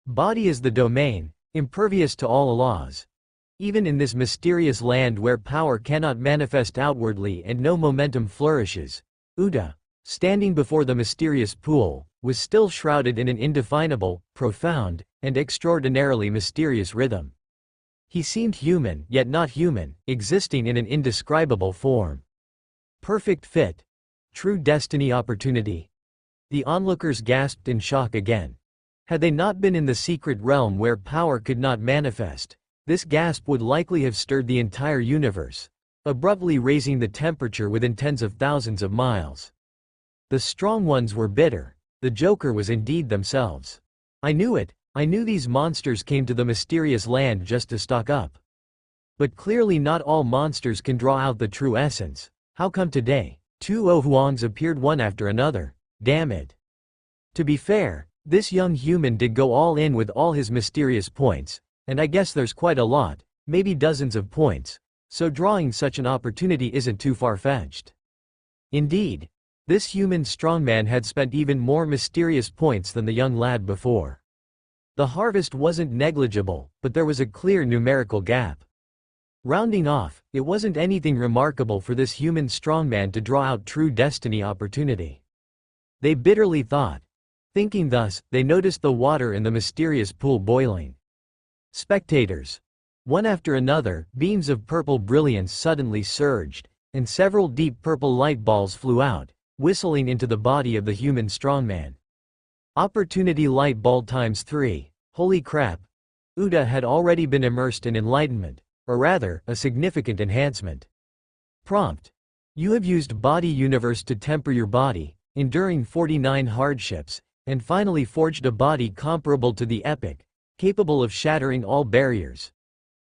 Body is the domain, impervious to all laws. Even in this mysterious land where power cannot manifest outwardly and no momentum flourishes, Uda, standing before the mysterious pool, was still shrouded in an indefinable, profound, and extraordinarily mysterious rhythm. He seemed human, yet not human, existing in an indescribable form. Perfect fit. True destiny opportunity. The onlookers gasped in shock again. Had they not been in the secret realm where power could not manifest, this gasp would likely have stirred the entire universe, abruptly raising the temperature within tens of thousands of miles. The strong ones were bitter. The Joker was indeed themselves. I knew it. I knew these monsters came to the mysterious land just to stock up. But clearly not all monsters can draw out the true essence. How come today, two Ohuangs appeared one after another? Damn it. To be fair, this young human did go all in with all his mysterious points, and I guess there's quite a lot, maybe dozens of points, so drawing such an opportunity isn't too far-fetched. Indeed, this human strongman had spent even more mysterious points than the young lad before. The harvest wasn't negligible, but there was a clear numerical gap. Rounding off, it wasn't anything remarkable for this human strongman to draw out true destiny opportunity. They bitterly thought. Thinking thus, they noticed the water in the mysterious pool boiling. Spectators. One after another, beams of purple brilliance suddenly surged, and several deep purple light balls flew out, whistling into the body of the human strongman. Opportunity light ball times 3. Holy crap. Uda had already been immersed in enlightenment, or rather, a significant enhancement. Prompt. You have used Body Universe to temper your body, enduring 49 hardships, and finally forged a body comparable to the epic, capable of shattering all barriers.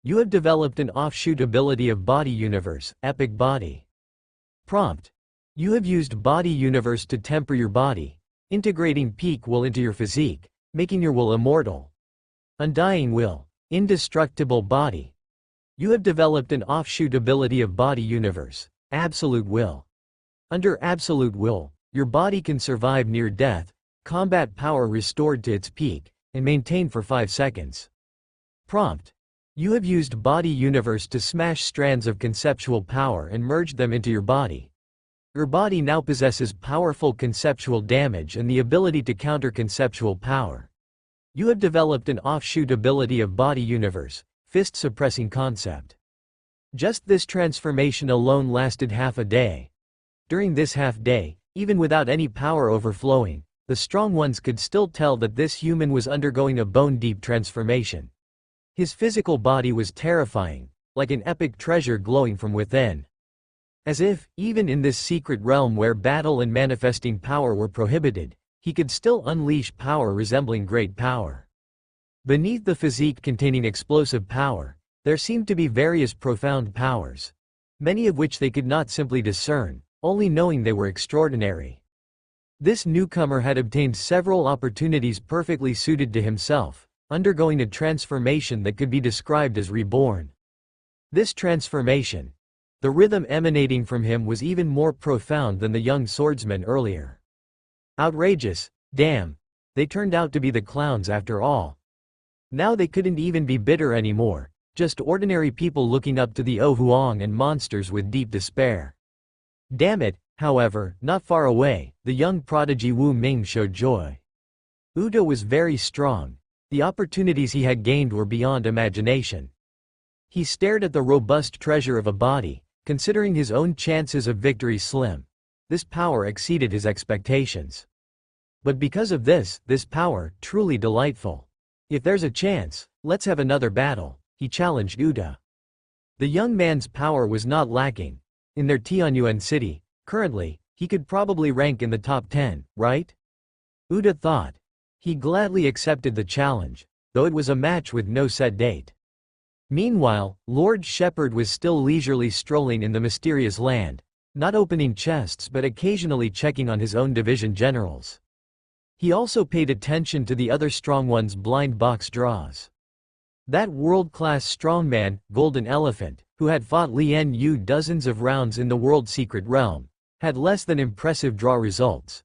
You have developed an offshoot ability of Body Universe, Epic Body. Prompt. You have used Body Universe to temper your body, integrating peak will into your physique, making your will immortal. Undying will, indestructible body. You have developed an offshoot ability of Body Universe, Absolute Will. Under Absolute Will, your body can survive near death, combat power restored to its peak, and maintain for 5 seconds. Prompt. You have used Body Universe to smash strands of conceptual power and merge them into your body. Your body now possesses powerful conceptual damage and the ability to counter conceptual power. You have developed an offshoot ability of Body Universe, Fist Suppressing Concept. Just this transformation alone lasted half a day. During this half day, even without any power overflowing, the strong ones could still tell that this human was undergoing a bone-deep transformation. His physical body was terrifying, like an epic treasure glowing from within. As if, even in this secret realm where battle and manifesting power were prohibited, he could still unleash power resembling great power. Beneath the physique containing explosive power, there seemed to be various profound powers, many of which they could not simply discern, only knowing they were extraordinary. This newcomer had obtained several opportunities perfectly suited to himself, undergoing a transformation that could be described as reborn. This transformation, the rhythm emanating from him was even more profound than the young swordsman earlier. Outrageous, damn, they turned out to be the clowns after all. Now they couldn't even be bitter anymore, just ordinary people looking up to the Ohuang and monsters with deep despair. Damn it, however, not far away, the young prodigy Wu Ming showed joy. Uda was very strong. The opportunities he had gained were beyond imagination. He stared at the robust treasure of a body, considering his own chances of victory slim. This power exceeded his expectations. But because of this power, truly delightful. If there's a chance, let's have another battle, he challenged Uda. The young man's power was not lacking. In their Tianyuan city, currently, he could probably rank in the top 10, right? Uda thought. He gladly accepted the challenge, though it was a match with no set date. Meanwhile, Lord Shepherd was still leisurely strolling in the mysterious land, not opening chests but occasionally checking on his own division generals. He also paid attention to the other strong ones' blind box draws. That world-class strongman, Golden Elephant, who had fought Lien Yu dozens of rounds in the World Secret Realm, had less than impressive draw results.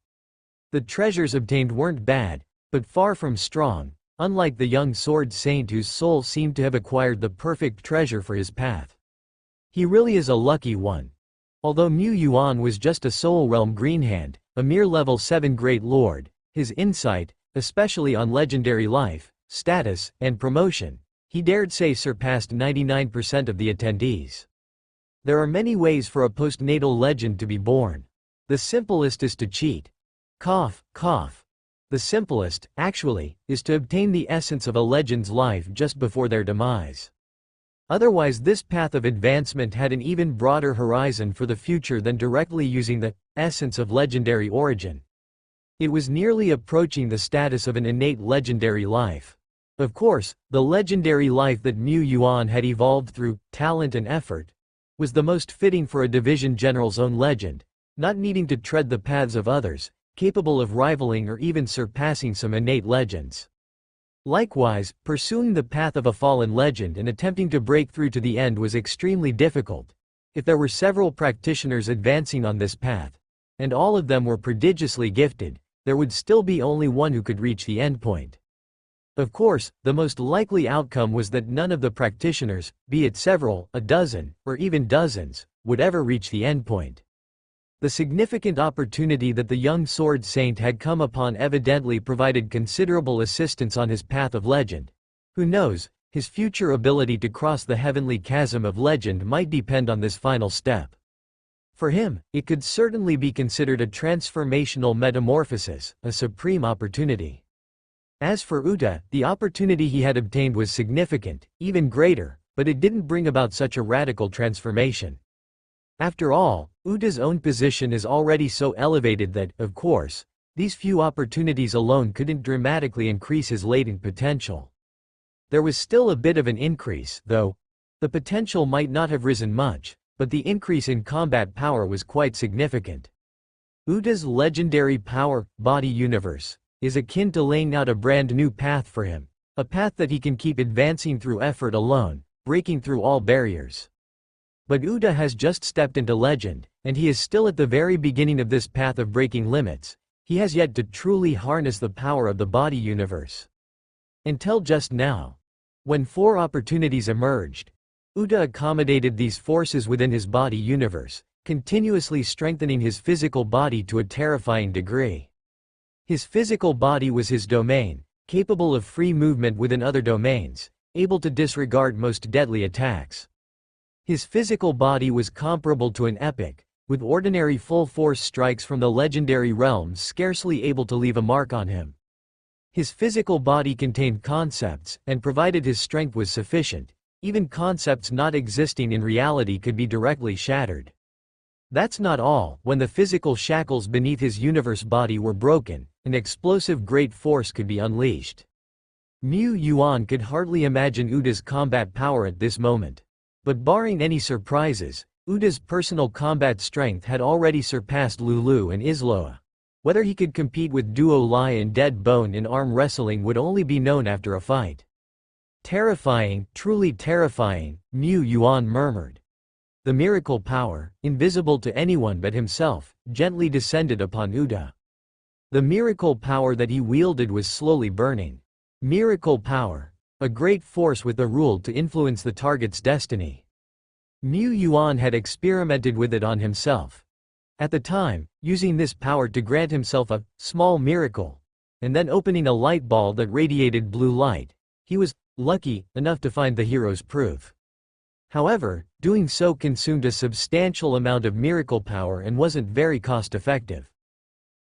The treasures obtained weren't bad, but far from strong, unlike the young sword saint whose soul seemed to have acquired the perfect treasure for his path. He really is a lucky one. Although Mu Yuan was just a Soul Realm Greenhand, a mere level 7 Great Lord, his insight, especially on legendary life, status, and promotion, he dared say surpassed 99% of the attendees. There are many ways for a postnatal legend to be born. The simplest is to cheat. Cough, cough. The simplest, actually, is to obtain the essence of a legend's life just before their demise. Otherwise, this path of advancement had an even broader horizon for the future than directly using the essence of legendary origin. It was nearly approaching the status of an innate legendary life. Of course, the legendary life that Mu Yuan had evolved through talent and effort was the most fitting for a division general's own legend, not needing to tread the paths of others, capable of rivaling or even surpassing some innate legends. Likewise, pursuing the path of a fallen legend and attempting to break through to the end was extremely difficult. If there were several practitioners advancing on this path, and all of them were prodigiously gifted, there would still be only one who could reach the endpoint. Of course, the most likely outcome was that none of the practitioners, be it several, a dozen, or even dozens, would ever reach the endpoint. The significant opportunity that the young sword saint had come upon evidently provided considerable assistance on his path of legend. Who knows, his future ability to cross the heavenly chasm of legend might depend on this final step. For him, it could certainly be considered a transformational metamorphosis, a supreme opportunity. As for Uta, the opportunity he had obtained was significant, even greater, but it didn't bring about such a radical transformation. After all, Uta's own position is already so elevated that, of course, these few opportunities alone couldn't dramatically increase his latent potential. There was still a bit of an increase, though. The potential might not have risen much, but the increase in combat power was quite significant. Uta's legendary power, body universe, is akin to laying out a brand new path for him, a path that he can keep advancing through effort alone, breaking through all barriers. But Uta has just stepped into legend, and he is still at the very beginning of this path of breaking limits. He has yet to truly harness the power of the body universe. Until just now, when 4 opportunities emerged, Uta accommodated these forces within his body universe, continuously strengthening his physical body to a terrifying degree. His physical body was his domain, capable of free movement within other domains, able to disregard most deadly attacks. His physical body was comparable to an epic, with ordinary full-force strikes from the legendary realms scarcely able to leave a mark on him. His physical body contained concepts, and provided his strength was sufficient, even concepts not existing in reality could be directly shattered. That's not all. When the physical shackles beneath his universe body were broken, an explosive great force could be unleashed. Mu Yuan could hardly imagine Uta's combat power at this moment. But barring any surprises, Uta's personal combat strength had already surpassed Lulu and Isloa. Whether he could compete with Duo Lai and Dead Bone in arm wrestling would only be known after a fight. Terrifying, truly terrifying, Mu Yuan murmured. The miracle power, invisible to anyone but himself, gently descended upon Uta. The miracle power that he wielded was slowly burning. Miracle power. A great force with the rule to influence the target's destiny. Mu Yuan had experimented with it on himself. At the time, using this power to grant himself a small miracle, and then opening a light ball that radiated blue light, he was lucky enough to find the hero's proof. However, doing so consumed a substantial amount of miracle power and wasn't very cost-effective.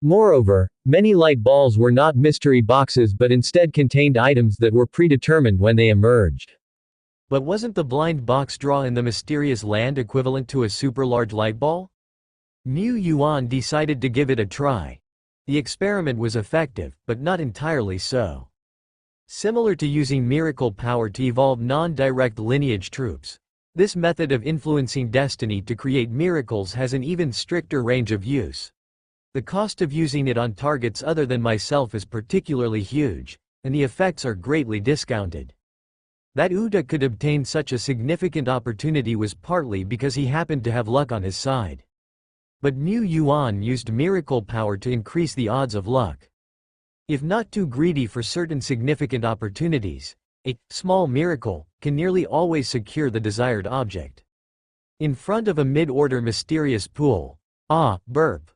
Moreover, many light balls were not mystery boxes but instead contained items that were predetermined when they emerged. But wasn't the blind box draw in the mysterious land equivalent to a super large light ball? Mu Yuan decided to give it a try. The experiment was effective, but not entirely so. Similar to using miracle power to evolve non-direct lineage troops, this method of influencing destiny to create miracles has an even stricter range of use. The cost of using it on targets other than myself is particularly huge, and the effects are greatly discounted. That Uta could obtain such a significant opportunity was partly because he happened to have luck on his side. But Mu Yuan used miracle power to increase the odds of luck. If not too greedy for certain significant opportunities, a small miracle can nearly always secure the desired object. In front of a mid-order mysterious pool. Burp.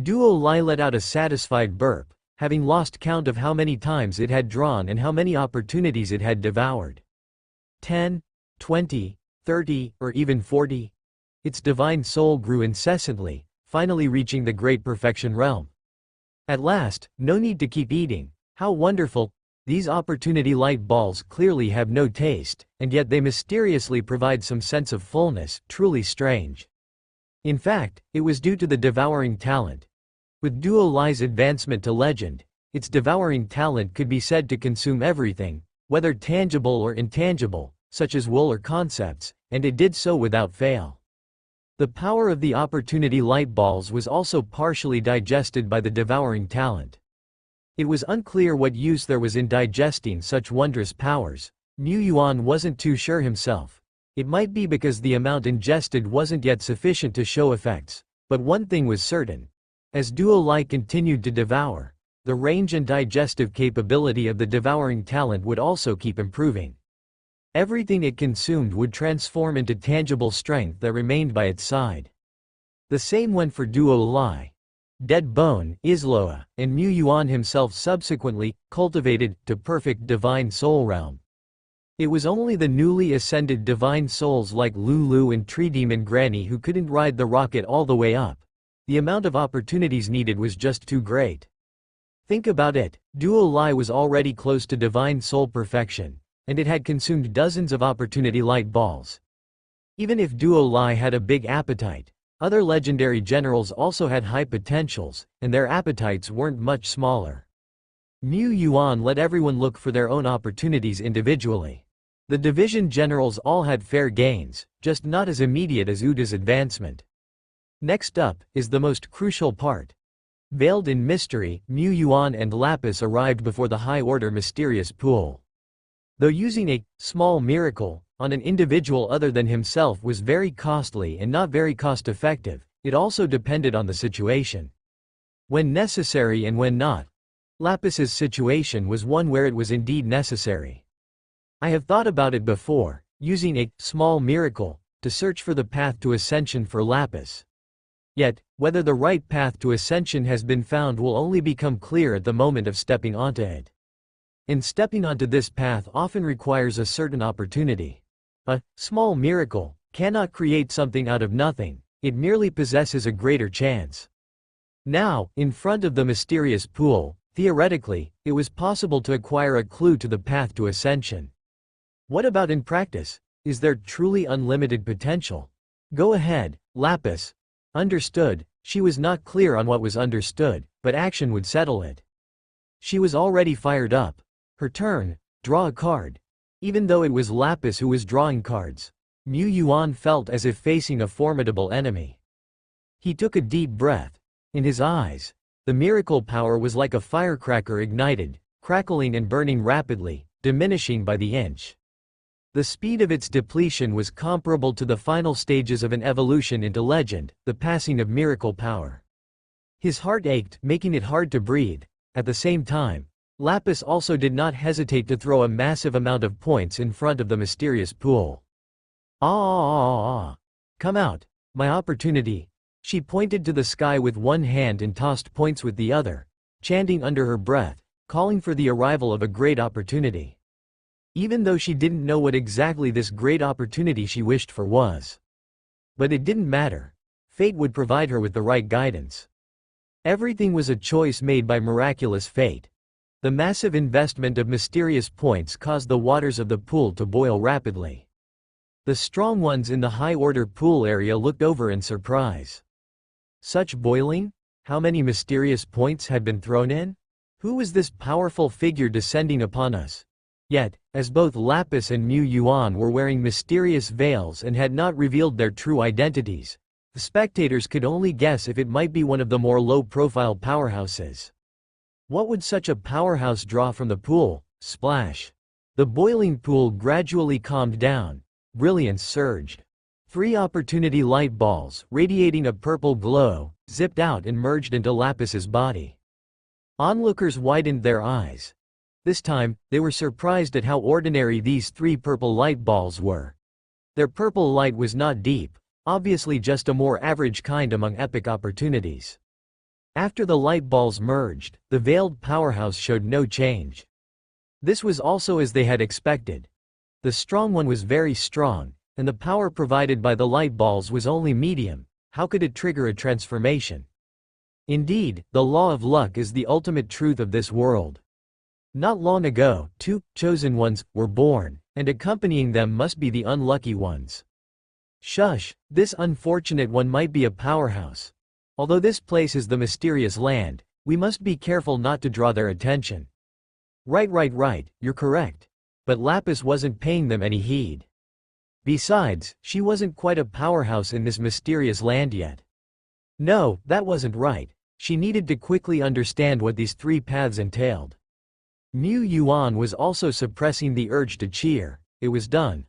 Duo Lai let out a satisfied burp, having lost count of how many times it had drawn and how many opportunities it had devoured. 10, 20, 30, or even 40? Its divine soul grew incessantly, finally reaching the great perfection realm. At last, no need to keep eating. How wonderful! These opportunity light balls clearly have no taste, and yet they mysteriously provide some sense of fullness, truly strange. In fact, it was due to the devouring talent. With Duo Lai's advancement to legend, its devouring talent could be said to consume everything, whether tangible or intangible, such as wool or concepts, and it did so without fail. The power of the opportunity light balls was also partially digested by the devouring talent. It was unclear what use there was in digesting such wondrous powers. Mu Yuan wasn't too sure himself. It might be because the amount ingested wasn't yet sufficient to show effects, but one thing was certain. As Duo Lai continued to devour, the range and digestive capability of the devouring talent would also keep improving. Everything it consumed would transform into tangible strength that remained by its side. The same went for Duo Lai. Dead Bone, Isloa, and Mu Yuan himself subsequently cultivated to perfect divine soul realm. It was only the newly ascended divine souls like Lulu and Tree Demon Granny who couldn't ride the rocket all the way up. The amount of opportunities needed was just too great. Think about it, Duo Lai was already close to divine soul perfection, and it had consumed dozens of opportunity light balls. Even if Duo Lai had a big appetite, other legendary generals also had high potentials, and their appetites weren't much smaller. Mu Yuan let everyone look for their own opportunities individually. The division generals all had fair gains, just not as immediate as Uda's advancement. Next up is the most crucial part. Veiled in mystery, Mu Yuan and Lapis arrived before the high-order mysterious pool. Though using a small miracle on an individual other than himself was very costly and not very cost-effective, it also depended on the situation. When necessary and when not. Lapis's situation was one where it was indeed necessary. I have thought about it before, using a small miracle to search for the path to ascension for Lapis. Yet, whether the right path to ascension has been found will only become clear at the moment of stepping onto it. And stepping onto this path often requires a certain opportunity. A small miracle cannot create something out of nothing, it merely possesses a greater chance. Now, in front of the mysterious pool, theoretically, it was possible to acquire a clue to the path to ascension. What about in practice? Is there truly unlimited potential? Go ahead, Lapis. Understood, she was not clear on what was understood, but action would settle it. She was already fired up. Her turn, draw a card. Even though it was Lapis who was drawing cards, Mu Yuan felt as if facing a formidable enemy. He took a deep breath. In his eyes, the miracle power was like a firecracker ignited, crackling and burning rapidly, diminishing by the inch. The speed of its depletion was comparable to the final stages of an evolution into legend, the passing of miracle power. His heart ached, making it hard to breathe. At the same time, Lapis also did not hesitate to throw a massive amount of points in front of the mysterious pool. Come out, my opportunity. She pointed to the sky with one hand and tossed points with the other, chanting under her breath, calling for the arrival of a great opportunity. Even though she didn't know what exactly this great opportunity she wished for was. But it didn't matter. Fate would provide her with the right guidance. Everything was a choice made by miraculous fate. The massive investment of mysterious points caused the waters of the pool to boil rapidly. The strong ones in the high-order pool area looked over in surprise. Such boiling? How many mysterious points had been thrown in? Who was this powerful figure descending upon us? Yet, as both Lapis and Mu Yuan were wearing mysterious veils and had not revealed their true identities, the spectators could only guess if it might be one of the more low-profile powerhouses. What would such a powerhouse draw from the pool? Splash. The boiling pool gradually calmed down. Brilliance surged. 3 opportunity light balls, radiating a purple glow, zipped out and merged into Lapis's body. Onlookers widened their eyes. This time, they were surprised at how ordinary these 3 purple light balls were. Their purple light was not deep, obviously just a more average kind among epic opportunities. After the light balls merged, the veiled powerhouse showed no change. This was also as they had expected. The strong one was very strong, and the power provided by the light balls was only medium. How could it trigger a transformation? Indeed, the law of luck is the ultimate truth of this world. Not long ago, 2 chosen ones were born, and accompanying them must be the unlucky ones. Shush, this unfortunate one might be a powerhouse. Although this place is the mysterious land, we must be careful not to draw their attention. Right, you're correct. But Lapis wasn't paying them any heed. Besides, she wasn't quite a powerhouse in this mysterious land yet. No, that wasn't right. She needed to quickly understand what these 3 paths entailed. Mu Yuan was also suppressing the urge to cheer. It was done.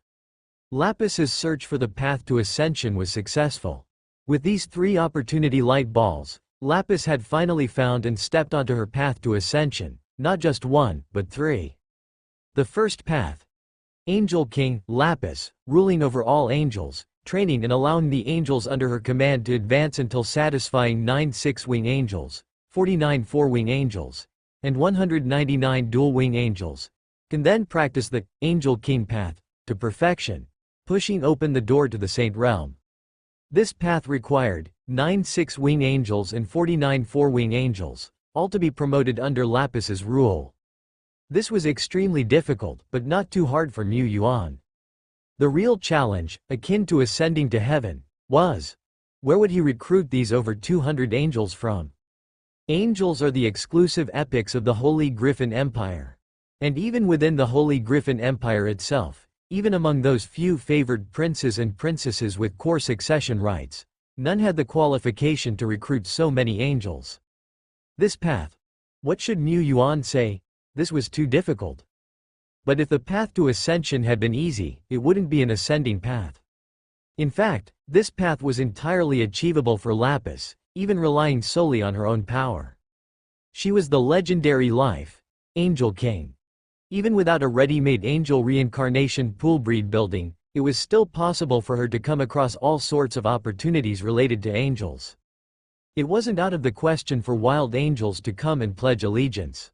Lapis's search for the path to ascension was successful. With these 3 opportunity light balls, Lapis had finally found and stepped onto her path to ascension, not just 1, but 3. The first path. Angel King, Lapis, ruling over all angels, training and allowing the angels under her command to advance until satisfying 9 6-wing angels, 49 4-wing angels, and 199 dual-wing angels, can then practice the Angel King path to perfection, pushing open the door to the Saint Realm. This path required 9 6-wing angels and 49 4-wing angels, all to be promoted under Lapis's rule. This was extremely difficult, but not too hard for Mu Yuan. The real challenge, akin to ascending to heaven, was where would he recruit these over 200 angels from? Angels are the exclusive epics of the Holy Griffin Empire. And even within the Holy Griffin Empire itself, even among those few favored princes and princesses with core succession rights, none had the qualification to recruit so many angels. This path. What should Mu Yuan say? This was too difficult. But if the path to ascension had been easy, it wouldn't be an ascending path. In fact, this path was entirely achievable for Lapis, even relying solely on her own power. She was the legendary life, Angel King. Even without a ready-made angel reincarnation pool breed building, it was still possible for her to come across all sorts of opportunities related to angels. It wasn't out of the question for wild angels to come and pledge allegiance.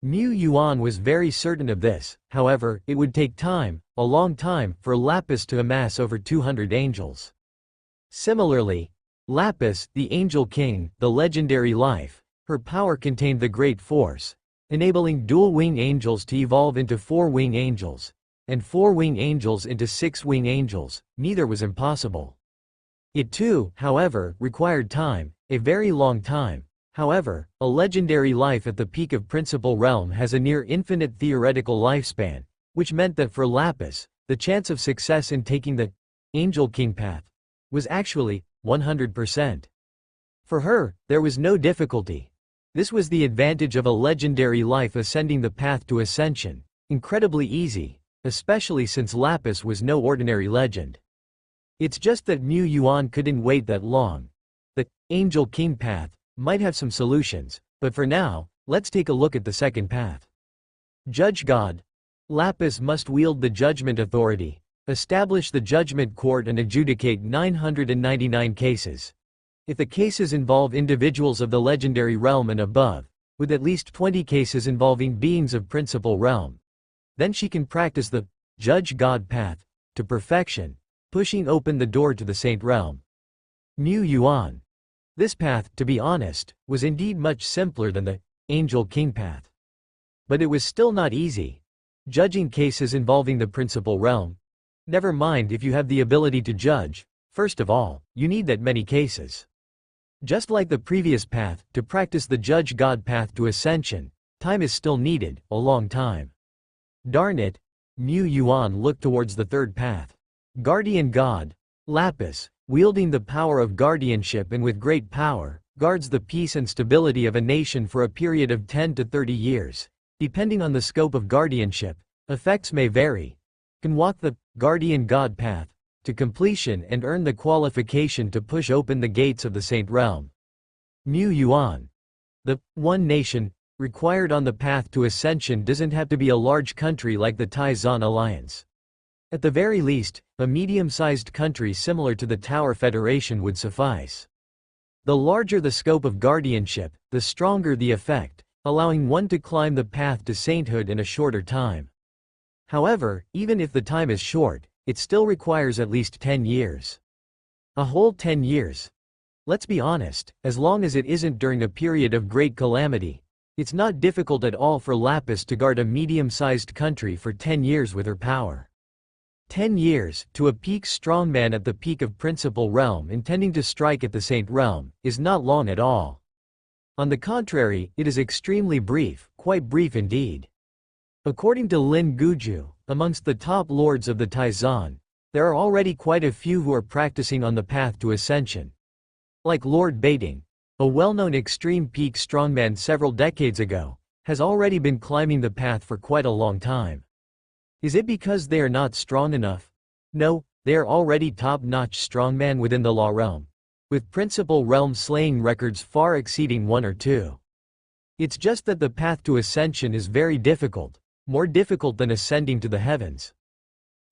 Mu Yuan was very certain of this. However, it would take time, a long time, for Lapis to amass over 200 angels. Similarly, Lapis, the Angel King, the legendary life, her power contained the great force, enabling dual-wing angels to evolve into 4-wing angels, and 4-wing angels into 6-wing angels. Neither was impossible. It too, however, required time, a very long time. However, a legendary life at the peak of Principal Realm has a near-infinite theoretical lifespan, which meant that for Lapis, the chance of success in taking the Angel King path was actually 100%. For her, there was no difficulty. This was the advantage of a legendary life ascending the path to ascension, incredibly easy, especially since Lapis was no ordinary legend. It's just that Mu Yuan couldn't wait that long. The Angel King path might have some solutions, but for now, let's take a look at the second path. Judge God. Lapis must wield the judgment authority, establish the judgment court and adjudicate 999 cases. If the cases involve individuals of the legendary realm and above, with at least 20 cases involving beings of Principal Realm, then she can practice the Judge God path to perfection, pushing open the door to the Saint Realm. Mu Yuan. This path, to be honest, was indeed much simpler than the Angel King path. But it was still not easy. Judging cases involving the Principal Realm. Never mind if you have the ability to judge, first of all, you need that many cases. Just like the previous path, to practice the Judge God path to ascension, time is still needed, a long time. Darn it. Mu Yuan looked towards the third path. Guardian God. Lapis, wielding the power of guardianship and with great power, guards the peace and stability of a nation for a period of 10 to 30 years. Depending on the scope of guardianship, effects may vary. Can walk the Guardian God path to completion and earn the qualification to push open the gates of the Saint Realm. Mu Yuan. The One Nation required on the path to ascension doesn't have to be a large country like the Tai-Zan Alliance. At the very least, a medium-sized country similar to the Tower Federation would suffice. The larger the scope of guardianship, the stronger the effect, allowing one to climb the path to sainthood in a shorter time. However, even if the time is short, it still requires at least 10 years. A whole 10 years. Let's be honest, as long as it isn't during a period of great calamity, it's not difficult at all for Lapis to guard a medium-sized country for 10 years with her power. 10 years, to a peak strongman at the peak of Principal Realm intending to strike at the Saint Realm, is not long at all. On the contrary, it is extremely brief, quite brief indeed. According to Lin Guju, amongst the top lords of the Tai-Zan, there are already quite a few who are practicing on the path to ascension. Like Lord Baiting, a well-known extreme peak strongman several decades ago, has already been climbing the path for quite a long time. Is it because they are not strong enough? No, they are already top-notch strongman within the Law Realm, with Principal Realm slaying records far exceeding 1 or 2. It's just that the path to ascension is very difficult, more difficult than ascending to the heavens.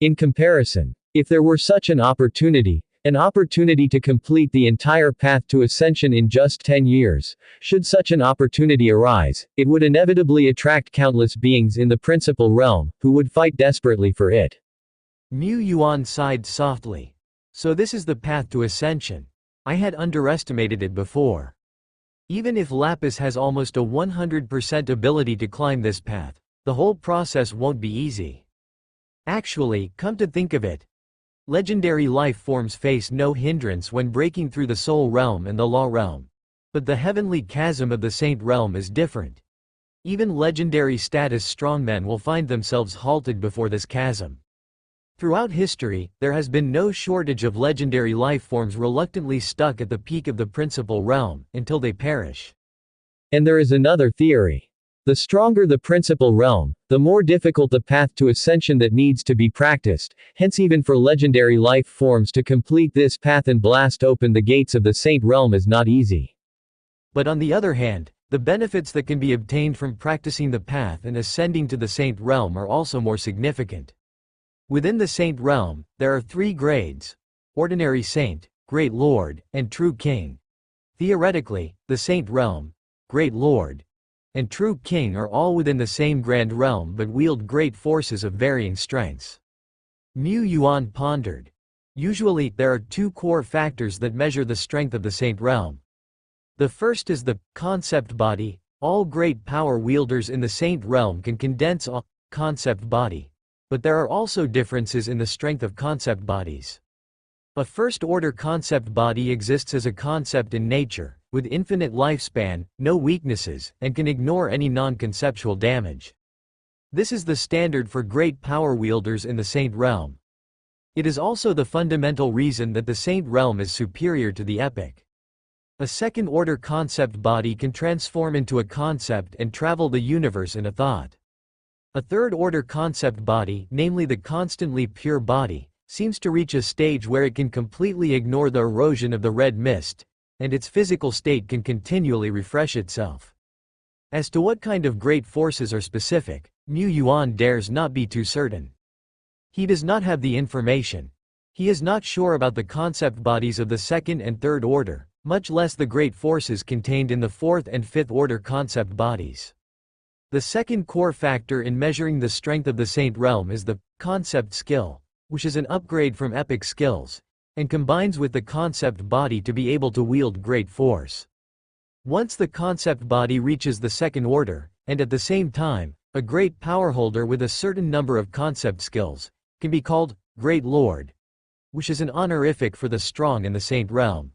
In comparison, if there were such an opportunity to complete the entire path to ascension in just 10 years, should such an opportunity arise, it would inevitably attract countless beings in the Principal Realm, who would fight desperately for it. Mu Yuan sighed softly. So this is the path to ascension. I had underestimated it before. Even if Lapis has almost a 100% ability to climb this path, the whole process won't be easy. Actually, come to think of it, legendary life forms face no hindrance when breaking through the Soul Realm and the Law Realm. But the heavenly chasm of the Saint Realm is different. Even legendary status strongmen will find themselves halted before this chasm. Throughout history, there has been no shortage of legendary life forms reluctantly stuck at the peak of the Principal Realm, until they perish. And there is another theory. The stronger the Principal Realm, the more difficult the path to ascension that needs to be practiced, hence even for legendary life forms to complete this path and blast open the gates of the Saint Realm is not easy. But on the other hand, the benefits that can be obtained from practicing the path and ascending to the Saint Realm are also more significant. Within the Saint Realm, there are 3 grades: Ordinary Saint, Great Lord, and True King. Theoretically, the Saint Realm, Great Lord, and True King are all within the same grand realm but wield great forces of varying strengths. Mu Yuan pondered. Usually, there are 2 core factors that measure the strength of the Saint Realm. The first is the concept body. All great power wielders in the Saint Realm can condense a concept body. But there are also differences in the strength of concept bodies. A first-order concept body exists as a concept in nature, with infinite lifespan, no weaknesses, and can ignore any non-conceptual damage. This is the standard for great power wielders in the Saint Realm. It is also the fundamental reason that the Saint Realm is superior to the Epic. A second-order concept body can transform into a concept and travel the universe in a thought. A third-order concept body, namely the constantly pure body, seems to reach a stage where it can completely ignore the erosion of the red mist, and its physical state can continually refresh itself. As to what kind of great forces are specific, Mu Yuan dares not be too certain. He does not have the information. He is not sure about the concept bodies of the second and third order, much less the great forces contained in the fourth and fifth order concept bodies. The second core factor in measuring the strength of the Saint Realm is the concept skill, which is an upgrade from epic skills, and combines with the concept body to be able to wield great force. Once the concept body reaches the second order, and at the same time, a great power holder with a certain number of concept skills, can be called Great Lord, which is an honorific for the strong in the Saint Realm.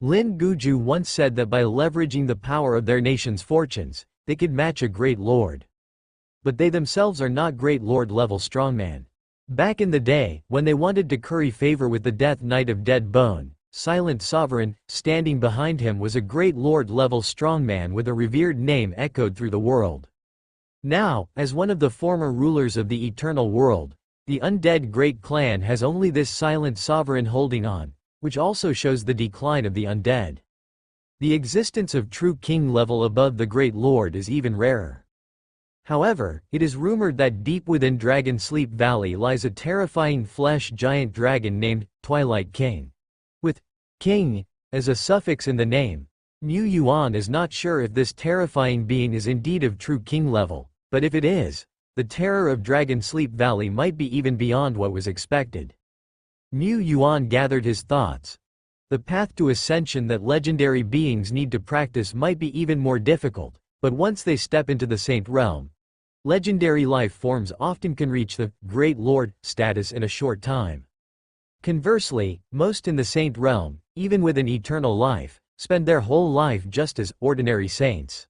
Lin Guju once said that by leveraging the power of their nation's fortunes, they could match a Great Lord. But they themselves are not Great Lord level strongman. Back in the day, when they wanted to curry favor with the Death Knight of Dead Bone, Silent Sovereign, standing behind him was a Great Lord level strongman with a revered name echoed through the world. Now, as one of the former rulers of the Eternal World, the Undead Great Clan has only this Silent Sovereign holding on, which also shows the decline of the undead. The existence of true king level above the Great Lord is even rarer. However, it is rumored that deep within Dragon Sleep Valley lies a terrifying flesh giant dragon named Twilight King. With king as a suffix in the name, Mu Yuan is not sure if this terrifying being is indeed of true king level, but if it is, the terror of Dragon Sleep Valley might be even beyond what was expected. Mu Yuan gathered his thoughts. The path to ascension that legendary beings need to practice might be even more difficult, but once they step into the Saint Realm, legendary life forms often can reach the Great Lord status in a short time. Conversely, most in the Saint Realm, even with an eternal life, spend their whole life just as ordinary saints.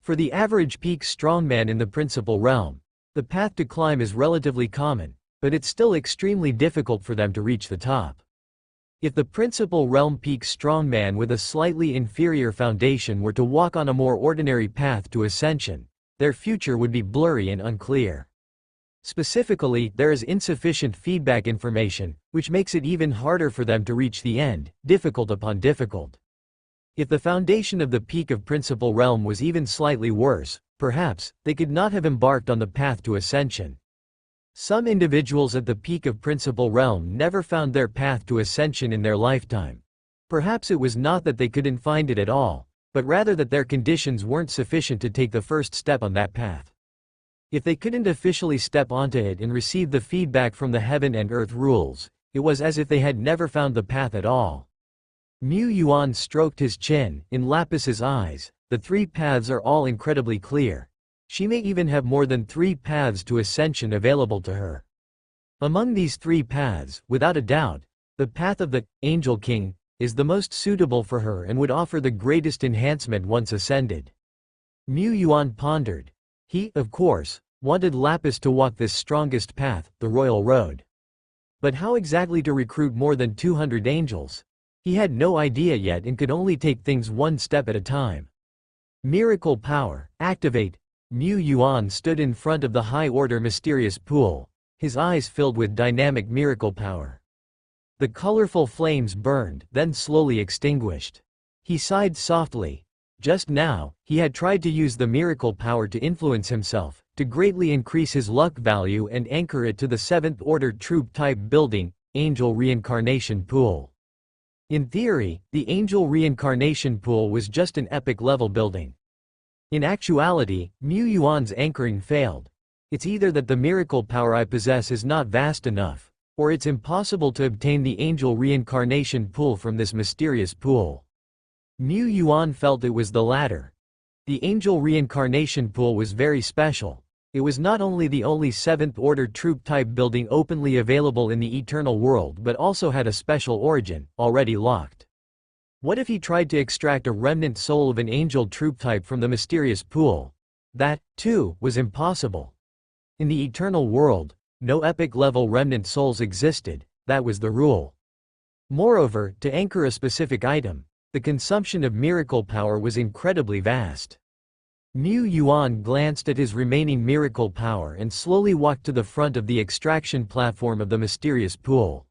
For the average peak strongman in the principal realm, the path to climb is relatively common, but it's still extremely difficult for them to reach the top. If the principal realm peak strongman with a slightly inferior foundation were to walk on a more ordinary path to ascension, their future would be blurry and unclear. Specifically, there is insufficient feedback information, which makes it even harder for them to reach the end, difficult upon difficult. If the foundation of the peak of principal realm was even slightly worse, perhaps, they could not have embarked on the path to ascension. Some individuals at the peak of principal realm never found their path to ascension in their lifetime. Perhaps it was not that they couldn't find it at all, but rather that their conditions weren't sufficient to take the first step on that path. If they couldn't officially step onto it and receive the feedback from the heaven and earth rules, it was as if they had never found the path at all. Mu Yuan stroked his chin. In Lapis's eyes, the three paths are all incredibly clear. She may even have more than 3 paths to ascension available to her. Among these 3 paths, without a doubt, the path of the Angel King is the most suitable for her and would offer the greatest enhancement once ascended. Mu Yuan pondered. He, of course, wanted Lapis to walk this strongest path, the Royal Road. But how exactly to recruit more than 200 angels? He had no idea yet and could only take things one step at a time. Miracle power, activate. Mu Yuan stood in front of the high-order mysterious pool, his eyes filled with dynamic miracle power. The colorful flames burned, then slowly extinguished. He sighed softly. Just now, he had tried to use the miracle power to influence himself, to greatly increase his luck value and anchor it to the 7th-order troop-type building, Angel Reincarnation Pool. In theory, the Angel Reincarnation Pool was just an epic-level building. In actuality, Mu Yuan's anchoring failed. It's either that the miracle power I possess is not vast enough, or it's impossible to obtain the Angel Reincarnation Pool from this mysterious pool. Mu Yuan felt it was the latter. The Angel Reincarnation Pool was very special. It was not only the only 7th-order troop-type building openly available in the Eternal World but also had a special origin, already locked. What if he tried to extract a remnant soul of an angel troop type from the mysterious pool? That, too, was impossible. In the Eternal World, no epic-level remnant souls existed, that was the rule. Moreover, to anchor a specific item, the consumption of miracle power was incredibly vast. Mu Yuan glanced at his remaining miracle power and slowly walked to the front of the extraction platform of the mysterious pool.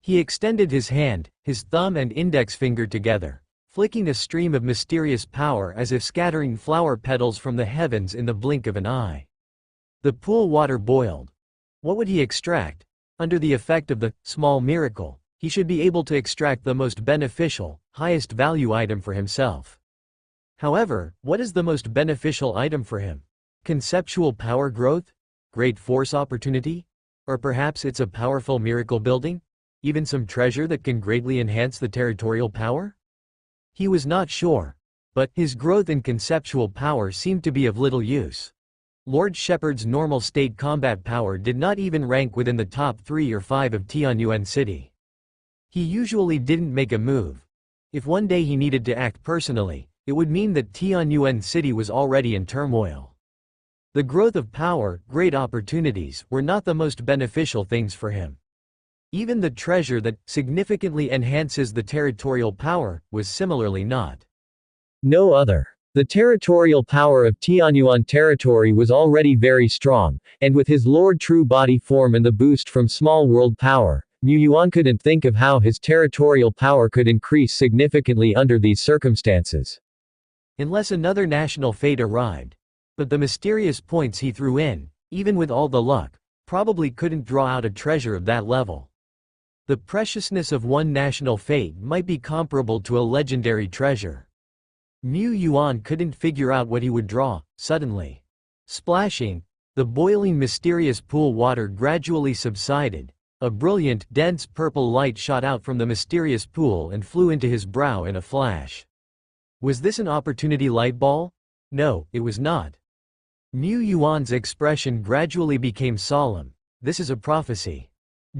He extended his hand, his thumb and index finger together, flicking a stream of mysterious power as if scattering flower petals from the heavens in the blink of an eye. The pool water boiled. What would he extract? Under the effect of the small miracle, he should be able to extract the most beneficial, highest value item for himself. However, what is the most beneficial item for him? Conceptual power growth? Great force opportunity? Or perhaps it's a powerful miracle building? Even some treasure that can greatly enhance the territorial power? He was not sure. But his growth in conceptual power seemed to be of little use. Lord Shepard's normal state combat power did not even rank within the top 3 or 5 of Tianyuan City. He usually didn't make a move. If one day he needed to act personally, it would mean that Tianyuan City was already in turmoil. The growth of power, great opportunities, were not the most beneficial things for him. Even the treasure that significantly enhances the territorial power was similarly not. No other. The territorial power of Tianyuan territory was already very strong, and with his Lord True Body form and the boost from small world power, Mu Yuan couldn't think of how his territorial power could increase significantly under these circumstances. Unless another national fate arrived. But the mysterious points he threw in, even with all the luck, probably couldn't draw out a treasure of that level. The preciousness of one national fate might be comparable to a legendary treasure. Mu Yuan couldn't figure out what he would draw. Suddenly, splashing, the boiling mysterious pool water gradually subsided. A brilliant, dense purple light shot out from the mysterious pool and flew into his brow in a flash. Was this an opportunity light ball? No, it was not. Mu Yuan's expression gradually became solemn. This is a prophecy.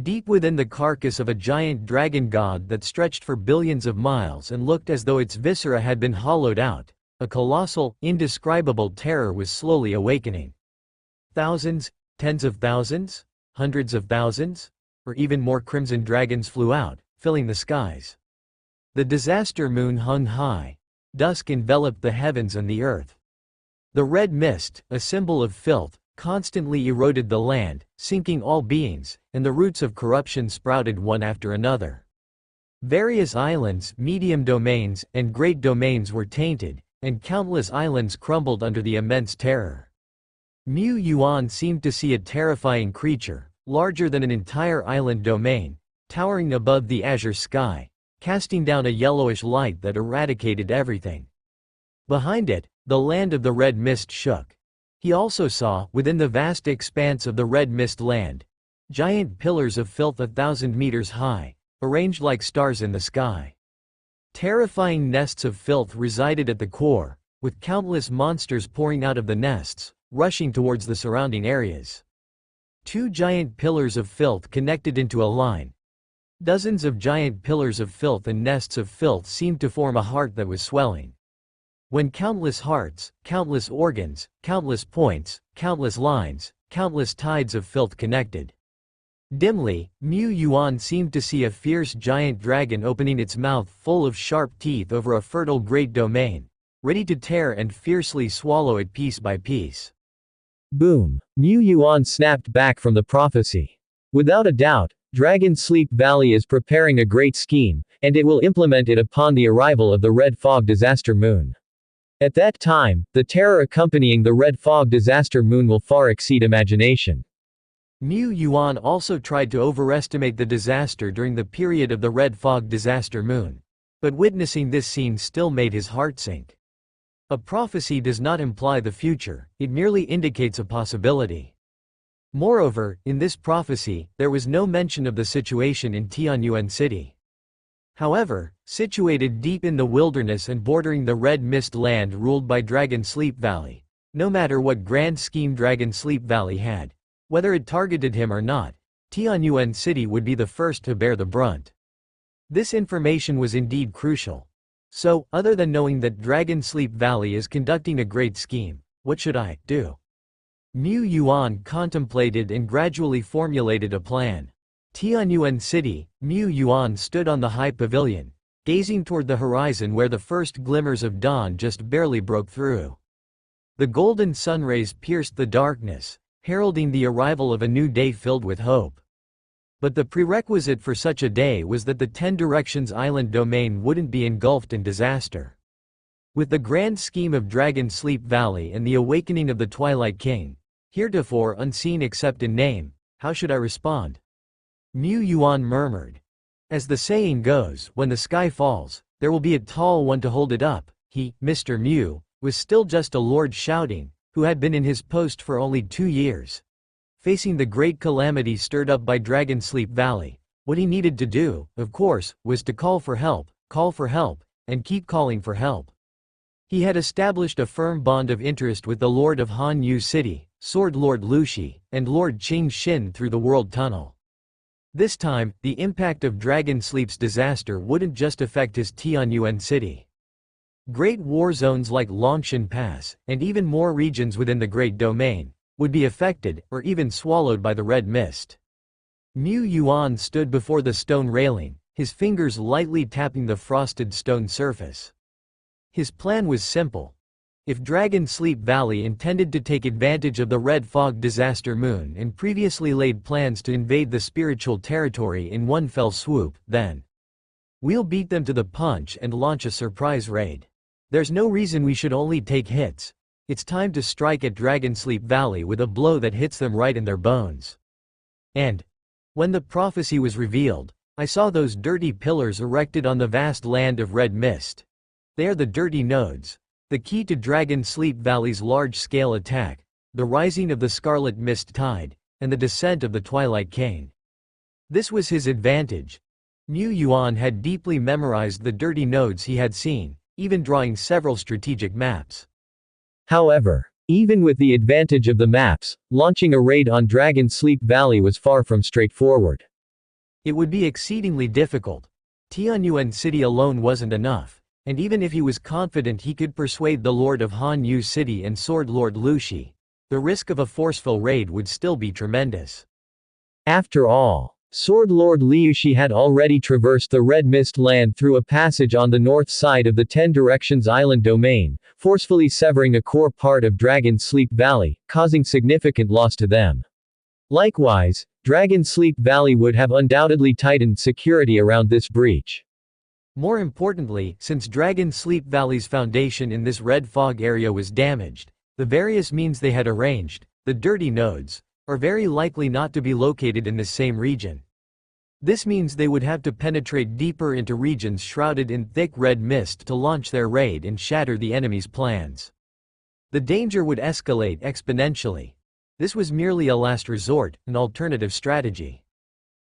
Deep within the carcass of a giant dragon god that stretched for billions of miles and looked as though its viscera had been hollowed out, a colossal, indescribable terror was slowly awakening. Thousands, tens of thousands, hundreds of thousands, or even more crimson dragons flew out, filling the skies. The disaster moon hung high. Dusk enveloped the heavens and the earth. The red mist, a symbol of filth, constantly eroded the land, sinking all beings, and the roots of corruption sprouted one after another. Various islands, medium domains, and great domains were tainted, and countless islands crumbled under the immense terror. Mu Yuan seemed to see a terrifying creature, larger than an entire island domain, towering above the azure sky, casting down a yellowish light that eradicated everything. Behind it, the land of the red mist shook. He also saw, within the vast expanse of the red mist land, giant pillars of filth 1,000 meters high, arranged like stars in the sky. Terrifying nests of filth resided at the core, with countless monsters pouring out of the nests, rushing towards the surrounding areas. Two giant pillars of filth connected into a line. Dozens of giant pillars of filth and nests of filth seemed to form a heart that was swelling. When countless hearts, countless organs, countless points, countless lines, countless tides of filth connected. Dimly, Mu Yuan seemed to see a fierce giant dragon opening its mouth full of sharp teeth over a fertile great domain, ready to tear and fiercely swallow it piece by piece. Boom! Mu Yuan snapped back from the prophecy. Without a doubt, Dragon Sleep Valley is preparing a great scheme, and it will implement it upon the arrival of the Red Fog Disaster Moon. At that time, the terror accompanying the Red Fog Disaster Moon will far exceed imagination. Mu Yuan also tried to overestimate the disaster during the period of the Red Fog Disaster Moon. But witnessing this scene still made his heart sink. A prophecy does not imply the future, it merely indicates a possibility. Moreover, in this prophecy, there was no mention of the situation in Tianyuan City. However, situated deep in the wilderness and bordering the Red Mist land ruled by Dragon Sleep Valley, no matter what grand scheme Dragon Sleep Valley had, whether it targeted him or not, Tianyuan City would be the first to bear the brunt. This information was indeed crucial. So, other than knowing that Dragon Sleep Valley is conducting a great scheme, what should I do? Mu Yuan contemplated and gradually formulated a plan. Tianyuan City, Mu Yuan stood on the high pavilion, gazing toward the horizon where the first glimmers of dawn just barely broke through. The golden sun rays pierced the darkness, heralding the arrival of a new day filled with hope. But the prerequisite for such a day was that the 10 Directions Island domain wouldn't be engulfed in disaster. With the grand scheme of Dragon Sleep Valley and the awakening of the Twilight King, heretofore unseen except in name, how should I respond? Mu Yuan murmured. As the saying goes, when the sky falls, there will be a tall one to hold it up. He, Mr. Mu, was still just a lord shouting, who had been in his post for only 2 years. Facing the great calamity stirred up by Dragon Sleep Valley, what he needed to do, of course, was to call for help, and keep calling for help. He had established a firm bond of interest with the Lord of Han Yu City, Sword Lord Lu Shi, and Lord Qing Xin through the World Tunnel. This time, the impact of Dragon Sleep's disaster wouldn't just affect his Tianyuan City. Great war zones like Longshan Pass, and even more regions within the Great Domain, would be affected, or even swallowed by the red mist. Mu Yuan stood before the stone railing, his fingers lightly tapping the frosted stone surface. His plan was simple. If Dragon Sleep Valley intended to take advantage of the Red Fog disaster moon and previously laid plans to invade the spiritual territory in one fell swoop, then we'll beat them to the punch and launch a surprise raid. There's no reason we should only take hits. It's time to strike at Dragon Sleep Valley with a blow that hits them right in their bones. And when the prophecy was revealed, I saw those dirty pillars erected on the vast land of red mist. They are the dirty nodes, the key to Dragon Sleep Valley's large-scale attack, the rising of the Scarlet Mist Tide, and the descent of the Twilight Cane. This was his advantage. Mu Yuan had deeply memorized the dirty nodes he had seen, even drawing several strategic maps. However, even with the advantage of the maps, launching a raid on Dragon Sleep Valley was far from straightforward. It would be exceedingly difficult. Tianyuan City alone wasn't enough, and even if he was confident he could persuade the Lord of Han Yu City and Sword Lord Lu Shi, the risk of a forceful raid would still be tremendous. After all, Sword Lord Liu Shi had already traversed the Red Mist Land through a passage on the north side of the Ten Directions Island domain, forcefully severing a core part of Dragon Sleep Valley, causing significant loss to them. Likewise, Dragon Sleep Valley would have undoubtedly tightened security around this breach. More importantly, since Dragon Sleep Valley's foundation in this red fog area was damaged, the various means they had arranged, the dirty nodes, are very likely not to be located in this same region. This means they would have to penetrate deeper into regions shrouded in thick red mist to launch their raid and shatter the enemy's plans. The danger would escalate exponentially. This was merely a last resort, an alternative strategy.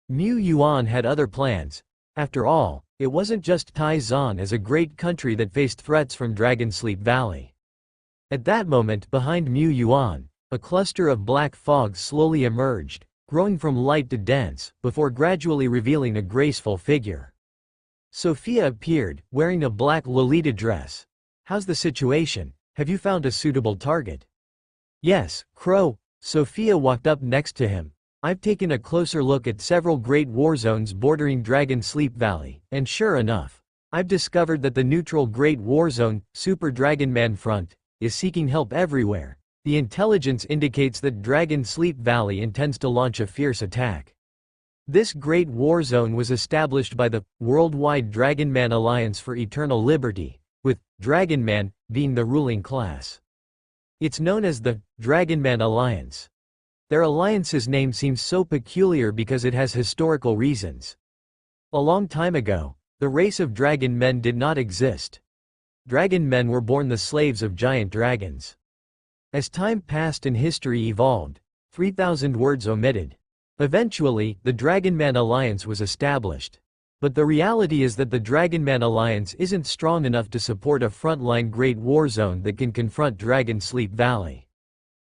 Mu Yuan had other plans. After all, it wasn't just Taizan as a great country that faced threats from Dragon Sleep Valley. At that moment, behind Mu Yuan, a cluster of black fog slowly emerged, growing from light to dense, before gradually revealing a graceful figure. Sophia appeared, wearing a black Lolita dress. "How's the situation? Have you found a suitable target?" "Yes, Crow." Sophia walked up next to him. "I've taken a closer look at several great war zones bordering Dragon Sleep Valley, and sure enough, I've discovered that the neutral Great War Zone, Super Dragon Man Front, is seeking help everywhere. The intelligence indicates that Dragon Sleep Valley intends to launch a fierce attack. This Great War Zone was established by the Worldwide Dragon Man Alliance for Eternal Liberty, with Dragon Man being the ruling class. It's known as the Dragon Man Alliance. Their alliance's name seems so peculiar because it has historical reasons. A long time ago, the race of dragon men did not exist. Dragon men were born the slaves of giant dragons. As time passed and history evolved, 3,000 words omitted. Eventually, the Dragon Man Alliance was established. But the reality is that the Dragon Man Alliance isn't strong enough to support a frontline Great War Zone that can confront Dragon Sleep Valley.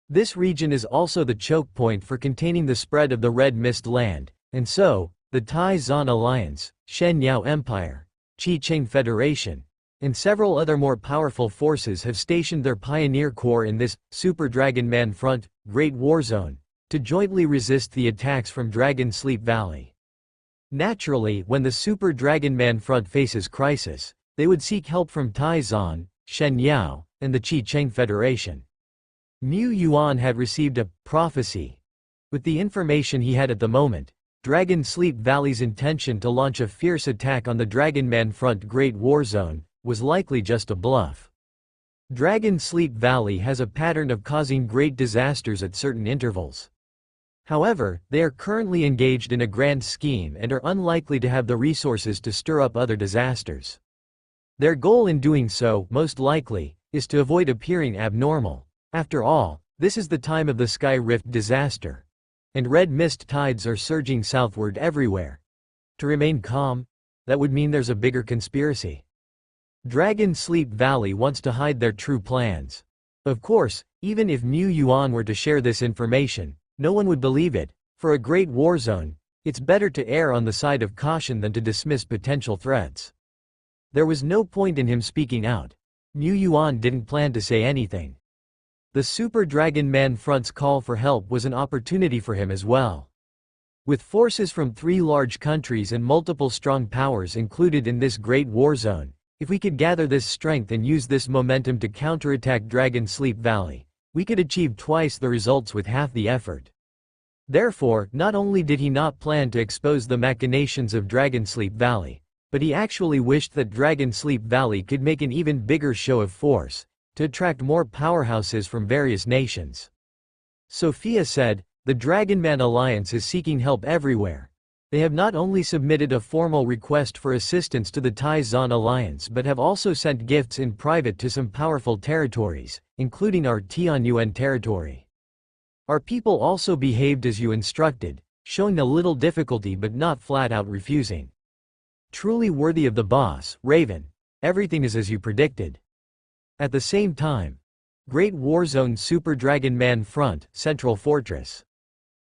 This region is also the choke point for containing the spread of the Red Mist Land, and so, the Tai-Zan Alliance, Shen Yao Empire, Qi Cheng Federation, and several other more powerful forces have stationed their pioneer corps in this Super Dragon Man Front, Great War Zone, to jointly resist the attacks from Dragon Sleep Valley. Naturally, when the Super Dragon Man Front faces crisis, they would seek help from Tai-Zan, Shen Yao, and the Qi Cheng Federation. Mu Yuan had received a prophecy. With the information he had at the moment, Dragon Sleep Valley's intention to launch a fierce attack on the Dragon Man Front Great War Zone was likely just a bluff. Dragon Sleep Valley has a pattern of causing great disasters at certain intervals. However, they are currently engaged in a grand scheme and are unlikely to have the resources to stir up other disasters. Their goal in doing so, most likely, is to avoid appearing abnormal. After all, this is the time of the Sky Rift disaster. And red mist tides are surging southward everywhere. To remain calm? That would mean there's a bigger conspiracy. Dragon Sleep Valley wants to hide their true plans. Of course, even if Mu Yuan were to share this information, no one would believe it. For a great war zone, it's better to err on the side of caution than to dismiss potential threats. There was no point in him speaking out. Mu Yuan didn't plan to say anything. The Super Dragon Man Front's call for help was an opportunity for him as well. With forces from 3 large countries and multiple strong powers included in this great war zone, If we could gather this strength and use this momentum to counterattack Dragon Sleep Valley, we could achieve twice the results with half the effort. Therefore, not only did he not plan to expose the machinations of Dragon Sleep Valley, but he actually wished that Dragon Sleep Valley could make an even bigger show of force, to attract more powerhouses from various nations. Sophia said, "The Dragonman Alliance is seeking help everywhere. They have not only submitted a formal request for assistance to the Tai Zan Alliance but have also sent gifts in private to some powerful territories, including our Tianyuan territory. Our people also behaved as you instructed, showing a little difficulty but not flat-out refusing. Truly worthy of the boss, Raven. Everything is as you predicted." At the same time, Great Warzone Super Dragon Man Front, Central Fortress.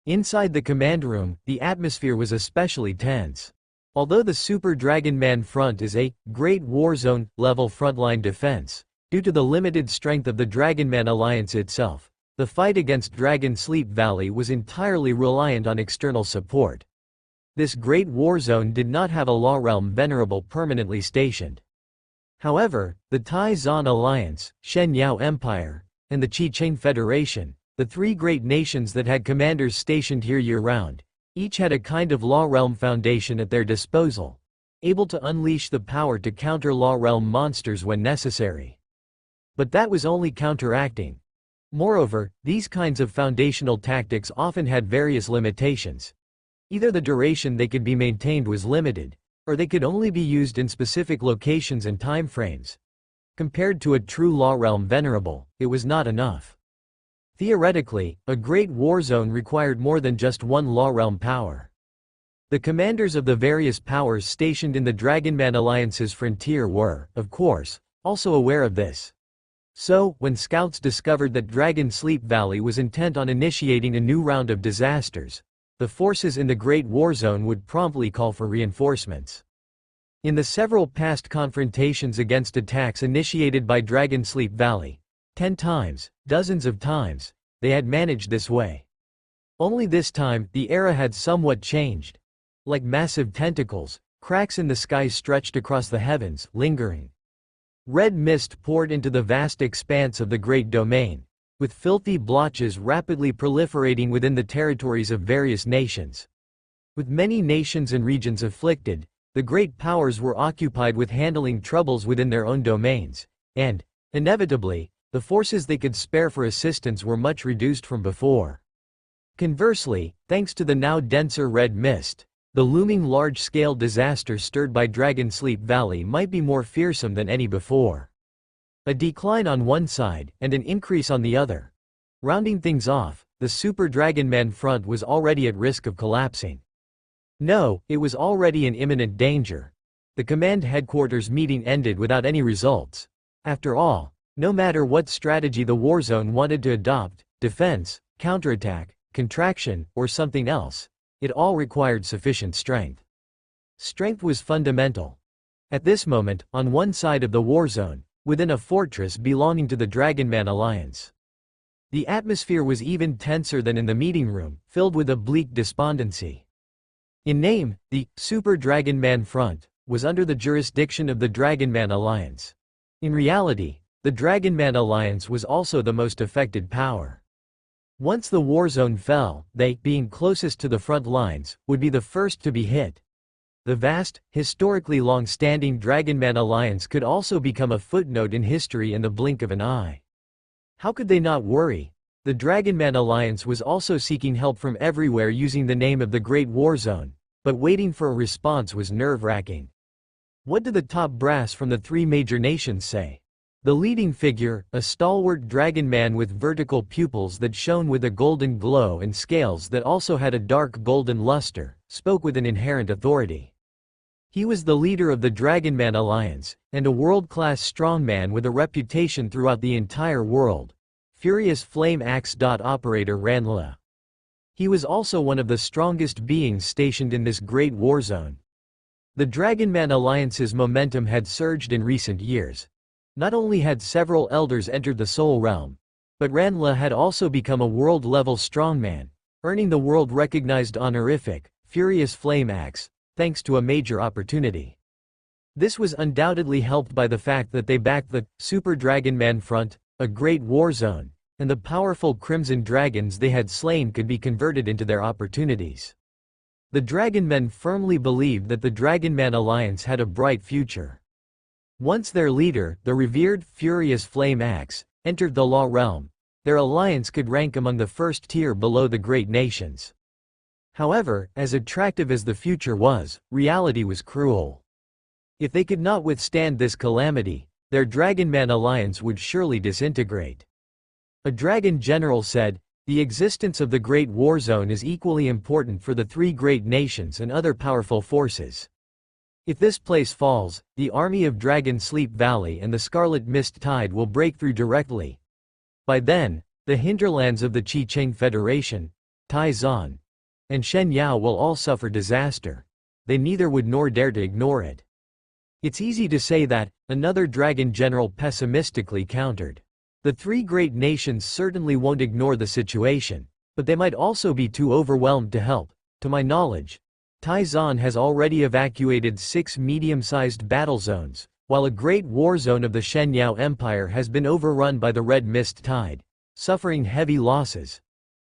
Inside the command room, the atmosphere was especially tense. Although the Super Dragon Man Front is a Great Warzone level frontline defense, due to the limited strength of the Dragonman Alliance itself, the fight against Dragon Sleep Valley was entirely reliant on external support. This Great Warzone did not have a Law Realm Venerable permanently stationed. However, the Tai Zan Alliance, Shen Yao Empire, and the Chi-Chain Federation, the three great nations that had commanders stationed here year-round, each had a kind of Law Realm foundation at their disposal, able to unleash the power to counter Law Realm monsters when necessary. But that was only counteracting. Moreover, these kinds of foundational tactics often had various limitations. Either the duration they could be maintained was limited, or they could only be used in specific locations and time frames. Compared to a true Law Realm Venerable, it was not enough. Theoretically, a Great Warzone required more than just one Law Realm power. The commanders of the various powers stationed in the Dragonman Alliance's frontier were, of course, also aware of this. So, when scouts discovered that Dragon Sleep Valley was intent on initiating a new round of disasters, the forces in the Great Warzone would promptly call for reinforcements. In the several past confrontations against attacks initiated by Dragon Sleep Valley, 10 times, dozens of times, they had managed this way. Only this time, the era had somewhat changed. Like massive tentacles, cracks in the sky stretched across the heavens, lingering. Red mist poured into the vast expanse of the Great Domain, with filthy blotches rapidly proliferating within the territories of various nations. With many nations and regions afflicted, the great powers were occupied with handling troubles within their own domains, and, inevitably, the forces they could spare for assistance were much reduced from before. Conversely, thanks to the now denser red mist, the looming large-scale disaster stirred by Dragon Sleep Valley might be more fearsome than any before. A decline on one side, and an increase on the other. Rounding things off, the Super Dragonman front was already at risk of collapsing. No, it was already in imminent danger. The command headquarters meeting ended without any results. After all, no matter what strategy the Warzone wanted to adopt, defense, counterattack, contraction, or something else, it all required sufficient strength. Strength was fundamental. At this moment, on one side of the Warzone, within a fortress belonging to the Dragonman Alliance, the atmosphere was even tenser than in the meeting room, filled with a bleak despondency. In name, the Super Dragonman Front was under the jurisdiction of the Dragonman Alliance. In reality, the Dragonman Alliance was also the most affected power. Once the Warzone fell, they, being closest to the front lines, would be the first to be hit. The vast, historically long-standing Dragonman Alliance could also become a footnote in history in the blink of an eye. How could they not worry? The Dragonman Alliance was also seeking help from everywhere using the name of the Great Warzone, but waiting for a response was nerve-wracking. What did the top brass from the three major nations say? The leading figure, a stalwart dragon man with vertical pupils that shone with a golden glow and scales that also had a dark golden luster, spoke with an inherent authority. He was the leader of the Dragonman Alliance, and a world-class strongman with a reputation throughout the entire world. Furious Flame Axe. Operator Ranla. He was also one of the strongest beings stationed in this great warzone. The Dragonman Alliance's momentum had surged in recent years. Not only had several elders entered the Soul Realm, but Ranla had also become a world-level strongman, earning the world-recognized honorific, Furious Flame Axe, thanks to a major opportunity. This was undoubtedly helped by the fact that they backed the Super Dragon Man Front, a great war zone, and the powerful Crimson Dragons they had slain could be converted into their opportunities. The Dragon Men firmly believed that the Dragon Man Alliance had a bright future. Once their leader, the revered Furious Flame Axe, entered the Law Realm, their alliance could rank among the first tier below the great nations. However, as attractive as the future was, reality was cruel. If they could not withstand this calamity, their Dragon Man alliance would surely disintegrate. A dragon general said, "The existence of the Great War Zone is equally important for the three great nations and other powerful forces. If this place falls, the army of Dragon Sleep Valley and the Scarlet Mist Tide will break through directly. By then, the hinterlands of the Chi-Cheng Federation, Tai-Zan, and Shen Yao will all suffer disaster. They neither would nor dare to ignore it." "It's easy to say that," another dragon general pessimistically countered. "The three great nations certainly won't ignore the situation, but they might also be too overwhelmed to help. To my knowledge, Tai-Zan has already evacuated 6 medium-sized battle zones, while a great war zone of the Shen Yao Empire has been overrun by the Red Mist Tide, suffering heavy losses.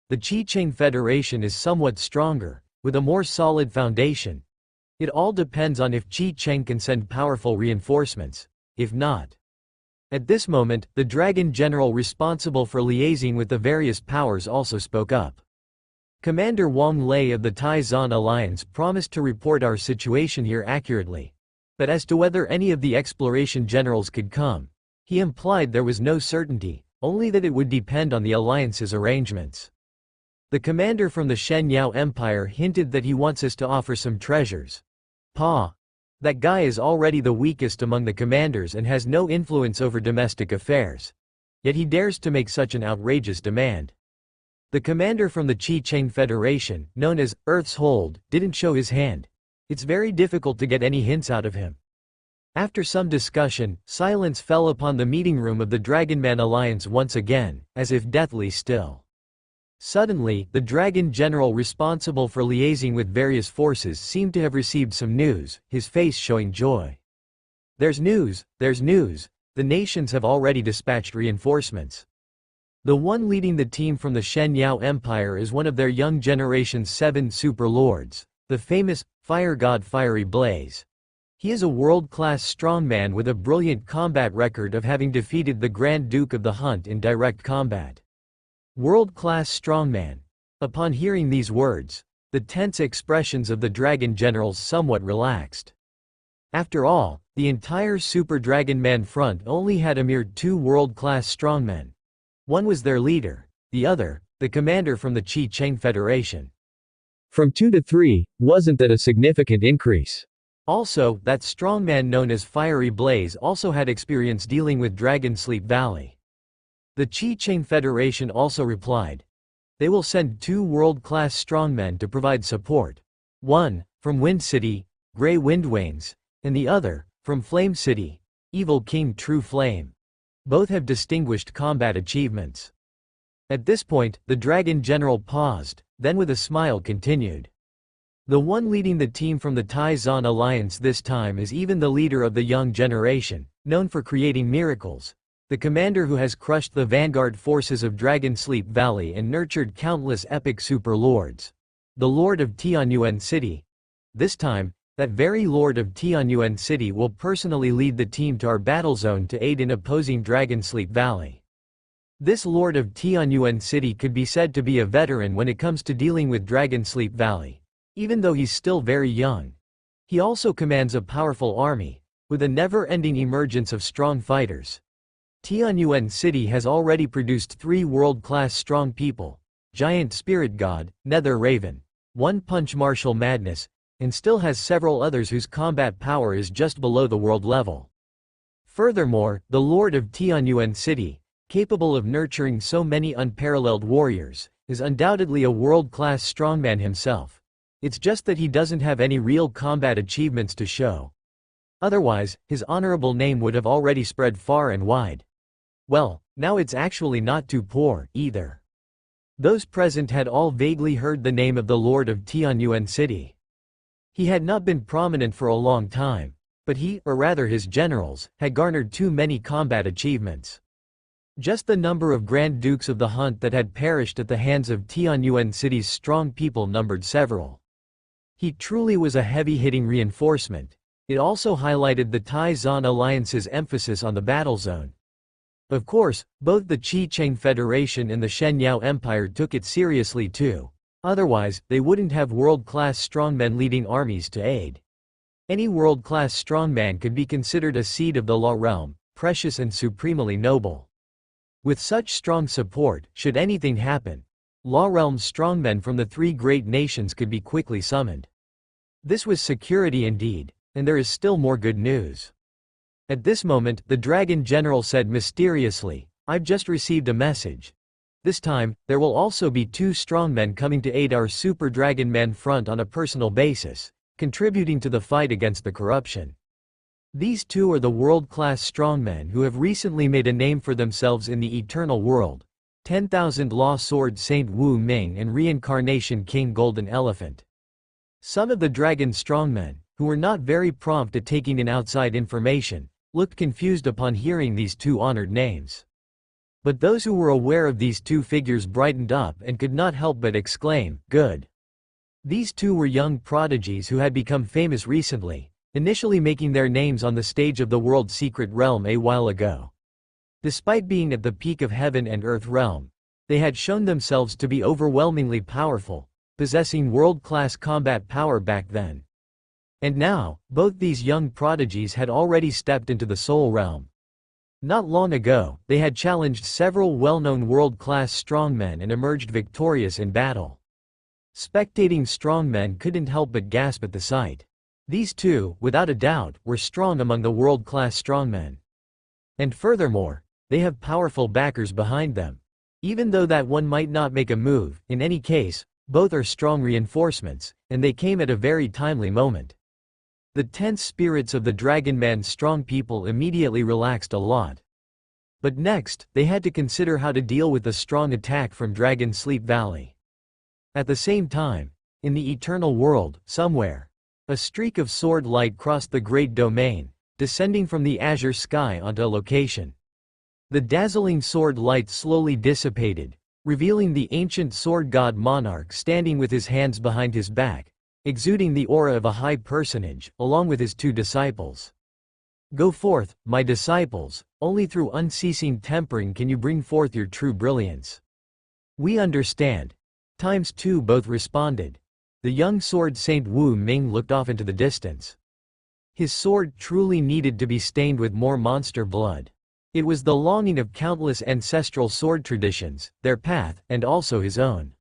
The Chi-Cheng Federation is somewhat stronger, with a more solid foundation. It all depends on if Chi-Cheng can send powerful reinforcements. If not." At this moment, the dragon general responsible for liaising with the various powers also spoke up. "Commander Wang Lei of the Tai-Zan Alliance promised to report our situation here accurately. But as to whether any of the exploration generals could come, he implied there was no certainty, only that it would depend on the alliance's arrangements. The commander from the Shen Yao Empire hinted that he wants us to offer some treasures. Pa. That guy is already the weakest among the commanders and has no influence over domestic affairs. Yet he dares to make such an outrageous demand. The commander from the Chi-Cheng Federation, known as Earth's Hold, didn't show his hand. It's very difficult to get any hints out of him." After some discussion, silence fell upon the meeting room of the Dragon Man Alliance once again, as if deathly still. Suddenly, the dragon general responsible for liaising with various forces seemed to have received some news, his face showing joy. There's news, the nations have already dispatched reinforcements. The one leading the team from the Shen Yao Empire is one of their young generation's 7 super lords, the famous Fire God Fiery Blaze. He is a world-class strongman with a brilliant combat record of having defeated the Grand Duke of the Hunt in direct combat. World-class strongman. Upon hearing these words, the tense expressions of the dragon generals somewhat relaxed. After all, the entire Super Dragon Man front only had a mere 2 world-class strongmen. One was their leader, the other, the commander from the Chi-Cheng Federation. From 2 to 3, wasn't that a significant increase? Also, that strongman known as Fiery Blaze also had experience dealing with Dragon Sleep Valley. The Chi-Cheng Federation also replied. They will send 2 world-class strongmen to provide support. One, from Wind City, Grey Windwains, and the other, from Flame City, Evil King True Flame. Both have distinguished combat achievements. At this point, the dragon general paused, then with a smile continued. The one leading the team from the Tai-Zan Alliance this time is even the leader of the young generation, known for creating miracles. The commander who has crushed the vanguard forces of Dragon Sleep Valley and nurtured countless epic super lords. The Lord of Tianyuan City. This time, that very Lord of Tianyuan City will personally lead the team to our battle zone to aid in opposing Dragon Sleep Valley. This Lord of Tianyuan City could be said to be a veteran when it comes to dealing with Dragon Sleep Valley, even though he's still very young. He also commands a powerful army, with a never-ending emergence of strong fighters. Tianyuan City has already produced 3 world-class strong people, Giant Spirit God, Nether Raven, One Punch Martial Madness, and still has several others whose combat power is just below the world level. Furthermore, the Lord of Tianyuan City, capable of nurturing so many unparalleled warriors, is undoubtedly a world-class strongman himself. It's just that he doesn't have any real combat achievements to show. Otherwise, his honorable name would have already spread far and wide. Well, now it's actually not too poor, either. Those present had all vaguely heard the name of the Lord of Tianyuan City. He had not been prominent for a long time, But he, or rather his generals, had garnered too many combat achievements. Just the number of Grand Dukes of the Hunt that had perished at the hands of Tianyuan City's strong people numbered several. He truly was a heavy-hitting reinforcement. It also highlighted the Tai-Zan alliance's emphasis on the battle zone. Of course, both the Qi-Cheng Federation and the Shenyao Empire took it seriously too. Otherwise, they wouldn't have world-class strongmen leading armies to aid. Any world-class strongman could be considered a seed of the Law realm, precious and supremely noble. With such strong support, should anything happen, Law realm strongmen from the three great nations could be quickly summoned. This was security indeed, and there is still more good news. At this moment, the Dragon General said mysteriously, "I've just received a message. This time, there will also be 2 strongmen coming to aid our Super Dragon Man front on a personal basis, contributing to the fight against the corruption. These 2 are the world-class strongmen who have recently made a name for themselves in the eternal world, 10,000 Law Sword Saint Wu Ming and Reincarnation King Golden Elephant." Some of the dragon strongmen, who were not very prompt at taking in outside information, looked confused upon hearing these 2 honored names. But those who were aware of these 2 figures brightened up and could not help but exclaim, "Good." These 2 were young prodigies who had become famous recently, initially making their names on the stage of the world secret realm a while ago. Despite being at the peak of heaven and earth realm, they had shown themselves to be overwhelmingly powerful, possessing world-class combat power back then. And now, both these young prodigies had already stepped into the soul realm. Not long ago, they had challenged several well-known world-class strongmen and emerged victorious in battle. Spectating strongmen couldn't help but gasp at the sight. These 2, without a doubt, were strong among the world-class strongmen. And furthermore, they have powerful backers behind them. Even though that one might not make a move, in any case, both are strong reinforcements, and they came at a very timely moment. The tense spirits of the Dragon Man's strong people immediately relaxed a lot. But next, they had to consider how to deal with the strong attack from Dragon Sleep Valley. At the same time, in the eternal world, somewhere, a streak of sword light crossed the great domain, descending from the azure sky onto a location. The dazzling sword light slowly dissipated, revealing the ancient sword god monarch standing with his hands behind his back, exuding the aura of a high personage, along with his 2 disciples. "Go forth, my disciples, only through unceasing tempering can you bring forth your true brilliance." "We understand." ×2 both responded. The young sword Saint Wu Ming looked off into the distance. His sword truly needed to be stained with more monster blood. It was the longing of countless ancestral sword traditions, their path, and also his own.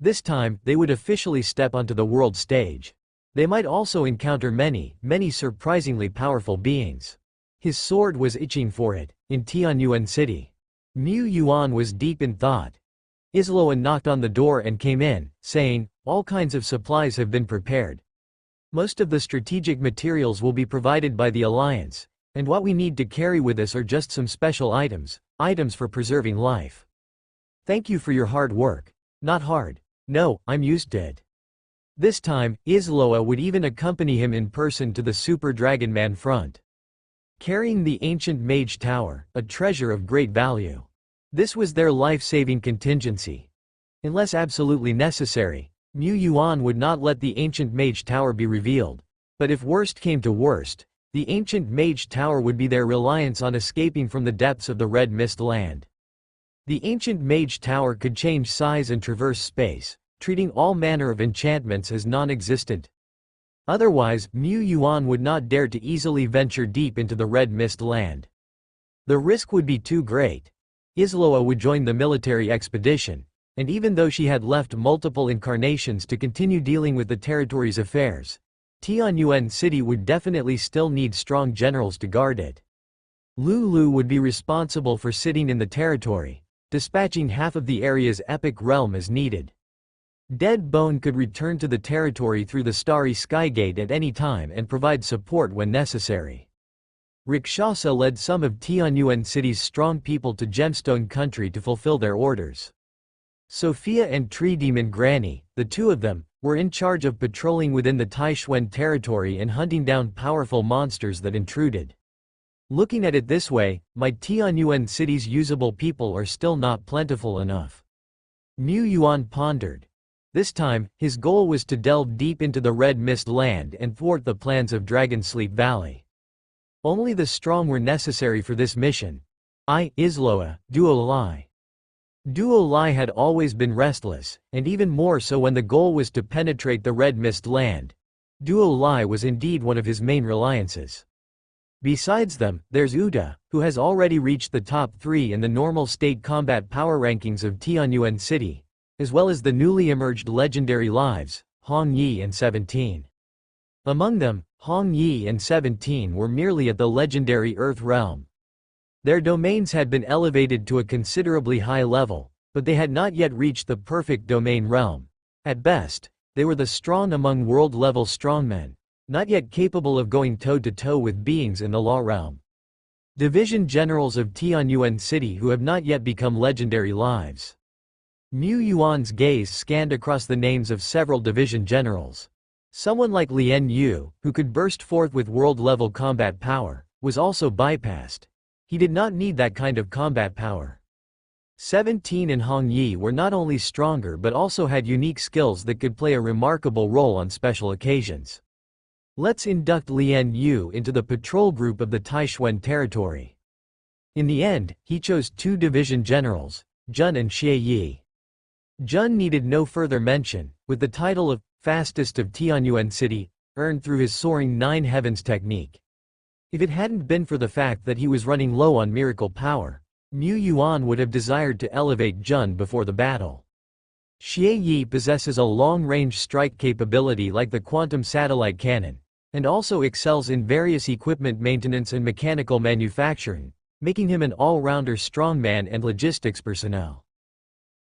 This time, they would officially step onto the world stage. They might also encounter many, many surprisingly powerful beings. His sword was itching for it, in Tianyuan City. Mu Yuan was deep in thought. Isloa knocked on the door and came in, saying, "All kinds of supplies have been prepared. Most of the strategic materials will be provided by the Alliance, and what we need to carry with us are just some special items for preserving life. Thank you for your hard work." "Not hard. No, I'm used to it." This time, Isloa would even accompany him in person to the Super Dragon Man front, carrying the ancient Mage Tower, a treasure of great value. This was their life-saving contingency. Unless absolutely necessary, Mu Yuan would not let the ancient Mage Tower be revealed. But if worst came to worst, the ancient Mage Tower would be their reliance on escaping from the depths of the Red Mist Land. The ancient Mage Tower could change size and traverse space, treating all manner of enchantments as non-existent. Otherwise, Mu Yuan would not dare to easily venture deep into the Red Mist Land. The risk would be too great. Isloa would join the military expedition, and even though she had left multiple incarnations to continue dealing with the territory's affairs, Tianyuan City would definitely still need strong generals to guard it. Lulu would be responsible for sitting in the territory, dispatching half of the area's epic realm as needed. Dead Bone could return to the territory through the Starry Skygate at any time and provide support when necessary. Rakshasa led some of Tianyuan City's strong people to Gemstone Country to fulfill their orders. Sophia and Tree Demon Granny, the 2 of them, were in charge of patrolling within the Taishuan territory and hunting down powerful monsters that intruded. Looking at it this way, my Tianyuan city's usable people are still not plentiful enough. Mu Yuan pondered. This time, his goal was to delve deep into the Red Mist land and thwart the plans of Dragonsleep Valley. Only the strong were necessary for this mission. Isloa, Duo Lai. Duo Lai had always been restless, and even more so when the goal was to penetrate the Red Mist land. Duo Lai was indeed one of his main reliances. Besides them, there's Uda, who has already reached the top 3 in the normal state combat power rankings of Tianyuan City, as well as the newly emerged legendary lives, Hong Yi and 17. Among them, Hong Yi and 17 were merely at the legendary Earth realm. Their domains had been elevated to a considerably high level, but they had not yet reached the perfect domain realm. At best, they were the strong among world-level strongmen, not yet capable of going toe-to-toe with beings in the law realm. Division generals of Tianyuan City who have not yet become legendary lives. Mu Yuan's gaze scanned across the names of several division generals. Someone like Lien Yu, who could burst forth with world-level combat power, was also bypassed. He did not need that kind of combat power. 17 and Hong Yi were not only stronger but also had unique skills that could play a remarkable role on special occasions. Let's induct Lien Yu into the patrol group of the Taishuan territory. In the end, he chose 2 division generals, Jun and Xie Yi. Jun needed no further mention, with the title of fastest of Tianyuan City, earned through his soaring 9 heavens technique. If it hadn't been for the fact that he was running low on miracle power, Mu Yuan would have desired to elevate Jun before the battle. Xie Yi possesses a long-range strike capability like the quantum satellite cannon, and also excels in various equipment maintenance and mechanical manufacturing, making him an all-rounder strongman and logistics personnel.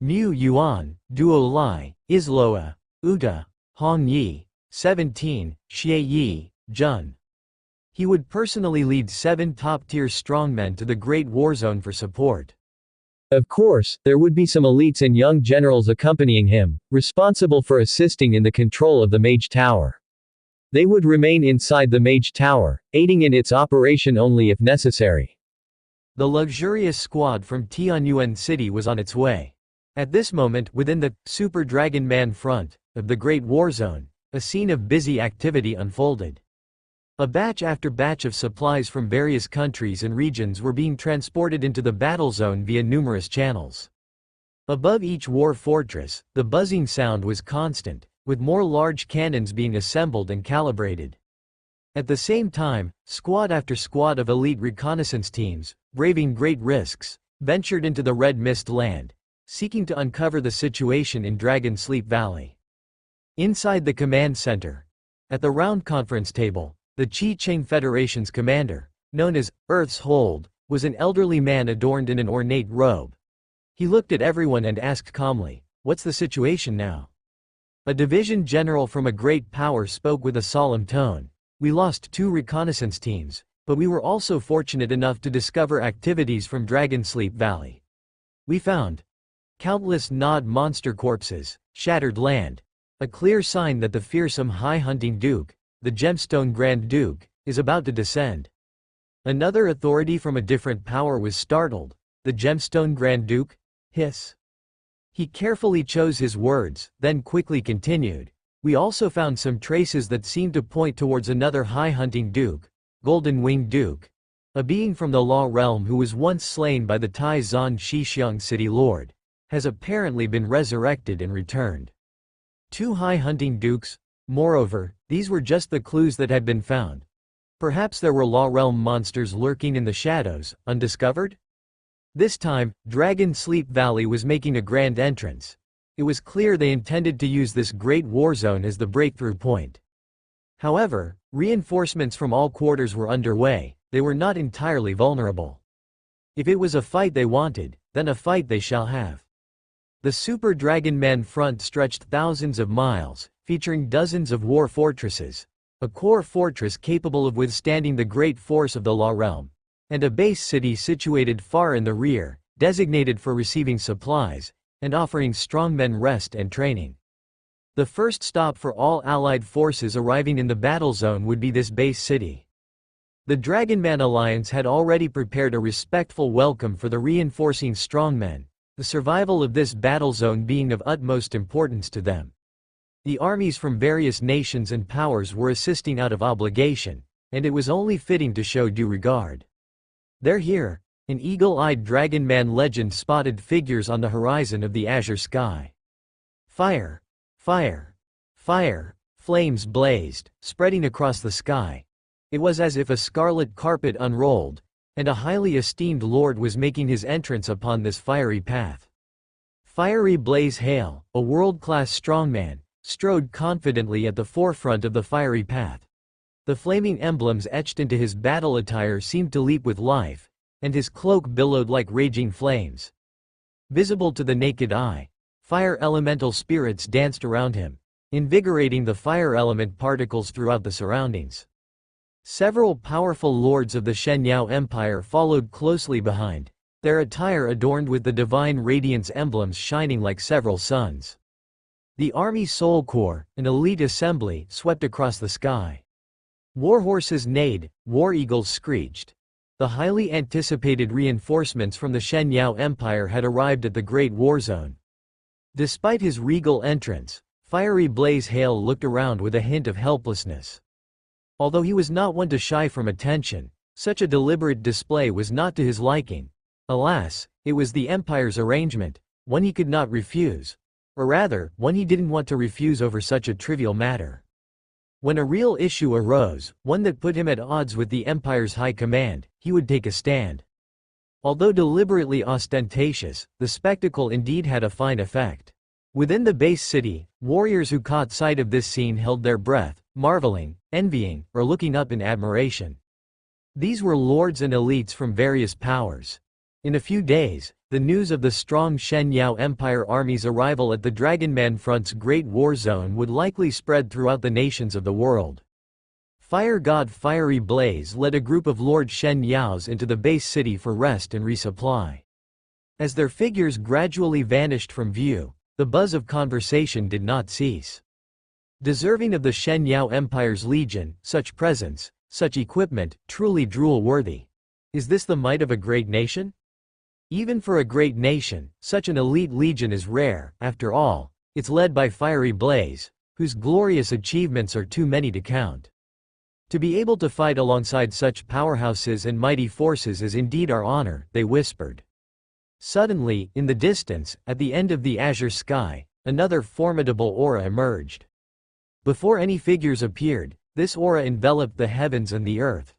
Mu Yuan, Duo Lai, Isloa, Uda, Hong Yi, 17, Xie Yi, Jun. He would personally lead 7 top-tier strongmen to the Great War Zone for support. Of course, there would be some elites and young generals accompanying him, responsible for assisting in the control of the Mage Tower. They would remain inside the Mage Tower, aiding in its operation only if necessary. The luxurious squad from Tianyuan City was on its way. At this moment, within the Super Dragon Man front of the Great War Zone, a scene of busy activity unfolded. A batch after batch of supplies from various countries and regions were being transported into the battle zone via numerous channels. Above each war fortress, the buzzing sound was constant, with more large cannons being assembled and calibrated. At the same time, squad after squad of elite reconnaissance teams, braving great risks, ventured into the Red Mist land, seeking to uncover the situation in Dragonsleep Valley. Inside the command center, at the round conference table, the Qi Cheng Federation's commander, known as Earth's Hold, was an elderly man adorned in an ornate robe. He looked at everyone and asked calmly, "What's the situation now?" A division general from a great power spoke with a solemn tone. "We lost 2 reconnaissance teams, but we were also fortunate enough to discover activities from Dragonsleep Valley. We found countless gnawed monster corpses, shattered land, a clear sign that the fearsome high-hunting Duke, the Gemstone Grand Duke, is about to descend." Another authority from a different power was startled. "The Gemstone Grand Duke? Hiss." He carefully chose his words, then quickly continued. "We also found some traces that seem to point towards another high-hunting Duke, Golden Winged Duke, a being from the Law Realm who was once slain by the Tai Zan Shixiang City Lord, has apparently been resurrected and returned. 2 high-hunting Dukes? Moreover, these were just the clues that had been found. Perhaps there were Law Realm monsters lurking in the shadows, undiscovered?" This time, Dragonsleep Valley was making a grand entrance. It was clear they intended to use this great war zone as the breakthrough point. However, reinforcements from all quarters were underway. They were not entirely vulnerable. If it was a fight they wanted, then a fight they shall have. The Super Dragon Man front stretched thousands of miles, featuring dozens of war fortresses, a core fortress capable of withstanding the great force of the Law Realm, and a base city situated far in the rear, designated for receiving supplies, and offering strongmen rest and training. The first stop for all Allied forces arriving in the battle zone would be this base city. The Dragonman Alliance had already prepared a respectful welcome for the reinforcing strongmen, the survival of this battle zone being of utmost importance to them. The armies from various nations and powers were assisting out of obligation, and it was only fitting to show due regard. There here, an eagle-eyed Dragonman legend spotted figures on the horizon of the azure sky. Fire! Fire! Fire! Flames blazed, spreading across the sky. It was as if a scarlet carpet unrolled, and a highly esteemed lord was making his entrance upon this fiery path. Fiery Blaze Hale, a world-class strongman, strode confidently at the forefront of the fiery path. The flaming emblems etched into his battle attire seemed to leap with life, and his cloak billowed like raging flames. Visible to the naked eye, fire elemental spirits danced around him, invigorating the fire element particles throughout the surroundings. Several powerful lords of the Shenyao Empire followed closely behind, their attire adorned with the divine radiance emblems shining like several suns. The Army Soul Corps, an elite assembly, swept across the sky. War horses neighed, war eagles screeched. The highly anticipated reinforcements from the Shenyao Empire had arrived at the Great War Zone. Despite his regal entrance, Fiery Blaze Hale looked around with a hint of helplessness. Although he was not one to shy from attention, such a deliberate display was not to his liking. Alas, it was the Empire's arrangement, one he could not refuse. Or rather, one he didn't want to refuse over such a trivial matter. When a real issue arose, one that put him at odds with the Empire's high command, he would take a stand. Although deliberately ostentatious, the spectacle indeed had a fine effect. Within the base city, warriors who caught sight of this scene held their breath, marveling, envying, or looking up in admiration. These were lords and elites from various powers. In a few days, the news of the strong Shenyao Empire army's arrival at the Dragonman Front's Great War Zone would likely spread throughout the nations of the world. Fire God Fiery Blaze led a group of Lord Shenyaos into the base city for rest and resupply. As their figures gradually vanished from view, the buzz of conversation did not cease. Deserving of the Shenyao Empire's legion, such presence, such equipment, truly drool-worthy. Is this the might of a great nation? Even for a great nation, such an elite legion is rare. After all, it's led by Fiery Blaze, whose glorious achievements are too many to count. To be able to fight alongside such powerhouses and mighty forces is indeed our honor, they whispered. Suddenly, in the distance, at the end of the azure sky, another formidable aura emerged. Before any figures appeared, this aura enveloped the heavens and the earth.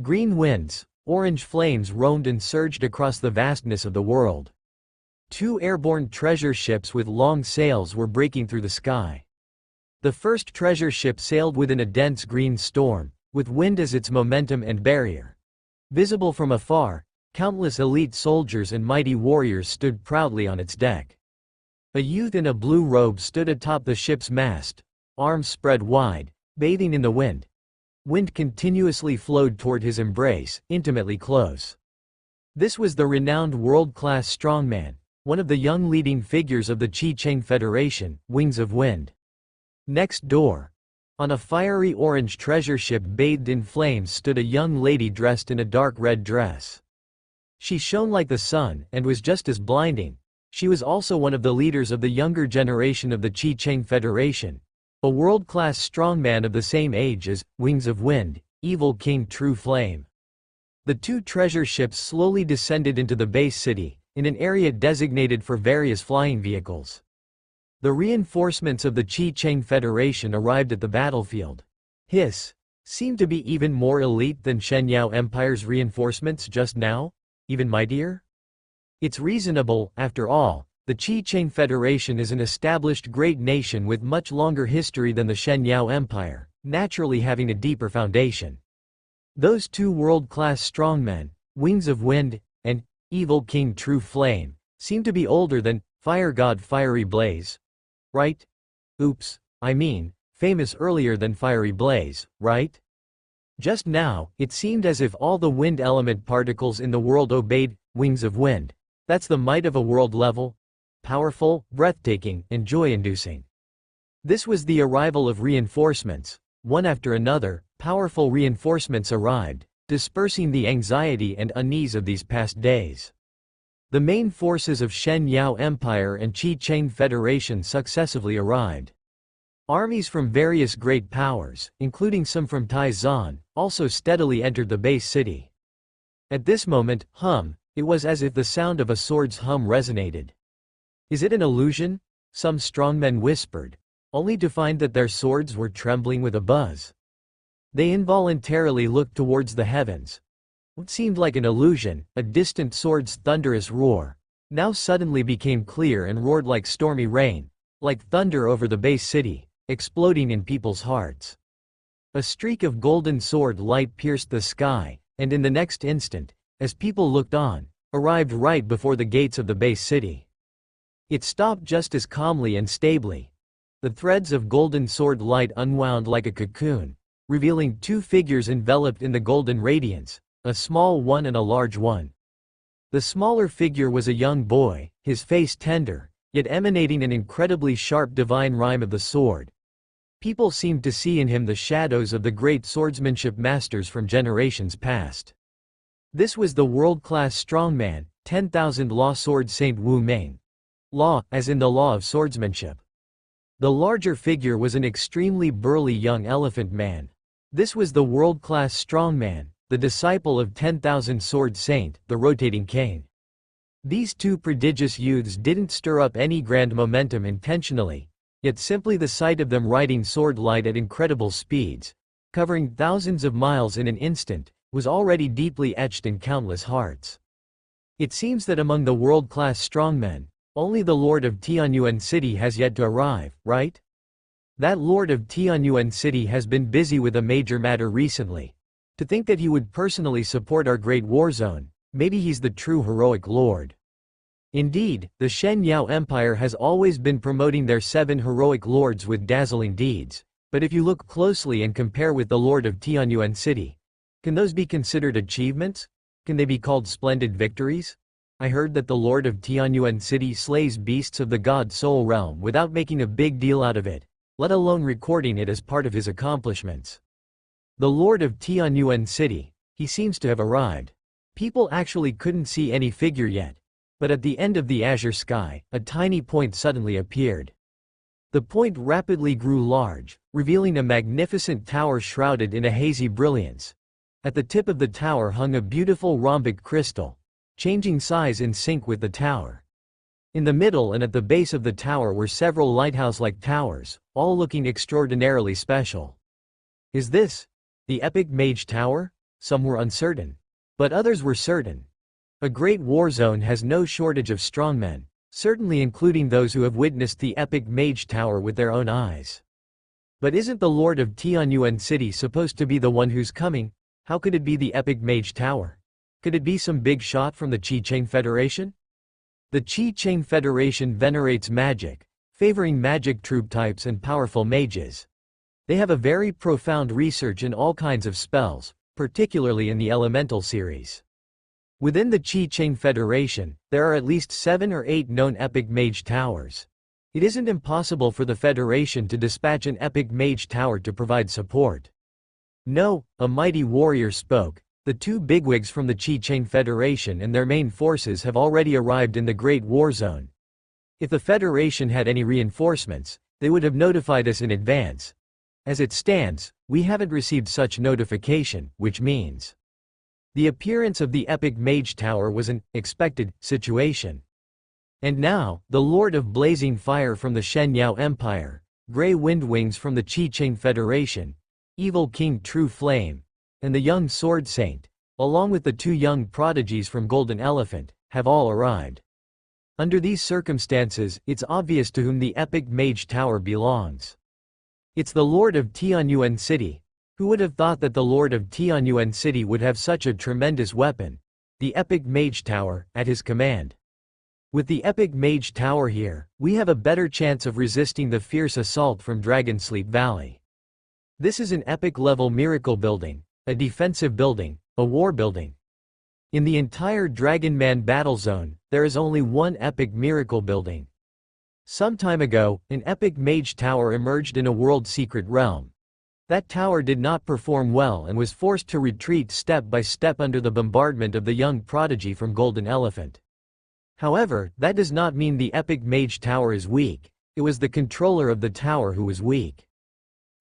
Green winds, orange flames roamed and surged across the vastness of the world. Two airborne treasure ships with long sails were breaking through the sky. The first treasure ship sailed within a dense green storm, with wind as its momentum and barrier. Visible from afar, countless elite soldiers and mighty warriors stood proudly on its deck. A youth in a blue robe stood atop the ship's mast, arms spread wide, bathing in the wind. Wind continuously flowed toward his embrace, intimately close. This was the renowned world-class strongman, one of the young leading figures of the Chi-Cheng Federation, Wings of Wind. Next door, on a fiery orange treasure ship bathed in flames stood a young lady dressed in a dark red dress. She shone like the sun and was just as blinding. She was also one of the leaders of the younger generation of the Chi-Cheng Federation, a world-class strongman of the same age as Wings of Wind, Evil King True Flame. The two treasure ships slowly descended into the base city, in an area designated for various flying vehicles. The reinforcements of the Chi-Cheng Federation arrived at the battlefield. Hiss, seemed to be even more elite than Shenyao Empire's reinforcements just now? Even mightier? It's reasonable, after all. The Chi-Cheng Federation is an established great nation with much longer history than the Shenyao Empire, naturally having a deeper foundation. Those two world-class strongmen, Wings of Wind, and Evil King True Flame, seem to be older than Fire God Fiery Blaze. Right? Oops, I mean, famous earlier than Fiery Blaze, right? Just now, it seemed as if all the wind element particles in the world obeyed Wings of Wind. That's the might of a world level. Powerful, breathtaking, and joy-inducing. This was the arrival of reinforcements. One after another, powerful reinforcements arrived, dispersing the anxiety and unease of these past days. The main forces of Shen Yao Empire and Qi Cheng Federation successively arrived. Armies from various great powers, including some from Taizan, also steadily entered the base city. At this moment, it was as if the sound of a sword's hum resonated. Is it an illusion? Some strongmen whispered, only to find that their swords were trembling with a buzz. They involuntarily looked towards the heavens. What seemed like an illusion, a distant sword's thunderous roar, now suddenly became clear and roared like stormy rain, like thunder over the base city, exploding in people's hearts. A streak of golden sword light pierced the sky, and in the next instant, as people looked on, arrived right before the gates of the base city. It stopped just as calmly and stably. The threads of golden sword light unwound like a cocoon, revealing two figures enveloped in the golden radiance, a small one and a large one. The smaller figure was a young boy, his face tender, yet emanating an incredibly sharp divine rhyme of the sword. People seemed to see in him the shadows of the great swordsmanship masters from generations past. This was the world-class strongman, 10,000 Law Sword Saint Wu Meng. Law, as in the law of swordsmanship. The larger figure was an extremely burly young elephant man. This was the world-class strongman, the disciple of 10,000 Sword Saint, the rotating cane. These two prodigious youths didn't stir up any grand momentum intentionally, yet simply the sight of them riding sword light at incredible speeds, covering thousands of miles in an instant, was already deeply etched in countless hearts. It seems that among the world-class strongmen, only the Lord of Tianyuan City has yet to arrive, right? That Lord of Tianyuan City has been busy with a major matter recently. To think that he would personally support our great war zone, maybe he's the true heroic lord. Indeed, the Shen Yao Empire has always been promoting their 7 heroic lords with dazzling deeds, but if you look closely and compare with the Lord of Tianyuan City, can those be considered achievements? Can they be called splendid victories? I heard that the Lord of Tianyuan City slays beasts of the God Soul realm without making a big deal out of it, let alone recording it as part of his accomplishments. The Lord of Tianyuan City, he seems to have arrived. People actually couldn't see any figure yet, but at the end of the azure sky, a tiny point suddenly appeared. The point rapidly grew large, revealing a magnificent tower shrouded in a hazy brilliance. At the tip of the tower hung a beautiful rhombic crystal, changing size in sync with the tower. In the middle and at the base of the tower were several lighthouse-like towers, all looking extraordinarily special. Is this the Epic Mage Tower? Some were uncertain, but others were certain. A great war zone has no shortage of strongmen, certainly including those who have witnessed the Epic Mage Tower with their own eyes. But isn't the Lord of Tianyuan City supposed to be the one who's coming? How could it be the Epic Mage Tower? Could it be some big shot from the Qi Cheng Federation? The Qi Cheng Federation venerates magic, favoring magic troop types and powerful mages. They have a very profound research in all kinds of spells, particularly in the Elemental series. Within the Qi Cheng Federation, there are at least 7 or 8 known Epic Mage Towers. It isn't impossible for the Federation to dispatch an Epic Mage Tower to provide support. No, a mighty warrior spoke. The 2 bigwigs from the Qi Cheng Federation and their main forces have already arrived in the Great War Zone. If the Federation had any reinforcements, they would have notified us in advance. As it stands, we haven't received such notification, which means the appearance of the Epic Mage Tower was an expected situation. And now, the Lord of Blazing Fire from the Shen Yao Empire, Grey Windwings from the Qi Cheng Federation, Evil King True Flame, and the young Sword Saint, along with the 2 young prodigies from Golden Elephant, have all arrived. Under these circumstances, it's obvious to whom the Epic Mage Tower belongs. It's the Lord of Tianyuan City. Who would have thought that the Lord of Tianyuan City would have such a tremendous weapon, the Epic Mage Tower, at his command? With the Epic Mage Tower here, we have a better chance of resisting the fierce assault from Dragonsleep Valley. This is an epic-level miracle building, a defensive building, a war building. In the entire Dragon Man battle zone, there is only one epic miracle building. Some time ago, an epic mage tower emerged in a world-secret realm. That tower did not perform well and was forced to retreat step by step under the bombardment of the young prodigy from Golden Elephant. However, that does not mean the epic mage tower is weak. It was the controller of the tower who was weak.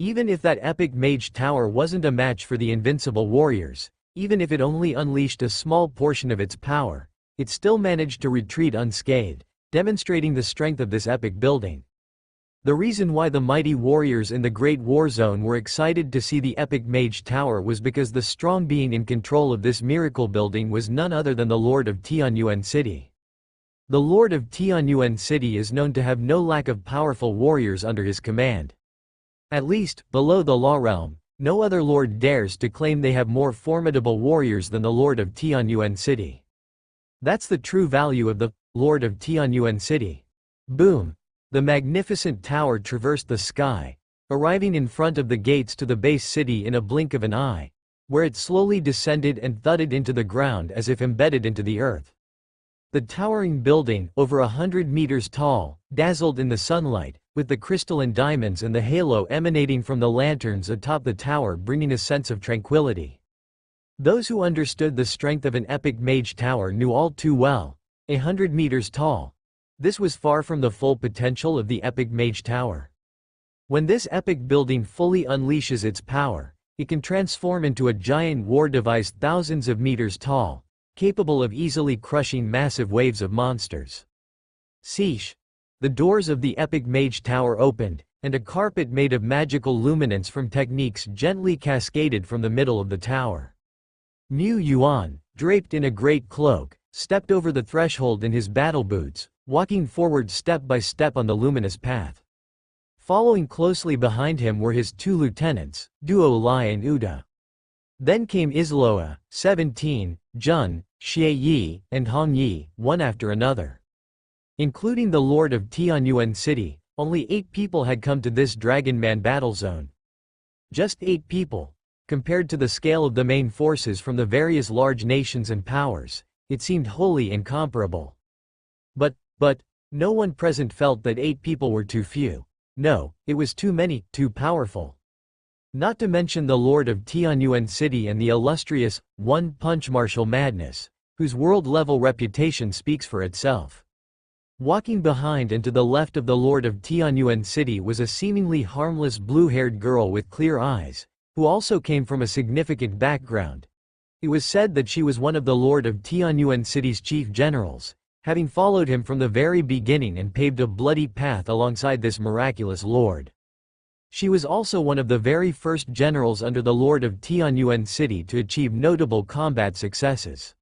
Even if that epic mage tower wasn't a match for the invincible warriors, even if it only unleashed a small portion of its power, it still managed to retreat unscathed, demonstrating the strength of this epic building. The reason why the mighty warriors in the Great War Zone were excited to see the epic mage tower was because the strong being in control of this miracle building was none other than the Lord of Tianyuan City. The Lord of Tianyuan City is known to have no lack of powerful warriors under his command. At least, below the Law Realm, no other lord dares to claim they have more formidable warriors than the Lord of Tianyuan City. That's the true value of the Lord of Tianyuan City. Boom! The magnificent tower traversed the sky, arriving in front of the gates to the base city in a blink of an eye, where it slowly descended and thudded into the ground as if embedded into the earth. The towering building, over 100 meters tall, dazzled in the sunlight, with the crystalline diamonds and the halo emanating from the lanterns atop the tower bringing a sense of tranquility. Those who understood the strength of an epic mage tower knew all too well, 100 meters tall. This was far from the full potential of the epic mage tower. When this epic building fully unleashes its power, it can transform into a giant war device thousands of meters tall, capable of easily crushing massive waves of monsters. Sheesh! The doors of the epic mage tower opened, and a carpet made of magical luminance from techniques gently cascaded from the middle of the tower. Mu Yuan, draped in a great cloak, stepped over the threshold in his battle boots, walking forward step by step on the luminous path. Following closely behind him were his two lieutenants, Duo Lai and Uda. Then came Isloa, 17, Jun, Xie Yi, and Hong Yi, one after another. Including the Lord of Tianyuan City, only 8 people had come to this Dragon Man battle zone. Just 8 people. Compared to the scale of the main forces from the various large nations and powers, it seemed wholly incomparable. But, no one present felt that 8 people were too few. No, it was too many, too powerful. Not to mention the Lord of Tianyuan City and the illustrious, One-Punch Martial Madness, whose world-level reputation speaks for itself. Walking behind and to the left of the Lord of Tianyuan City was a seemingly harmless blue-haired girl with clear eyes, who also came from a significant background. It was said that she was one of the Lord of Tianyuan City's chief generals, having followed him from the very beginning and paved a bloody path alongside this miraculous lord. She was also one of the very first generals under the Lord of Tianyuan City to achieve notable combat successes.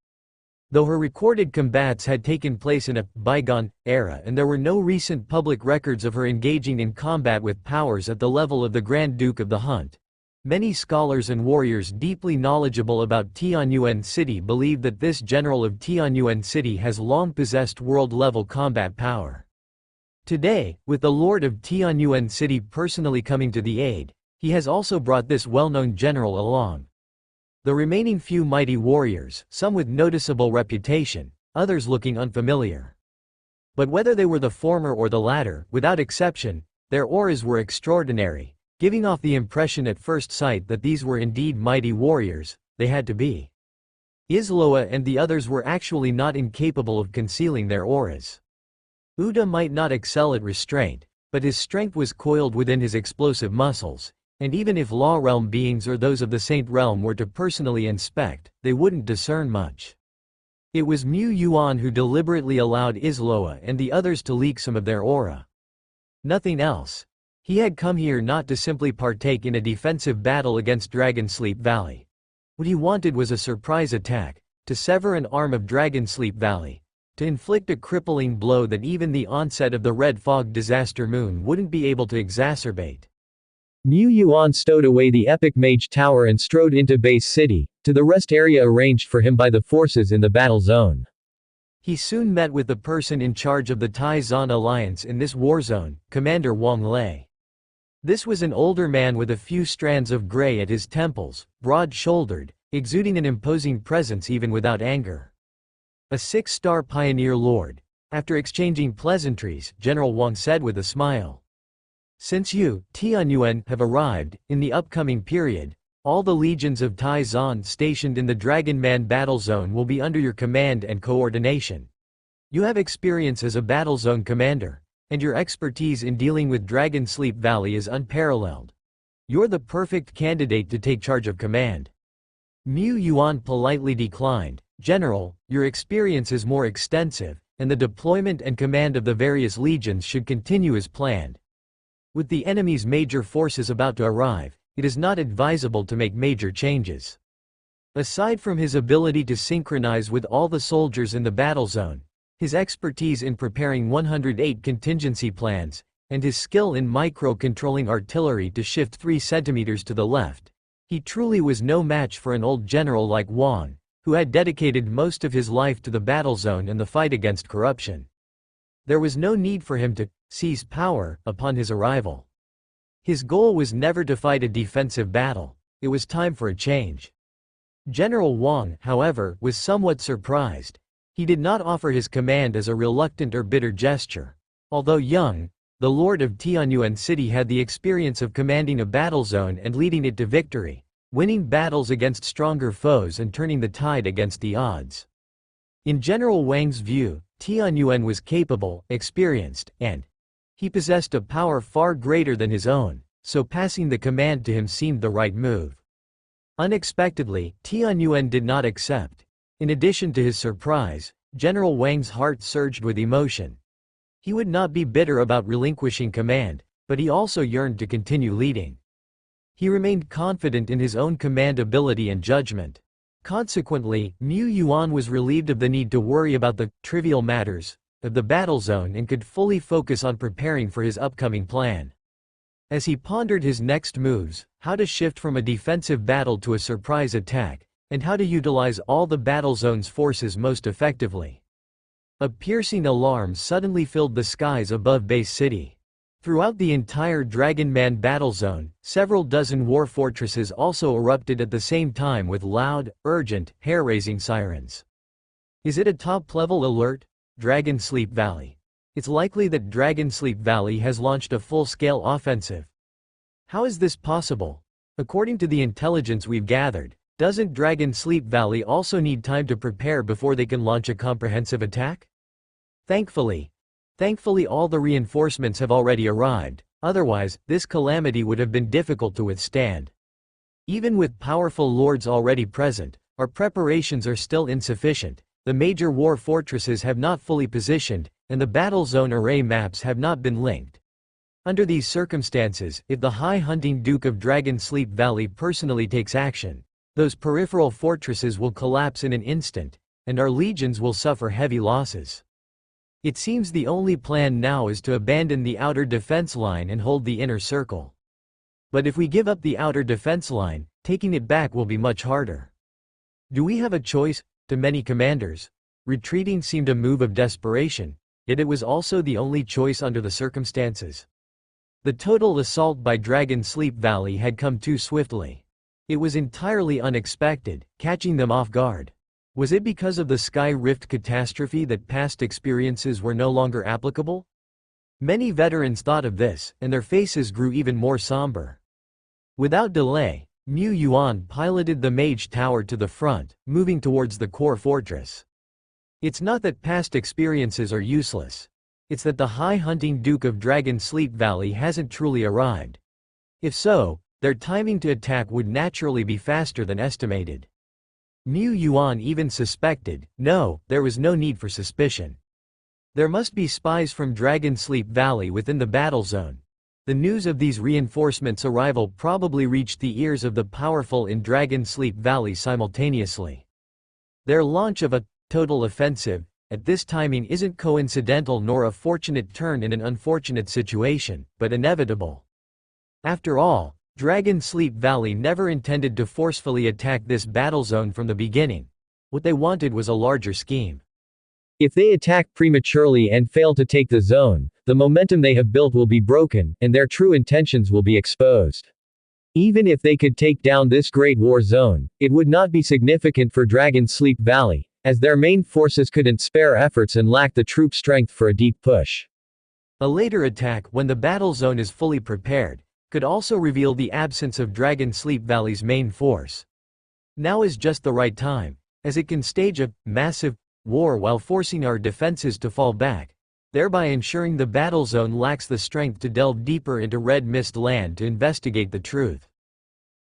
Though her recorded combats had taken place in a bygone era and there were no recent public records of her engaging in combat with powers at the level of the Grand Duke of the Hunt, many scholars and warriors deeply knowledgeable about Tianyuan City believe that this general of Tianyuan City has long possessed world-level combat power. Today, with the Lord of Tianyuan City personally coming to the aid, he has also brought this well-known general along. The remaining few mighty warriors, some with noticeable reputation, others looking unfamiliar. But whether they were the former or the latter, without exception, their auras were extraordinary, giving off the impression at first sight that these were indeed mighty warriors. They had to be. Isloa and the others were actually not incapable of concealing their auras. Uda might not excel at restraint, but his strength was coiled within his explosive muscles, and even if Law Realm beings or those of the Saint Realm were to personally inspect, they wouldn't discern much. It was Mu Yuan who deliberately allowed Isloa and the others to leak some of their aura. Nothing else. He had come here not to simply partake in a defensive battle against Dragonsleep Valley. What he wanted was a surprise attack, to sever an arm of Dragonsleep Valley, to inflict a crippling blow that even the onset of the Red Fog disaster moon wouldn't be able to exacerbate. Mu Yuan stowed away the epic mage tower and strode into base city, to the rest area arranged for him by the forces in the battle zone. He soon met with the person in charge of the Tai Zan Alliance in this war zone, Commander Wang Lei. This was an older man with a few strands of gray at his temples, broad-shouldered, exuding an imposing presence even without anger. A 6-star pioneer lord, After exchanging pleasantries, General Wang said with a smile. Since you, Tianyuan, have arrived, in the upcoming period, all the legions of Tai Zan stationed in the Dragon Man battle zone will be under your command and coordination. You have experience as a battle zone commander, and your expertise in dealing with Dragon Sleep Valley is unparalleled. You're the perfect candidate to take charge of command. Mu Yuan politely declined. General, your experience is more extensive, and the deployment and command of the various legions should continue as planned. With the enemy's major forces about to arrive, it is not advisable to make major changes. Aside from his ability to synchronize with all the soldiers in the battle zone, his expertise in preparing 108 contingency plans, and his skill in micro-controlling artillery to shift 3 centimeters to the left, he truly was no match for an old general like Wang, who had dedicated most of his life to the battle zone and the fight against corruption. There was no need for him to seize power upon his arrival. His goal was never to fight a defensive battle. It was time for a change. General Wang, however, was somewhat surprised. He did not offer his command as a reluctant or bitter gesture. Although young, the Lord of Tianyuan City had the experience of commanding a battle zone and leading it to victory, winning battles against stronger foes and turning the tide against the odds. In General Wang's view, Tianyuan was capable, experienced, and he possessed a power far greater than his own, so passing the command to him seemed the right move. Unexpectedly, Tianyuan did not accept. In addition to his surprise, General Wang's heart surged with emotion. He would not be bitter about relinquishing command, but he also yearned to continue leading. He remained confident in his own command ability and judgment. Consequently, Mu Yuan was relieved of the need to worry about the trivial matters of the battle zone and could fully focus on preparing for his upcoming plan. As he pondered his next moves, how to shift from a defensive battle to a surprise attack, and how to utilize all the battle zone's forces most effectively, a piercing alarm suddenly filled the skies above Base City. Throughout the entire Dragon Man battle zone, several dozen war fortresses also erupted at the same time with loud, urgent, hair-raising sirens. Is it a top-level alert? Dragon Sleep Valley. It's likely that Dragon Sleep Valley has launched a full-scale offensive. How is this possible? According to the intelligence we've gathered, doesn't Dragon Sleep Valley also need time to prepare before they can launch a comprehensive attack? Thankfully all the reinforcements have already arrived, otherwise, this calamity would have been difficult to withstand. Even with powerful lords already present, our preparations are still insufficient. The major war fortresses have not fully positioned, and the battle zone array maps have not been linked. Under these circumstances, if the High Hunting Duke of Dragon Sleep Valley personally takes action, those peripheral fortresses will collapse in an instant, and our legions will suffer heavy losses. It seems the only plan now is to abandon the outer defense line and hold the inner circle. But if we give up the outer defense line, taking it back will be much harder. Do we have a choice? To many commanders, retreating seemed a move of desperation, yet it was also the only choice under the circumstances. The total assault by Dragon Sleep Valley had come too swiftly. It was entirely unexpected, catching them off guard. Was it because of the Sky Rift catastrophe that past experiences were no longer applicable? Many veterans thought of this, and their faces grew even more somber. Without delay, Mu Yuan piloted the Mage Tower to the front, moving towards the core fortress. It's not that past experiences are useless. It's that the High Hunting Duke of Dragon Sleep Valley hasn't truly arrived. If so, their timing to attack would naturally be faster than estimated. Mu Yuan even suspected, no, there was no need for suspicion. There must be spies from Dragon Sleep Valley within the battle zone. The news of these reinforcements' arrival probably reached the ears of the powerful in Dragon Sleep Valley simultaneously. Their launch of a total offensive at this timing isn't coincidental nor a fortunate turn in an unfortunate situation, but inevitable. After all, Dragon Sleep Valley never intended to forcefully attack this battle zone from the beginning. What they wanted was a larger scheme. If they attack prematurely and fail to take the zone, the momentum they have built will be broken, and their true intentions will be exposed. Even if they could take down this Great War Zone, it would not be significant for Dragon Sleep Valley, as their main forces couldn't spare efforts and lacked the troop strength for a deep push. A later attack, when the battle zone is fully prepared, could also reveal the absence of Dragon Sleep Valley's main force. Now is just the right time, as it can stage a massive war while forcing our defenses to fall back, thereby ensuring the battle zone lacks the strength to delve deeper into Red Mist Land to investigate the truth.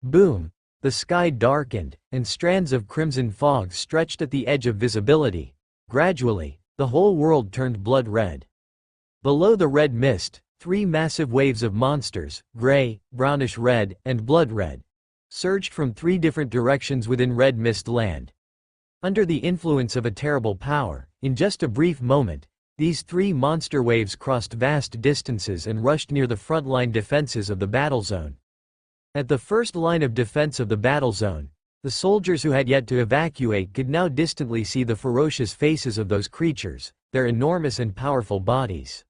Boom! The sky darkened, and strands of crimson fog stretched at the edge of visibility. Gradually, the whole world turned blood red. Below the red mist, 3 massive waves of monsters, gray, brownish red, and blood red, surged from 3 different directions within Red Mist Land. Under the influence of a terrible power, in just a brief moment, these 3 monster waves crossed vast distances and rushed near the frontline defenses of the battle zone. At the first line of defense of the battle zone, the soldiers who had yet to evacuate could now distantly see the ferocious faces of those creatures, their enormous and powerful bodies.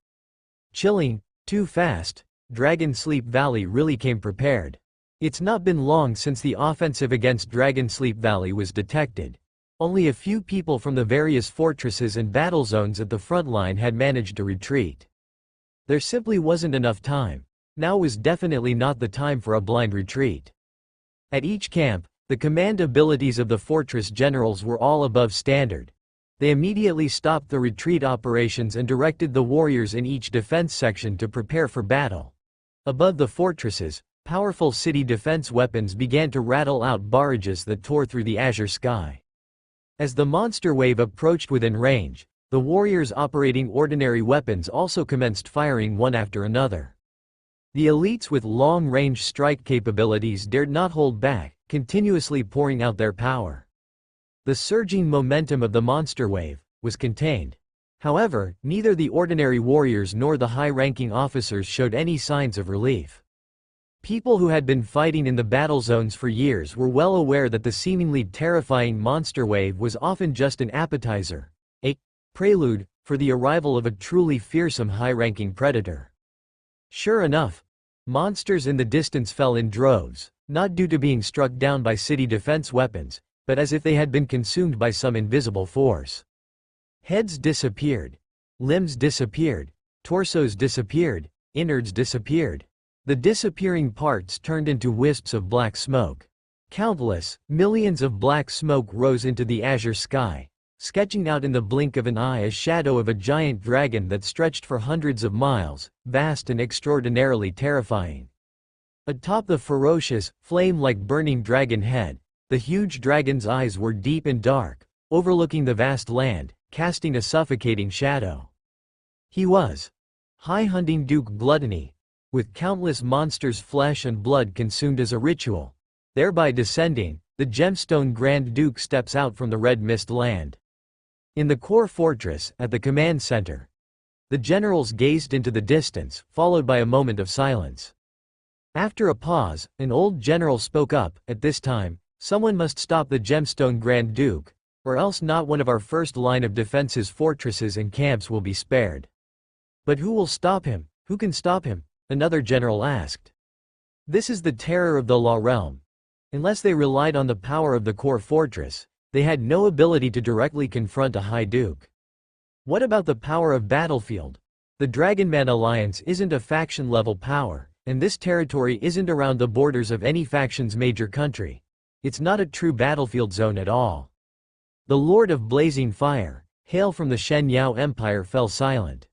Chilling, too fast, Dragon Sleep Valley really came prepared. It's not been long since the offensive against Dragon Sleep Valley was detected. Only a few people from the various fortresses and battle zones at the front line had managed to retreat. There simply wasn't enough time. Now was definitely not the time for a blind retreat. At each camp, the command abilities of the fortress generals were all above standard. They immediately stopped the retreat operations and directed the warriors in each defense section to prepare for battle. Above the fortresses, powerful city defense weapons began to rattle out barrages that tore through the azure sky. As the monster wave approached within range, the warriors operating ordinary weapons also commenced firing one after another. The elites with long-range strike capabilities dared not hold back, continuously pouring out their power. The surging momentum of the monster wave was contained. However, neither the ordinary warriors nor the high-ranking officers showed any signs of relief. People who had been fighting in the battle zones for years were well aware that the seemingly terrifying monster wave was often just an appetizer, a prelude, for the arrival of a truly fearsome high-ranking predator. Sure enough, monsters in the distance fell in droves, not due to being struck down by city defense weapons, but as if they had been consumed by some invisible force. Heads disappeared. Limbs disappeared. Torsos disappeared. Innards disappeared. The disappearing parts turned into wisps of black smoke. Countless, millions of black smoke rose into the azure sky, sketching out in the blink of an eye a shadow of a giant dragon that stretched for hundreds of miles, vast and extraordinarily terrifying. Atop the ferocious, flame-like burning dragon head, the huge dragon's eyes were deep and dark, overlooking the vast land, casting a suffocating shadow. He was High Hunting Duke Gluttony, with countless monsters' flesh and blood consumed as a ritual. Thereby descending, the Gemstone Grand Duke steps out from the Red Mist Land. In the core fortress, at the command center, the generals gazed into the distance, followed by a moment of silence. After a pause, an old general spoke up. At this time, someone must stop the Gemstone Grand Duke, or else not one of our first line of defense's fortresses and camps will be spared. But who will stop him? Who can stop him? Another general asked. This is the terror of the Law Realm. Unless they relied on the power of the core fortress, they had no ability to directly confront a High Duke. What about the power of Battlefield? The Dragonman Alliance isn't a faction-level power, and this territory isn't around the borders of any faction's major country. It's not a true battlefield zone at all. The Lord of Blazing Fire, hail from the Shen Yao Empire, fell silent.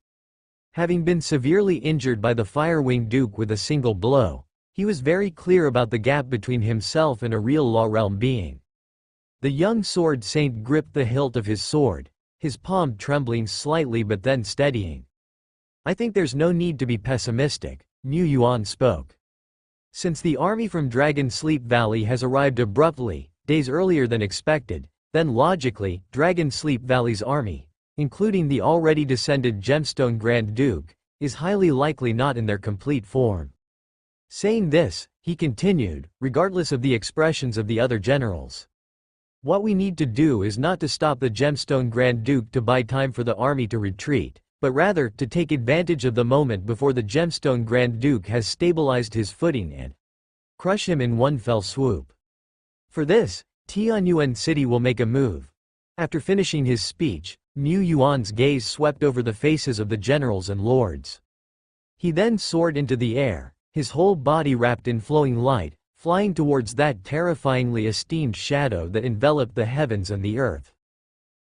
Having been severely injured by the Firewing Duke with a single blow, he was very clear about the gap between himself and a real Law Realm being. The young sword saint gripped the hilt of his sword, his palm trembling slightly but then steadying. I think there's no need to be pessimistic, Mu Yuan spoke. Since the army from Dragon Sleep Valley has arrived abruptly, days earlier than expected, then logically, Dragon Sleep Valley's army, including the already descended Gemstone Grand Duke, is highly likely not in their complete form. Saying this, he continued, regardless of the expressions of the other generals. What we need to do is not to stop the Gemstone Grand Duke to buy time for the army to retreat, but rather to take advantage of the moment before the Gemstone Grand Duke has stabilized his footing and crush him in one fell swoop. For this, Tianyuan City will make a move. After finishing his speech, Mu Yuan's gaze swept over the faces of the generals and lords. He then soared into the air, his whole body wrapped in flowing light, flying towards that terrifyingly esteemed shadow that enveloped the heavens and the earth.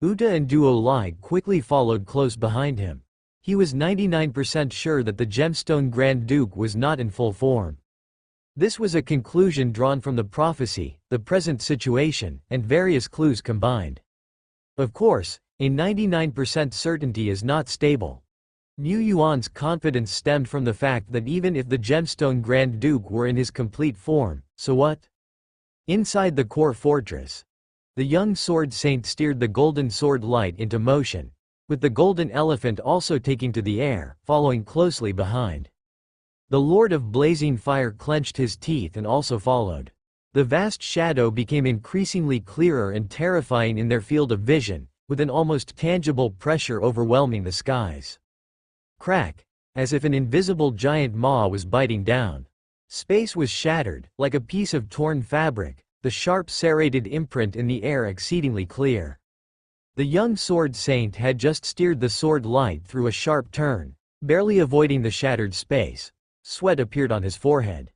Uta and Duo Lai quickly followed close behind him. He was 99% sure that the Gemstone Grand Duke was not in full form. This was a conclusion drawn from the prophecy, the present situation, and various clues combined. Of course, a 99% certainty is not stable. Mu Yuan's confidence stemmed from the fact that even if the Gemstone Grand Duke were in his complete form, so what? Inside the core fortress, the young sword saint steered the golden sword light into motion, with the golden elephant also taking to the air, following closely behind. The Lord of Blazing Fire clenched his teeth and also followed. The vast shadow became increasingly clearer and terrifying in their field of vision, with an almost tangible pressure overwhelming the skies. Crack, as if an invisible giant maw was biting down. Space was shattered, like a piece of torn fabric, the sharp serrated imprint in the air exceedingly clear. The young sword saint had just steered the sword light through a sharp turn, barely avoiding the shattered space. Sweat appeared on his forehead.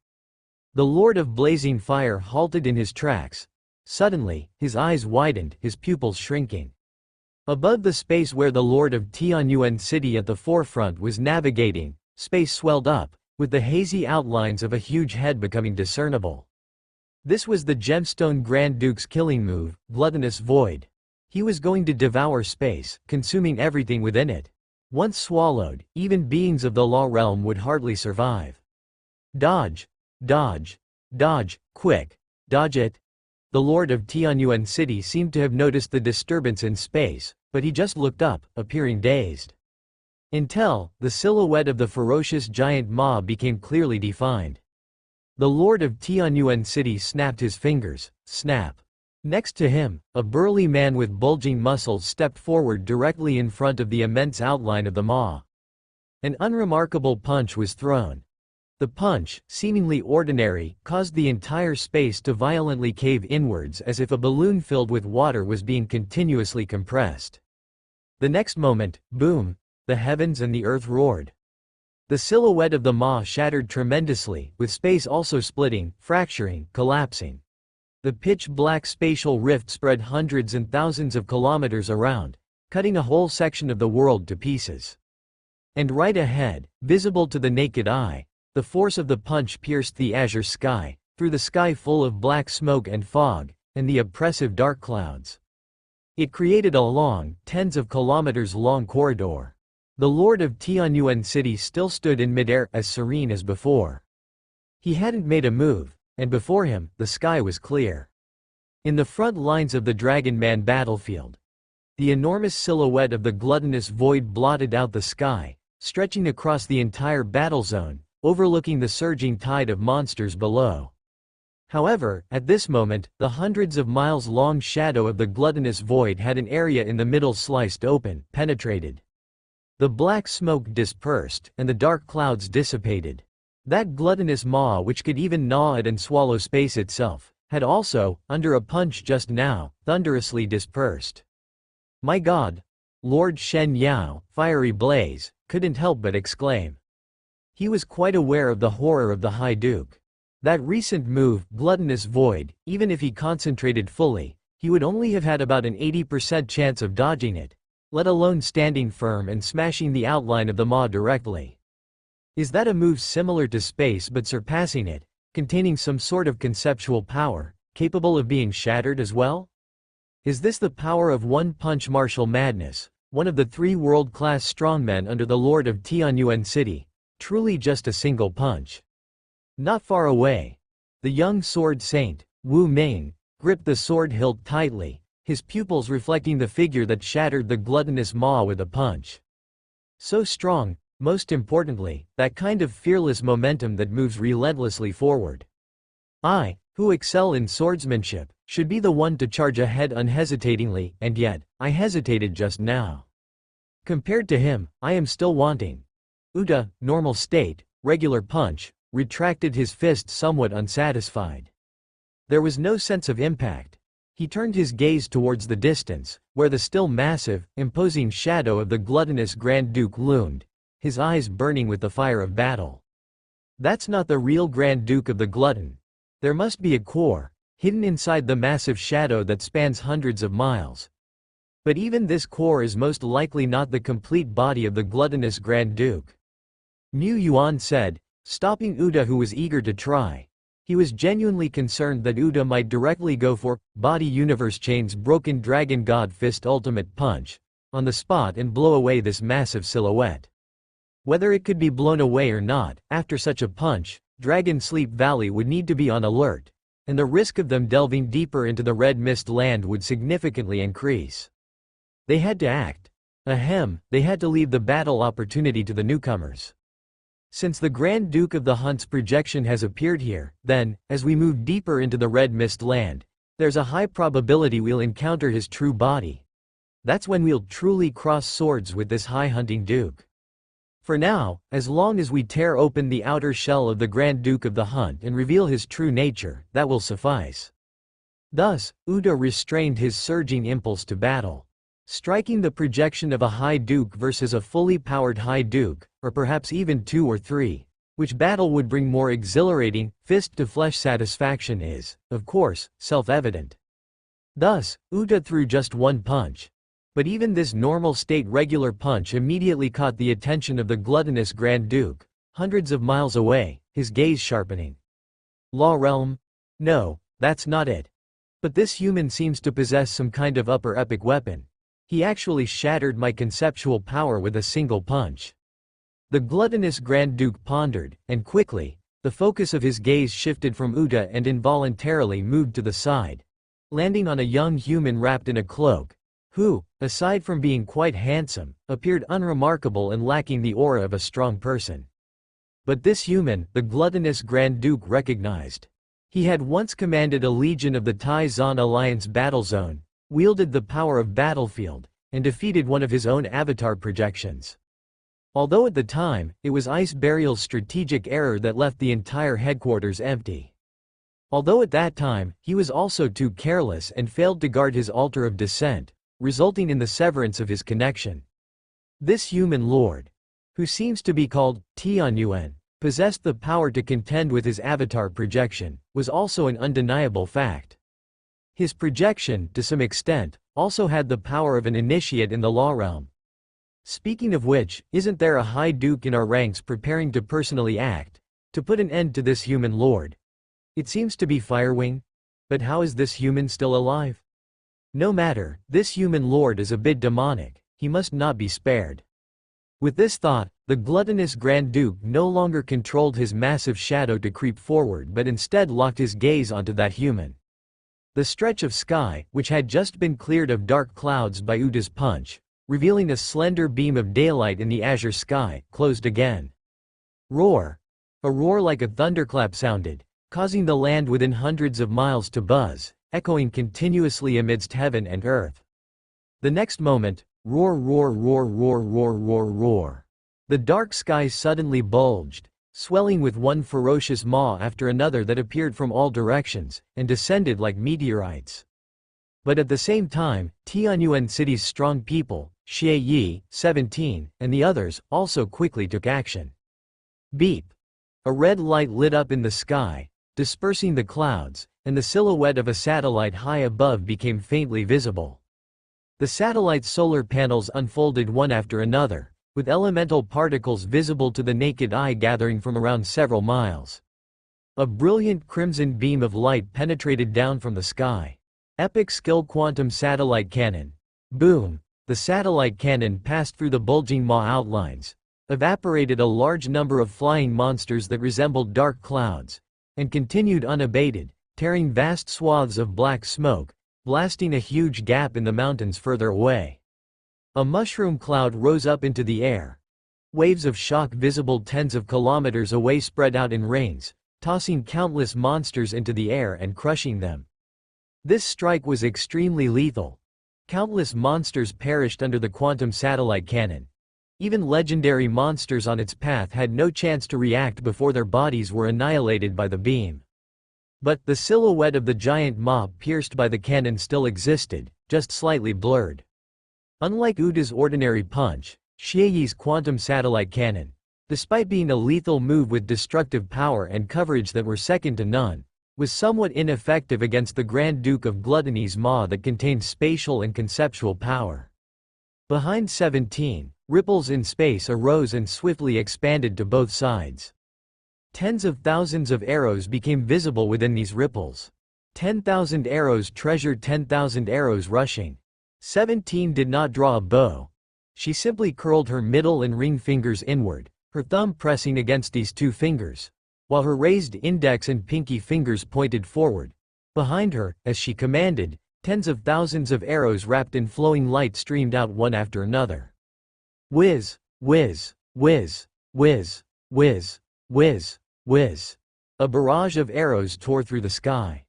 The Lord of Blazing Fire halted in his tracks. Suddenly, his eyes widened, his pupils shrinking. Above the space where the Lord of Tianyuan City at the forefront was navigating, space swelled up, with the hazy outlines of a huge head becoming discernible. This was the Gemstone Grand Duke's killing move, Gluttonous Void. He was going to devour space, consuming everything within it. Once swallowed, even beings of the Law Realm would hardly survive. Dodge! Dodge! Dodge! Quick! Dodge it! The Lord of Tianyuan City seemed to have noticed the disturbance in space, but he just looked up, appearing dazed. Until, the silhouette of the ferocious giant maw became clearly defined. The Lord of Tianyuan City snapped his fingers. Snap. Next to him, a burly man with bulging muscles stepped forward directly in front of the immense outline of the maw. An unremarkable punch was thrown. The punch, seemingly ordinary, caused the entire space to violently cave inwards as if a balloon filled with water was being continuously compressed. The next moment, boom, the heavens and the earth roared. The silhouette of the maw shattered tremendously, with space also splitting, fracturing, collapsing. The pitch-black spatial rift spread hundreds and thousands of kilometers around, cutting a whole section of the world to pieces. And right ahead, visible to the naked eye, the force of the punch pierced the azure sky, through the sky full of black smoke and fog, and the oppressive dark clouds. It created a long, tens of kilometers long corridor. The Lord of Tianyuan City still stood in midair, as serene as before. He hadn't made a move, and before him, the sky was clear. In the front lines of the Dragon Man battlefield, the enormous silhouette of the gluttonous void blotted out the sky, stretching across the entire battle zone, overlooking the surging tide of monsters below. However, at this moment, the hundreds of miles-long shadow of the gluttonous void had an area in the middle sliced open, penetrated. The black smoke dispersed, and the dark clouds dissipated. That gluttonous maw, which could even gnaw at and swallow space itself, had also, under a punch just now, thunderously dispersed. My God! Lord Shen Yao, Fiery Blaze, couldn't help but exclaim. He was quite aware of the horror of the High Duke. That recent move, Gluttonous Void, even if he concentrated fully, he would only have had about an 80% chance of dodging it, let alone standing firm and smashing the outline of the maw directly. Is that a move similar to space but surpassing it, containing some sort of conceptual power, capable of being shattered as well? Is this the power of one-punch martial madness, one of the three world-class strongmen under the Lord of Tianyuan City? Truly just a single punch. Not far away, the young sword saint, Wu Ming, gripped the sword hilt tightly, his pupils reflecting the figure that shattered the gluttonous maw with a punch. So strong, most importantly, that kind of fearless momentum that moves relentlessly forward. I, who excel in swordsmanship, should be the one to charge ahead unhesitatingly, and yet, I hesitated just now. Compared to him, I am still wanting. Uta, normal state, regular punch, retracted his fist somewhat unsatisfied. There was no sense of impact. He turned his gaze towards the distance, where the still massive, imposing shadow of the gluttonous Grand Duke loomed, his eyes burning with the fire of battle. That's not the real Grand Duke of the Glutton. There must be a core, hidden inside the massive shadow that spans hundreds of miles. But even this core is most likely not the complete body of the gluttonous Grand Duke. Mu Yuan said, stopping Uda, who was eager to try. He was genuinely concerned that Uda might directly go for Body Universe Chain's Broken Dragon God Fist Ultimate Punch on the spot and blow away this massive silhouette. Whether it could be blown away or not, after such a punch, Dragon Sleep Valley would need to be on alert, and the risk of them delving deeper into the Red Mist Land would significantly increase. They had to act. Ahem, they had to leave the battle opportunity to the newcomers. Since the Grand Duke of the Hunt's projection has appeared here, then, as we move deeper into the Red Mist Land, there's a high probability we'll encounter his true body. That's when we'll truly cross swords with this High Hunting Duke. For now, as long as we tear open the outer shell of the Grand Duke of the Hunt and reveal his true nature, that will suffice. Thus, Uda restrained his surging impulse to battle. Striking the projection of a High Duke versus a fully powered High Duke, or perhaps even 2 or 3, which battle would bring more exhilarating, fist-to-flesh satisfaction is, of course, self-evident. Thus, Uda threw just one punch. But even this normal-state regular punch immediately caught the attention of the gluttonous Grand Duke, hundreds of miles away, his gaze sharpening. Law Realm? No, that's not it. But this human seems to possess some kind of upper epic weapon. He actually shattered my conceptual power with a single punch. The gluttonous Grand Duke pondered, and quickly, the focus of his gaze shifted from Uda and involuntarily moved to the side, landing on a young human wrapped in a cloak, who, aside from being quite handsome, appeared unremarkable and lacking the aura of a strong person. But this human, the gluttonous Grand Duke recognized. He had once commanded a legion of the Tai Zan Alliance battle zone, wielded the power of Battlefield, and defeated one of his own avatar projections. Although at the time, it was Ice Burial's strategic error that left the entire headquarters empty. Although at that time, he was also too careless and failed to guard his altar of descent, resulting in the severance of his connection. This human lord, who seems to be called Tianyuan, possessed the power to contend with his avatar projection, was also an undeniable fact. His projection, to some extent, also had the power of an initiate in the law realm. Speaking of which, isn't there a High Duke in our ranks preparing to personally act, to put an end to this human lord? It seems to be Firewing. But how is this human still alive? No matter, this human lord is a bit demonic, he must not be spared. With this thought, the gluttonous Grand Duke no longer controlled his massive shadow to creep forward but instead locked his gaze onto that human. The stretch of sky, which had just been cleared of dark clouds by Uda's punch, revealing a slender beam of daylight in the azure sky, closed again. Roar! A roar like a thunderclap sounded, causing the land within hundreds of miles to buzz, echoing continuously amidst heaven and earth. The next moment, roar, roar, roar, roar, roar, roar, roar. The dark sky suddenly bulged, swelling with one ferocious maw after another that appeared from all directions, and descended like meteorites. But at the same time, Tianyuan City's strong people, Xie Yi, 17, and the others, also quickly took action. Beep! A red light lit up in the sky, dispersing the clouds, and the silhouette of a satellite high above became faintly visible. The satellite's solar panels unfolded one after another, with elemental particles visible to the naked eye gathering from around several miles. A brilliant crimson beam of light penetrated down from the sky. Epic Skill Quantum Satellite Cannon. Boom! The satellite cannon passed through the bulging maw outlines, evaporated a large number of flying monsters that resembled dark clouds, and continued unabated, tearing vast swaths of black smoke, blasting a huge gap in the mountains further away. A mushroom cloud rose up into the air. Waves of shock visible tens of kilometers away spread out in rings, tossing countless monsters into the air and crushing them. This strike was extremely lethal. Countless monsters perished under the quantum satellite cannon. Even legendary monsters on its path had no chance to react before their bodies were annihilated by the beam. But the silhouette of the giant maw pierced by the cannon still existed, just slightly blurred. Unlike Uda's ordinary punch, Xieyi's quantum satellite cannon, despite being a lethal move with destructive power and coverage that were second to none, was somewhat ineffective against the Grand Duke of Gluttony's maw that contained spatial and conceptual power. Behind 17, ripples in space arose and swiftly expanded to both sides. Tens of thousands of arrows became visible within these ripples. 10,000 arrows treasured 10,000 arrows rushing. 17 did not draw a bow. She simply curled her middle and ring fingers inward, her thumb pressing against these two fingers, while her raised index and pinky fingers pointed forward. Behind her, as she commanded, tens of thousands of arrows wrapped in flowing light streamed out one after another. Whiz, whiz, whiz, whiz, whiz, whiz, whiz. A barrage of arrows tore through the sky.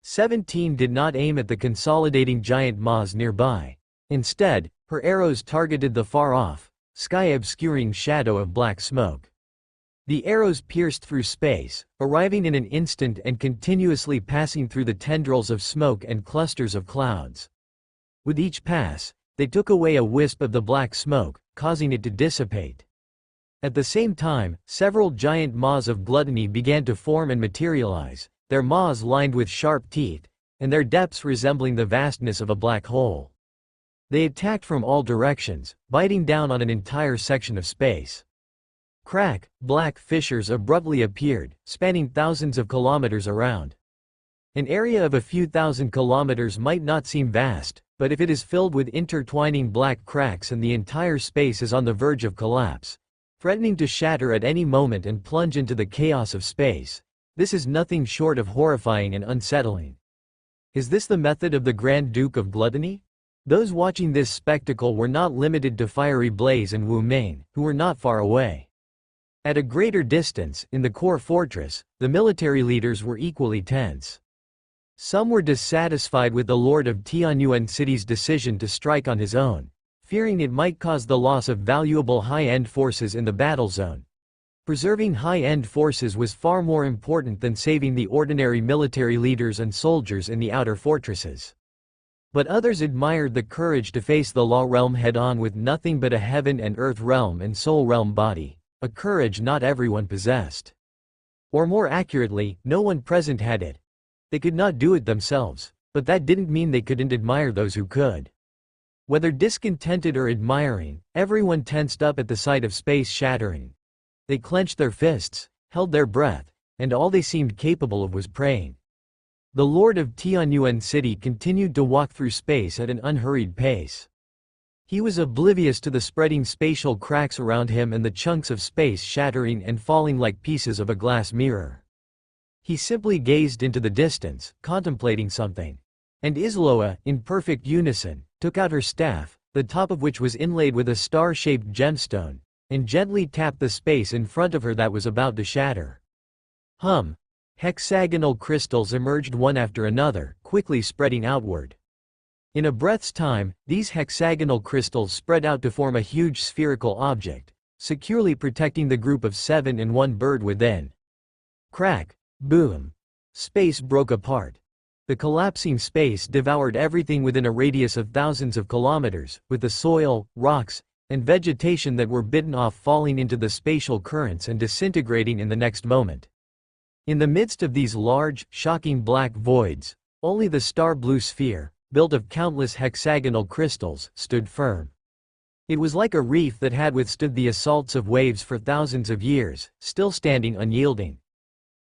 17 did not aim at the consolidating giant maws nearby. Instead, her arrows targeted the far-off, sky-obscuring shadow of black smoke. The arrows pierced through space, arriving in an instant and continuously passing through the tendrils of smoke and clusters of clouds. With each pass, they took away a wisp of the black smoke, causing it to dissipate. At the same time, several giant maws of gluttony began to form and materialize, their maws lined with sharp teeth, and their depths resembling the vastness of a black hole. They attacked from all directions, biting down on an entire section of space. Crack, black fissures abruptly appeared, spanning thousands of kilometers around. An area of a few thousand kilometers might not seem vast, but if it is filled with intertwining black cracks and the entire space is on the verge of collapse, threatening to shatter at any moment and plunge into the chaos of space, this is nothing short of horrifying and unsettling. Is this the method of the Grand Duke of Gluttony? Those watching this spectacle were not limited to Fiery Blaze and Wu Ming, who were not far away. At a greater distance, in the core fortress, the military leaders were equally tense. Some were dissatisfied with the Lord of Tianyuan City's decision to strike on his own, fearing it might cause the loss of valuable high-end forces in the battle zone. Preserving high-end forces was far more important than saving the ordinary military leaders and soldiers in the outer fortresses. But others admired the courage to face the Law Realm head-on with nothing but a heaven and earth realm and soul realm body, a courage not everyone possessed. Or more accurately, no one present had it. They could not do it themselves, but that didn't mean they couldn't admire those who could. Whether discontented or admiring, everyone tensed up at the sight of space shattering. They clenched their fists, held their breath, and all they seemed capable of was praying. The Lord of Tianyuan City continued to walk through space at an unhurried pace. He was oblivious to the spreading spatial cracks around him and the chunks of space shattering and falling like pieces of a glass mirror. He simply gazed into the distance, contemplating something. And Isloa, in perfect unison, took out her staff, the top of which was inlaid with a star-shaped gemstone, and gently tapped the space in front of her that was about to shatter. Hexagonal crystals emerged one after another, quickly spreading outward. In a breath's time, these hexagonal crystals spread out to form a huge spherical object, securely protecting the group of 7 and one bird within. Crack, boom. Space broke apart. The collapsing space devoured everything within a radius of thousands of kilometers, with the soil, rocks, and vegetation that were bitten off falling into the spatial currents and disintegrating in the next moment. In the midst of these large, shocking black voids, only the star-blue sphere, built of countless hexagonal crystals, stood firm. It was like a reef that had withstood the assaults of waves for thousands of years, still standing unyielding.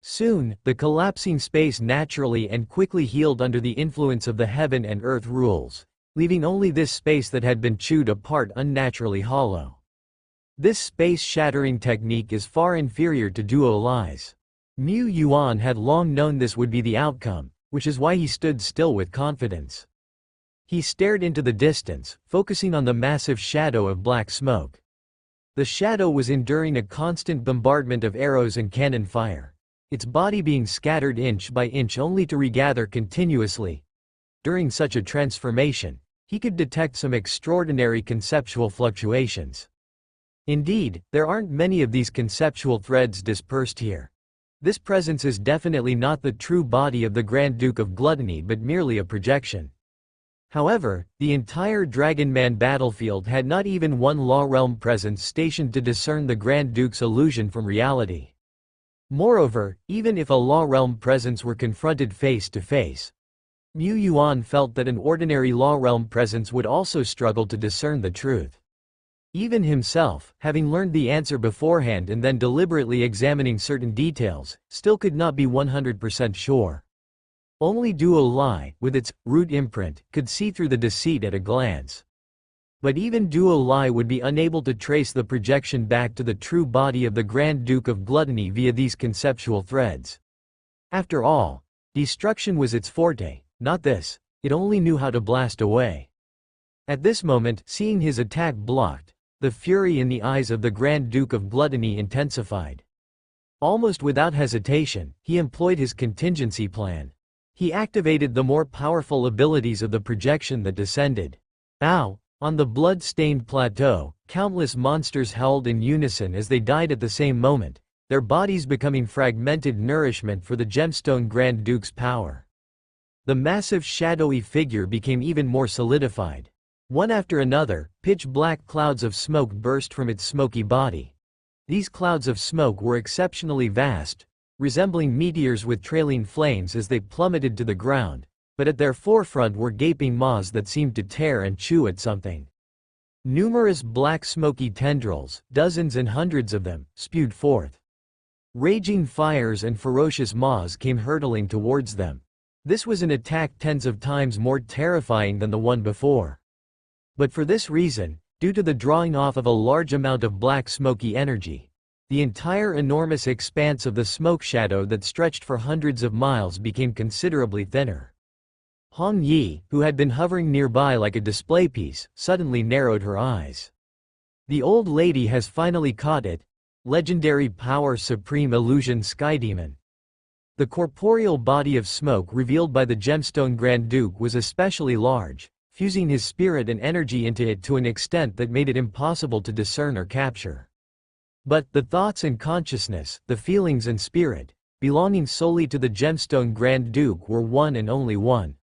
Soon, the collapsing space naturally and quickly healed under the influence of the heaven and earth rules, leaving only this space that had been chewed apart unnaturally hollow. This space-shattering technique is far inferior to Duo Lies. Mu Yuan had long known this would be the outcome, which is why he stood still with confidence. He stared into the distance, focusing on the massive shadow of black smoke. The shadow was enduring a constant bombardment of arrows and cannon fire, its body being scattered inch by inch only to regather continuously. During such a transformation, he could detect some extraordinary conceptual fluctuations. Indeed, there aren't many of these conceptual threads dispersed here. This presence is definitely not the true body of the Grand Duke of Gluttony but merely a projection. However, the entire Dragonman battlefield had not even one Law Realm presence stationed to discern the Grand Duke's illusion from reality. Moreover, even if a Law Realm presence were confronted face to face, Mu Yuan felt that an ordinary Law Realm presence would also struggle to discern the truth. Even himself, having learned the answer beforehand and then deliberately examining certain details, still could not be 100% sure. Only Duo Lai, with its root imprint, could see through the deceit at a glance. But even Duo Lai would be unable to trace the projection back to the true body of the Grand Duke of Gluttony via these conceptual threads. After all, destruction was its forte, not this. It only knew how to blast away. At this moment, seeing his attack blocked, the fury in the eyes of the Grand Duke of Gluttony intensified. Almost without hesitation, he employed his contingency plan. He activated the more powerful abilities of the projection that descended. Ow! On the blood-stained plateau, countless monsters howled in unison as they died at the same moment, their bodies becoming fragmented nourishment for the Gemstone Grand Duke's power. The massive shadowy figure became even more solidified. One after another, pitch-black clouds of smoke burst from its smoky body. These clouds of smoke were exceptionally vast, resembling meteors with trailing flames as they plummeted to the ground, but at their forefront were gaping maws that seemed to tear and chew at something. Numerous black smoky tendrils, dozens and hundreds of them, spewed forth. Raging fires and ferocious maws came hurtling towards them. This was an attack tens of times more terrifying than the one before. But for this reason, due to the drawing off of a large amount of black smoky energy, the entire enormous expanse of the smoke shadow that stretched for hundreds of miles became considerably thinner. Hong Yi, who had been hovering nearby like a display piece, suddenly narrowed her eyes. The old lady has finally caught it. Legendary Power Supreme Illusion Sky Demon. The corporeal body of smoke revealed by the Gemstone Grand Duke was especially large, fusing his spirit and energy into it to an extent that made it impossible to discern or capture. But the thoughts and consciousness, the feelings and spirit, belonging solely to the Gemstone Grand Duke were one and only one.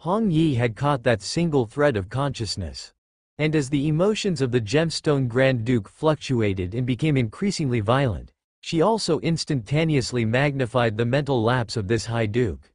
Hong Yi had caught that single thread of consciousness. And as the emotions of the Gemstone Grand Duke fluctuated and became increasingly violent, she also instantaneously magnified the mental lapse of this High Duke.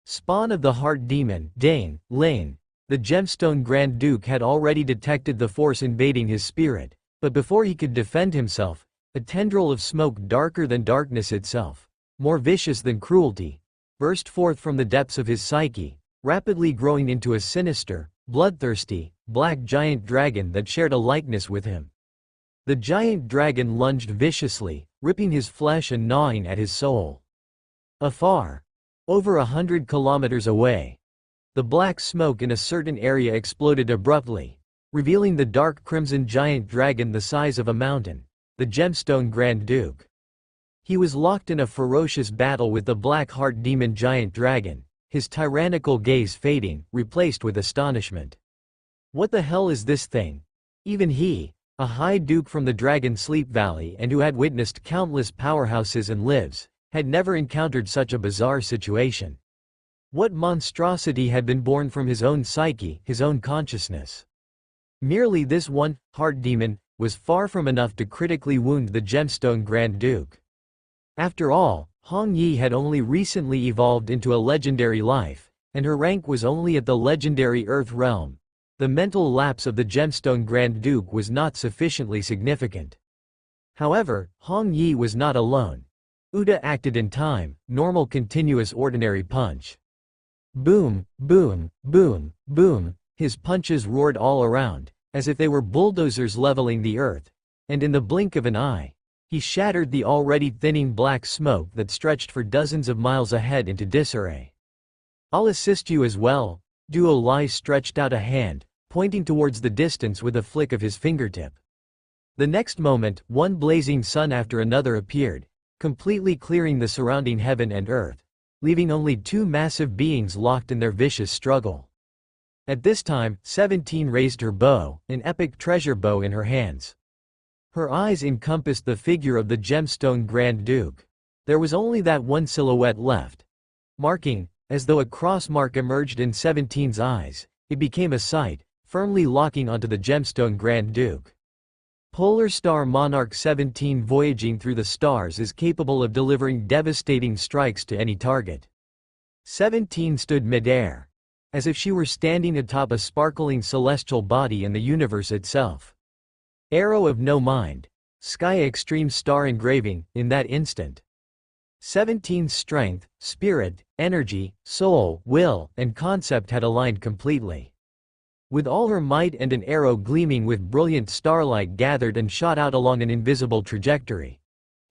Spawn of the Heart Demon, Dane, Lane, the Gemstone Grand Duke had already detected the force invading his spirit. But before he could defend himself, a tendril of smoke darker than darkness itself, more vicious than cruelty, burst forth from the depths of his psyche, rapidly growing into a sinister, bloodthirsty, black giant dragon that shared a likeness with him. The giant dragon lunged viciously, ripping his flesh and gnawing at his soul. Afar, over 100 kilometers away, the black smoke in a certain area exploded abruptly, revealing the dark crimson giant dragon the size of a mountain, the Gemstone Grand Duke. He was locked in a ferocious battle with the Black Heart Demon giant dragon, his tyrannical gaze fading, replaced with astonishment. What the hell is this thing? Even he, a High Duke from the Dragon Sleep Valley and who had witnessed countless powerhouses and lives, had never encountered such a bizarre situation. What monstrosity had been born from his own psyche, his own consciousness? Merely this one, heart demon, was far from enough to critically wound the Gemstone Grand Duke. After all, Hong Yi had only recently evolved into a legendary life, and her rank was only at the legendary Earth realm. The mental lapse of the Gemstone Grand Duke was not sufficiently significant. However, Hong Yi was not alone. Uda acted in time, normal continuous ordinary punch. Boom, boom, boom, boom. His punches roared all around, as if they were bulldozers leveling the earth, and in the blink of an eye, he shattered the already thinning black smoke that stretched for dozens of miles ahead into disarray. I'll assist you as well. Duo Lai stretched out a hand, pointing towards the distance with a flick of his fingertip. The next moment, one blazing sun after another appeared, completely clearing the surrounding heaven and earth, leaving only two massive beings locked in their vicious struggle. At this time, 17 raised her bow, an epic treasure bow in her hands. Her eyes encompassed the figure of the Gemstone Grand Duke. There was only that one silhouette left. Marking, as though a cross mark emerged in 17's eyes, it became a sight, firmly locking onto the gemstone Grand Duke. Polar Star Monarch 17 voyaging through the stars is capable of delivering devastating strikes to any target. 17 stood mid-air, as if she were standing atop a sparkling celestial body in the universe itself. Arrow of no mind, Sky Extreme star engraving, in that instant. 17's strength, spirit, energy, soul, will, and concept had aligned completely. With all her might and an arrow gleaming with brilliant starlight gathered and shot out along an invisible trajectory.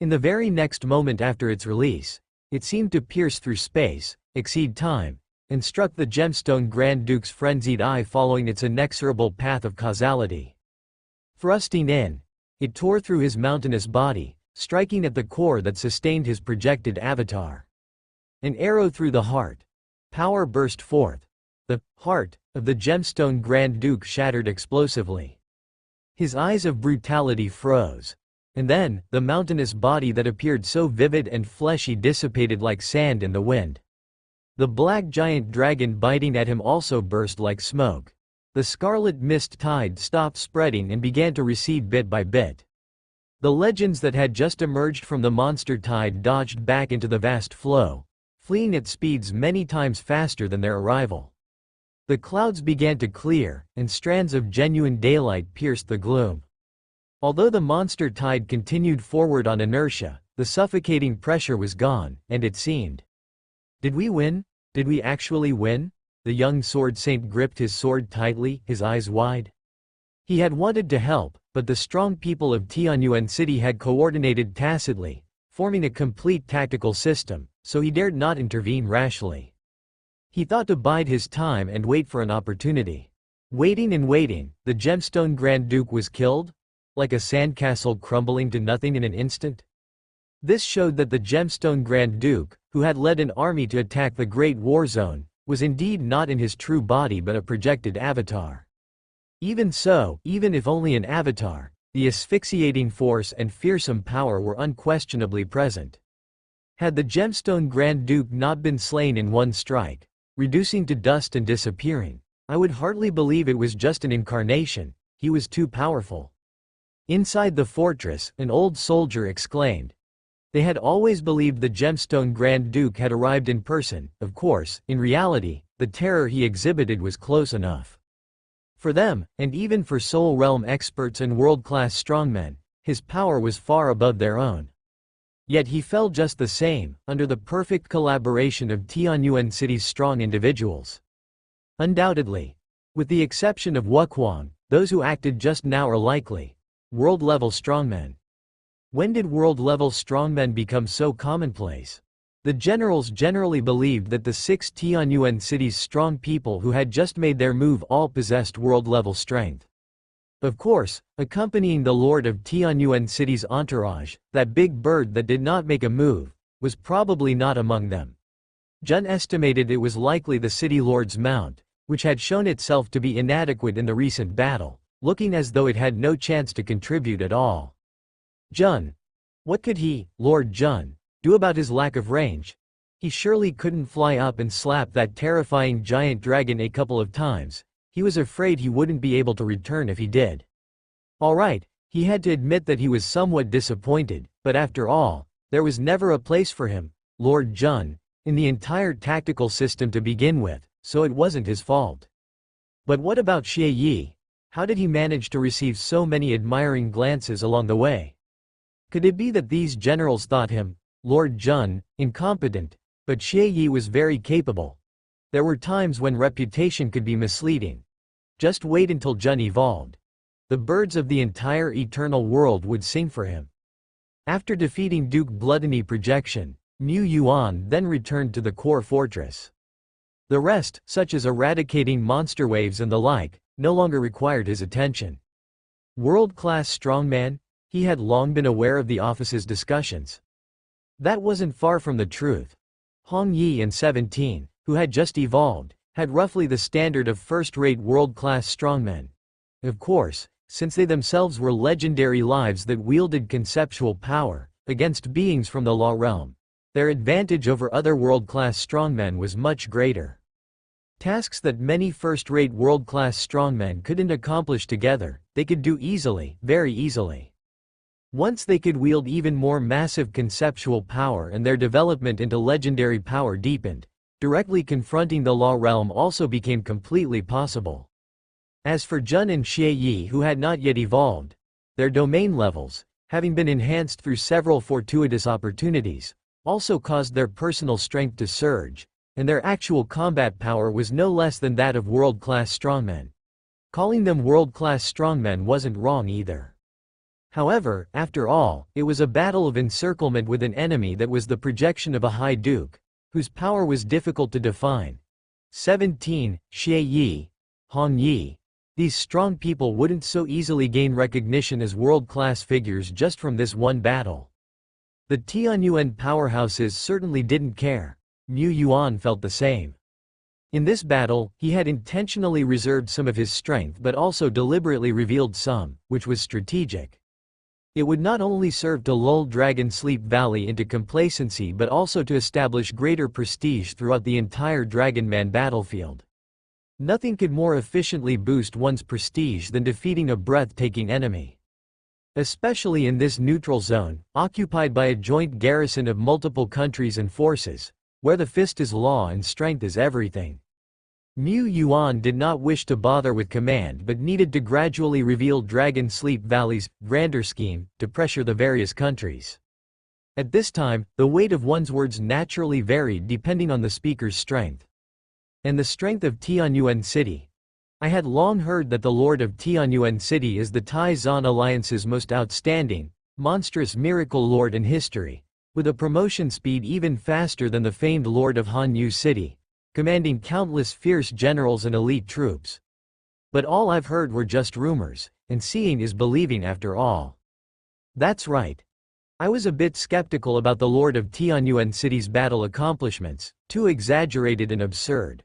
In the very next moment after its release, it seemed to pierce through space, exceed time, and struck the gemstone Grand Duke's frenzied eye following its inexorable path of causality. Thrusting in, it tore through his mountainous body, striking at the core that sustained his projected avatar. An arrow through the heart. Power burst forth. The heart of the gemstone Grand Duke shattered explosively. His eyes of brutality froze. And then, the mountainous body that appeared so vivid and fleshy dissipated like sand in the wind. The black giant dragon biting at him also burst like smoke. The scarlet mist tide stopped spreading and began to recede bit by bit. The legends that had just emerged from the monster tide dodged back into the vast flow, fleeing at speeds many times faster than their arrival. The clouds began to clear, and strands of genuine daylight pierced the gloom. Although the monster tide continued forward on inertia, the suffocating pressure was gone, and it seemed. Did we win? Did we actually win? The young sword saint gripped his sword tightly, his eyes wide. He had wanted to help, but the strong people of Tianyuan City had coordinated tacitly, forming a complete tactical system, so he dared not intervene rashly. He thought to bide his time and wait for an opportunity. Waiting and waiting, the gemstone Grand Duke was killed? Like a sandcastle crumbling to nothing in an instant? This showed that the gemstone Grand Duke, who had led an army to attack the Great War Zone, was indeed not in his true body but a projected avatar. Even so, even if only an avatar, the asphyxiating force and fearsome power were unquestionably present. Had the gemstone Grand Duke not been slain in one strike, reducing to dust and disappearing, I would hardly believe it was just an incarnation. He was too powerful. Inside the fortress, an old soldier exclaimed. They had always believed the gemstone Grand Duke had arrived in person. Of course, in reality, the terror he exhibited was close enough. For them, and even for Soul Realm experts and world-class strongmen, his power was far above their own. Yet he fell just the same, under the perfect collaboration of Tianyuan City's strong individuals. Undoubtedly. With the exception of Wukwang, those who acted just now are likely world-level strongmen. When did world-level strongmen become so commonplace? The generals generally believed that the 6 Tianyuan City's strong people who had just made their move all possessed world-level strength. Of course, accompanying the Lord of Tianyuan City's entourage, that big bird that did not make a move, was probably not among them. Jun estimated it was likely the city lord's mount, which had shown itself to be inadequate in the recent battle, looking as though it had no chance to contribute at all. Jun. What could he, Lord Jun, do about his lack of range? He surely couldn't fly up and slap that terrifying giant dragon a couple of times. He was afraid he wouldn't be able to return if he did. Alright, he had to admit that he was somewhat disappointed, but after all, there was never a place for him, Lord Jun, in the entire tactical system to begin with, so it wasn't his fault. But what about Xie Yi? How did he manage to receive so many admiring glances along the way? Could it be that these generals thought him, Lord Jun, incompetent, but Xie Yi was very capable? There were times when reputation could be misleading. Just wait until Jun evolved. The birds of the entire eternal world would sing for him. After defeating Duke Bloodeny Projection, Mu Yuan then returned to the core fortress. The rest, such as eradicating monster waves and the like, no longer required his attention. World-class strongman? He had long been aware of the office's discussions. That wasn't far from the truth. Hong Yi and 17, who had just evolved, had roughly the standard of first-rate world-class strongmen. Of course, since they themselves were legendary lives that wielded conceptual power, against beings from the law realm, their advantage over other world-class strongmen was much greater. Tasks that many first-rate world-class strongmen couldn't accomplish together, they could do easily, very easily. Once they could wield even more massive conceptual power and their development into legendary power deepened, directly confronting the Law realm also became completely possible. As for Jun and Xie Yi, who had not yet evolved, their domain levels, having been enhanced through several fortuitous opportunities, also caused their personal strength to surge, and their actual combat power was no less than that of world-class strongmen. Calling them world-class strongmen wasn't wrong either. However, after all, it was a battle of encirclement with an enemy that was the projection of a High Duke, whose power was difficult to define. 17. Xie Yi, Hong Yi. These strong people wouldn't so easily gain recognition as world-class figures just from this one battle. The Tianyuan powerhouses certainly didn't care. Mu Yuan felt the same. In this battle, he had intentionally reserved some of his strength but also deliberately revealed some, which was strategic. It would not only serve to lull Dragon Sleep Valley into complacency but also to establish greater prestige throughout the entire Dragon Man battlefield. Nothing could more efficiently boost one's prestige than defeating a breathtaking enemy. Especially in this neutral zone, occupied by a joint garrison of multiple countries and forces, where the fist is law and strength is everything. Mu Yuan did not wish to bother with command but needed to gradually reveal Dragon Sleep Valley's grander scheme to pressure the various countries. At this time, the weight of one's words naturally varied depending on the speaker's strength. And the strength of Tianyuan City. I had long heard that the Lord of Tianyuan City is the Tai-Zan Alliance's most outstanding, monstrous miracle lord in history, with a promotion speed even faster than the famed Lord of Hanyu City, commanding countless fierce generals and elite troops. But all I've heard were just rumors, and seeing is believing after all. That's right. I was a bit skeptical about the Lord of Tianyuan City's battle accomplishments, too exaggerated and absurd.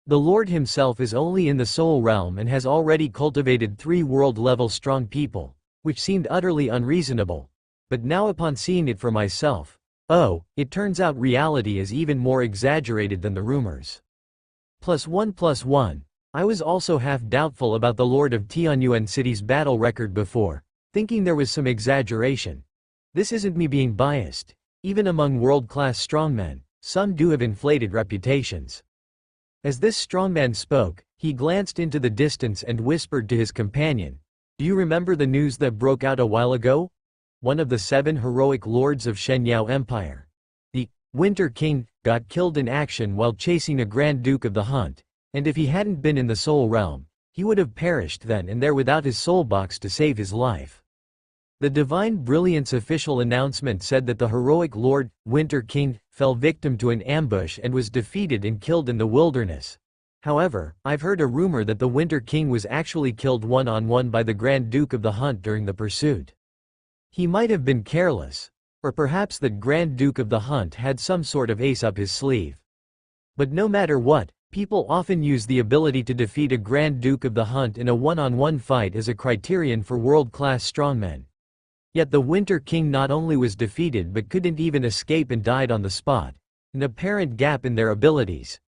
The Lord himself is only in the Soul Realm and has already cultivated 3 world-level strong people, which seemed utterly unreasonable. But now upon seeing it for myself, it turns out reality is even more exaggerated than the rumors. +1+1. I was also half doubtful about the Lord of Tianyuan City's battle record before, thinking there was some exaggeration. This isn't me being biased. Even among world-class strongmen, some do have inflated reputations. As this strongman spoke, he glanced into the distance and whispered to his companion, "Do you remember the news that broke out a while ago? One of the 7 heroic lords of Shenyao Empire, the Winter King, got killed in action while chasing a Grand Duke of the Hunt, and if he hadn't been in the Soul Realm, he would have perished then and there without his soul box to save his life." The Divine Brilliance official announcement said that the heroic Lord, Winter King, fell victim to an ambush and was defeated and killed in the wilderness. However, I've heard a rumor that the Winter King was actually killed one-on-one by the Grand Duke of the Hunt during the pursuit. He might have been careless, or perhaps that Grand Duke of the Hunt had some sort of ace up his sleeve. But no matter what, people often use the ability to defeat a Grand Duke of the Hunt in a one-on-one fight as a criterion for world-class strongmen. Yet the Winter King not only was defeated but couldn't even escape and died on the spot, an apparent gap in their abilities.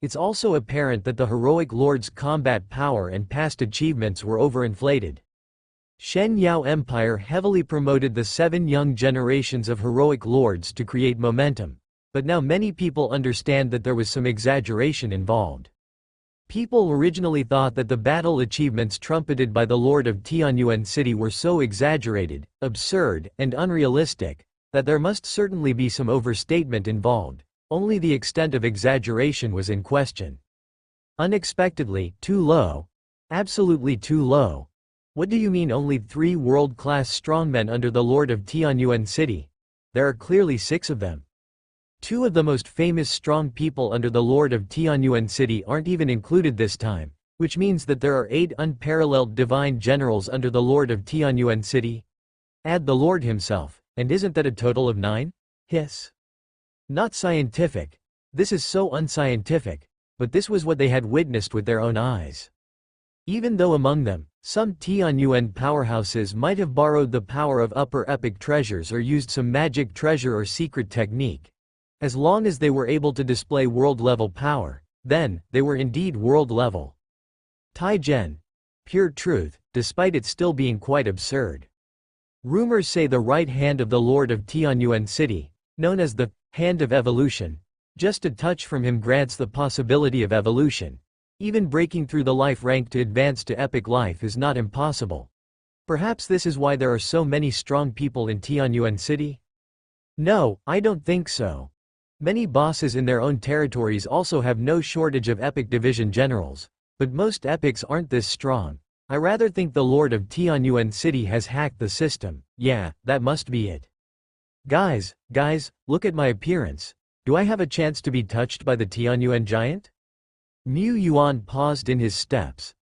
It's also apparent that the heroic lord's combat power and past achievements were overinflated. Shenyao Empire heavily promoted the 7 young generations of heroic lords to create momentum, but now many people understand that there was some exaggeration involved. People originally thought that the battle achievements trumpeted by the Lord of Tianyuan City were so exaggerated, absurd, and unrealistic, that there must certainly be some overstatement involved. Only the extent of exaggeration was in question. Unexpectedly, too low. Absolutely too low. What do you mean only 3 world-class strongmen under the Lord of Tianyuan City? There are clearly 6 of them. 2 of the most famous strong people under the Lord of Tianyuan City aren't even included this time, which means that there are 8 unparalleled divine generals under the Lord of Tianyuan City. Add the Lord himself, and isn't that a total of 9? Hiss. Not scientific. This is so unscientific, but this was what they had witnessed with their own eyes. Even though among them, some Tianyuan powerhouses might have borrowed the power of upper epic treasures or used some magic treasure or secret technique, As long as they were able to display world-level power, then, they were indeed world-level. Taigen. Pure truth, despite it still being quite absurd. Rumors say the right hand of the Lord of Tianyuan City, known as the Hand of Evolution, just a touch from him grants the possibility of evolution. Even breaking through the life rank to advance to epic life is not impossible. Perhaps this is why there are so many strong people in Tianyuan City? No, I don't think so. Many bosses in their own territories also have no shortage of epic division generals, but most epics aren't this strong. I rather think the Lord of Tianyuan City has hacked the system. Yeah, that must be it. Guys, look at my appearance. Do I have a chance to be touched by the Tianyuan giant? Mu Yuan paused in his steps.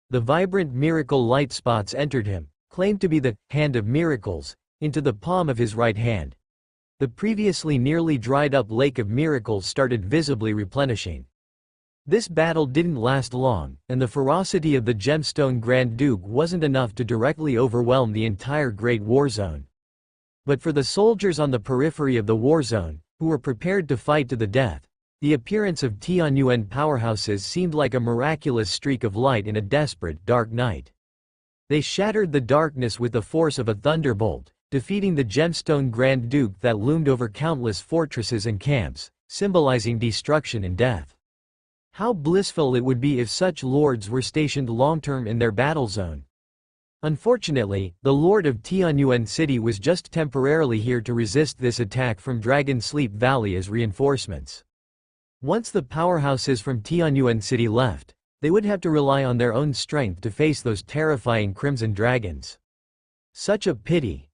The vibrant miracle light spots entered him, claimed to be the Hand of Miracles, into the palm of his right hand. The previously nearly dried up lake of miracles started visibly replenishing. This battle didn't last long, and the ferocity of the Gemstone Grand Duke wasn't enough to directly overwhelm the entire Great War Zone. But for the soldiers on the periphery of the war zone, who were prepared to fight to the death, the appearance of Tianyuan powerhouses seemed like a miraculous streak of light in a desperate, dark night. They shattered the darkness with the force of a thunderbolt, defeating the Gemstone Grand Duke that loomed over countless fortresses and camps, symbolizing destruction and death. How blissful it would be if such lords were stationed long-term in their battle zone. Unfortunately, the Lord of Tianyuan City was just temporarily here to resist this attack from Dragon Sleep Valley as reinforcements. Once the powerhouses from Tianyuan City left, they would have to rely on their own strength to face those terrifying Crimson Dragons. Such a pity.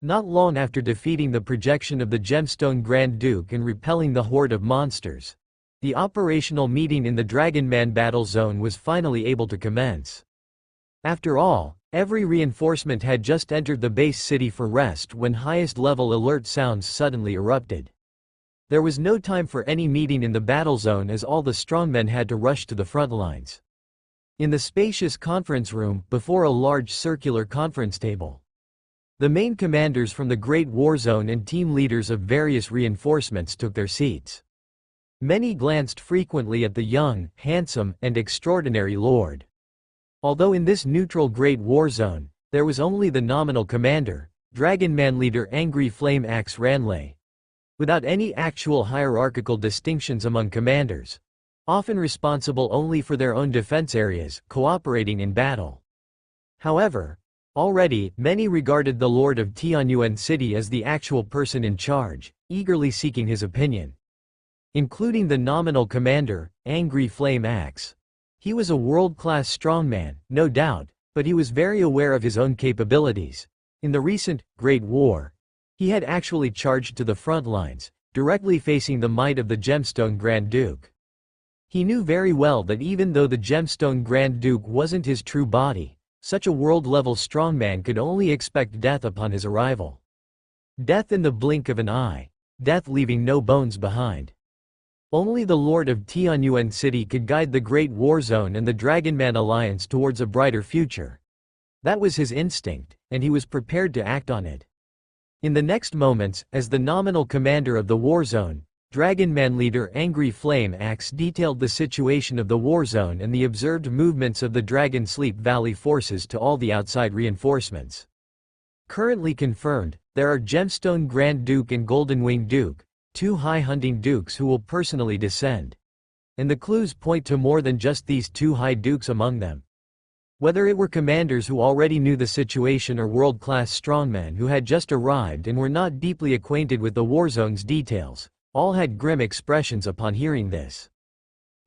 Not long after defeating the projection of the Gemstone Grand Duke and repelling the horde of monsters, the operational meeting in the Dragonman battle zone was finally able to commence. After all, every reinforcement had just entered the base city for rest when highest level alert sounds suddenly erupted. There was no time for any meeting in the battle zone as all the strongmen had to rush to the front lines. In the spacious conference room, before a large circular conference table, the main commanders from the Great War Zone and team leaders of various reinforcements took their seats. Many glanced frequently at the young, handsome, and extraordinary Lord. Although in this neutral Great War Zone, there was only the nominal commander, Dragonman leader Angry Flame Axe Ranley. Without any actual hierarchical distinctions among commanders. Often responsible only for their own defense areas, cooperating in battle. However, already, many regarded the Lord of Tianyuan City as the actual person in charge, eagerly seeking his opinion. Including the nominal commander, Angry Flame Axe. He was a world-class strongman, no doubt, but he was very aware of his own capabilities. In the recent Great War, he had actually charged to the front lines, directly facing the might of the Gemstone Grand Duke. He knew very well that even though the Gemstone Grand Duke wasn't his true body, such a world-level strongman could only expect death upon his arrival. Death in the blink of an eye. Death leaving no bones behind. Only the Lord of Tianyuan City could guide the Great War Zone and the Dragonman Alliance towards a brighter future. That was his instinct, and he was prepared to act on it. In the next moments, as the nominal commander of the War Zone, Dragonman leader Angry Flame Axe detailed the situation of the War Zone and the observed movements of the Dragon Sleep Valley forces to all the outside reinforcements. Currently confirmed, there are Gemstone Grand Duke and Golden Wing Duke, two high hunting dukes who will personally descend. And the clues point to more than just these two high dukes among them. Whether it were commanders who already knew the situation or world-class strongmen who had just arrived and were not deeply acquainted with the war zone's details, all had grim expressions upon hearing this.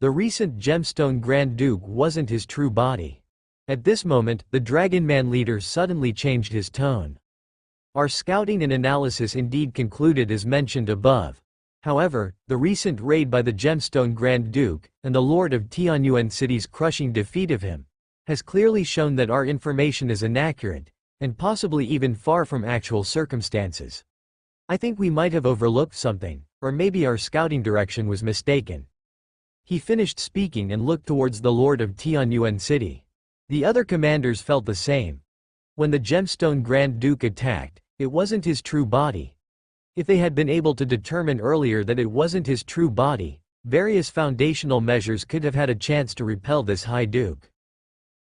The recent Gemstone Grand Duke wasn't his true body. At this moment, the Dragonman leader suddenly changed his tone. Our scouting and analysis indeed concluded as mentioned above. However, the recent raid by the Gemstone Grand Duke, and the Lord of Tianyuan City's crushing defeat of him, has clearly shown that our information is inaccurate, and possibly even far from actual circumstances. I think we might have overlooked something, or maybe our scouting direction was mistaken. He finished speaking and looked towards the Lord of Tianyuan City. The other commanders felt the same. When the Gemstone Grand Duke attacked, it wasn't his true body. If they had been able to determine earlier that it wasn't his true body, various foundational measures could have had a chance to repel this High Duke.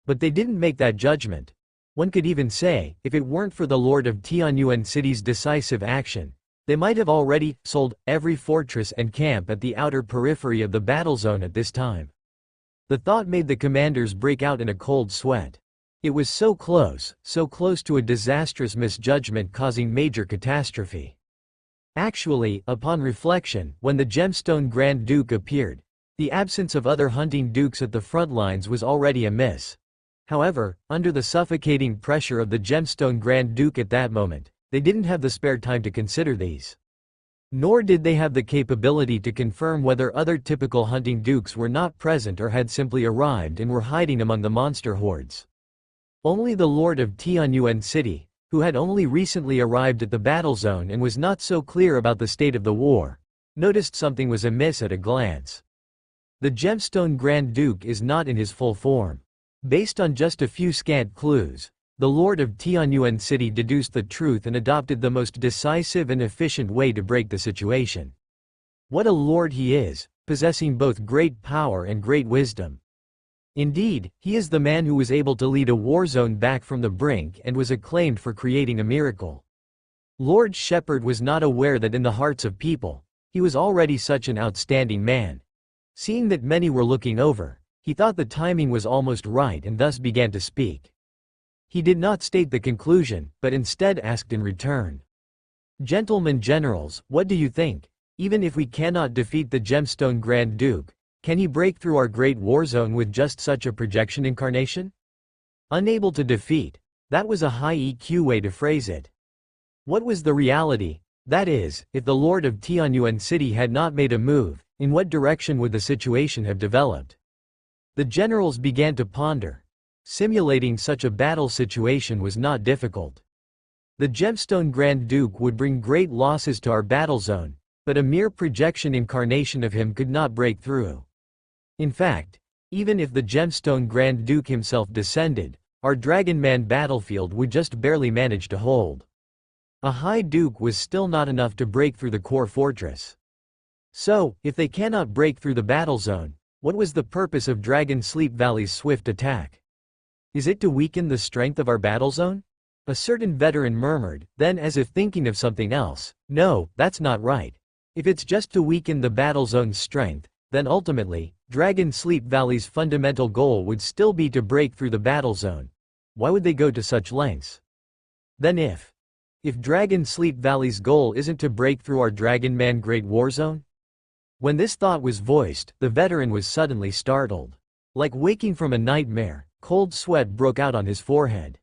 But they didn't make that judgment. One could even say, if it weren't for the Lord of Tianyuan City's decisive action, they might have already sold every fortress and camp at the outer periphery of the battle zone at this time. The thought made the commanders break out in a cold sweat. It was so close to a disastrous misjudgment causing major catastrophe. Actually, upon reflection, when the Gemstone Grand Duke appeared, the absence of other hunting dukes at the front lines was already amiss. However, under the suffocating pressure of the Gemstone Grand Duke at that moment, they didn't have the spare time to consider these. Nor did they have the capability to confirm whether other typical hunting dukes were not present or had simply arrived and were hiding among the monster hordes. Only the Lord of Tianyuan City, who had only recently arrived at the battle zone and was not so clear about the state of the war, noticed something was amiss at a glance. The Gemstone Grand Duke is not in his full form. Based on just a few scant clues, the Lord of Tianyuan City deduced the truth and adopted the most decisive and efficient way to break the situation. What a lord he is, possessing both great power and great wisdom. Indeed, he is the man who was able to lead a war zone back from the brink and was acclaimed for creating a miracle. Lord Shepherd was not aware that in the hearts of people, he was already such an outstanding man. Seeing that many were looking over, he thought the timing was almost right and thus began to speak. He did not state the conclusion, but instead asked in return. Gentlemen generals, what do you think? Even if we cannot defeat the Gemstone Grand Duke, can he break through our great war zone with just such a projection incarnation? Unable to defeat. That was a high EQ way to phrase it. What was the reality? That is, if the Lord of Tianyuan City had not made a move, in what direction would the situation have developed? The generals began to ponder. Simulating such a battle situation was not difficult. The Gemstone Grand Duke would bring great losses to our battle zone, but a mere projection incarnation of him could not break through. In fact, even if the Gemstone Grand Duke himself descended, our Dragon Man battlefield would just barely manage to hold. A High Duke was still not enough to break through the core fortress. So, if they cannot break through the battle zone, what was the purpose of Dragon Sleep Valley's swift attack? Is it to weaken the strength of our battle zone? A certain veteran murmured, then as if thinking of something else, no, that's not right. If it's just to weaken the battle zone's strength, then ultimately, Dragon Sleep Valley's fundamental goal would still be to break through the battle zone. Why would they go to such lengths? Then if Dragon Sleep Valley's goal isn't to break through our Dragon Man Great War Zone? When this thought was voiced, the veteran was suddenly startled. Like waking from a nightmare, cold sweat broke out on his forehead.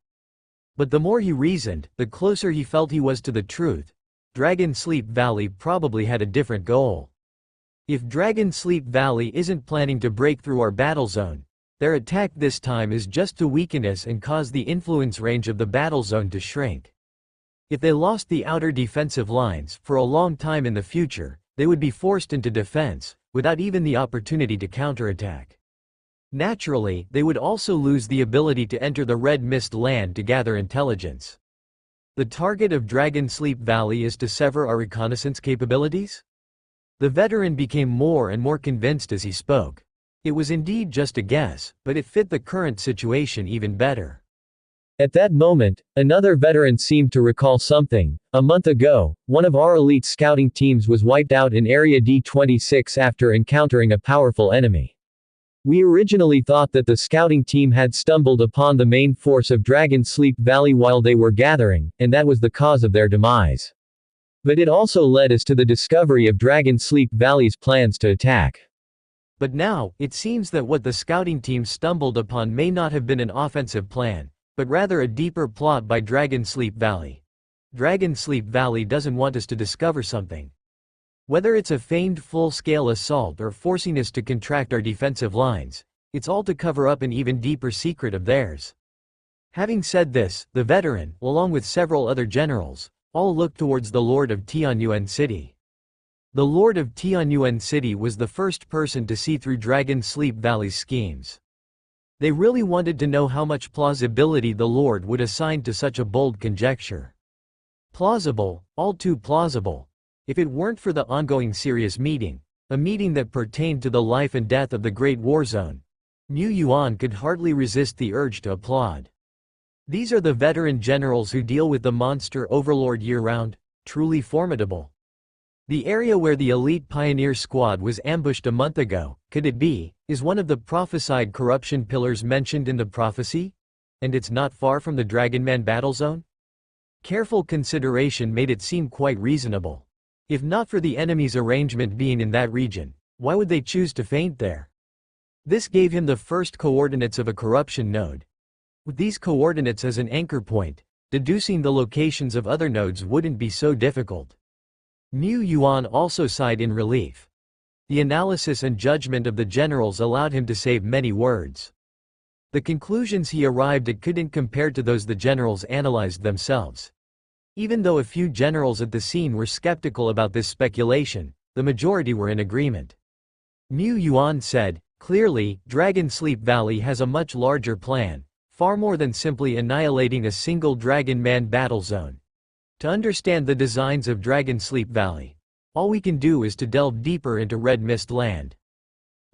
But the more he reasoned, the closer he felt he was to the truth. Dragon Sleep Valley probably had a different goal. If Dragon Sleep Valley isn't planning to break through our battle zone, their attack this time is just to weaken us and cause the influence range of the battle zone to shrink. If they lost the outer defensive lines for a long time in the future, they would be forced into defense, without even the opportunity to counterattack. Naturally, they would also lose the ability to enter the Red Mist land to gather intelligence. The target of Dragon Sleep Valley is to sever our reconnaissance capabilities? The veteran became more and more convinced as he spoke. It was indeed just a guess, but it fit the current situation even better. At that moment, another veteran seemed to recall something. A month ago, one of our elite scouting teams was wiped out in Area D26 after encountering a powerful enemy. We originally thought that the scouting team had stumbled upon the main force of Dragon Sleep Valley while they were gathering, and that was the cause of their demise. But it also led us to the discovery of Dragon Sleep Valley's plans to attack. But now, it seems that what the scouting team stumbled upon may not have been an offensive plan, but rather a deeper plot by Dragon Sleep Valley. Dragon Sleep Valley doesn't want us to discover something. Whether it's a feigned full-scale assault or forcing us to contract our defensive lines, it's all to cover up an even deeper secret of theirs. Having said this, the veteran, along with several other generals, all looked towards the Lord of Tianyuan City. The Lord of Tianyuan City was the first person to see through Dragon Sleep Valley's schemes. They really wanted to know how much plausibility the Lord would assign to such a bold conjecture. Plausible, all too plausible. If it weren't for the ongoing serious meeting, a meeting that pertained to the life and death of the Great War Zone, Mu Yuan could hardly resist the urge to applaud. These are the veteran generals who deal with the monster overlord year-round, truly formidable. The area where the elite pioneer squad was ambushed a month ago, could it be, is one of the prophesied corruption pillars mentioned in the prophecy? And it's not far from the Dragon Man battle zone? Careful consideration made it seem quite reasonable. If not for the enemy's arrangement being in that region, why would they choose to feint there? This gave him the first coordinates of a corruption node. With these coordinates as an anchor point, deducing the locations of other nodes wouldn't be so difficult. Mu Yuan also sighed in relief. The analysis and judgment of the generals allowed him to save many words. The conclusions he arrived at couldn't compare to those the generals analyzed themselves. Even though a few generals at the scene were skeptical about this speculation, the majority were in agreement. Mu Yuan said, "Clearly, Dragon Sleep Valley has a much larger plan, far more than simply annihilating a single Dragon Man battle zone. To understand the designs of Dragon Sleep Valley, all we can do is to delve deeper into Red Mist Land.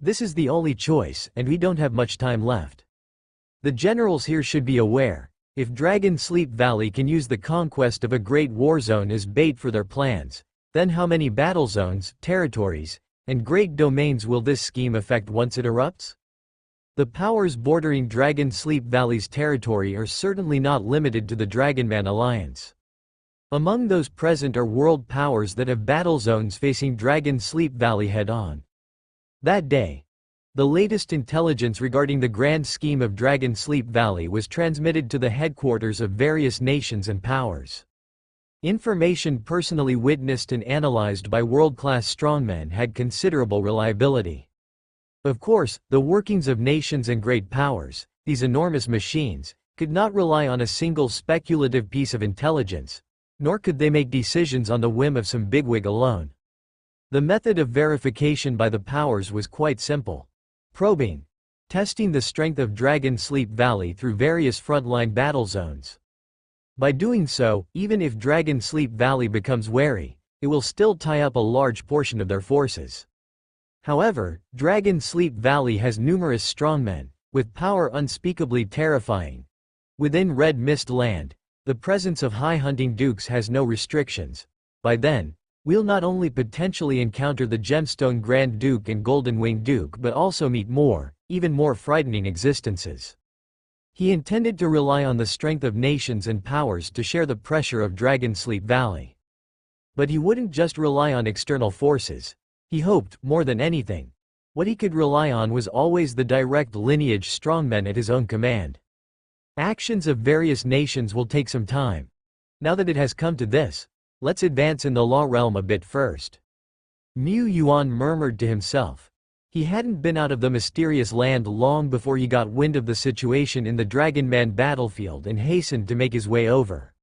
This is the only choice, and we don't have much time left. The generals here should be aware, if Dragon Sleep Valley can use the conquest of a great war zone as bait for their plans, then how many battle zones, territories, and great domains will this scheme affect once it erupts? The powers bordering Dragon Sleep Valley's territory are certainly not limited to the Dragonman Alliance. Among those present are world powers that have battle zones facing Dragon Sleep Valley head-on. That day, the latest intelligence regarding the grand scheme of Dragon Sleep Valley was transmitted to the headquarters of various nations and powers. Information personally witnessed and analyzed by world-class strongmen had considerable reliability. Of course, the workings of nations and great powers, these enormous machines, could not rely on a single speculative piece of intelligence, nor could they make decisions on the whim of some bigwig alone. The method of verification by the powers was quite simple. Probing. Testing the strength of Dragon Sleep Valley through various frontline battle zones. By doing so, even if Dragon Sleep Valley becomes wary, it will still tie up a large portion of their forces. However, Dragon Sleep Valley has numerous strongmen, with power unspeakably terrifying. Within Red Mist Land, the presence of high hunting dukes has no restrictions. By then, we'll not only potentially encounter the Gemstone Grand Duke and Golden Wing Duke but also meet more, even more frightening existences. He intended to rely on the strength of nations and powers to share the pressure of Dragon Sleep Valley. But he wouldn't just rely on external forces. He hoped, more than anything, what he could rely on was always the direct lineage strongmen at his own command. Actions of various nations will take some time. Now that it has come to this, let's advance in the law realm a bit first. Mu Yuan murmured to himself. He hadn't been out of the mysterious land long before he got wind of the situation in the Dragon Man battlefield and hastened to make his way over.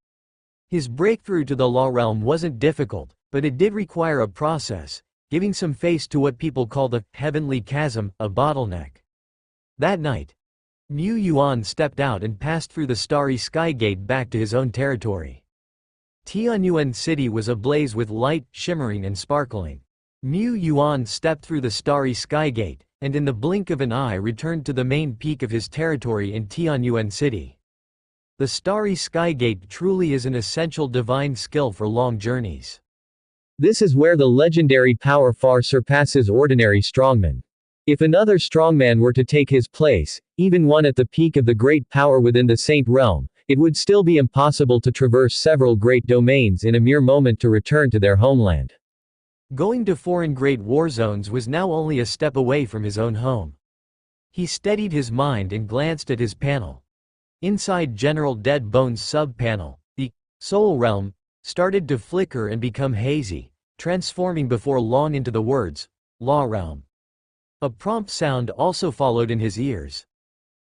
His breakthrough to the law realm wasn't difficult, but it did require a process, giving some face to what people call the heavenly chasm, a bottleneck. That night, Mu Yuan stepped out and passed through the starry sky gate back to his own territory. Tianyuan City was ablaze with light, shimmering and sparkling. Mu Yuan stepped through the starry sky gate, and in the blink of an eye returned to the main peak of his territory in Tianyuan City. The starry sky gate truly is an essential divine skill for long journeys. This is where the legendary power far surpasses ordinary strongmen. If another strongman were to take his place, even one at the peak of the great power within the Saint Realm, it would still be impossible to traverse several great domains in a mere moment to return to their homeland. Going to foreign great war zones was now only a step away from his own home. He steadied his mind and glanced at his panel. Inside General Dead Bones' sub-panel, the Soul Realm started to flicker and become hazy, transforming before long into the words, Law Realm. A prompt sound also followed in his ears.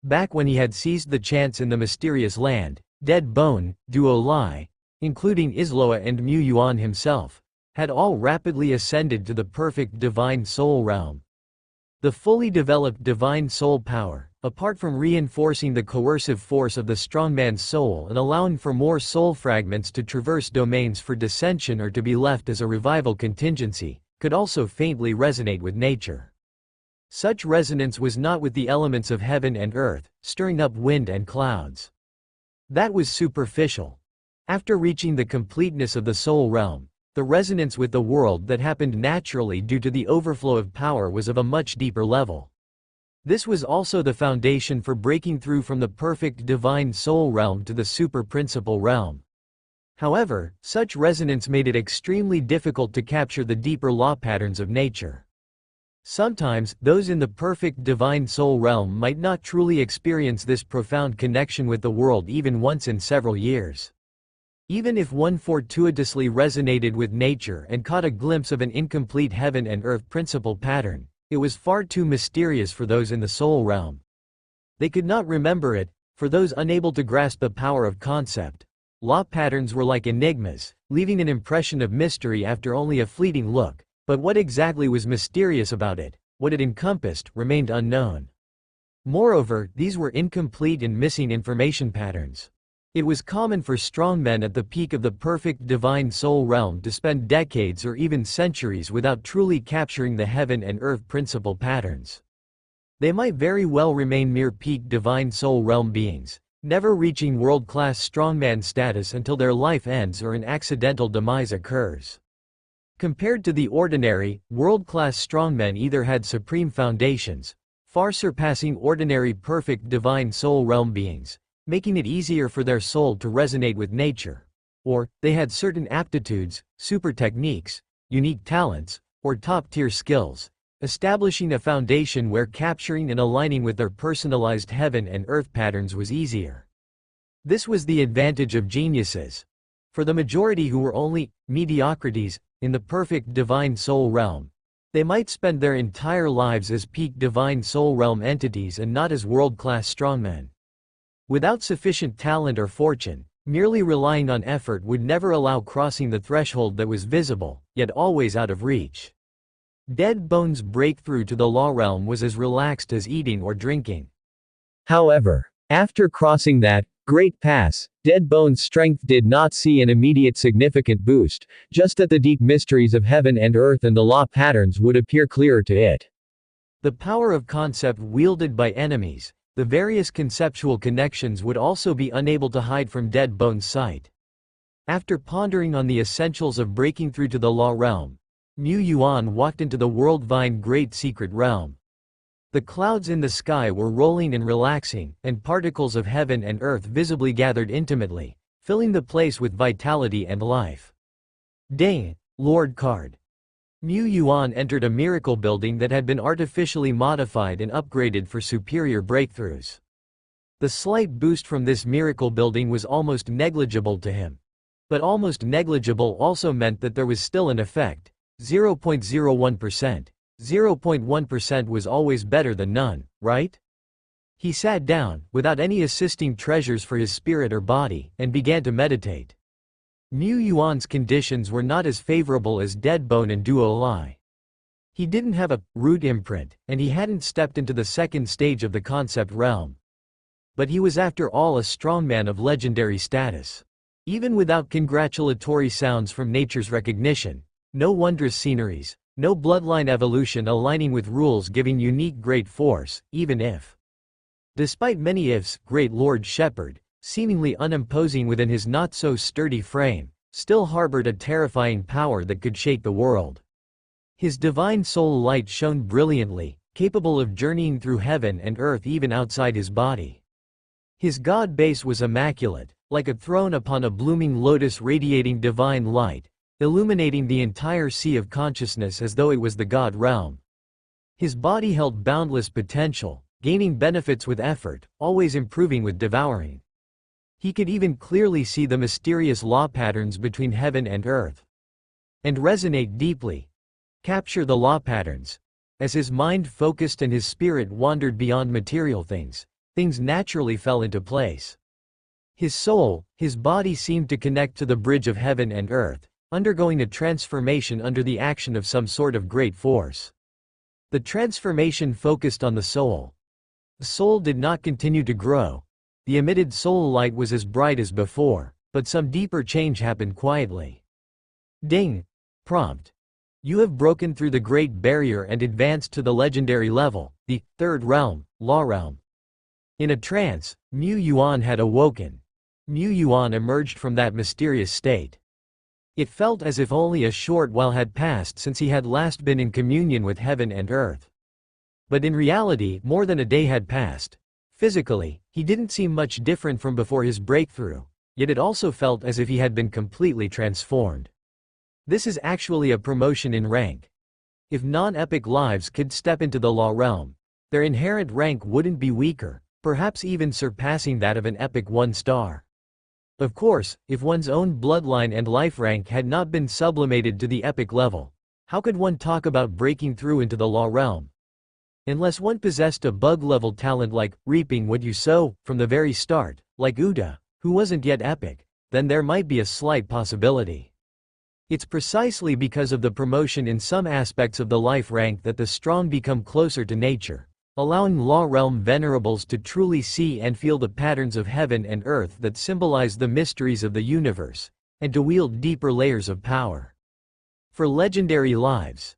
Back when he had seized the chance in the mysterious land, Dead Bone, Duo Lai, including Isloa and Mu Yuan himself, had all rapidly ascended to the perfect divine soul realm. The fully developed divine soul power, apart from reinforcing the coercive force of the strongman's soul and allowing for more soul fragments to traverse domains for dissension or to be left as a revival contingency, could also faintly resonate with nature. Such resonance was not with the elements of heaven and earth, stirring up wind and clouds. That was superficial. After reaching the completeness of the soul realm, the resonance with the world that happened naturally due to the overflow of power was of a much deeper level. This was also the foundation for breaking through from the perfect divine soul realm to the super-principle realm. However, such resonance made it extremely difficult to capture the deeper law patterns of nature. Sometimes, those in the perfect divine soul realm might not truly experience this profound connection with the world even once in several years. Even if one fortuitously resonated with nature and caught a glimpse of an incomplete heaven and earth principle pattern, it was far too mysterious for those in the soul realm. They could not remember it. For those unable to grasp the power of concept, law patterns were like enigmas, leaving an impression of mystery after only a fleeting look, but what exactly was mysterious about it, what it encompassed, remained unknown. Moreover, these were incomplete and missing information patterns. It was common for strongmen at the peak of the perfect divine soul realm to spend decades or even centuries without truly capturing the heaven and earth principle patterns. They might very well remain mere peak divine soul realm beings, never reaching world-class strongman status until their life ends or an accidental demise occurs. Compared to the ordinary, world-class strongmen either had supreme foundations, far surpassing ordinary perfect divine soul realm beings, making it easier for their soul to resonate with nature, or they had certain aptitudes, super techniques, unique talents, or top-tier skills, establishing a foundation where capturing and aligning with their personalized heaven and earth patterns was easier. This was the advantage of geniuses. For the majority who were only mediocrities in the perfect divine soul realm, they might spend their entire lives as peak divine soul realm entities and not as world-class strongmen. Without sufficient talent or fortune, merely relying on effort would never allow crossing the threshold that was visible, yet always out of reach. Dead Bones' breakthrough to the law realm was as relaxed as eating or drinking. However, after crossing that great pass, Dead Bones' strength did not see an immediate significant boost, just that the deep mysteries of heaven and earth and the law patterns would appear clearer to it. The power of concept wielded by enemies, the various conceptual connections would also be unable to hide from Dead Bones' sight. After pondering on the essentials of breaking through to the law realm, Mu Yuan walked into the Worldvine Great Secret Realm. The clouds in the sky were rolling and relaxing, and particles of heaven and earth visibly gathered intimately, filling the place with vitality and life. Dang, Lord Card. Mu Yuan entered a miracle building that had been artificially modified and upgraded for superior breakthroughs. The slight boost from this miracle building was almost negligible to him. But almost negligible also meant that there was still an effect, 0.01%. 0.1% was always better than none, right? He sat down, without any assisting treasures for his spirit or body, and began to meditate. Mu Yuan's conditions were not as favorable as Deadbone and Duo Lai. He didn't have a root imprint, and he hadn't stepped into the second stage of the concept realm. But he was after all a strongman of legendary status. Even without congratulatory sounds from nature's recognition, no wondrous sceneries, no bloodline evolution aligning with rules giving unique great force, even if. Despite many ifs, Great Lord Shepherd, seemingly unimposing within his not-so-sturdy frame, still harbored a terrifying power that could shake the world. His divine soul light shone brilliantly, capable of journeying through heaven and earth even outside his body. His god base was immaculate, like a throne upon a blooming lotus radiating divine light, illuminating the entire sea of consciousness as though it was the god realm. His body held boundless potential, gaining benefits with effort, always improving with devouring. He could even clearly see the mysterious law patterns between heaven and earth. And resonate deeply. Capture the law patterns. As his mind focused and his spirit wandered beyond material things, things naturally fell into place. His soul, his body seemed to connect to the bridge of heaven and earth, undergoing a transformation under the action of some sort of great force. The transformation focused on the soul. The soul did not continue to grow. The emitted soul light was as bright as before, but some deeper change happened quietly. Ding! Prompt. You have broken through the Great Barrier and advanced to the legendary level, the Third Realm, Law Realm. In a trance, Mu Yuan had awoken. Mu Yuan emerged from that mysterious state. It felt as if only a short while had passed since he had last been in communion with heaven and earth. But in reality, more than a day had passed. Physically, he didn't seem much different from before his breakthrough, yet it also felt as if he had been completely transformed. This is actually a promotion in rank. If non-epic lives could step into the Law Realm, their inherent rank wouldn't be weaker, perhaps even surpassing that of an epic 1-star. Of course, if one's own bloodline and life rank had not been sublimated to the epic level, how could one talk about breaking through into the Law Realm? Unless one possessed a bug-level talent like reaping what you sow from the very start, like Uda, who wasn't yet epic, then there might be a slight possibility. It's precisely because of the promotion in some aspects of the life rank that the strong become closer to nature, allowing Law Realm venerables to truly see and feel the patterns of heaven and earth that symbolize the mysteries of the universe, and to wield deeper layers of power. For legendary lives,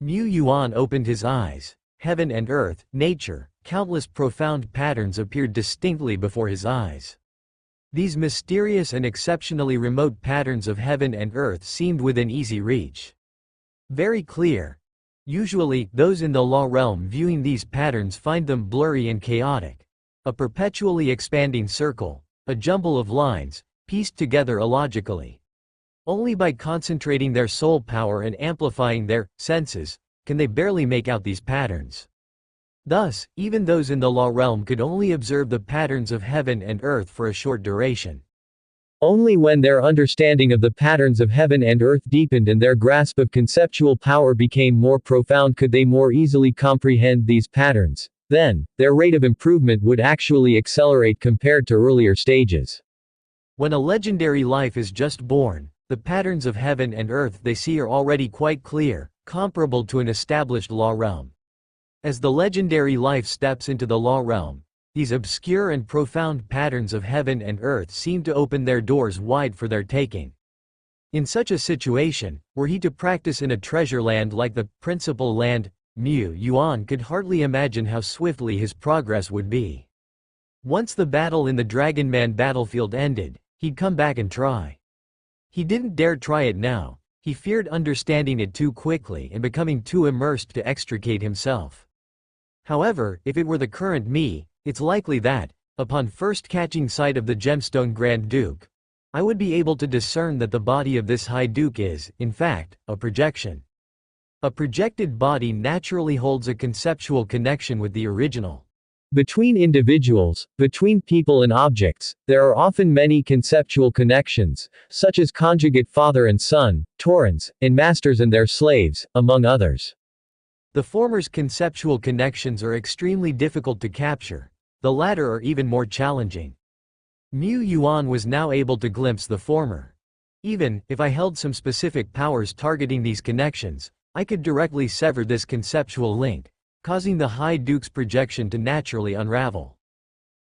Mu Yuan opened his eyes. Heaven and earth, nature, countless profound patterns appeared distinctly before his eyes. These mysterious and exceptionally remote patterns of heaven and earth seemed within easy reach. Very clear. Usually, those in the Law Realm viewing these patterns find them blurry and chaotic. A perpetually expanding circle, a jumble of lines, pieced together illogically. Only by concentrating their soul power and amplifying their senses, can they barely make out these patterns. Thus, even those in the Law Realm could only observe the patterns of heaven and earth for a short duration. Only when their understanding of the patterns of heaven and earth deepened and their grasp of conceptual power became more profound could they more easily comprehend these patterns. Then, their rate of improvement would actually accelerate compared to earlier stages. When a legendary life is just born, the patterns of heaven and earth they see are already quite clear, comparable to an established Law Realm. As the legendary life steps into the Law Realm, these obscure and profound patterns of heaven and earth seem to open their doors wide for their taking. In such a situation, were he to practice in a treasure land like the principal land, Mu Yuan could hardly imagine how swiftly his progress would be. Once the battle in the Dragonman battlefield ended, he'd come back and try. He didn't dare try it now. He feared understanding it too quickly and becoming too immersed to extricate himself. However, if it were the current me, it's likely that, upon first catching sight of the gemstone Grand Duke, I would be able to discern that the body of this High Duke is, in fact, a projection. A projected body naturally holds a conceptual connection with the original. Between individuals, between people and objects, there are often many conceptual connections, such as conjugate father and son, Taurans, and masters and their slaves, among others. The former's conceptual connections are extremely difficult to capture, the latter are even more challenging. Mu Yuan was now able to glimpse the former. Even if I held some specific powers targeting these connections, I could directly sever this conceptual link, causing the High Duke's projection to naturally unravel.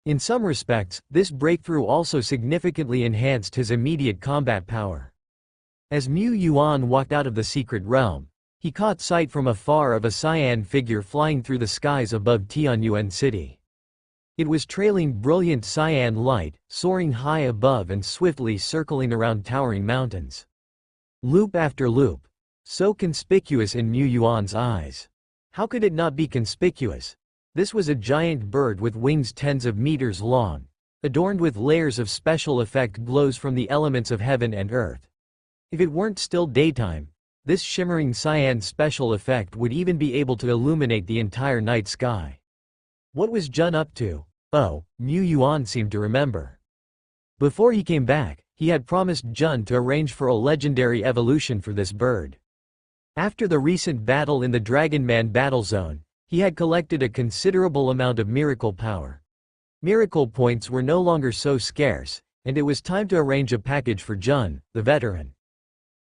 In some respects, this breakthrough also significantly enhanced his immediate combat power. As Mu Yuan walked out of the secret realm, he caught sight from afar of a cyan figure flying through the skies above Tianyuan City. It was trailing brilliant cyan light, soaring high above and swiftly circling around towering mountains. Loop after loop. So conspicuous in Mu Yuan's eyes. How could it not be conspicuous? This was a giant bird with wings tens of meters long, adorned with layers of special effect glows from the elements of heaven and earth. If it weren't still daytime, this shimmering cyan special effect would even be able to illuminate the entire night sky. What was Jun up to? Oh, Mu Yuan seemed to remember. Before he came back, he had promised Jun to arrange for a legendary evolution for this bird. After the recent battle in the Dragonman battle zone, he had collected a considerable amount of miracle power. Miracle points were no longer so scarce, and it was time to arrange a package for Jun, the veteran.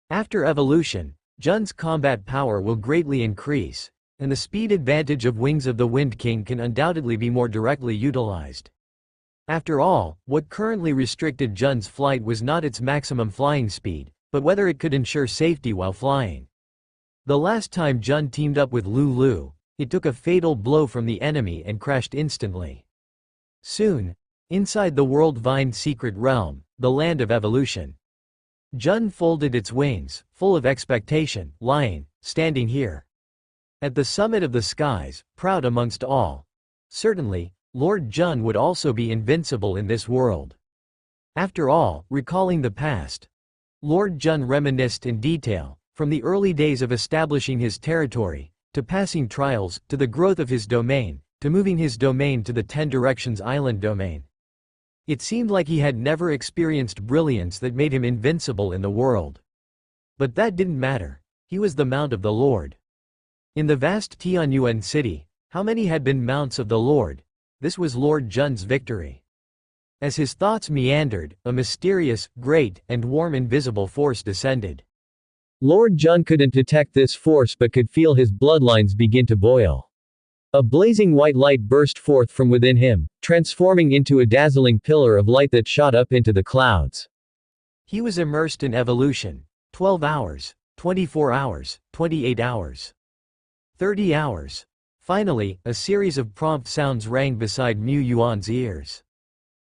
After evolution, Jun's combat power will greatly increase, and the speed advantage of Wings of the Wind King can undoubtedly be more directly utilized. After all, what currently restricted Jun's flight was not its maximum flying speed, but whether it could ensure safety while flying. The last time Jun teamed up with Lulu, it took a fatal blow from the enemy and crashed instantly. Soon, inside the World-Vine secret realm, the land of evolution, Jun folded its wings, full of expectation, lying, standing here at the summit of the skies, proud amongst all. Certainly, Lord Jun would also be invincible in this world. After all, recalling the past, Lord Jun reminisced in detail, from the early days of establishing his territory, to passing trials, to the growth of his domain, to moving his domain to the 10 Directions Island domain. It seemed like he had never experienced brilliance that made him invincible in the world. But that didn't matter. He was the Mount of the Lord. In the vast Tianyuan city, how many had been Mounts of the Lord? This was Lord Jun's victory. As his thoughts meandered, a mysterious, great, and warm invisible force descended. Lord Jun couldn't detect this force but could feel his bloodlines begin to boil. A blazing white light burst forth from within him, transforming into a dazzling pillar of light that shot up into the clouds. He was immersed in evolution. 12 hours, 24 hours, 28 hours, 30 hours. Finally, a series of prompt sounds rang beside Mu Yuan's ears.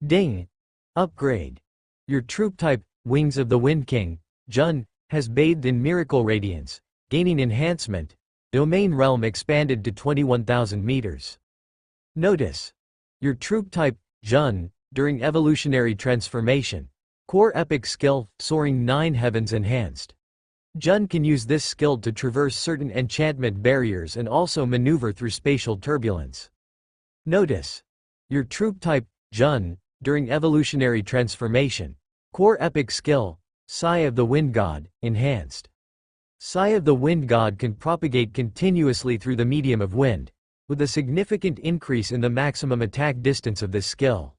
Ding! Upgrade. Your troop type, Wings of the Wind King, Jun, has bathed in miracle radiance, gaining enhancement. Domain realm expanded to 21,000 meters. Notice. Your troop type, Jun, during evolutionary transformation. Core epic skill, Soaring 9 Heavens enhanced. Jun can use this skill to traverse certain enchantment barriers and also maneuver through spatial turbulence. Notice. Your troop type, Jun, during evolutionary transformation. Core epic skill, Sigh of the Wind God, enhanced. Sigh of the Wind God can propagate continuously through the medium of wind, with a significant increase in the maximum attack distance of this skill.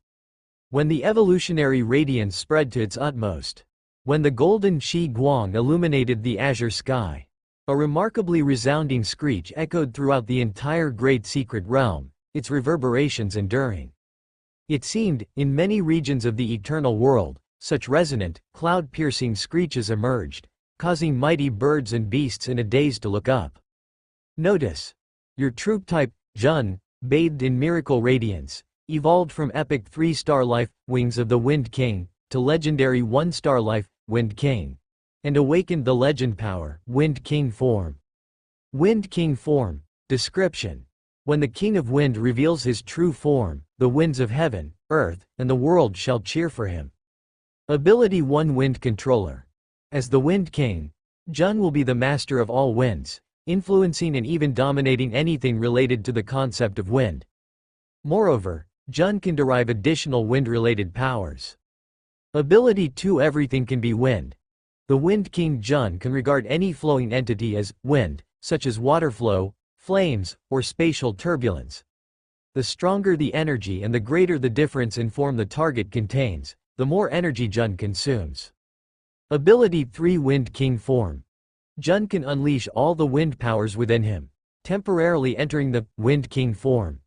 When the evolutionary radiance spread to its utmost, when the golden Shi Guang illuminated the azure sky, a remarkably resounding screech echoed throughout the entire great secret realm, its reverberations enduring. It seemed, in many regions of the eternal world, such resonant, cloud-piercing screeches emerged, causing mighty birds and beasts in a daze to look up. Notice. Your troop type, Jun, bathed in miracle radiance, evolved from epic 3-star life, Wings of the Wind King, to legendary 1-star life, Wind King, and awakened the legend power, Wind King form. Wind King form. Description. When the King of Wind reveals his true form, the winds of heaven, earth, and the world shall cheer for him. Ability 1 Wind Controller. As the Wind King, Jun will be the master of all winds, influencing and even dominating anything related to the concept of wind. Moreover, Jun can derive additional wind-related powers. Ability 2 Everything can be wind. The Wind King Jun can regard any flowing entity as wind, such as water flow, flames, or spatial turbulence. The stronger the energy and the greater the difference in form the target contains, the more energy Jun consumes. Ability 3 Wind King form. Jun can unleash all the wind powers within him, temporarily entering the Wind King form.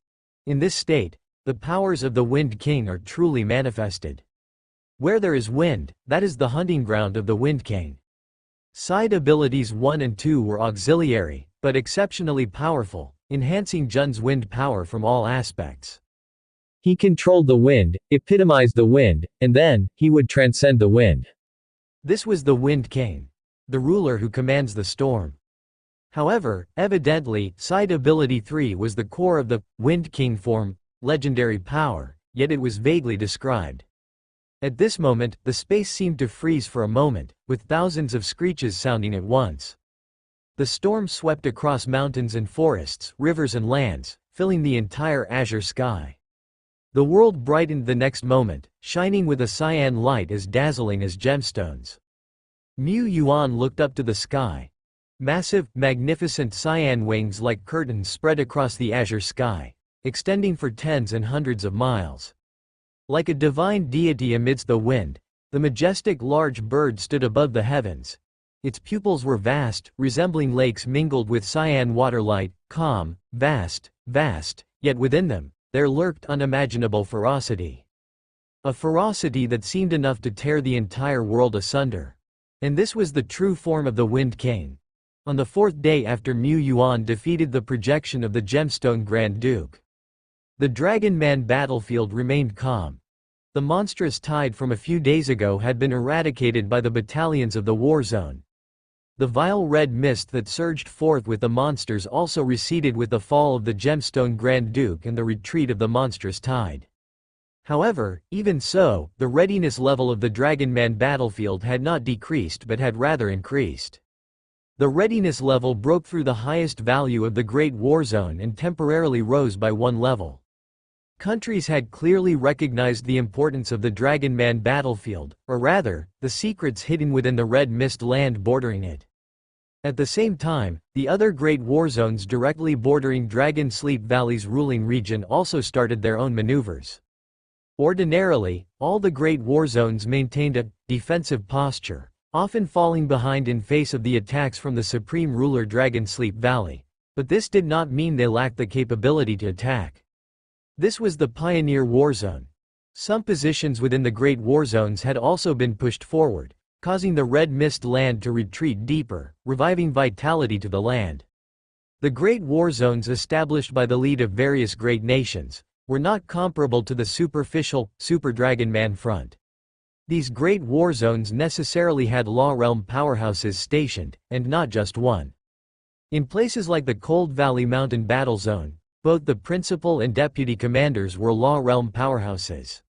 In this state, the powers of the Wind King are truly manifested. Where there is wind, that is the hunting ground of the Wind King. Side abilities 1 and 2 were auxiliary, but exceptionally powerful, enhancing Jun's wind power from all aspects. He controlled the wind, epitomized the wind, and then, he would transcend the wind. This was the Wind King, the ruler who commands the storm. However, evidently, Side Ability 3 was the core of the Wind King form, legendary power, yet it was vaguely described. At this moment, the space seemed to freeze for a moment, with thousands of screeches sounding at once. The storm swept across mountains and forests, rivers and lands, filling the entire azure sky. The world brightened the next moment, shining with a cyan light as dazzling as gemstones. Mu Yuan looked up to the sky. Massive, magnificent cyan wings like curtains spread across the azure sky, extending for tens and hundreds of miles. Like a divine deity amidst the wind, the majestic large bird stood above the heavens, Its pupils were vast, resembling lakes mingled with cyan waterlight, calm, vast, yet within them, there lurked unimaginable ferocity. A ferocity that seemed enough to tear the entire world asunder. And this was the true form of the Wind King. On the fourth day after Mu Yuan defeated the projection of the Gemstone Grand Duke, the Dragon Man battlefield remained calm. The monstrous tide from a few days ago had been eradicated by the battalions of the war zone. The vile red mist that surged forth with the monsters also receded with the fall of the Gemstone Grand Duke and the retreat of the monstrous tide. However, even so, the readiness level of the Dragon Man battlefield had not decreased but had rather increased. The readiness level broke through the highest value of the Great War Zone and temporarily rose by one level. Countries had clearly recognized the importance of the Dragon Man battlefield, or rather, the secrets hidden within the red mist land bordering it. At the same time, the other Great War Zones directly bordering Dragon Sleep Valley's ruling region also started their own maneuvers. Ordinarily, all the Great War Zones maintained a defensive posture, often falling behind in face of the attacks from the supreme ruler Dragon Sleep Valley. But this did not mean they lacked the capability to attack. This was the Pioneer War Zone. Some positions within the Great War Zones had also been pushed forward, causing the Red Mist land to retreat deeper, reviving vitality to the land. The Great War Zones established by the lead of various great nations were not comparable to the superficial, Super Dragon Man front. These Great War Zones necessarily had Law Realm powerhouses stationed, and not just one. In places like the Cold Valley Mountain Battle Zone, both the principal and deputy commanders were Law Realm powerhouses.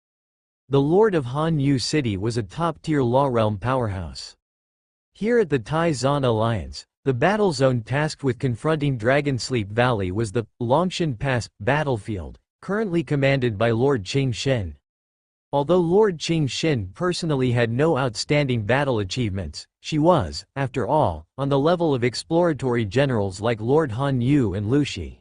The Lord of Han Yu City was a top-tier Law Realm powerhouse. Here at the Tai Zan Alliance, the battle zone tasked with confronting Dragon Sleep Valley was the Longshan Pass battlefield, currently commanded by Lord Qing Xin. Although Lord Qing Xin personally had no outstanding battle achievements, she was, after all, on the level of exploratory generals like Lord Han Yu and Lu Shi.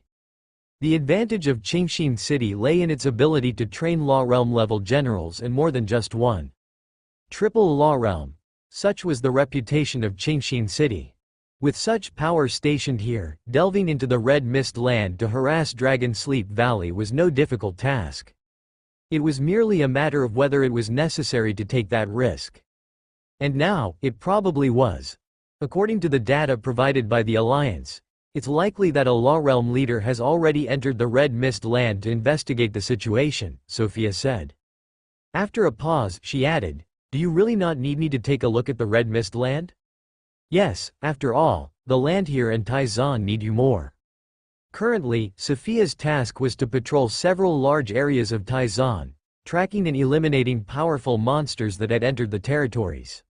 The advantage of Qingxin City lay in its ability to train Law Realm level generals and more than just one. Triple Law Realm. Such was the reputation of Qingxin City. With such power stationed here, delving into the Red Mist land to harass Dragon Sleep Valley was no difficult task. It was merely a matter of whether it was necessary to take that risk. And now, it probably was. According to the data provided by the Alliance, it's likely that a Law Realm leader has already entered the Red Mist land to investigate the situation, Sophia said. After a pause, she added, "Do you really not need me to take a look at the Red Mist land?" "Yes, after all, the land here and Tai Zan need you more." Currently, Sophia's task was to patrol several large areas of Tai Zan, tracking and eliminating powerful monsters that had entered the territories.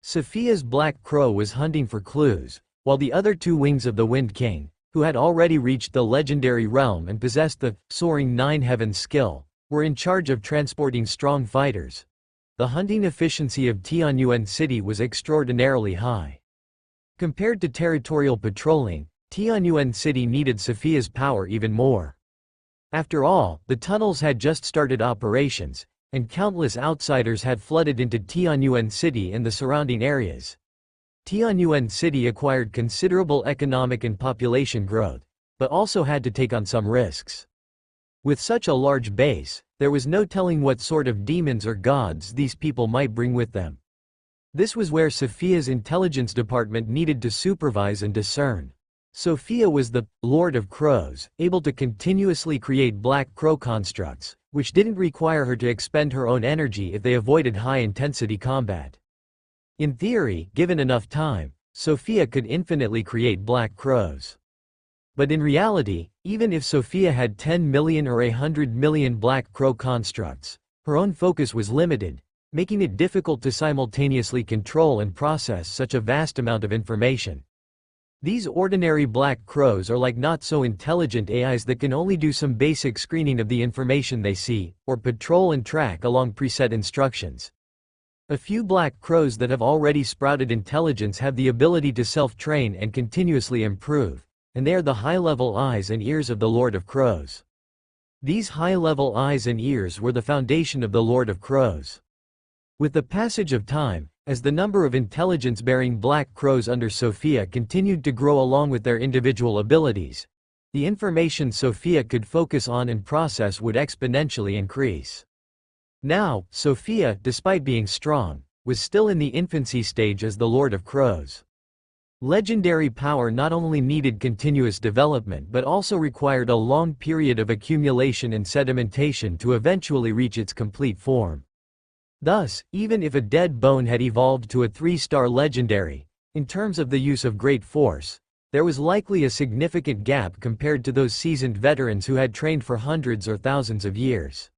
Sophia's Black Crow was hunting for clues, while the other two wings of the Wind King, who had already reached the legendary realm and possessed the Soaring Nine Heavens skill, were in charge of transporting strong fighters. The hunting efficiency of Tianyuan City was extraordinarily high. Compared to territorial patrolling, Tianyuan City needed Sophia's power even more. After all, the tunnels had just started operations, and countless outsiders had flooded into Tianyuan City and the surrounding areas. Tianyuan City acquired considerable economic and population growth, but also had to take on some risks. With such a large base, there was no telling what sort of demons or gods these people might bring with them. This was where Sophia's intelligence department needed to supervise and discern. Sophia was the Lord of Crows, able to continuously create Black Crow constructs, which didn't require her to expend her own energy if they avoided high-intensity combat. In theory, given enough time, Sophia could infinitely create Black Crows. But in reality, even if Sophia had 10 million or 100 million Black Crow constructs, her own focus was limited, making it difficult to simultaneously control and process such a vast amount of information. These ordinary Black Crows are like not-so-intelligent AIs that can only do some basic screening of the information they see, or patrol and track along preset instructions. A few Black Crows that have already sprouted intelligence have the ability to self-train and continuously improve, and they are the high-level eyes and ears of the Lord of Crows. These high-level eyes and ears were the foundation of the Lord of Crows. With the passage of time, As the number of intelligence-bearing black crows under Sophia continued to grow along with their individual abilities, the information Sophia could focus on and process would exponentially increase. Now, Sophia, despite being strong, was still in the infancy stage as the Lord of Crows. Legendary power not only needed continuous development but also required a long period of accumulation and sedimentation to eventually reach its complete form. Thus, even if a dead bone had evolved to a 3-star legendary, in terms of the use of great force, there was likely a significant gap compared to those seasoned veterans who had trained for hundreds or thousands of years.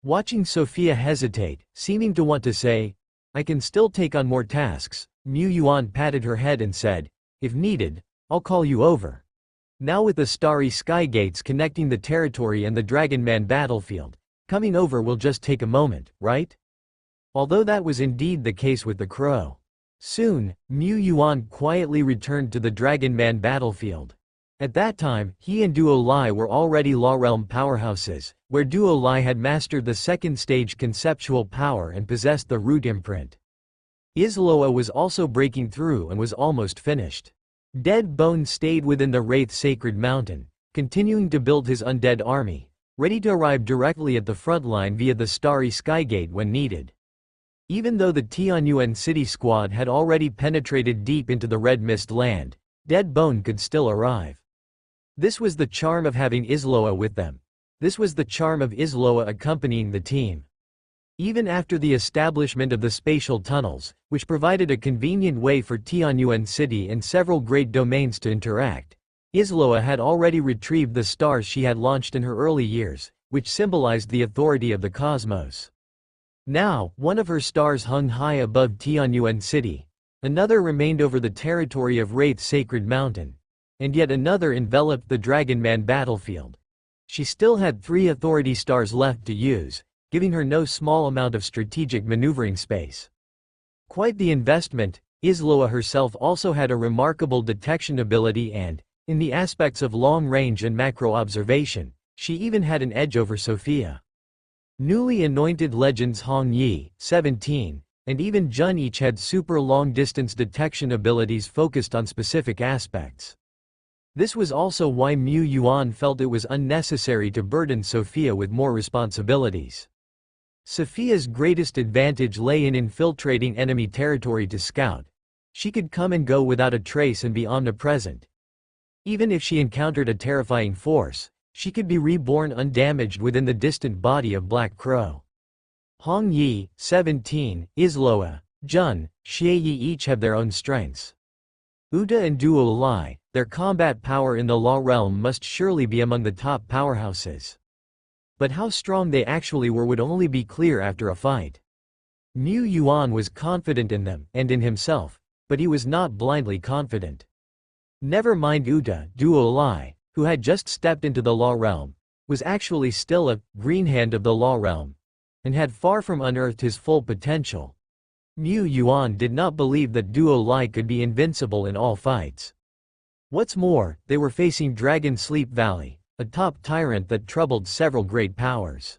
Watching Sophia hesitate, seeming to want to say, "I can still take on more tasks," Mu Yuan patted her head and said, "If needed, I'll call you over." Now with the starry sky gates connecting the territory and the Dragon Man battlefield, coming over will just take a moment, right? Although that was indeed the case with the crow. Soon, Mu Yuan quietly returned to the Dragon Man battlefield. At that time, he and Duo Lai were already Law Realm powerhouses, where Duo Lai had mastered the second stage conceptual power and possessed the root imprint. Isloa was also breaking through and was almost finished. Dead Bone stayed within the Wraith Sacred Mountain, continuing to build his undead army, ready to arrive directly at the front line via the Starry Skygate when needed. Even though the Tianyuan City squad had already penetrated deep into the Red Mist land, Dead Bone could still arrive. This was the charm of having Isloa with them. This was the charm of Isloa accompanying the team. Even after the establishment of the spatial tunnels, which provided a convenient way for Tianyuan City and several great domains to interact, Isloa had already retrieved the stars she had launched in her early years, which symbolized the authority of the cosmos. Now, one of her stars hung high above Tianyuan City, another remained over the territory of Wraith Sacred Mountain, and yet another enveloped the Dragon Man battlefield. She still had 3 authority stars left to use, giving her no small amount of strategic maneuvering space. Quite the investment. Isloa herself also had a remarkable detection ability and, in the aspects of long range and macro observation, she even had an edge over Sophia. Newly anointed legends Hong Yi, 17, and even Jun each had super long-distance detection abilities focused on specific aspects. This was also why Mu Yuan felt it was unnecessary to burden Sophia with more responsibilities. Sophia's greatest advantage lay in infiltrating enemy territory to scout. She could come and go without a trace and be omnipresent. Even if she encountered a terrifying force, she could be reborn undamaged within the distant body of Black Crow. Hong Yi, 17, Isloa, Jun, Xie Yi each have their own strengths. Uda and Duo Lai, their combat power in the Law Realm must surely be among the top powerhouses. But how strong they actually were would only be clear after a fight. Mu Yuan was confident in them, and in himself, but he was not blindly confident. Never mind Uda, Duo Lai, who had just stepped into the Law Realm, was actually still a green hand of the Law Realm, and had far from unearthed his full potential. Mu Yuan did not believe that Duo Lai could be invincible in all fights. What's more, they were facing Dragon Sleep Valley, a top tyrant that troubled several great powers.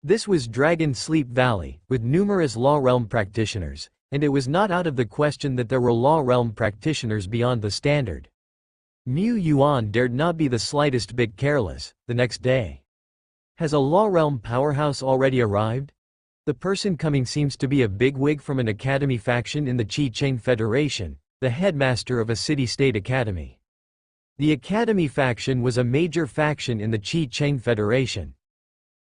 This was Dragon Sleep Valley, with numerous Law Realm practitioners, and it was not out of the question that there were Law Realm practitioners beyond the standard. Mu Yuan dared not be the slightest bit careless. The next day. Has a Law Realm powerhouse already arrived? The person coming seems to be a bigwig from an academy faction in the Qi Cheng Federation, the headmaster of a city-state academy. The academy faction was a major faction in the Qi Cheng Federation.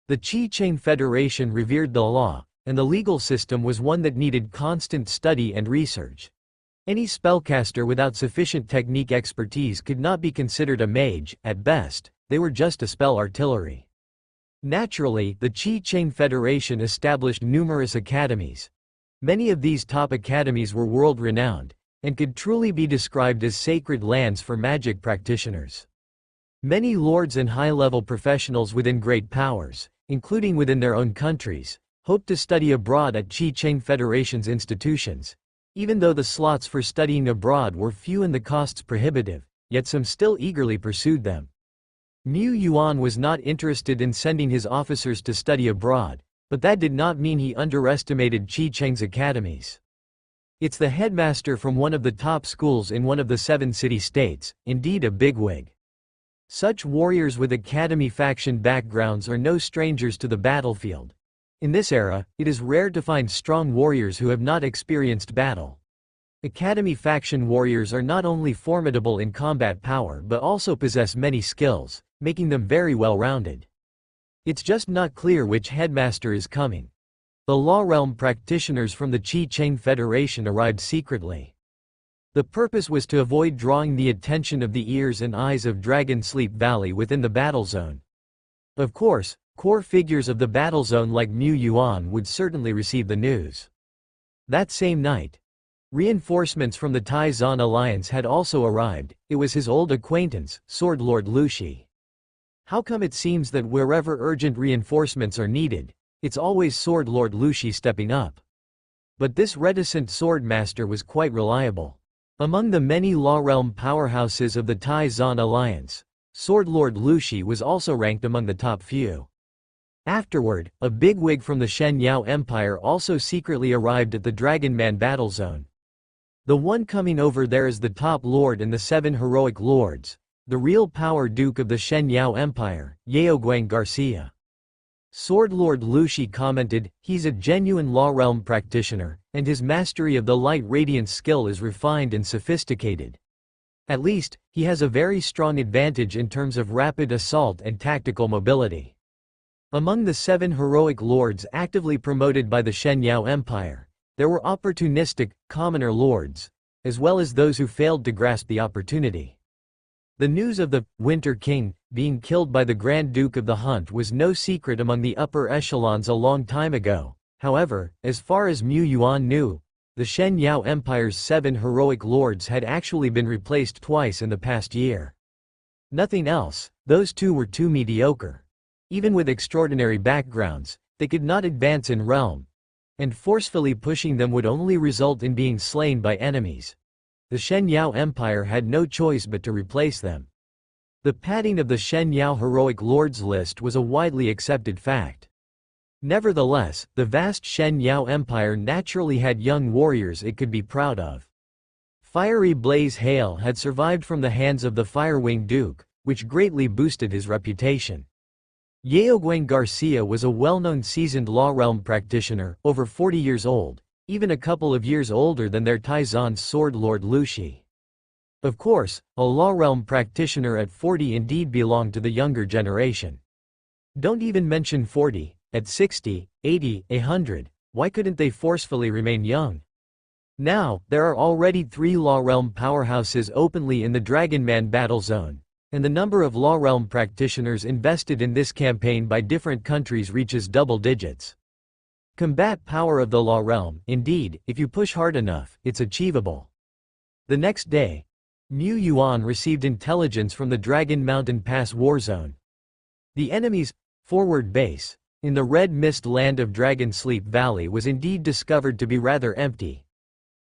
The Qi Cheng Federation revered the law, and the legal system was one that needed constant study and research. Any spellcaster without sufficient technique expertise could not be considered a mage. At best, they were just a spell artillery. Naturally, the Qi Cheng Federation established numerous academies. Many of these top academies were world-renowned, and could truly be described as sacred lands for magic practitioners. Many lords and high-level professionals within great powers, including within their own countries, hoped to study abroad at Qi Cheng Federation's institutions. Even though the slots for studying abroad were few and the costs prohibitive, yet some still eagerly pursued them. Mu Yuan was not interested in sending his officers to study abroad, but that did not mean he underestimated Qi Cheng's academies. It's the headmaster from one of the top schools in one of the 7 city-states, indeed a bigwig. Such warriors with academy faction backgrounds are no strangers to the battlefield. In this era, it is rare to find strong warriors who have not experienced battle. Academy faction warriors are not only formidable in combat power but also possess many skills, making them very well-rounded. It's just not clear which headmaster is coming. The Law Realm practitioners from the Qi Cheng Federation arrived secretly. The purpose was to avoid drawing the attention of the ears and eyes of Dragon Sleep Valley within the battle zone. Of course, core figures of the battle zone like Mu Yuan would certainly receive the news. That same night, reinforcements from the Tai Zan Alliance had also arrived. It was his old acquaintance, Sword Lord Lu Shi. How come it seems that wherever urgent reinforcements are needed, it's always Sword Lord Lu Shi stepping up? But this reticent sword master was quite reliable. Among the many Law Realm powerhouses of the Tai Zan Alliance, Sword Lord Lu Shi was also ranked among the top few. Afterward, a bigwig from the Shen Yao Empire also secretly arrived at the Dragon Man battle zone. The one coming over there is the top lord and the 7 heroic lords, the real power duke of the Shen Yao Empire, Yaoguang Garcia. Sword Lord Lu Shi commented, "He's a genuine Law Realm practitioner, and his mastery of the Light Radiance skill is refined and sophisticated. At least, he has a very strong advantage in terms of rapid assault and tactical mobility." Among the 7 heroic lords actively promoted by the Shen Yao Empire, there were opportunistic, commoner lords, as well as those who failed to grasp the opportunity. The news of the Winter King being killed by the Grand Duke of the Hunt was no secret among the upper echelons a long time ago. However, as far as Mu Yuan knew, the Shen Yao Empire's 7 heroic lords had actually been replaced twice in the past year. Nothing else, those 2 were too mediocre. Even with extraordinary backgrounds, they could not advance in realm, and forcefully pushing them would only result in being slain by enemies. The Shen Yao Empire had no choice but to replace them. The padding of the Shen Yao heroic lords list was a widely accepted fact. Nevertheless, the vast Shen Yao Empire naturally had young warriors it could be proud of. Fiery Blaze Hail had survived from the hands of the Firewing Duke, which greatly boosted his reputation. Yaoguang Garcia was a well-known seasoned Law Realm practitioner, over 40 years old, even a couple of years older than their Tai Zan Sword Lord Lu Shi. Of course, a Law Realm practitioner at 40 indeed belonged to the younger generation. Don't even mention 40, at 60, 80, 100, why couldn't they forcefully remain young? Now, there are already 3 Law Realm powerhouses openly in the Dragon Man battle zone, and the number of Law Realm practitioners invested in this campaign by different countries reaches double digits. Combat power of the Law Realm, indeed, if you push hard enough, it's achievable. The next day, Mu Yuan received intelligence from the Dragon Mountain Pass war zone. The enemy's forward base in the Red Mist land of Dragon Sleep Valley was indeed discovered to be rather empty.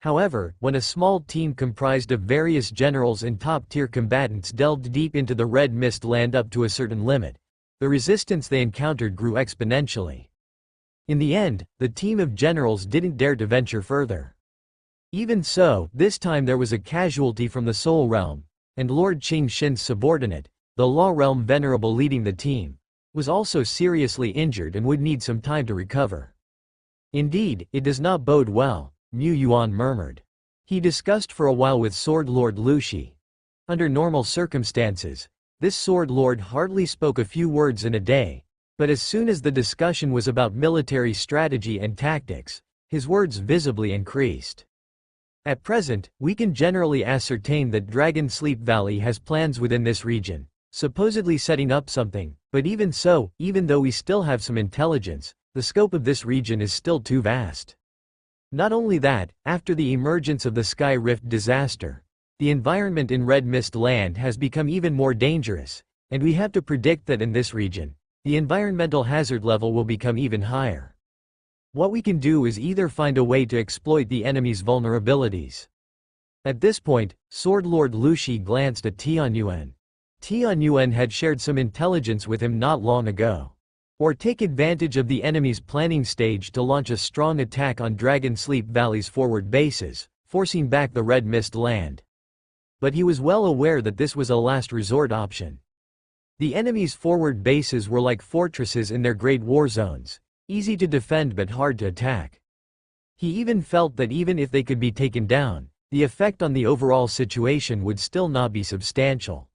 However, when a small team comprised of various generals and top-tier combatants delved deep into the Red Mist land up to a certain limit, the resistance they encountered grew exponentially. In the end, the team of generals didn't dare to venture further. Even so, this time there was a casualty from the Soul Realm, and Lord Qing Shin's subordinate, the Law Realm Venerable leading the team, was also seriously injured and would need some time to recover. Indeed, it does not bode well, Mu Yuan murmured. He discussed for a while with Sword Lord Lu Shi. Under normal circumstances, this Sword Lord hardly spoke a few words in a day, but as soon as the discussion was about military strategy and tactics, his words visibly increased. At present, we can generally ascertain that Dragon Sleep Valley has plans within this region, supposedly setting up something, but even so, even though we still have some intelligence, the scope of this region is still too vast. Not only that, after the emergence of the Sky Rift disaster, the environment in Red Mist Land has become even more dangerous, and we have to predict that in this region, the environmental hazard level will become even higher. What we can do is either find a way to exploit the enemy's vulnerabilities. At this point, Sword Lord Lu Shi glanced at Tianyuan. Tianyuan had shared some intelligence with him not long ago. Or take advantage of the enemy's planning stage to launch a strong attack on Dragon Sleep Valley's forward bases, forcing back the Red Mist Land. But he was well aware that this was a last resort option. The enemy's forward bases were like fortresses in their great war zones, easy to defend but hard to attack. He even felt that even if they could be taken down, the effect on the overall situation would still not be substantial.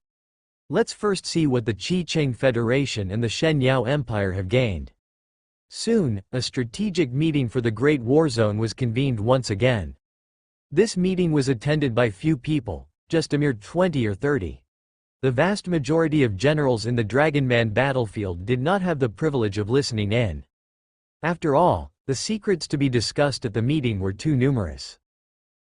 Let's first see what the Qi-Cheng Federation and the Shen Yao Empire have gained. Soon, a strategic meeting for the Great War Zone was convened once again. This meeting was attended by few people, just a mere 20 or 30. The vast majority of generals in the Dragonman battlefield did not have the privilege of listening in. After all, the secrets to be discussed at the meeting were too numerous.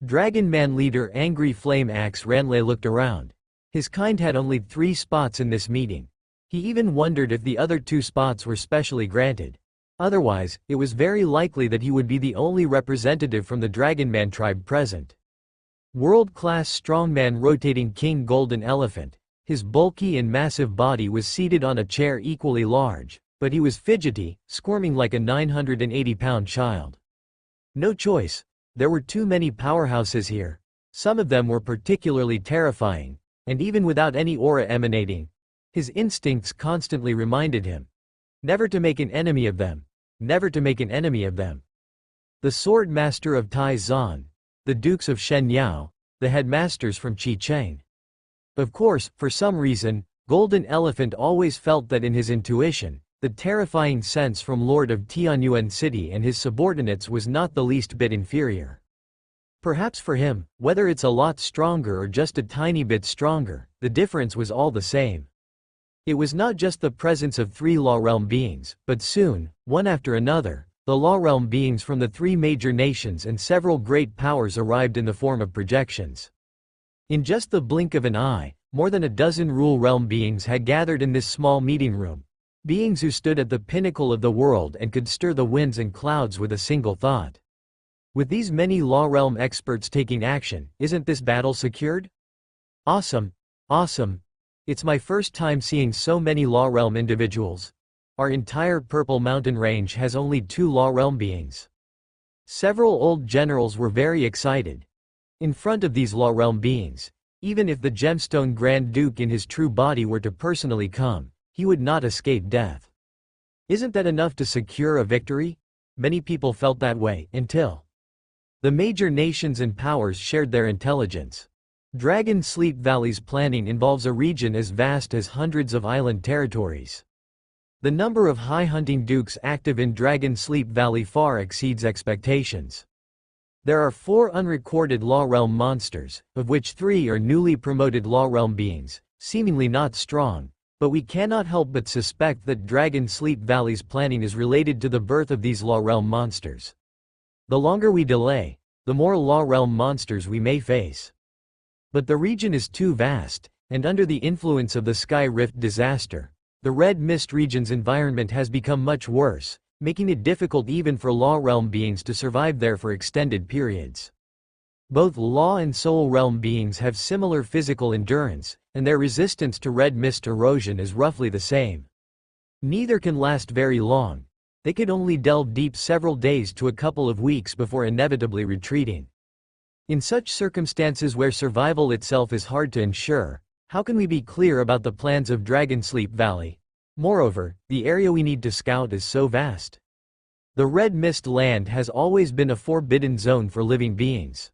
Dragonman leader Angry Flame Axe Ranley looked around. His kind had only 3 spots in this meeting. He even wondered if the other 2 spots were specially granted. Otherwise, it was very likely that he would be the only representative from the Dragonman tribe present. World-class strongman rotating King Golden Elephant. His bulky and massive body was seated on a chair equally large, but he was fidgety, squirming like a 980-pound child. No choice. There were too many powerhouses here. Some of them were particularly terrifying, and even without any aura emanating, his instincts constantly reminded him never to make an enemy of them. Never to make an enemy of them. The Sword Master of Tai Zan, the Dukes of Shen Yao, the headmasters from Qi-Cheng. Of course, for some reason, Golden Elephant always felt that in his intuition, the terrifying sense from Lord of Tianyuan City and his subordinates was not the least bit inferior. Perhaps for him, whether it's a lot stronger or just a tiny bit stronger, the difference was all the same. It was not just the presence of 3 Law Realm beings, but soon, one after another, the Law Realm beings from the 3 major nations and several great powers arrived in the form of projections. In just the blink of an eye, more than a dozen Rule Realm beings had gathered in this small meeting room. Beings who stood at the pinnacle of the world and could stir the winds and clouds with a single thought. With these many Law Realm experts taking action, isn't this battle secured? Awesome. Awesome. It's my first time seeing so many Law Realm individuals. Our entire Purple Mountain range has only 2 Law Realm beings. Several old generals were very excited. In front of these Law Realm beings, even if the Gemstone Grand Duke in his true body were to personally come, he would not escape death. Isn't that enough to secure a victory? Many people felt that way, until the major nations and powers shared their intelligence. Dragon Sleep Valley's planning involves a region as vast as hundreds of island territories. The number of high hunting dukes active in Dragon Sleep Valley far exceeds expectations. There are 4 unrecorded Law Realm monsters, of which 3 are newly promoted Law Realm beings, seemingly not strong, but we cannot help but suspect that Dragon Sleep Valley's planning is related to the birth of these Law Realm monsters. The longer we delay, the more Law Realm monsters we may face. But the region is too vast, and under the influence of the Sky Rift disaster, the Red Mist region's environment has become much worse, making it difficult even for Law Realm beings to survive there for extended periods. Both Law and Soul Realm beings have similar physical endurance, and their resistance to Red Mist erosion is roughly the same. Neither can last very long. They could only delve deep several days to a couple of weeks before inevitably retreating. In such circumstances where survival itself is hard to ensure, how can we be clear about the plans of Dragon Sleep Valley? Moreover, the area we need to scout is so vast. The Red Mist Land has always been a forbidden zone for living beings.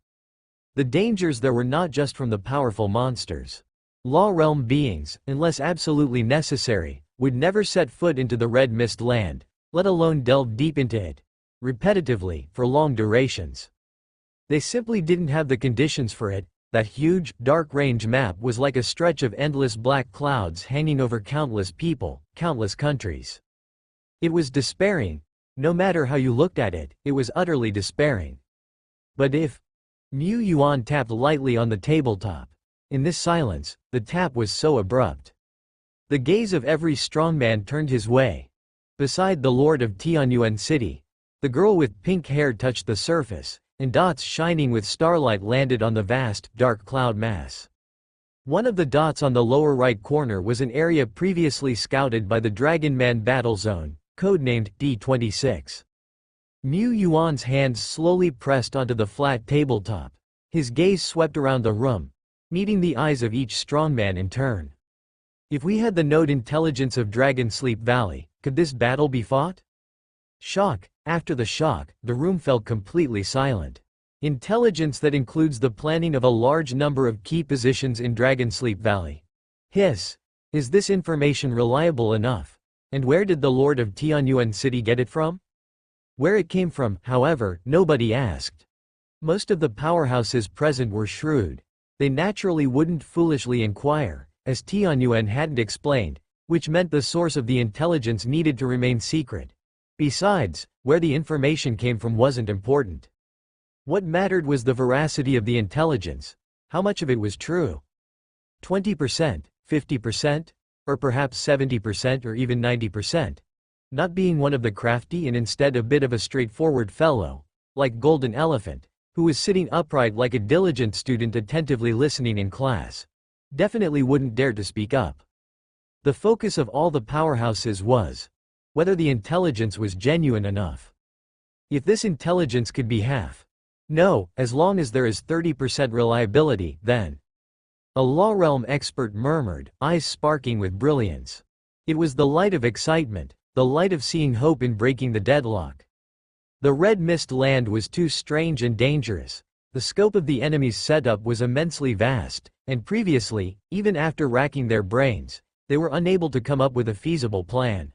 The dangers there were not just from the powerful monsters. Law Realm beings, unless absolutely necessary, would never set foot into the Red Mist Land, let alone delve deep into it, repetitively, for long durations. They simply didn't have the conditions for it. That huge, dark range map was like a stretch of endless black clouds hanging over countless people, countless countries. It was despairing. No matter how you looked at it, it was utterly despairing. But if Mu Yuan tapped lightly on the tabletop. In this silence, the tap was so abrupt. The gaze of every strongman turned his way. Beside the Lord of Tianyuan City, the girl with pink hair touched the surface, and dots shining with starlight landed on the vast, dark cloud mass. One of the dots on the lower right corner was an area previously scouted by the Dragonman battle zone, codenamed D26. Mu Yuan's hands slowly pressed onto the flat tabletop. His gaze swept around the room, meeting the eyes of each strongman in turn. If we had the node intelligence of Dragon Sleep Valley, could this battle be fought? Shock. After the shock, the room fell completely silent. Intelligence that includes the planning of a large number of key positions in Dragon Sleep Valley. Hiss. Is this information reliable enough? And where did the Lord of Tianyuan City get it from? Where it came from, however, nobody asked. Most of the powerhouses present were shrewd. They naturally wouldn't foolishly inquire, as Tianyuan hadn't explained, which meant the source of the intelligence needed to remain secret. Besides, where the information came from wasn't important. What mattered was the veracity of the intelligence. How much of it was true? 20%, 50%, or perhaps 70% or even 90%. Not being one of the crafty and instead a bit of a straightforward fellow, like Golden Elephant, who was sitting upright like a diligent student attentively listening in class. Definitely wouldn't dare to speak up. The focus of all the powerhouses was whether the intelligence was genuine enough. If this intelligence could be half. No, as long as there is 30% reliability, then. A Law Realm expert murmured, eyes sparking with brilliance. It was the light of excitement, the light of seeing hope in breaking the deadlock. The Red Mist land was too strange and dangerous. The scope of the enemy's setup was immensely vast, and previously, even after racking their brains, they were unable to come up with a feasible plan.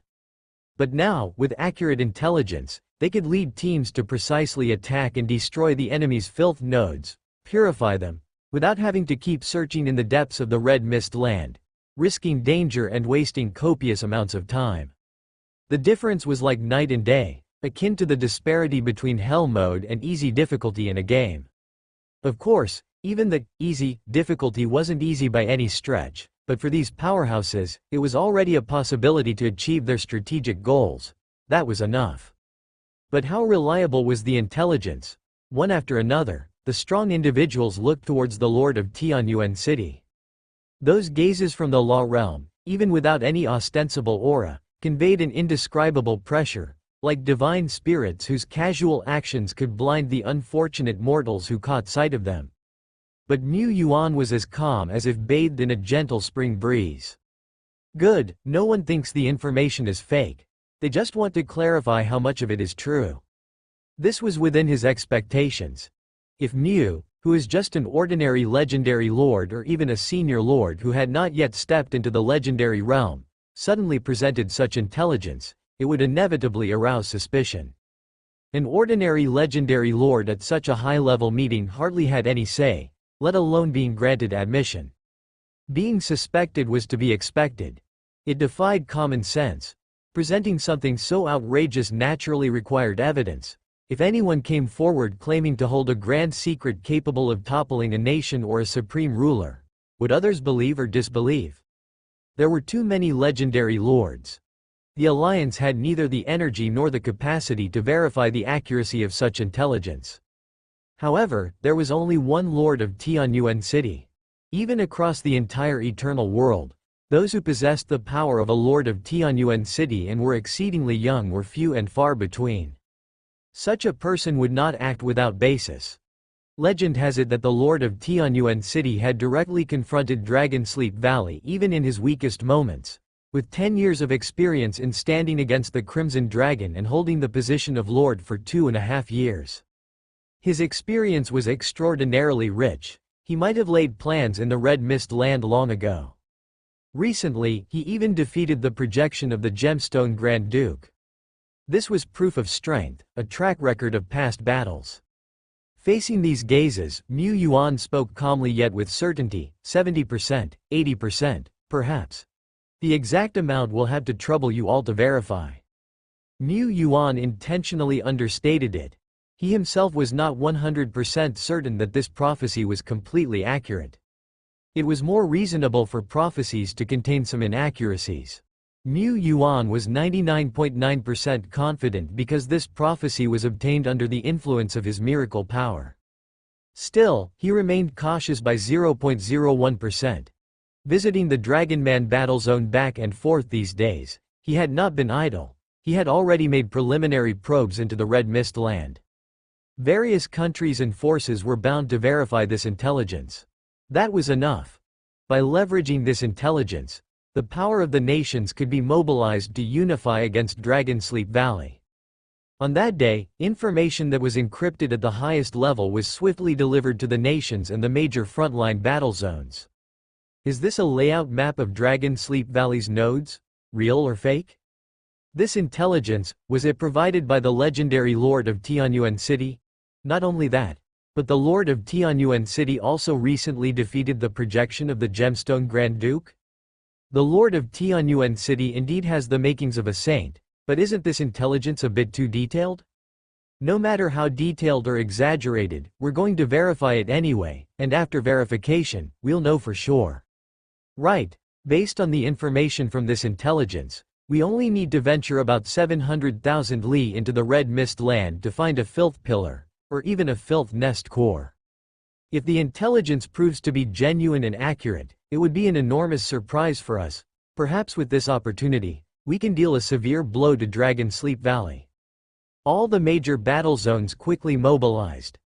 But now, with accurate intelligence, they could lead teams to precisely attack and destroy the enemy's filth nodes, purify them, without having to keep searching in the depths of the Red Mist land, risking danger and wasting copious amounts of time. The difference was like night and day, akin to the disparity between Hell mode and easy difficulty in a game. Of course, even the easy difficulty wasn't easy by any stretch, but for these powerhouses, it was already a possibility to achieve their strategic goals. That was enough. But how reliable was the intelligence? One after another, the strong individuals looked towards the Lord of Tianyuan City. Those gazes from the Law Realm, even without any ostensible aura, conveyed an indescribable pressure, like divine spirits whose casual actions could blind the unfortunate mortals who caught sight of them. But Mu Yuan was as calm as if bathed in a gentle spring breeze. Good, no one thinks the information is fake. They just want to clarify how much of it is true. This was within his expectations. If Mu, who is just an ordinary legendary lord or even a senior lord who had not yet stepped into the legendary realm, suddenly presented such intelligence, it would inevitably arouse suspicion. An ordinary legendary lord at such a high-level meeting hardly had any say, let alone being granted admission. Being suspected was to be expected. It defied common sense. Presenting something so outrageous naturally required evidence. If anyone came forward claiming to hold a grand secret capable of toppling a nation or a supreme ruler, would others believe or disbelieve? There were too many legendary lords. The Alliance had neither the energy nor the capacity to verify the accuracy of such intelligence. However, there was only one Lord of Tianyuan City. Even across the entire eternal world, those who possessed the power of a Lord of Tianyuan City and were exceedingly young were few and far between. Such a person would not act without basis. Legend has it that the Lord of Tianyuan City had directly confronted Dragon Sleep Valley even in his weakest moments, with 10 years of experience in standing against the Crimson Dragon and holding the position of Lord for 2.5 years. His experience was extraordinarily rich. He might have laid plans in the Red Mist land long ago. Recently, he even defeated the projection of the Gemstone Grand Duke. This was proof of strength, a track record of past battles. Facing these gazes, Mu Yuan spoke calmly yet with certainty, 70%, 80%, perhaps. The exact amount will have to trouble you all to verify. Mu Yuan intentionally understated it. He himself was not 100% certain that this prophecy was completely accurate. It was more reasonable for prophecies to contain some inaccuracies. Mu Yuan was 99.9% confident because this prophecy was obtained under the influence of his miracle power. Still, he remained cautious by 0.01%. Visiting the Dragon Man battle zone back and forth these days, he had not been idle. He had already made preliminary probes into the Red Mist land. Various countries and forces were bound to verify this intelligence. That was enough. By leveraging this intelligence, the power of the nations could be mobilized to unify against Dragonsleep Valley. On that day, information that was encrypted at the highest level was swiftly delivered to the nations and the major frontline battle zones. Is this a layout map of Dragonsleep Valley's nodes? Real or fake? This intelligence, was it provided by the legendary Lord of Tianyuan City? Not only that, but the Lord of Tianyuan City also recently defeated the projection of the Gemstone Grand Duke? The Lord of Tianyuan City indeed has the makings of a saint, but isn't this intelligence a bit too detailed? No matter how detailed or exaggerated, we're going to verify it anyway, and after verification, we'll know for sure. Right. Based on the information from this intelligence, we only need to venture about 700,000 li into the Red Mist land to find a filth pillar, or even a filth nest core. If the intelligence proves to be genuine and accurate, it would be an enormous surprise for us. Perhaps with this opportunity, we can deal a severe blow to Dragonsleep Valley. All the major battle zones quickly mobilized.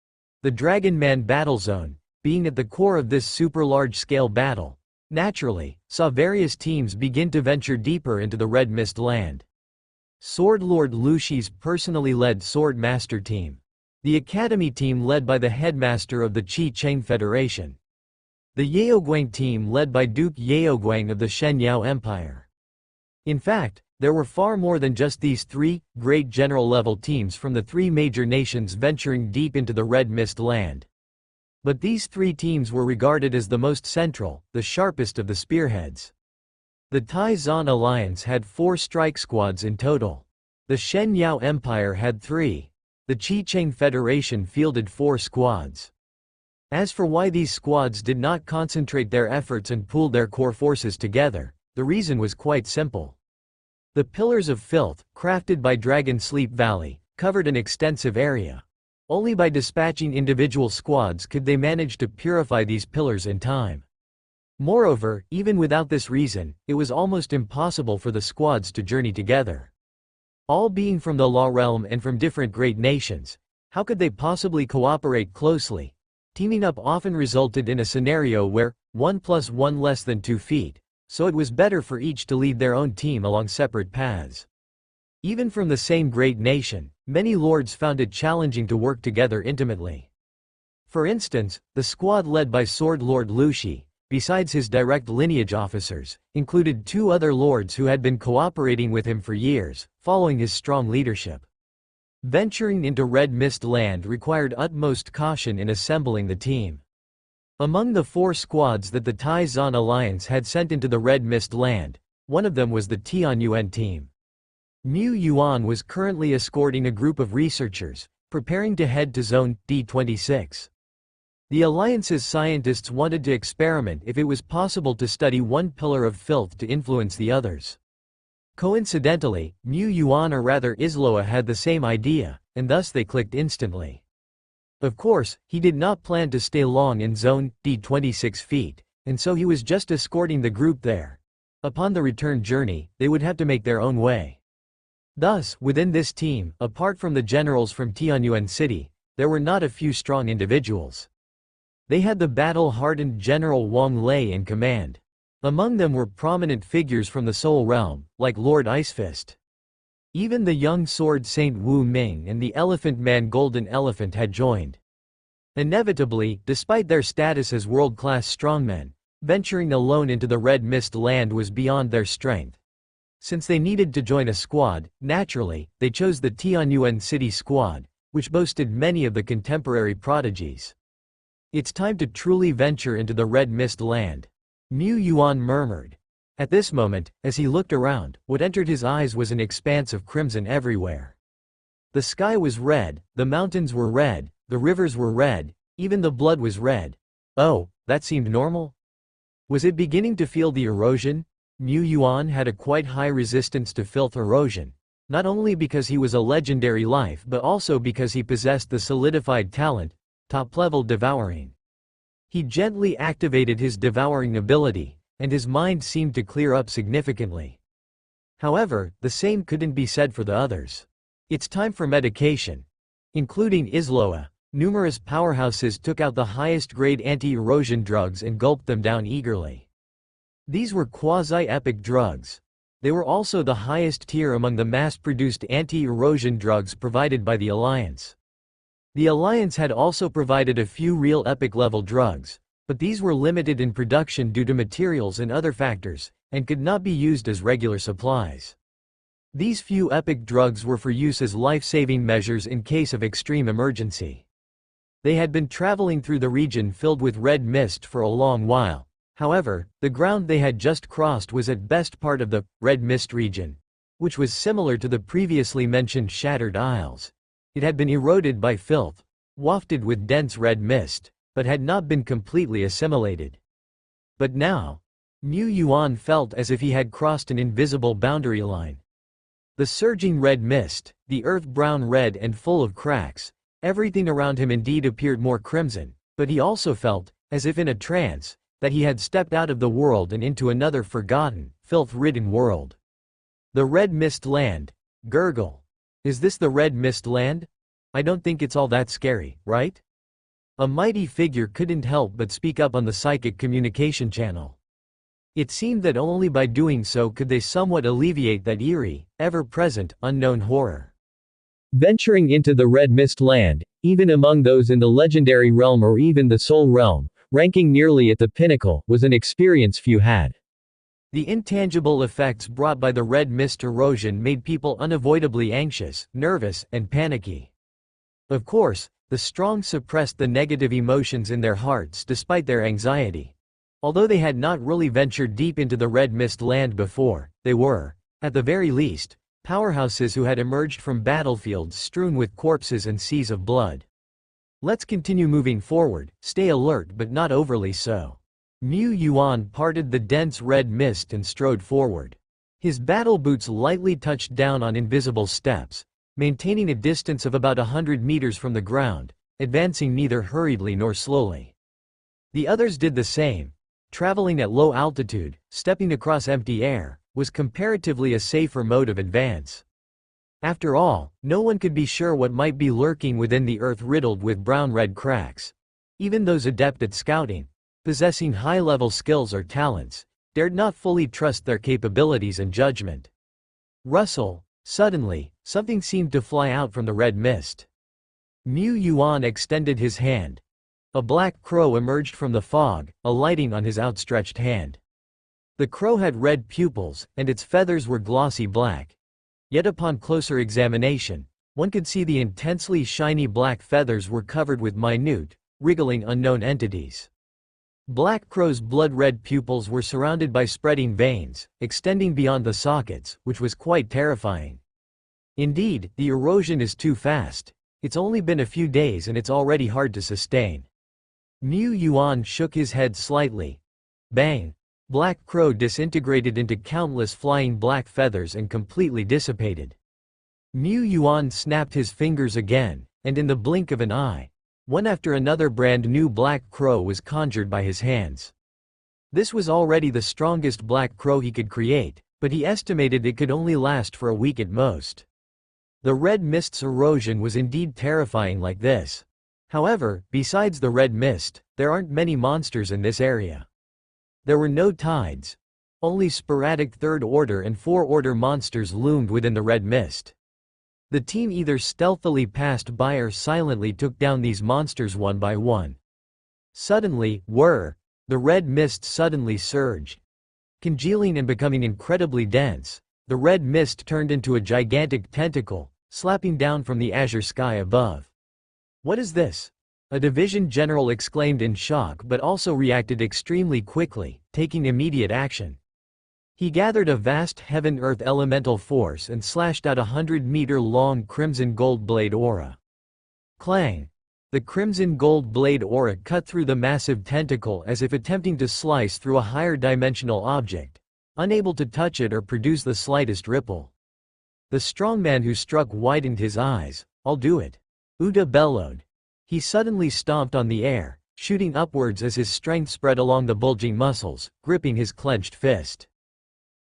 The Dragon Man battle zone, being at the core of this super large-scale battle, naturally, saw various teams begin to venture deeper into the Red Mist land. Sword Lord Luxi's personally led Sword Master team. The Academy team led by the headmaster of the Qi Cheng Federation. The Yaoguang team led by Duke Yaoguang of the Shenyao Empire. In fact, there were far more than just these three great general-level teams from the three major nations venturing deep into the Red Mist land. But these three teams were regarded as the most central, the sharpest of the spearheads. The Tai-Zan Alliance had 4 strike squads in total. The Shenyao Empire had 3. The Qi Cheng Federation fielded 4 squads. As for why these squads did not concentrate their efforts and pool their core forces together, the reason was quite simple. The Pillars of Filth, crafted by Dragonsleep Valley, covered an extensive area. Only by dispatching individual squads could they manage to purify these pillars in time. Moreover, even without this reason, it was almost impossible for the squads to journey together. All being from the Law Realm and from different great nations, how could they possibly cooperate closely? Teaming up often resulted in a scenario where 1 + 1 less than 2 feet, so it was better for each to lead their own team along separate paths. Even from the same great nation, many lords found it challenging to work together intimately. For instance, the squad led by Sword Lord Luxi, besides his direct lineage officers, included 2 other lords who had been cooperating with him for years, following his strong leadership. Venturing into Red Mist land required utmost caution in assembling the team. Among the 4 squads that the Tai-Zan Alliance had sent into the Red Mist land, one of them was the Tianyuan team. Mu Yuan was currently escorting a group of researchers, preparing to head to Zone D26. The Alliance's scientists wanted to experiment if it was possible to study one pillar of filth to influence the others. Coincidentally, Mu Yuan or rather Isloa had the same idea, and thus they clicked instantly. Of course, he did not plan to stay long in Zone D26 feet, and so he was just escorting the group there. Upon the return journey, they would have to make their own way. Thus, within this team, apart from the generals from Tianyuan City, there were not a few strong individuals. They had the battle-hardened General Wang Lei in command. Among them were prominent figures from the Soul Realm, like Lord Icefist. Even the young sword Saint Wu Ming and the Elephant Man Golden Elephant had joined. Inevitably, despite their status as world-class strongmen, venturing alone into the Red Mist land was beyond their strength. Since they needed to join a squad, naturally, they chose the Tianyuan City squad, which boasted many of the contemporary prodigies. It's time to truly venture into the Red Mist land. Mu Yuan murmured. At this moment, as he looked around, what entered his eyes was an expanse of crimson everywhere. The sky was red, the mountains were red, the rivers were red, even the blood was red. Oh, that seemed normal? Was it beginning to feel the erosion? Mu Yuan had a quite high resistance to filth erosion, not only because he was a legendary life but also because he possessed the solidified talent, top-level devouring. He gently activated his devouring ability, and his mind seemed to clear up significantly. However, the same couldn't be said for the others. It's time for medication. Including Isloa, numerous powerhouses took out the highest-grade anti-erosion drugs and gulped them down eagerly. These were quasi-epic drugs. They were also the highest tier among the mass-produced anti-erosion drugs provided by the Alliance. The Alliance had also provided a few real epic-level drugs, but these were limited in production due to materials and other factors, and could not be used as regular supplies. These few epic drugs were for use as life-saving measures in case of extreme emergency. They had been traveling through the region filled with red mist for a long while. However, the ground they had just crossed was at best part of the Red Mist region, which was similar to the previously mentioned Shattered Isles. It had been eroded by filth, wafted with dense red mist, but had not been completely assimilated. But now, Mu Yuan felt as if he had crossed an invisible boundary line. The surging red mist, the earth brown red and full of cracks, everything around him indeed appeared more crimson, but he also felt, as if in a trance, that he had stepped out of the world and into another forgotten, filth-ridden world. The Red Mist Land. Gurgle. Is this the Red Mist Land? I don't think it's all that scary, right? A mighty figure couldn't help but speak up on the psychic communication channel. It seemed that only by doing so could they somewhat alleviate that eerie, ever-present, unknown horror. Venturing into the Red Mist Land, even among those in the legendary realm or even the soul realm, ranking nearly at the pinnacle, was an experience few had. The intangible effects brought by the red mist erosion made people unavoidably anxious, nervous, and panicky. Of course, the strong suppressed the negative emotions in their hearts despite their anxiety. Although they had not really ventured deep into the Red Mist Land before, they were, at the very least, powerhouses who had emerged from battlefields strewn with corpses and seas of blood. Let's continue moving forward, stay alert but not overly so. Mu Yuan parted the dense red mist and strode forward. His battle boots lightly touched down on invisible steps, maintaining a distance of about 100 meters from the ground, advancing neither hurriedly nor slowly. The others did the same. Traveling at low altitude, stepping across empty air, was comparatively a safer mode of advance. After all, no one could be sure what might be lurking within the earth riddled with brown-red cracks. Even those adept at scouting, possessing high-level skills or talents, dared not fully trust their capabilities and judgment. Rustle. Suddenly, something seemed to fly out from the red mist. Mu Yuan extended his hand. A black crow emerged from the fog, alighting on his outstretched hand. The crow had red pupils, and its feathers were glossy black. Yet upon closer examination, one could see the intensely shiny black feathers were covered with minute, wriggling unknown entities. Black Crow's blood-red pupils were surrounded by spreading veins, extending beyond the sockets, which was quite terrifying. Indeed, the erosion is too fast. It's only been a few days and it's already hard to sustain. Mu Yuan shook his head slightly. Bang! Black Crow disintegrated into countless flying black feathers and completely dissipated. Mu Yuan snapped his fingers again, and in the blink of an eye, one after another brand new black crow was conjured by his hands. This was already the strongest black crow he could create, but he estimated it could only last for a week at most. The red mist's erosion was indeed terrifying like this. However, besides the red mist, there aren't many monsters in this area. There were no tides. Only sporadic third-order and fourth-order monsters loomed within the red mist. The team either stealthily passed by or silently took down these monsters one by one. Suddenly, the red mist suddenly surged. Congealing and becoming incredibly dense, the red mist turned into a gigantic tentacle, slapping down from the azure sky above. What is this? A division general exclaimed in shock but also reacted extremely quickly, taking immediate action. He gathered a vast heaven-earth elemental force and slashed out a 100-meter-long crimson gold blade aura. Clang! The crimson gold blade aura cut through the massive tentacle as if attempting to slice through a higher dimensional object, unable to touch it or produce the slightest ripple. The strongman who struck widened his eyes. I'll do it. Uda bellowed. He suddenly stomped on the air, shooting upwards as his strength spread along the bulging muscles, gripping his clenched fist.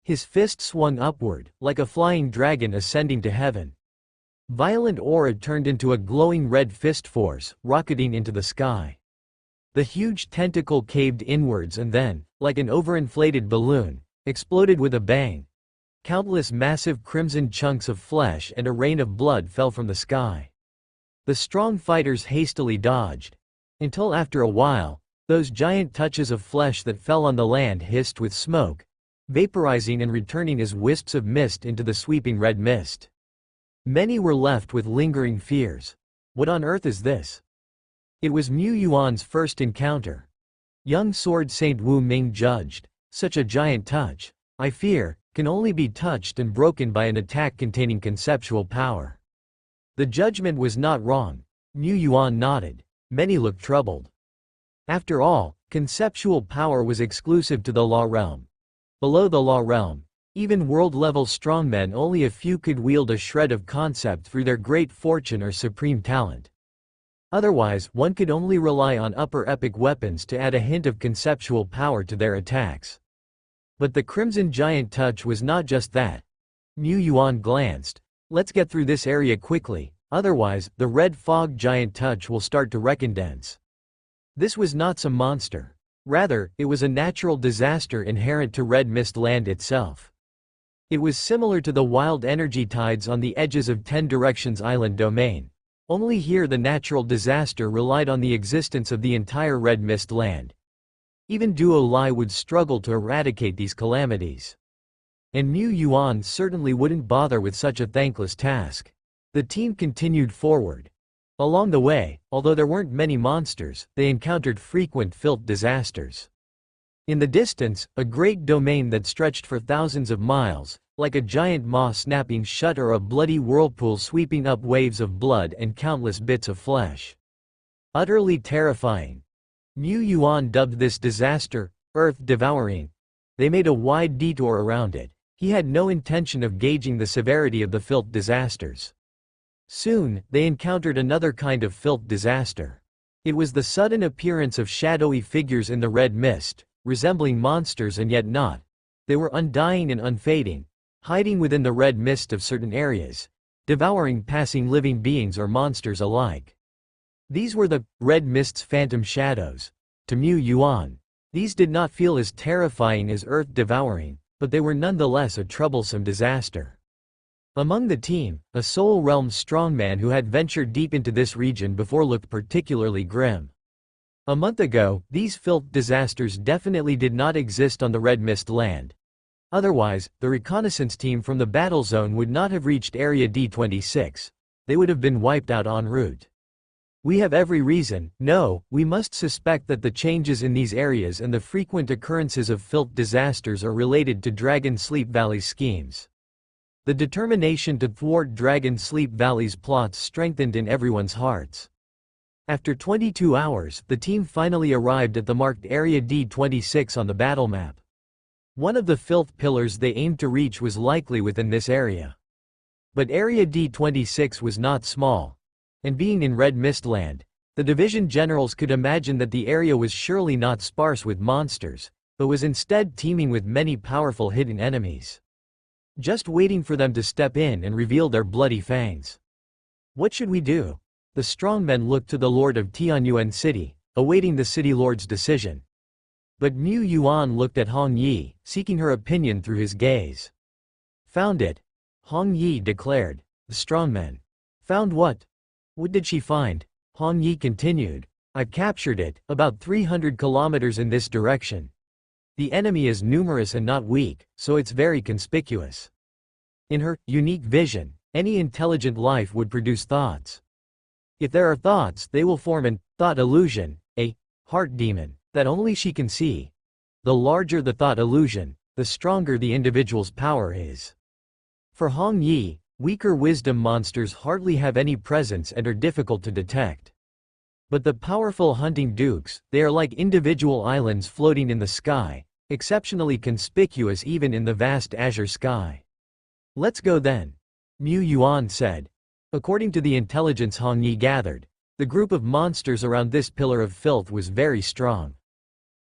His fist swung upward, like a flying dragon ascending to heaven. Violent aura turned into a glowing red fist force, rocketing into the sky. The huge tentacle caved inwards and then, like an overinflated balloon, exploded with a bang. Countless massive crimson chunks of flesh and a rain of blood fell from the sky. The strong fighters hastily dodged. Until after a while, those giant touches of flesh that fell on the land hissed with smoke, vaporizing and returning as wisps of mist into the sweeping red mist. Many were left with lingering fears. What on earth is this? It was Mu Yuan's first encounter. Young Sword Saint Wu Ming judged. Such a giant touch, I fear, can only be touched and broken by an attack containing conceptual power. The judgment was not wrong. Mu Yuan nodded. Many looked troubled. After all, conceptual power was exclusive to the law realm. Below the law realm, even world-level strongmen, only a few could wield a shred of concept through their great fortune or supreme talent. Otherwise, one could only rely on upper epic weapons to add a hint of conceptual power to their attacks. But the Crimson Giant touch was not just that. Mu Yuan glanced. Let's get through this area quickly, otherwise, the Red Fog Giant touch will start to recondense. This was not some monster. Rather, it was a natural disaster inherent to Red Mist Land itself. It was similar to the wild energy tides on the edges of Ten Directions Island domain. Only here the natural disaster relied on the existence of the entire Red Mist Land. Even Duo Lai would struggle to eradicate these calamities. And Mu Yuan certainly wouldn't bother with such a thankless task. The team continued forward. Along the way, although there weren't many monsters, they encountered frequent filth disasters. In the distance, a great domain that stretched for thousands of miles, like a giant maw snapping shut or a bloody whirlpool sweeping up waves of blood and countless bits of flesh. Utterly terrifying. Mu Yuan dubbed this disaster, Earth Devouring. They made a wide detour around it. He had no intention of gauging the severity of the filth disasters. Soon, they encountered another kind of filth disaster. It was the sudden appearance of shadowy figures in the red mist, resembling monsters and yet not. They were undying and unfading, hiding within the red mist of certain areas, devouring passing living beings or monsters alike. These were the red mist's phantom shadows. To Mu Yuan, these did not feel as terrifying as Earth Devouring, but they were nonetheless a troublesome disaster. Among the team, a Soul Realm strongman who had ventured deep into this region before looked particularly grim. A month ago, these filth disasters definitely did not exist on the Red Mist Land. Otherwise, the reconnaissance team from the battle zone would not have reached Area D26. They would have been wiped out en route. We have every reason, no, we must suspect that the changes in these areas and the frequent occurrences of filth disasters are related to Dragon Sleep Valley's schemes. The determination to thwart Dragon Sleep Valley's plots strengthened in everyone's hearts. After 22 hours, the team finally arrived at the marked Area D26 on the battle map. One of the filth pillars they aimed to reach was likely within this area. But Area D26 was not small. And being in Red Mist Land, the division generals could imagine that the area was surely not sparse with monsters, but was instead teeming with many powerful hidden enemies. Just waiting for them to step in and reveal their bloody fangs. What should we do? The strongmen looked to the Lord of Tianyuan City, awaiting the city lord's decision. But Mu Yuan looked at Hong Yi, seeking her opinion through his gaze. Found it, Hong Yi declared. The strongmen. Found what? What did she find? Hong Yi continued. I've captured it, about 300 kilometers in this direction. The enemy is numerous and not weak, so it's very conspicuous. In her unique vision, any intelligent life would produce thoughts. If there are thoughts, they will form an thought illusion, a heart demon, that only she can see. The larger the thought illusion, the stronger the individual's power is. For Hong Yi, weaker wisdom monsters hardly have any presence and are difficult to detect. But the powerful hunting dukes, they are like individual islands floating in the sky, exceptionally conspicuous even in the vast azure sky. Let's go then. Mu Yuan said. According to the intelligence Hong Yi gathered, the group of monsters around this pillar of filth was very strong.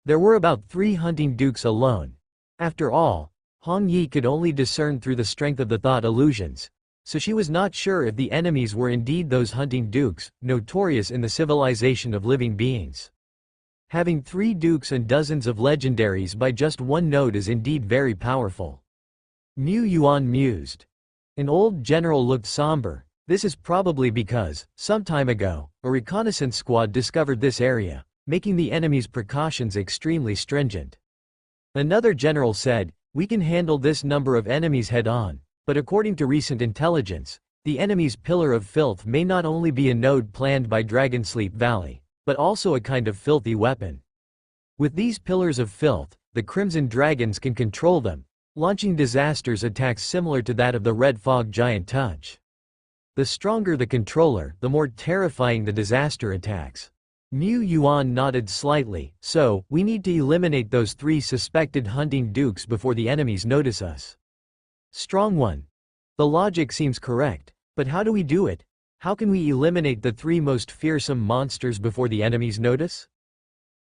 There were about 3 hunting dukes alone. After all, Hong Yi could only discern through the strength of the thought illusions, so she was not sure if the enemies were indeed those hunting dukes, notorious in the civilization of living beings. Having 3 dukes and dozens of legendaries by just one node is indeed very powerful. Mu Yuan mused. An old general looked somber. This is probably because, some time ago, a reconnaissance squad discovered this area, making the enemy's precautions extremely stringent. Another general said, "We can handle this number of enemies head-on, but according to recent intelligence, the enemy's Pillar of Filth may not only be a node planned by Dragonsleep Valley, but also a kind of filthy weapon. With these Pillars of Filth, the Crimson Dragons can control them, launching disasters attacks similar to that of the Red Fog Giant Touch. The stronger the controller, the more terrifying the disaster attacks." Mu Yuan nodded slightly. "So, we need to eliminate those 3 suspected hunting dukes before the enemies notice us." Strong One. The logic seems correct, but how do we do it? How can we eliminate the 3 most fearsome monsters before the enemies notice?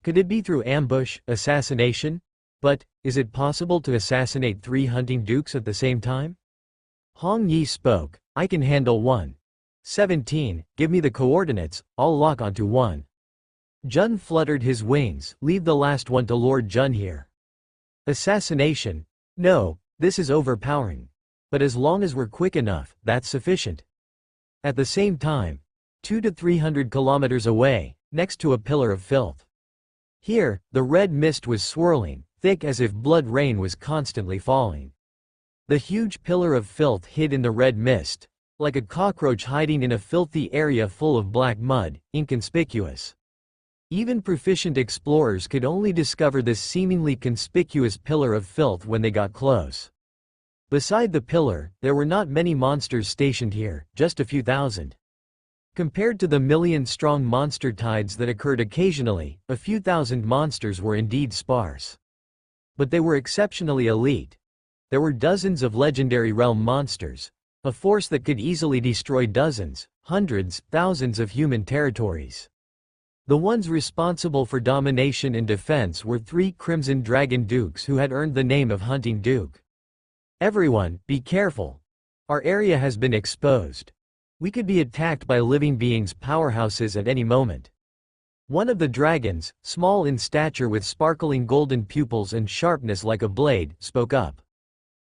Could it be through ambush, assassination? But, is it possible to assassinate 3 hunting dukes at the same time? Hong Yi spoke. "I can handle 1. 17, give me the coordinates, I'll lock onto 1. Jun fluttered his wings. "Leave the last one to Lord Jun here." Assassination? No, this is overpowering. But as long as we're quick enough, that's sufficient. At the same time, 200 to 300 kilometers away, next to a Pillar of Filth. Here, the red mist was swirling, thick as if blood rain was constantly falling. The huge Pillar of Filth hid in the red mist, like a cockroach hiding in a filthy area full of black mud, inconspicuous. Even proficient explorers could only discover this seemingly conspicuous Pillar of Filth when they got close. Beside the pillar, there were not many monsters stationed here, just a few thousand. Compared to the million-strong monster tides that occurred occasionally, a few thousand monsters were indeed sparse. But they were exceptionally elite. There were dozens of legendary realm monsters, a force that could easily destroy dozens, hundreds, thousands of human territories. The ones responsible for domination and defense were 3 Crimson Dragon Dukes who had earned the name of Hunting Duke. "Everyone, be careful. Our area has been exposed. We could be attacked by living beings' powerhouses at any moment." One of the dragons, small in stature with sparkling golden pupils and sharpness like a blade, spoke up.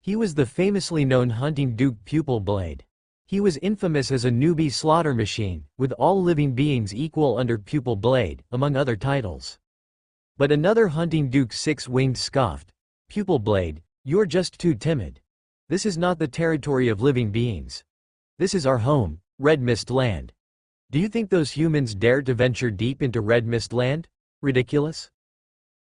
He was the famously known Hunting Duke Pupil Blade. He was infamous as a newbie slaughter machine, with all living beings equal under Pupil Blade, among other titles. But another Hunting Duke 6-winged scoffed, "Pupil Blade, you're just too timid. This is not the territory of living beings. This is our home, Red Mist Land. Do you think those humans dare to venture deep into Red Mist Land? Ridiculous."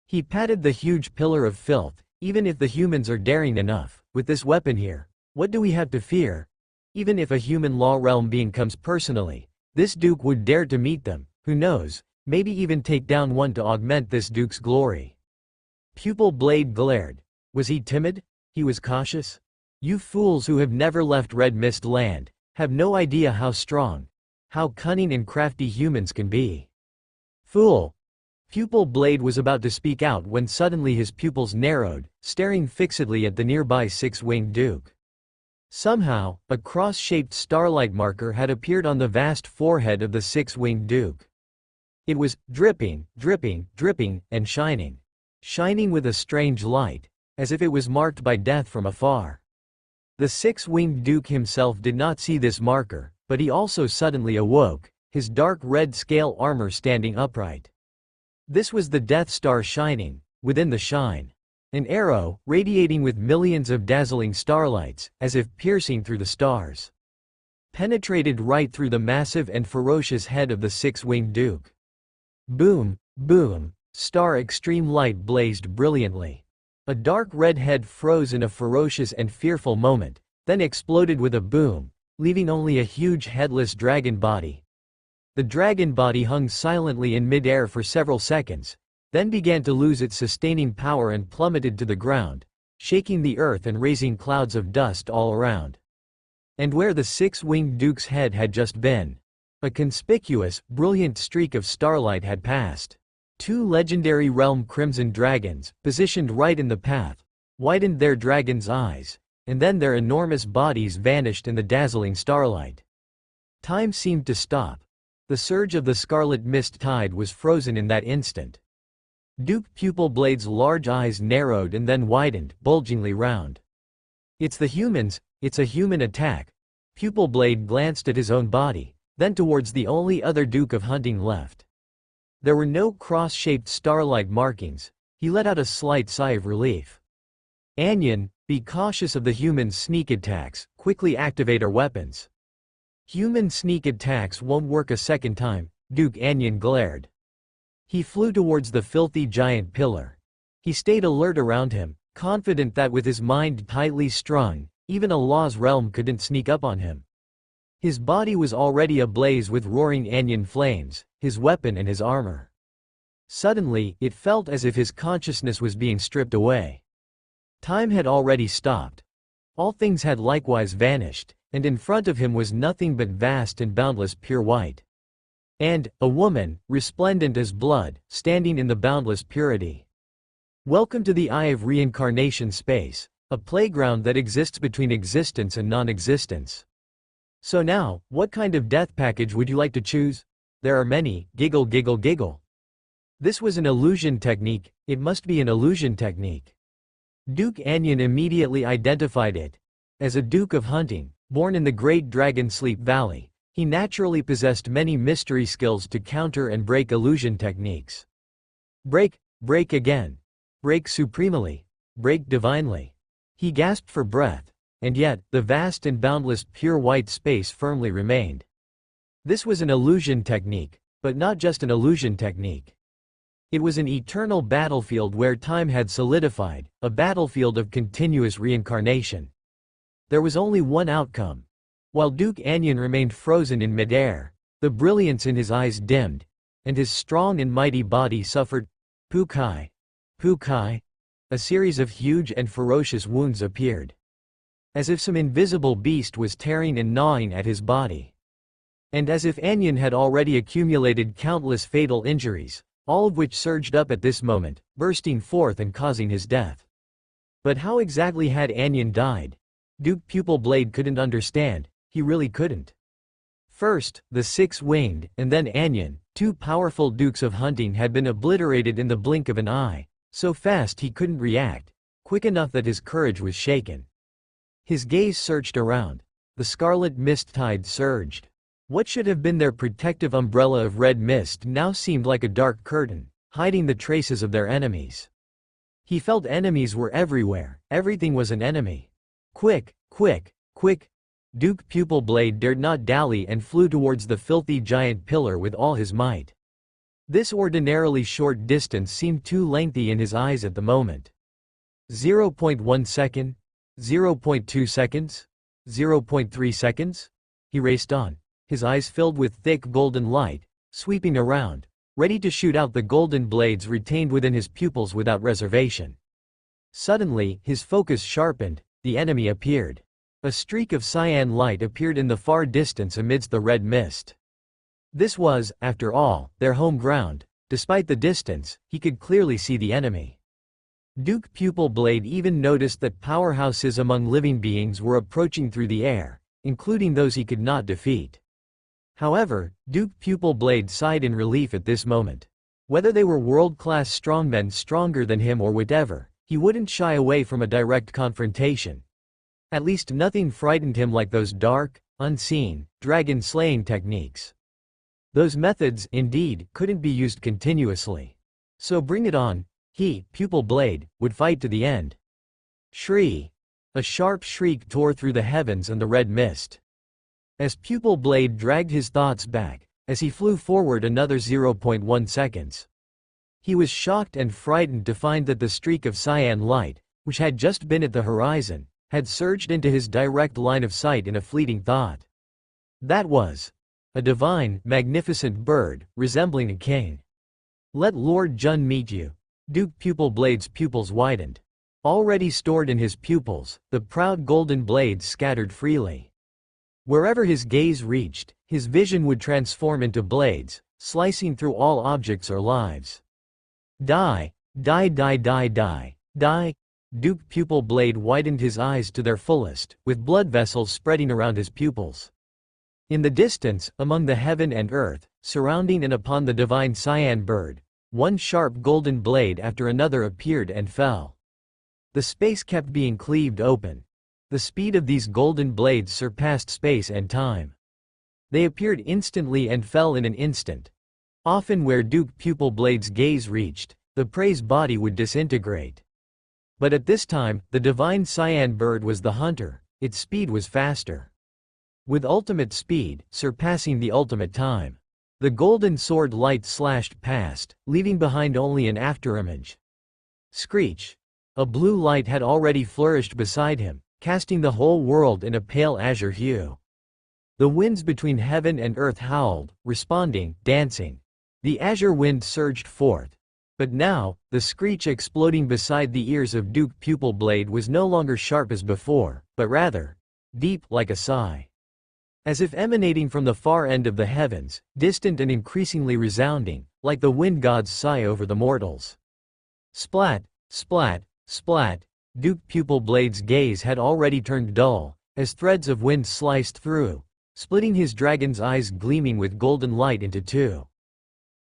He patted the huge Pillar of Filth. "Even if the humans are daring enough, with this weapon here, what do we have to fear? Even if a human law realm being comes personally, this Duke would dare to meet them, who knows, maybe even take down one to augment this Duke's glory." Pupil Blade glared. Was he timid? He was cautious? "You fools who have never left Red Mist Land, have no idea how strong, how cunning and crafty humans can be." "Fool!" Pupil Blade was about to speak out when suddenly his pupils narrowed, staring fixedly at the nearby 6-winged Duke. Somehow, a cross-shaped starlight marker had appeared on the vast forehead of the 6-winged Duke. It was dripping, dripping, dripping, and shining. Shining with a strange light, as if it was marked by death from afar. The 6-winged Duke himself did not see this marker, but he also suddenly awoke, his dark red scale armor standing upright. This was the Death Star shining, within the shine. An arrow, radiating with millions of dazzling starlights, as if piercing through the stars. Penetrated right through the massive and ferocious head of the 6-winged Duke. Boom, boom, star extreme light blazed brilliantly. A dark red head froze in a ferocious and fearful moment, then exploded with a boom, leaving only a huge headless dragon body. The dragon body hung silently in mid-air for several seconds, then began to lose its sustaining power and plummeted to the ground, shaking the earth and raising clouds of dust all around. And where the 6-winged Duke's head had just been, a conspicuous, brilliant streak of starlight had passed. 2 legendary realm Crimson Dragons, positioned right in the path, widened their dragon's eyes, and then their enormous bodies vanished in the dazzling starlight. Time seemed to stop. The surge of the scarlet mist tide was frozen in that instant. Duke Pupil Blade's large eyes narrowed and then widened, bulgingly round. It's the humans, it's a human attack. Pupil Blade glanced at his own body, then towards the only other Duke of Hunting left. There were no cross-shaped starlight markings. He let out a slight sigh of relief. Anion, be cautious of the human sneak attacks, quickly activate our weapons. Human sneak attacks won't work a second time, Duke Anion glared. He flew towards the filthy giant pillar. He stayed alert around him, confident that with his mind tightly strung, even Allah's realm couldn't sneak up on him. His body was already ablaze with roaring Anion flames, his weapon and his armor. Suddenly, it felt as if his consciousness was being stripped away. Time had already stopped. All things had likewise vanished, and in front of him was nothing but vast and boundless pure white. And, a woman, resplendent as blood, standing in the boundless purity. Welcome to the Eye of Reincarnation space, a playground that exists between existence and non-existence. So now, what kind of death package would you like to choose? There are many, giggle giggle giggle. This was an illusion technique, it must be an illusion technique. Duke Anion immediately identified it. As a Duke of Hunting, born in the Great Dragon Sleep Valley, he naturally possessed many mystery skills to counter and break illusion techniques. Break, break again. Break supremely. Break divinely. He gasped for breath, and yet, the vast and boundless pure white space firmly remained. This was an illusion technique, but not just an illusion technique. It was an eternal battlefield where time had solidified, a battlefield of continuous reincarnation. There was only one outcome. While Duke Anion remained frozen in midair, the brilliance in his eyes dimmed, and his strong and mighty body suffered. Pukai. Pukai. A series of huge and ferocious wounds appeared. As if some invisible beast was tearing and gnawing at his body. And as if Anion had already accumulated countless fatal injuries, all of which surged up at this moment, bursting forth and causing his death. But how exactly had Anion died? Duke Pupil Blade couldn't understand, he really couldn't. First, the six-winged, and then Anion, two powerful Dukes of Hunting had been obliterated in the blink of an eye, so fast he couldn't react, quick enough that his courage was shaken. His gaze searched around. The scarlet mist tide surged. What should have been their protective umbrella of red mist now seemed like a dark curtain, hiding the traces of their enemies. He felt enemies were everywhere, everything was an enemy. Quick, quick, quick! Duke Pupil Blade dared not dally and flew towards the filthy giant pillar with all his might. This ordinarily short distance seemed too lengthy in his eyes at the moment. 0.1 second? 0.2 seconds? 0.3 seconds? He raced on, his eyes filled with thick golden light, sweeping around, ready to shoot out the golden blades retained within his pupils without reservation. Suddenly, his focus sharpened, the enemy appeared. A streak of cyan light appeared in the far distance amidst the red mist. This was, after all, their home ground. Despite the distance, he could clearly see the enemy. Duke Pupil Blade even noticed that powerhouses among living beings were approaching through the air, including those he could not defeat. However, Duke Pupil Blade sighed in relief at this moment. Whether they were world-class strongmen stronger than him or whatever, he wouldn't shy away from a direct confrontation. At least nothing frightened him like those dark, unseen, dragon-slaying techniques. Those methods, indeed, couldn't be used continuously. So bring it on. He, Pupil Blade, would fight to the end. Shriek! A sharp shriek tore through the heavens and the red mist. As Pupil Blade dragged his thoughts back, as he flew forward another 0.1 seconds. He was shocked and frightened to find that the streak of cyan light, which had just been at the horizon, had surged into his direct line of sight in a fleeting thought. That was a divine, magnificent bird, resembling a king. Let Lord Jun meet you. Duke Pupil Blade's pupils widened. Already stored in his pupils, the proud golden blades scattered freely. Wherever his gaze reached, his vision would transform into blades, slicing through all objects or lives. Die, die, die, die, die, die. Duke Pupil Blade widened his eyes to their fullest, with blood vessels spreading around his pupils. In the distance, among the heaven and earth, surrounding and upon the divine cyan bird, one sharp golden blade after another appeared and fell. The space kept being cleaved open. The speed of these golden blades surpassed space and time. They appeared instantly and fell in an instant. Often where Duke Pupil Blade's gaze reached, the prey's body would disintegrate. But at this time, the divine cyan bird was the hunter, its speed was faster. With ultimate speed, surpassing the ultimate time. The golden sword light slashed past, leaving behind only an afterimage. Screech! A blue light had already flourished beside him, casting the whole world in a pale azure hue. The winds between heaven and earth howled, responding, dancing. The azure wind surged forth. But now, the screech exploding beside the ears of Duke Pupil Blade was no longer sharp as before, but rather deep, like a sigh. As if emanating from the far end of the heavens, distant and increasingly resounding, like the wind god's sigh over the mortals. Splat, splat, splat. Duke Pupil Blade's gaze had already turned dull, as threads of wind sliced through, splitting his dragon's eyes gleaming with golden light into two.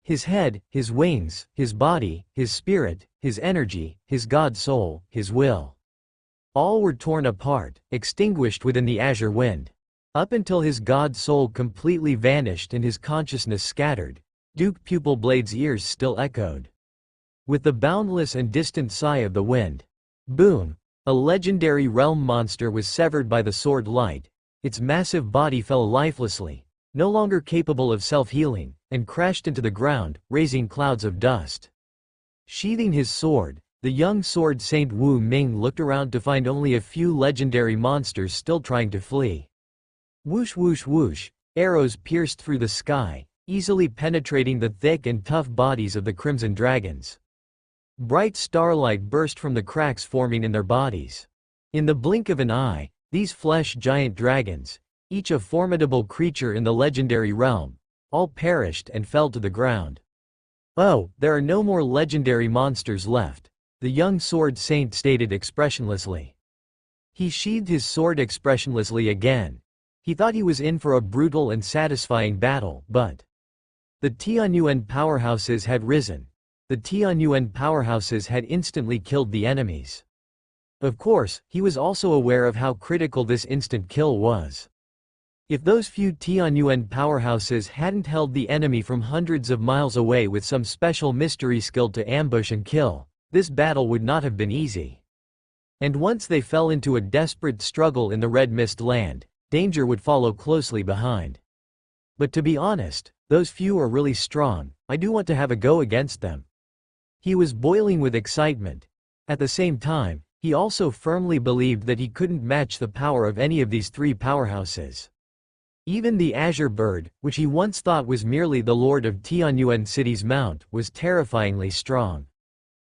His head, his wings, his body, his spirit, his energy, his god soul, his will. All were torn apart, extinguished within the azure wind. Up until his god soul completely vanished and his consciousness scattered, Duke Pupil Blade's ears still echoed. With the boundless and distant sigh of the wind. Boom! A legendary realm monster was severed by the sword light. Its massive body fell lifelessly, no longer capable of self-healing, and crashed into the ground, raising clouds of dust. Sheathing his sword, the young sword saint Wu Ming looked around to find only a few legendary monsters still trying to flee. Whoosh whoosh whoosh, arrows pierced through the sky, easily penetrating the thick and tough bodies of the crimson dragons. Bright starlight burst from the cracks forming in their bodies. In the blink of an eye, these flesh giant dragons, each a formidable creature in the legendary realm, all perished and fell to the ground. Oh, there are no more legendary monsters left, the young sword saint stated expressionlessly. He sheathed his sword expressionlessly again. He thought he was in for a brutal and satisfying battle, but the Tianyuan powerhouses had risen. The Tianyuan powerhouses had instantly killed the enemies. Of course, he was also aware of how critical this instant kill was. If those few Tianyuan powerhouses hadn't held the enemy from hundreds of miles away with some special mystery skill to ambush and kill, this battle would not have been easy. And once they fell into a desperate struggle in the Red Mist Land, danger would follow closely behind. But to be honest, those few are really strong, I do want to have a go against them. He was boiling with excitement. At the same time, he also firmly believed that he couldn't match the power of any of these three powerhouses. Even the Azure Bird, which he once thought was merely the lord of Tianyuan City's mount, was terrifyingly strong.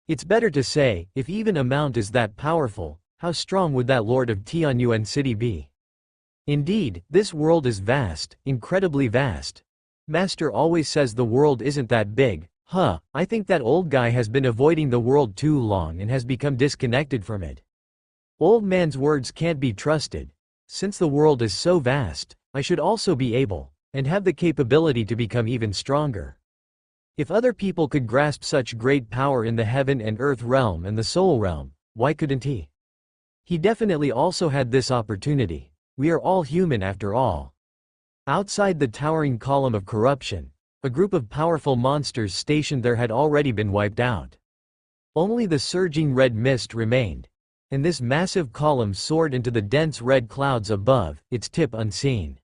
It's better to say, if even a mount is that powerful, how strong would that lord of Tianyuan City be? Indeed, this world is vast, incredibly vast. Master always says the world isn't that big. I think that old guy has been avoiding the world too long and has become disconnected from it. Old man's words can't be trusted. Since the world is so vast, I should also be able, and have the capability to become even stronger. If other people could grasp such great power in the heaven and earth realm and the soul realm, why couldn't he? He definitely also had this opportunity. We are all human after all. Outside the towering column of corruption, a group of powerful monsters stationed there had already been wiped out. Only the surging red mist remained, and this massive column soared into the dense red clouds above, its tip unseen.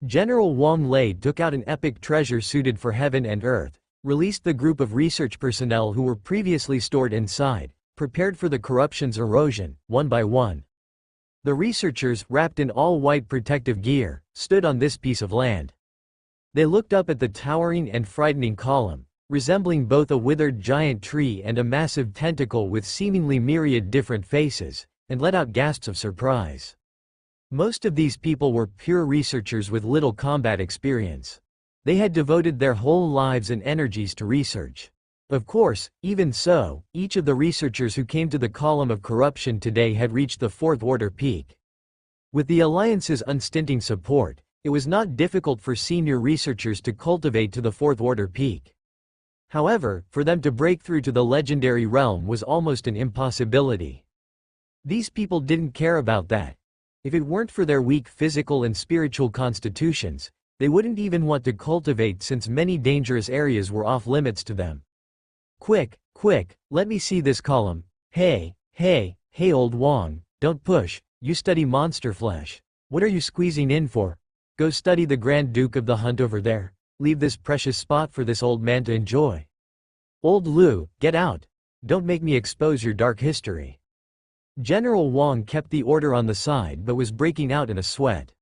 General Wang Lei took out an epic treasure suited for heaven and earth, released the group of research personnel who were previously stored inside, prepared for the corruption's erosion, one by one. The researchers, wrapped in all-white protective gear, stood on this piece of land. They looked up at the towering and frightening column, resembling both a withered giant tree and a massive tentacle with seemingly myriad different faces, and let out gasps of surprise. Most of these people were pure researchers with little combat experience. They had devoted their whole lives and energies to research. Of course, even so, each of the researchers who came to the column of corruption today had reached the fourth order peak. With the Alliance's unstinting support, it was not difficult for senior researchers to cultivate to the fourth order peak. However, for them to break through to the legendary realm was almost an impossibility. These people didn't care about that. If it weren't for their weak physical and spiritual constitutions, they wouldn't even want to cultivate since many dangerous areas were off limits to them. Quick, quick, let me see this column. Hey, old Wong, don't push, you study monster flesh. What are you squeezing in for? Go study the Grand Duke of the Hunt over there. Leave this precious spot for this old man to enjoy. Old Lu, get out. Don't make me expose your dark history. General Wong kept the order on the side but was breaking out in a sweat.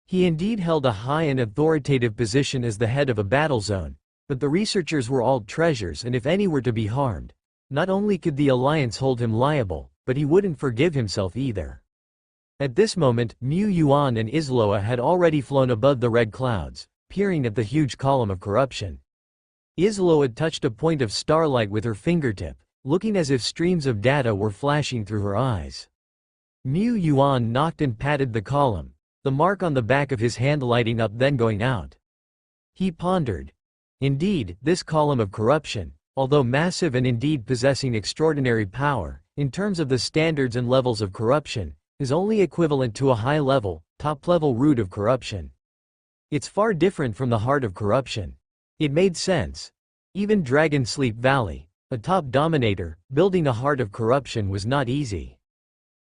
He indeed held a high and authoritative position as the head of a battle zone, but the researchers were all treasures, and if any were to be harmed, not only could the Alliance hold him liable, but he wouldn't forgive himself either. At this moment, Mu Yuan and Isloa had already flown above the red clouds, peering at the huge column of corruption. Isloa touched a point of starlight with her fingertip, looking as if streams of data were flashing through her eyes. Mu Yuan knocked and patted the column, the mark on the back of his hand lighting up then going out. He pondered. Indeed, this column of corruption, although massive and indeed possessing extraordinary power, in terms of the standards and levels of corruption, is only equivalent to a high-level, top-level root of corruption. It's far different from the heart of corruption. It made sense. Even Dragon Sleep Valley, a top dominator, building a heart of corruption was not easy.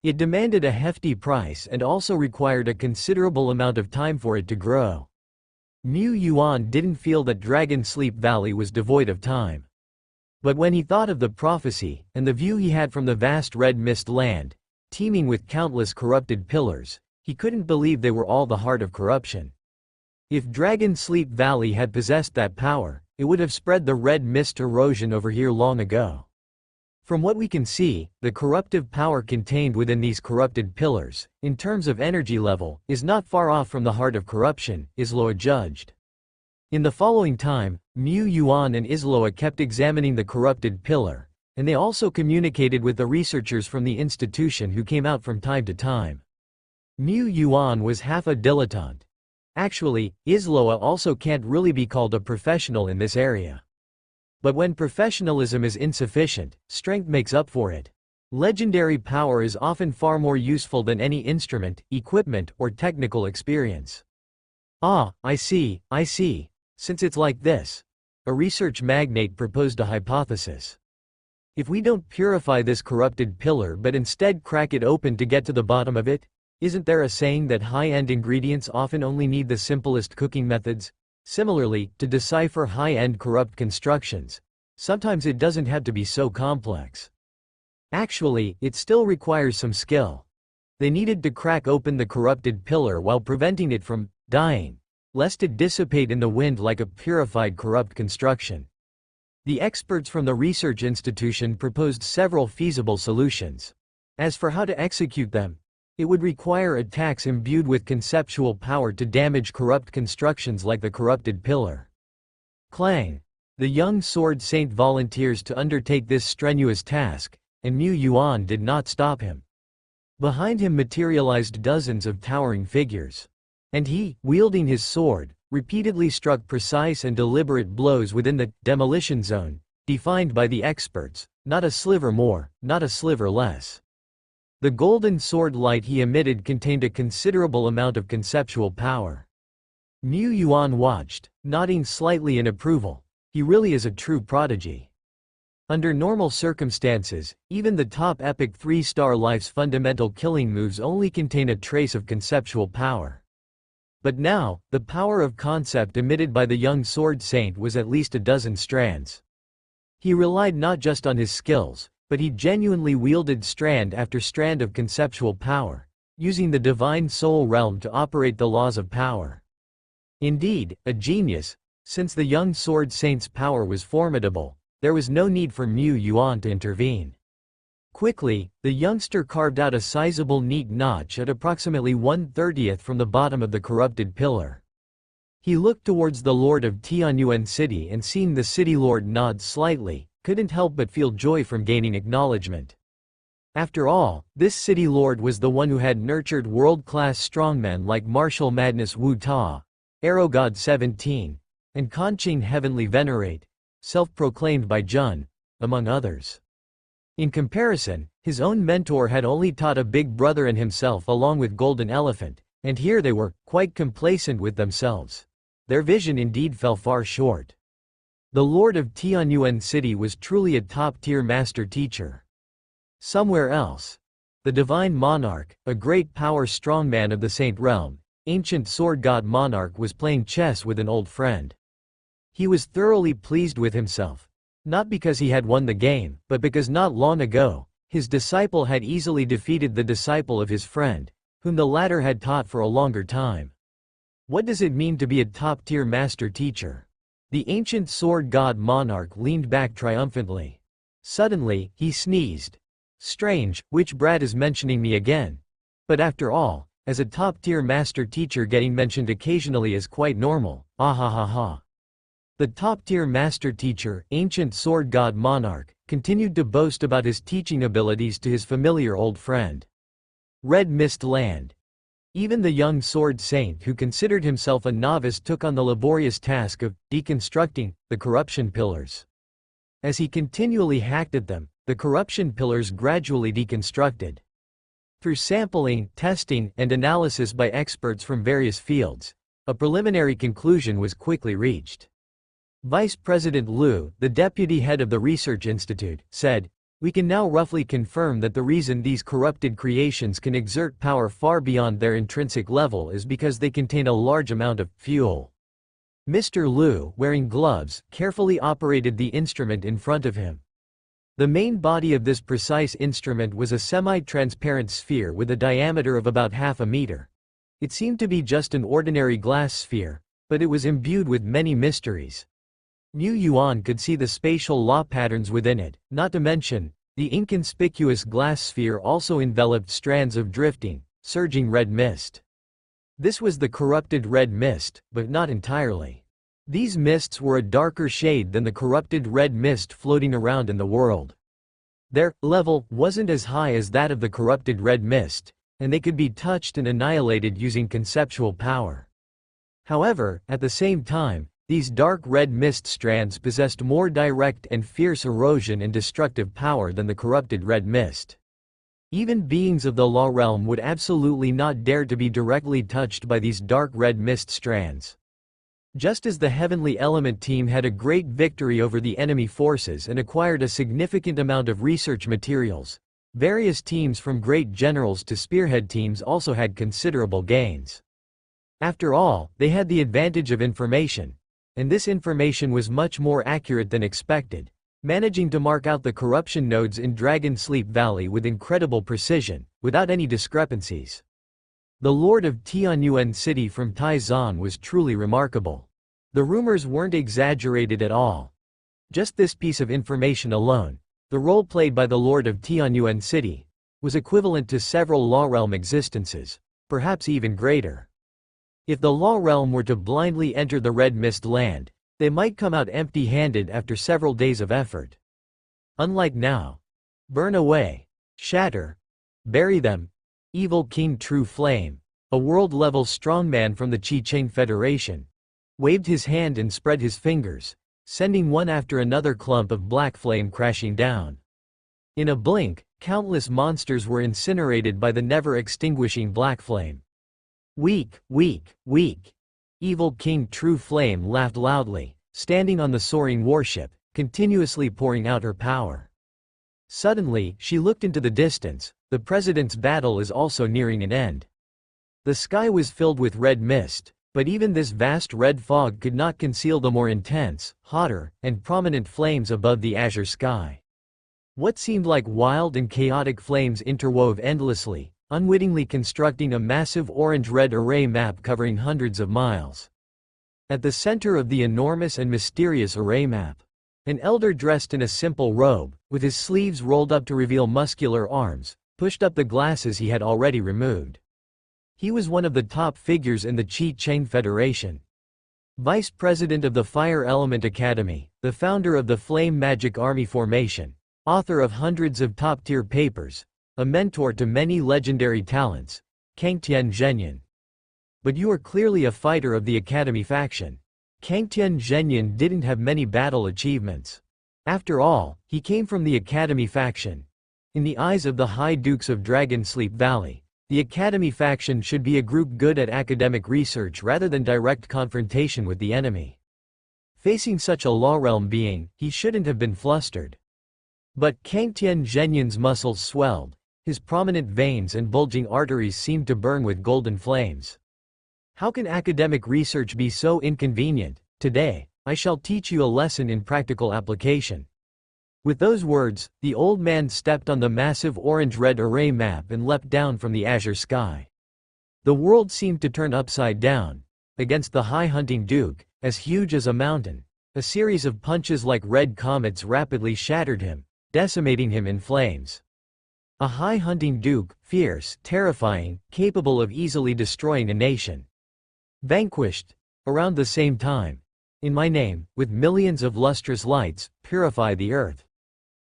It demanded a hefty price and also required a considerable amount of time for it to grow. Mu Yuan didn't feel that Dragon Sleep Valley was devoid of time. But when he thought of the prophecy, and the view he had from the vast red mist land, teeming with countless corrupted pillars, he couldn't believe they were all the heart of corruption. If Dragon Sleep Valley had possessed that power, it would have spread the red mist erosion over here long ago. From what we can see, the corruptive power contained within these corrupted pillars, in terms of energy level, is not far off from the heart of corruption, Isloa judged. In the following time, Mu Yuan and Isloa kept examining the corrupted pillar, and they also communicated with the researchers from the institution who came out from time to time. Mu Yuan was half a dilettante. Actually, Isloa also can't really be called a professional in this area. But when professionalism is insufficient, strength makes up for it. Legendary power is often far more useful than any instrument, equipment, or technical experience. Ah, I see. Since it's like this. A research magnate proposed a hypothesis. If we don't purify this corrupted pillar but instead crack it open to get to the bottom of it, isn't there a saying that high-end ingredients often only need the simplest cooking methods? Similarly, to decipher high-end corrupt constructions, sometimes it doesn't have to be so complex. Actually, it still requires some skill. They needed to crack open the corrupted pillar while preventing it from dying, lest it dissipate in the wind like a purified corrupt construction. The experts from the research institution proposed several feasible solutions. As for how to execute them, it would require attacks imbued with conceptual power to damage corrupt constructions like the corrupted pillar. Clang! The young sword saint volunteers to undertake this strenuous task, and Mu Yuan did not stop him. Behind him materialized dozens of towering figures. And he, wielding his sword, repeatedly struck precise and deliberate blows within the demolition zone, defined by the experts, not a sliver more, not a sliver less. The golden sword light he emitted contained a considerable amount of conceptual power. Mu Yuan watched, nodding slightly in approval. He really is a true prodigy. Under normal circumstances, even the top epic 3-star life's fundamental killing moves only contain a trace of conceptual power. But now, the power of concept emitted by the young sword saint was at least a dozen strands. He relied not just on his skills, but he genuinely wielded strand after strand of conceptual power, using the divine soul realm to operate the laws of power. Indeed, a genius, since the young sword saint's power was formidable, there was no need for Mu Yuan to intervene. Quickly, the youngster carved out a sizable neat notch at approximately 1/30th from the bottom of the corrupted pillar. He looked towards the lord of Tianyuan City and seeing the city lord nod slightly, couldn't help but feel joy from gaining acknowledgement. After all, this city lord was the one who had nurtured world-class strongmen like Martial Madness Wu Ta, Arrow God 17, and Conqing Heavenly Venerate, self-proclaimed by Jun, among others. In comparison, his own mentor had only taught a big brother and himself along with Golden Elephant, and here they were, quite complacent with themselves. Their vision indeed fell far short. The Lord of Tianyuan City was truly a top-tier master teacher. Somewhere else, the divine monarch, a great power strongman of the Saint Realm, ancient sword god monarch, was playing chess with an old friend. He was thoroughly pleased with himself, not because he had won the game, but because not long ago, his disciple had easily defeated the disciple of his friend, whom the latter had taught for a longer time. What does it mean to be a top-tier master teacher? The ancient sword god monarch leaned back triumphantly. Suddenly, he sneezed. Strange, which brat is mentioning me again? But after all, as a top-tier master teacher, getting mentioned occasionally is quite normal. Ah ha ha ha. The top-tier master teacher, ancient sword god monarch, continued to boast about his teaching abilities to his familiar old friend. Red Mist Land. Even the young sword saint who considered himself a novice took on the laborious task of deconstructing the corruption pillars. As he continually hacked at them, the corruption pillars gradually deconstructed. Through sampling, testing, and analysis by experts from various fields, a preliminary conclusion was quickly reached. Vice President Liu, the deputy head of the Research Institute, said, "We can now roughly confirm that the reason these corrupted creations can exert power far beyond their intrinsic level is because they contain a large amount of fuel." Mr. Liu, wearing gloves, carefully operated the instrument in front of him. The main body of this precise instrument was a semi-transparent sphere with a diameter of about half a meter. It seemed to be just an ordinary glass sphere, but it was imbued with many mysteries. Niu Yuan could see the spatial law patterns within it, not to mention, the inconspicuous glass sphere also enveloped strands of drifting, surging red mist. This was the corrupted red mist, but not entirely. These mists were a darker shade than the corrupted red mist floating around in the world. Their level wasn't as high as that of the corrupted red mist, and they could be touched and annihilated using conceptual power. However, at the same time, these dark red mist strands possessed more direct and fierce erosion and destructive power than the corrupted red mist. Even beings of the law realm would absolutely not dare to be directly touched by these dark red mist strands. Just as the Heavenly Element team had a great victory over the enemy forces and acquired a significant amount of research materials, various teams from great generals to spearhead teams also had considerable gains. After all, they had the advantage of information, and this information was much more accurate than expected, managing to mark out the corruption nodes in Dragon Sleep Valley with incredible precision, without any discrepancies. The Lord of Tianyuan City from Taizan was truly remarkable. The rumors weren't exaggerated at all. Just this piece of information alone, the role played by the Lord of Tianyuan City, was equivalent to several Law Realm existences, perhaps even greater. If the Law Realm were to blindly enter the Red Mist Land, they might come out empty-handed after several days of effort. Unlike now. Burn away. Shatter. Bury them. Evil King True Flame, a world-level strongman from the Chi-Chain Federation, waved his hand and spread his fingers, sending one after another clump of black flame crashing down. In a blink, countless monsters were incinerated by the never-extinguishing black flame. Weak, weak, weak. Evil King True Flame laughed loudly, standing on the soaring warship, continuously pouring out her power. Suddenly, she looked into the distance. The president's battle is also nearing an end. The sky was filled with red mist, but even this vast red fog could not conceal the more intense, hotter, and prominent flames above the azure sky. What seemed like wild and chaotic flames interwove endlessly, unwittingly constructing a massive orange-red array map covering hundreds of miles. At the center of the enormous and mysterious array map, an elder dressed in a simple robe, with his sleeves rolled up to reveal muscular arms, pushed up the glasses he had already removed. He was one of the top figures in the Chi-Chain Federation. Vice President of the Fire Element Academy, the founder of the Flame Magic Army Formation, author of hundreds of top-tier papers, a mentor to many legendary talents, Kangtian Zhenyan. But you are clearly a fighter of the Academy faction. Kangtian Zhenyan didn't have many battle achievements. After all, he came from the Academy faction. In the eyes of the High Dukes of Dragonsleep Valley, the Academy faction should be a group good at academic research rather than direct confrontation with the enemy. Facing such a Law Realm being, he shouldn't have been flustered. But Kangtian Zhenyan's muscles swelled, his prominent veins and bulging arteries seemed to burn with golden flames. How can academic research be so inconvenient? Today, I shall teach you a lesson in practical application. With those words, the old man stepped on the massive orange-red array map and leapt down from the azure sky. The world seemed to turn upside down. Against the high hunting duke, as huge as a mountain, a series of punches like red comets rapidly shattered him, decimating him in flames. A high hunting duke, fierce, terrifying, capable of easily destroying a nation. Vanquished. Around the same time. In my name, with millions of lustrous lights, purify the earth.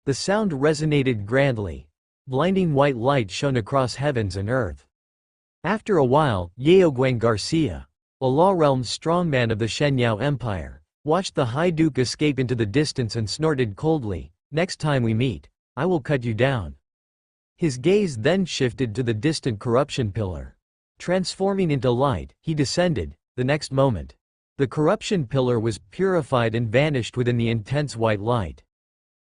The sound resonated grandly. Blinding white light shone across heavens and earth. After a while, Yaoguang Garcia, a Law Realm strongman of the Shenyao Empire, watched the High Duke escape into the distance and snorted coldly, "Next time we meet, I will cut you down." His gaze then shifted to the distant corruption pillar. Transforming into light, he descended. The next moment, the corruption pillar was purified and vanished within the intense white light.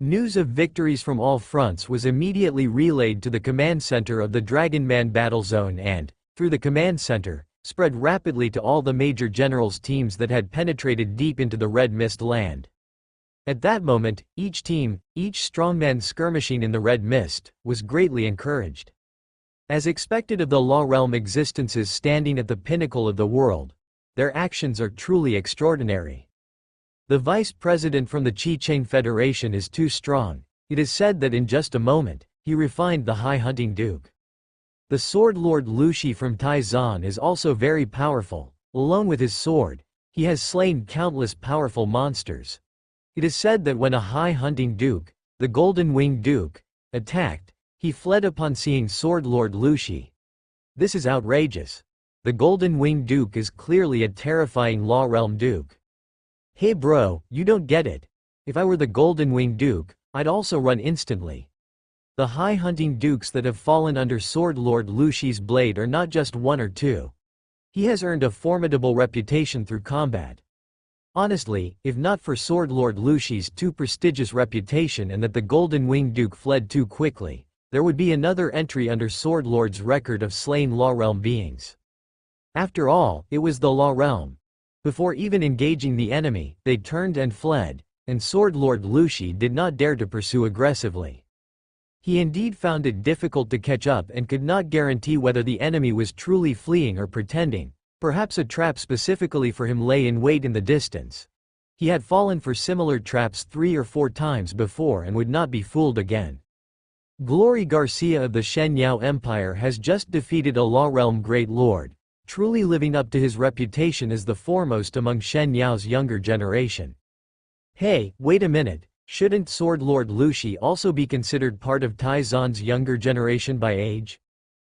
News of victories from all fronts was immediately relayed to the command center of the Dragon Man battle zone and, through the command center, spread rapidly to all the major generals' teams that had penetrated deep into the Red Mist land. At that moment, each team, each strongman skirmishing in the Red Mist, was greatly encouraged. As expected of the Law Realm existences standing at the pinnacle of the world, their actions are truly extraordinary. The vice president from the Chicheng Federation is too strong. It is said that in just a moment, he refined the High Hunting Duke. The Sword Lord Lushi from Taizan is also very powerful. Alone with his sword, he has slain countless powerful monsters. It is said that when a High Hunting Duke, the Golden Winged Duke, attacked, he fled upon seeing Sword Lord Lushi. This is outrageous. The Golden Winged Duke is clearly a terrifying Law Realm Duke. Hey bro, you don't get it. If I were the Golden Winged Duke, I'd also run instantly. The High Hunting Dukes that have fallen under Sword Lord Lushi's blade are not just one or two. He has earned a formidable reputation through combat. Honestly, if not for Sword Lord Lushi's too prestigious reputation and that the Golden Winged Duke fled too quickly, there would be another entry under Sword Lord's record of slain Law Realm beings. After all, it was the Law Realm. Before even engaging the enemy, they turned and fled, and Sword Lord Lushi did not dare to pursue aggressively. He indeed found it difficult to catch up and could not guarantee whether the enemy was truly fleeing or pretending. Perhaps a trap specifically for him lay in wait in the distance. He had fallen for similar traps 3 or 4 times before and would not be fooled again. Glory Garcia of the Shenyao Empire has just defeated a Law Realm Great Lord, truly living up to his reputation as the foremost among Shenyao's younger generation. Hey, wait a minute, shouldn't Sword Lord Lushi also be considered part of Taizan's younger generation by age?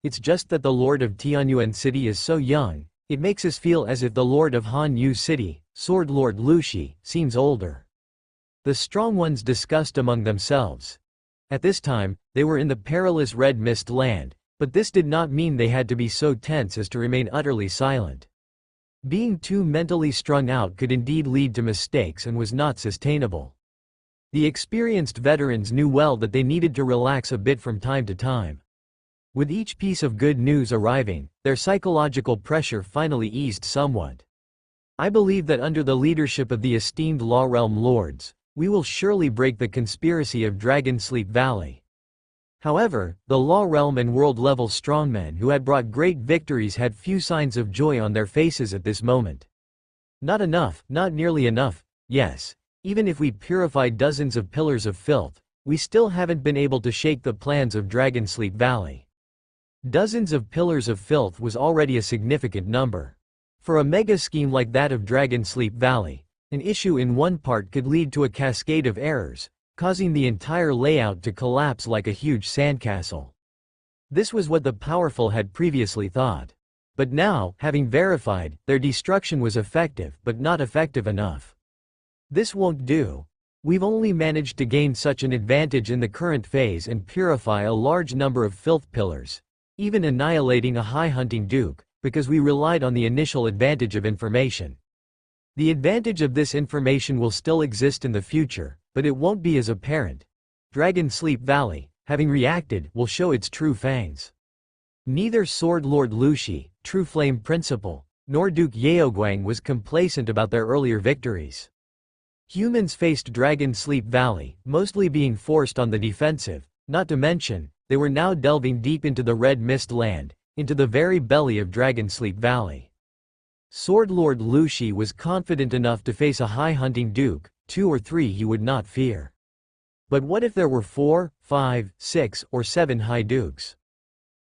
It's just that the Lord of Tianyuan City is so young, it makes us feel as if the Lord of Han Yu City, Sword Lord Lushi, seems older. The strong ones discussed among themselves. At this time, they were in the perilous Red Mist land, but this did not mean they had to be so tense as to remain utterly silent. Being too mentally strung out could indeed lead to mistakes and was not sustainable. The experienced veterans knew well that they needed to relax a bit from time to time. With each piece of good news arriving, their psychological pressure finally eased somewhat. I believe that under the leadership of the esteemed Law Realm Lords, we will surely break the conspiracy of Dragonsleep Valley. However, the Law Realm and world-level strongmen who had brought great victories had few signs of joy on their faces at this moment. Not enough, not nearly enough, yes. Even if we purified dozens of pillars of filth, we still haven't been able to shake the plans of Dragonsleep Valley. Dozens of pillars of filth was already a significant number. For a mega scheme like that of Dragon Sleep Valley, an issue in one part could lead to a cascade of errors, causing the entire layout to collapse like a huge sandcastle. This was what the powerful had previously thought. But now, having verified, their destruction was effective, but not effective enough. This won't do. We've only managed to gain such an advantage in the current phase and purify a large number of filth pillars, even annihilating a high hunting duke, because we relied on the initial advantage of information. The advantage of this information will still exist in the future, but it won't be as apparent. Dragon Sleep Valley, having reacted, will show its true fangs. Neither Sword Lord Lu Shi, True Flame Principal, nor Duke Yaoguang was complacent about their earlier victories. Humans faced Dragon Sleep Valley, mostly being forced on the defensive, not to mention, they were now delving deep into the Red Mist Land, into the very belly of Dragon Sleep Valley. Sword Lord Lu Shi was confident enough to face a high hunting duke, 2 or 3 he would not fear. But what if there were 4, 5, 6, or 7 high dukes?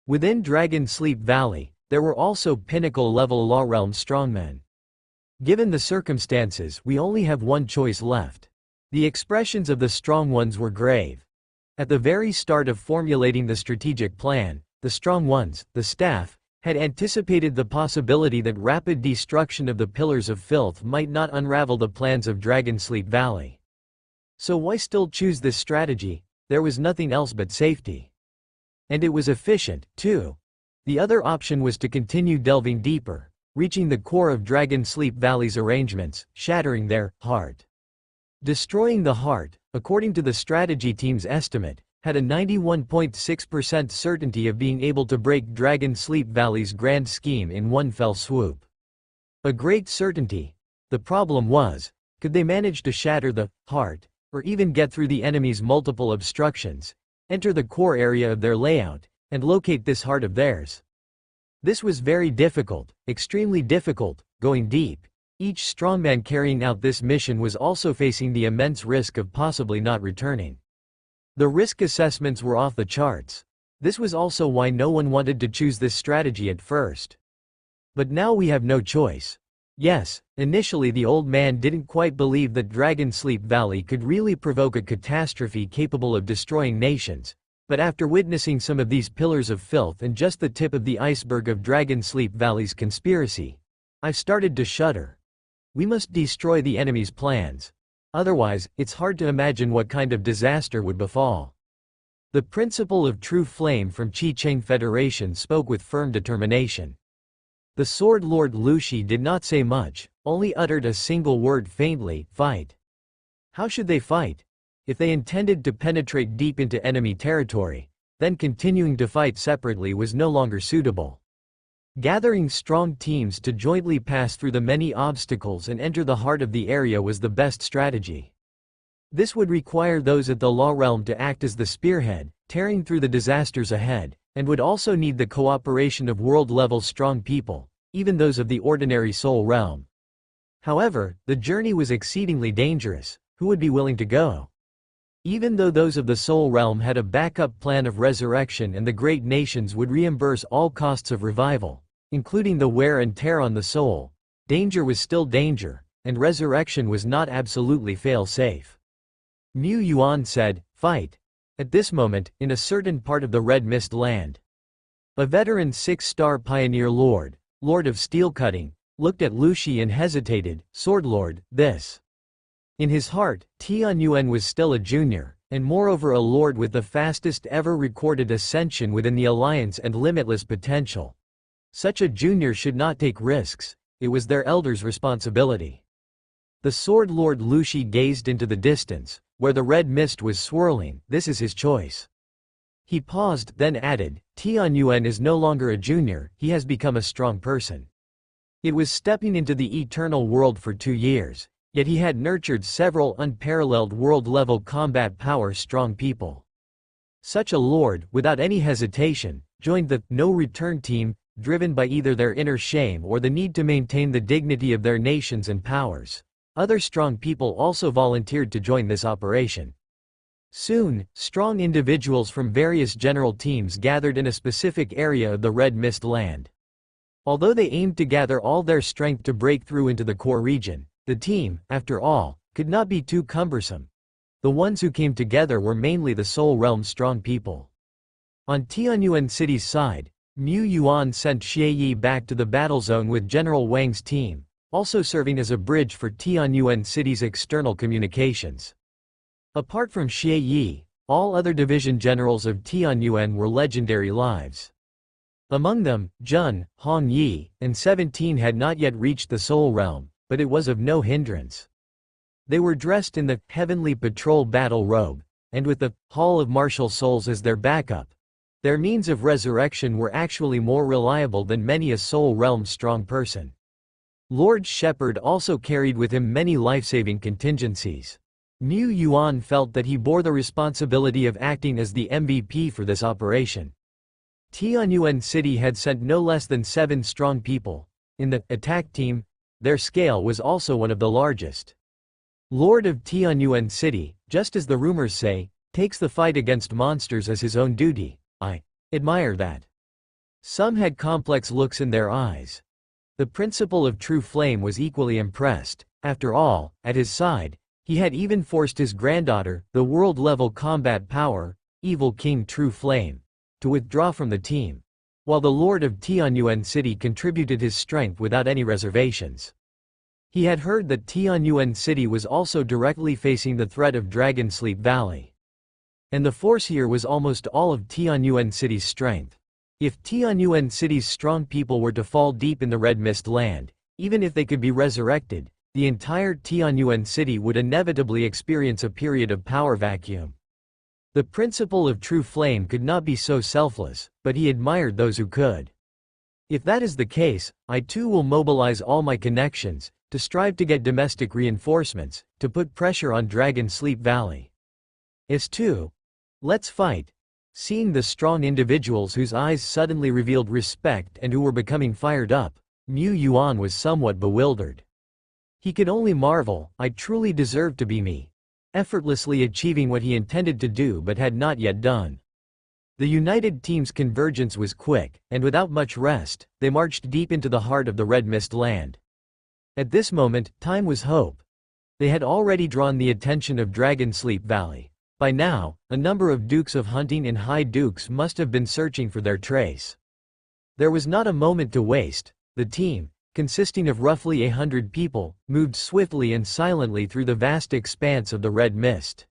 Within Dragon Sleep Valley, there were also pinnacle-level Law Realm strongmen. Given the circumstances, we only have one choice left. The expressions of the strong ones were grave. At the very start of formulating the strategic plan, the strong ones, the staff, had anticipated the possibility that rapid destruction of the Pillars of Filth might not unravel the plans of Dragon Sleep Valley. So why still choose this strategy? There was nothing else but safety. And it was efficient, too. The other option was to continue delving deeper, reaching the core of Dragon Sleep Valley's arrangements, shattering their heart. Destroying the heart, according to the strategy team's estimate, had a 91.6% certainty of being able to break Dragon Sleep Valley's grand scheme in one fell swoop. A great certainty. The problem was, could they manage to shatter the heart, or even get through the enemy's multiple obstructions, enter the core area of their layout, and locate this heart of theirs? This was very difficult, extremely difficult, going deep. Each strongman carrying out this mission was also facing the immense risk of possibly not returning. The risk assessments were off the charts. This was also why no one wanted to choose this strategy at first. But now we have no choice. Yes, initially the old man didn't quite believe that Dragon Sleep Valley could really provoke a catastrophe capable of destroying nations, but after witnessing some of these pillars of filth and just the tip of the iceberg of Dragon Sleep Valley's conspiracy, I've started to shudder. We must destroy the enemy's plans. Otherwise, it's hard to imagine what kind of disaster would befall. The principal of True Flame from Chi-Cheng Federation spoke with firm determination. The Sword Lord Lu Shi did not say much, only uttered a single word faintly: fight. How should they fight? If they intended to penetrate deep into enemy territory, then continuing to fight separately was no longer suitable. Gathering strong teams to jointly pass through the many obstacles and enter the heart of the area was the best strategy. This would require those at the Law Realm to act as the spearhead, tearing through the disasters ahead, and would also need the cooperation of world-level strong people, even those of the ordinary Soul Realm. However, the journey was exceedingly dangerous. Who would be willing to go? Even though those of the Soul Realm had a backup plan of resurrection and the great nations would reimburse all costs of revival, including the wear and tear on the soul, danger was still danger, and resurrection was not absolutely fail-safe. Mu Yuan said, "Fight." At this moment, in a certain part of the Red Mist Land, a veteran 6-star pioneer lord, Lord of Steelcutting, looked at Lu Shi and hesitated. "Sword Lord, this." In his heart, Tian Yuan was still a junior, and moreover a lord with the fastest ever recorded ascension within the Alliance and limitless potential. Such a junior should not take risks. It was their elder's responsibility. The Sword Lord Lu Shi gazed into the distance, where the red mist was swirling. This is his choice. He paused, then added, "Tian Yuan is no longer a junior, he has become a strong person." It was stepping into the eternal world for 2 years, yet he had nurtured several unparalleled world-level combat power strong people. Such a lord, without any hesitation, joined the no return team, driven by either their inner shame or the need to maintain the dignity of their nations and powers. Other strong people also volunteered to join this operation. Soon, strong individuals from various general teams gathered in a specific area of the Red Mist Land. Although they aimed to gather all their strength to break through into the core region, the team, after all, could not be too cumbersome. The ones who came together were mainly the Soul Realm's strong people. On Tianyuan City's side, Mu Yuan sent Xie Yi back to the battle zone with General Wang's team, also serving as a bridge for Tianyuan City's external communications. Apart from Xie Yi, all other division generals of Tianyuan were legendary lives. Among them, Jun, Hong Yi, and 17 had not yet reached the Soul Realm, but it was of no hindrance. They were dressed in the Heavenly Patrol battle robe, and with the Hall of Martial Souls as their backup. Their means of resurrection were actually more reliable than many a Soul Realm strong person. Lord Shepard also carried with him many life-saving contingencies. Mu Yuan felt that he bore the responsibility of acting as the MVP for this operation. Tianyuan City had sent no less than 7 strong people. In the attack team, their scale was also one of the largest. Lord of Tianyuan City, just as the rumors say, takes the fight against monsters as his own duty. I admire that. Some had complex looks in their eyes. The principal of True Flame was equally impressed. After all, at his side, he had even forced his granddaughter, the world-level combat power, Evil King True Flame, to withdraw from the team, while the Lord of Tianyuan City contributed his strength without any reservations. He had heard that Tianyuan City was also directly facing the threat of Dragonsleep Valley. And the force here was almost all of Tianyuan City's strength. If Tianyuan City's strong people were to fall deep in the Red Mist Land, even if they could be resurrected, the entire Tianyuan City would inevitably experience a period of power vacuum. The principle of True Flame could not be so selfless, but he admired those who could. If that is the case, I too will mobilize all my connections, to strive to get domestic reinforcements, to put pressure on Dragonsleep Valley. S2. Let's fight. Seeing the strong individuals whose eyes suddenly revealed respect and who were becoming fired up, Mu Yuan was somewhat bewildered. He could only marvel, I truly deserve to be me. Effortlessly achieving what he intended to do but had not yet done. The united team's convergence was quick, and without much rest, they marched deep into the heart of the Red Mist Land. At this moment, time was hope. They had already drawn the attention of Dragonsleep Valley. By now, a number of Dukes of Hunting and High Dukes must have been searching for their trace. There was not a moment to waste. The team, consisting of roughly 100 people, moved swiftly and silently through the vast expanse of the Red Mist.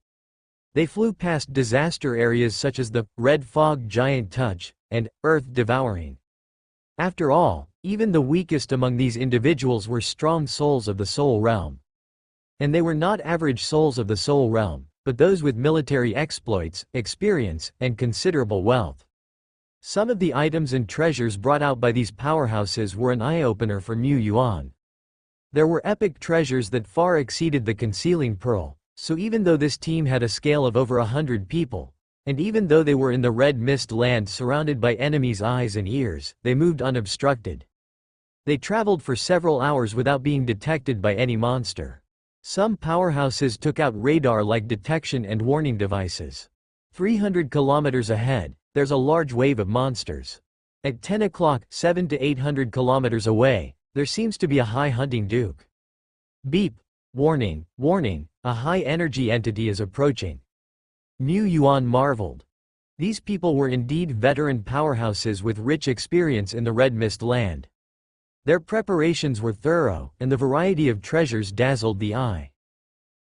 They flew past disaster areas such as the Red Fog Giant Touch and Earth Devouring. After all, even the weakest among these individuals were strong souls of the Soul Realm. And they were not average souls of the Soul Realm, but those with military exploits, experience, and considerable wealth. Some of the items and treasures brought out by these powerhouses were an eye-opener for Mu Yuan. There were epic treasures that far exceeded the Concealing Pearl, so even though this team had a scale of over 100 people, and even though they were in the Red Mist Land surrounded by enemies' eyes and ears, they moved unobstructed. They traveled for several hours without being detected by any monster. Some powerhouses took out radar-like detection and warning devices. 300 kilometers ahead, there's a large wave of monsters. At 10 o'clock, 700 to 800 kilometers away, there seems to be a high hunting duke. Beep. Warning, warning, a high-energy entity is approaching. Mu Yuan marveled. These people were indeed veteran powerhouses with rich experience in the Red Mist Land. Their preparations were thorough, and the variety of treasures dazzled the eye.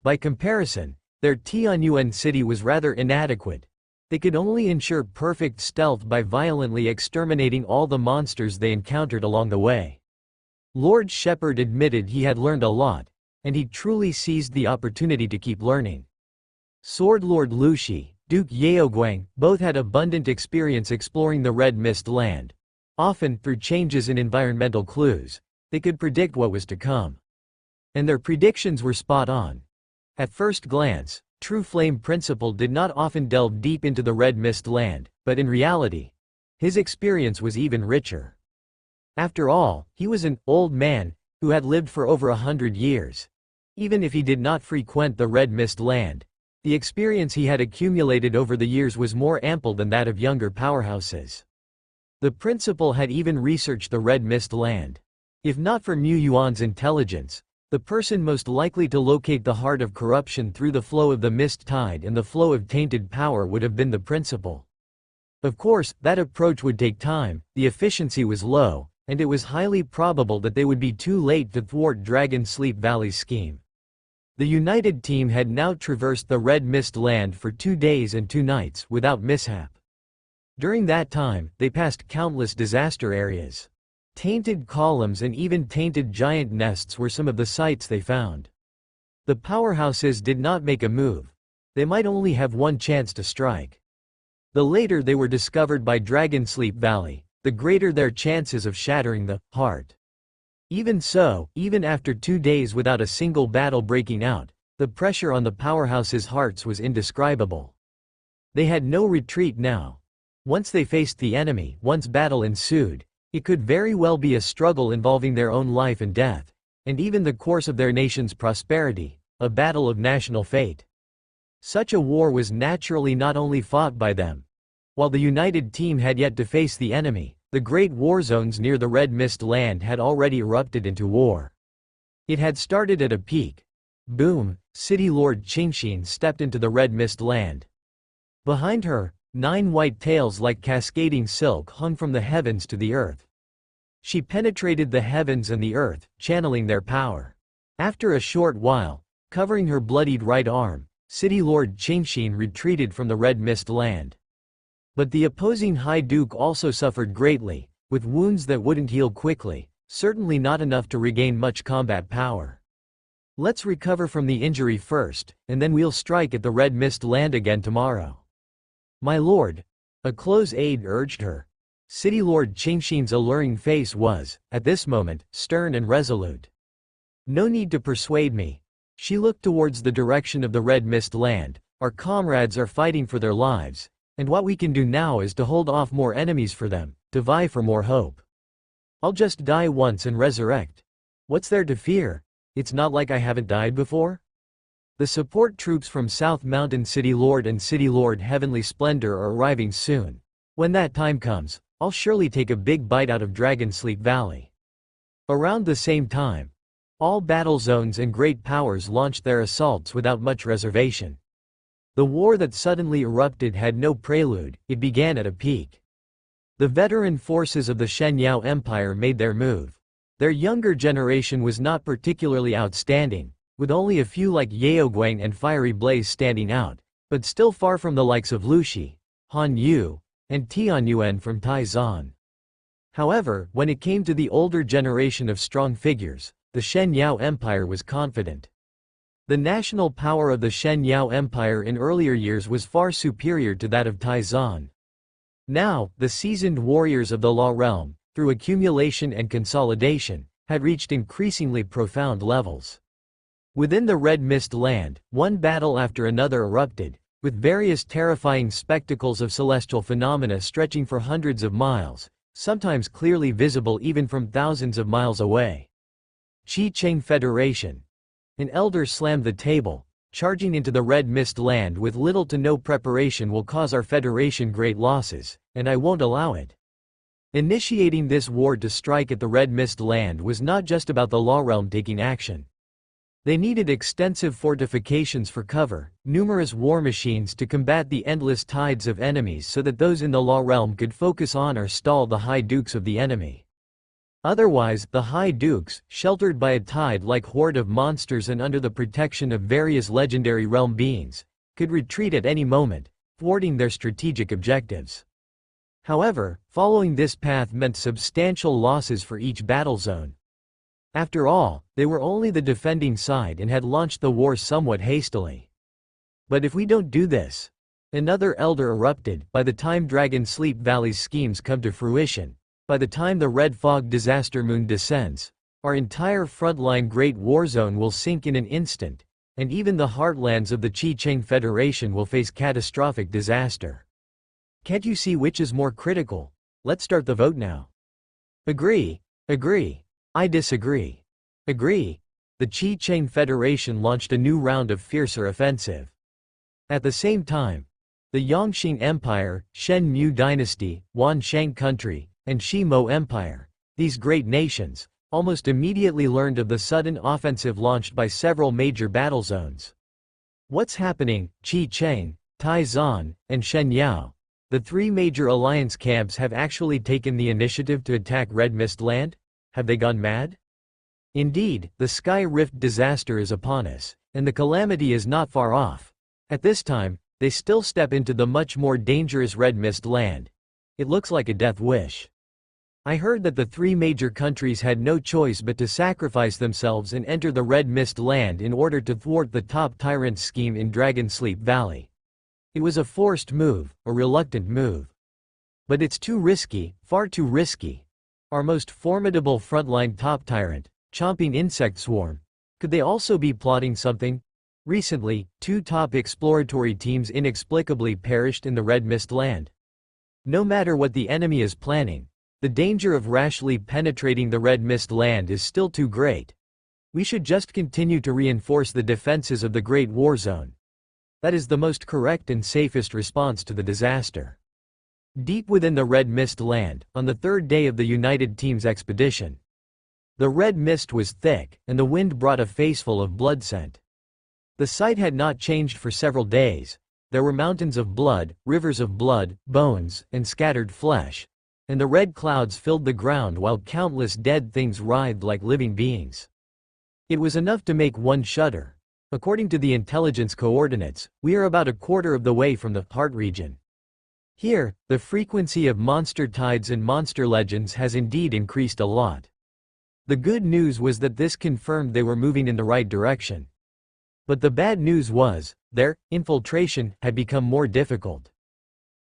By comparison, their Tianyuan City was rather inadequate. They could only ensure perfect stealth by violently exterminating all the monsters they encountered along the way. Lord Shepard admitted he had learned a lot, and he truly seized the opportunity to keep learning. Sword Lord Lu Shi, Duke Yaoguang, both had abundant experience exploring the Red Mist Land. Often, through changes in environmental clues, they could predict what was to come. And their predictions were spot on. At first glance, True Flame Principle did not often delve deep into the Red Mist Land, but in reality, his experience was even richer. After all, he was an old man who had lived for over 100 years. Even if he did not frequent the Red Mist Land, the experience he had accumulated over the years was more ample than that of younger powerhouses. The principal had even researched the Red Mist Land. If not for Mu Yuan's intelligence, the person most likely to locate the heart of corruption through the flow of the mist tide and the flow of tainted power would have been the principal. Of course, that approach would take time, the efficiency was low, and it was highly probable that they would be too late to thwart Dragon Sleep Valley's scheme. The united team had now traversed the Red Mist Land for 2 days and 2 nights without mishap. During that time, they passed countless disaster areas. Tainted columns and even tainted giant nests were some of the sights they found. The powerhouses did not make a move. They might only have one chance to strike. The later they were discovered by Dragon Sleep Valley, the greater their chances of shattering the heart. Even so, even after 2 days without a single battle breaking out, the pressure on the powerhouses' hearts was indescribable. They had no retreat now. Once they faced the enemy, once battle ensued, it could very well be a struggle involving their own life and death, and even the course of their nation's prosperity, a battle of national fate. Such a war was naturally not only fought by them. While the united team had yet to face the enemy, the great war zones near the Red Mist Land had already erupted into war. It had started at a peak. Boom, City Lord Qingxin stepped into the Red Mist Land. Behind her, 9 white tails like cascading silk hung from the heavens to the earth. She penetrated the heavens and the earth, channeling their power. After a short while, covering her bloodied right arm, City Lord Qingxin retreated from the Red Mist Land. But the opposing High Duke also suffered greatly, with wounds that wouldn't heal quickly, certainly not enough to regain much combat power. Let's recover from the injury first, and then we'll strike at the Red Mist Land again tomorrow. My lord, a close aide urged her. City Lord Qingxin's alluring face was, at this moment, stern and resolute. No need to persuade me. She looked towards the direction of the Red Mist Land. Our comrades are fighting for their lives, and what we can do now is to hold off more enemies for them, to vie for more hope. I'll just die once and resurrect. What's there to fear? It's not like I haven't died before. The support troops from South Mountain City Lord and City Lord Heavenly Splendor are arriving soon. When that time comes, I'll surely take a big bite out of Dragon Sleep Valley. Around the same time, all battle zones and great powers launched their assaults without much reservation. The war that suddenly erupted had no prelude, it began at a peak. The veteran forces of the Shenyao Empire made their move. Their younger generation was not particularly outstanding, with only a few like Yaoguang and Fiery Blaze standing out, but still far from the likes of Lushi, Han Yu, and Tianyuan from Taizan. However, when it came to the older generation of strong figures, the Shenyao Empire was confident. The national power of the Shenyao Empire in earlier years was far superior to that of Taizan. Now, the seasoned warriors of the Law Realm, through accumulation and consolidation, had reached increasingly profound levels. Within the Red Mist Land, one battle after another erupted, with various terrifying spectacles of celestial phenomena stretching for hundreds of miles, sometimes clearly visible even from thousands of miles away. Qi Cheng Federation. An elder slammed the table. Charging into the Red Mist Land with little to no preparation will cause our Federation great losses, and I won't allow it. Initiating this war to strike at the Red Mist Land was not just about the Law Realm taking action. They needed extensive fortifications for cover, numerous war machines to combat the endless tides of enemies so that those in the Law Realm could focus on or stall the High Dukes of the enemy. Otherwise, the High Dukes, sheltered by a tide-like horde of monsters and under the protection of various legendary realm beings, could retreat at any moment, thwarting their strategic objectives. However, following this path meant substantial losses for each battle zone. After all, they were only the defending side and had launched the war somewhat hastily. But if we don't do this, another elder erupted. By the time Dragon Sleep Valley's schemes come to fruition, by the time the Red Fog Disaster Moon descends, our entire frontline Great War Zone will sink in an instant, and even the heartlands of the Qi Cheng Federation will face catastrophic disaster. Can't you see which is more critical? Let's start the vote now. Agree. Agree. I disagree. Agree. The Qi Cheng Federation launched a new round of fiercer offensive. At the same time, the Yongxing Empire, Shen Mu Dynasty, Wansheng Country, and Shimo Empire. These great nations almost immediately learned of the sudden offensive launched by several major battle zones. What's happening? Qi Cheng, Tai Zan, and Shen Yao. The three major alliance camps have actually taken the initiative to attack Red Mist Land? Have they gone mad? Indeed, the Sky Rift disaster is upon us, and the calamity is not far off. At this time, they still step into the much more dangerous Red Mist Land. It looks like a death wish. I heard that the three major countries had no choice but to sacrifice themselves and enter the Red Mist Land in order to thwart the top tyrant's scheme in Dragonsleep Valley. It was a forced move, a reluctant move. But it's too risky, far too risky. Our most formidable frontline top tyrant, Chomping Insect Swarm. Could they also be plotting something? Recently, two top exploratory teams inexplicably perished in the Red Mist Land. No matter what the enemy is planning, the danger of rashly penetrating the Red Mist Land is still too great. We should just continue to reinforce the defenses of the Great War Zone. That is the most correct and safest response to the disaster. Deep within the Red Mist Land, on the third day of the United Team's expedition, the red mist was thick, and the wind brought a faceful of blood scent. The sight had not changed for several days. There were mountains of blood, rivers of blood, bones, and scattered flesh, and the red clouds filled the ground while countless dead things writhed like living beings. It was enough to make one shudder. According to the intelligence coordinates, we are about a quarter of the way from the heart region. Here, the frequency of monster tides and monster legends has indeed increased a lot. The good news was that this confirmed they were moving in the right direction. But the bad news was, their infiltration had become more difficult.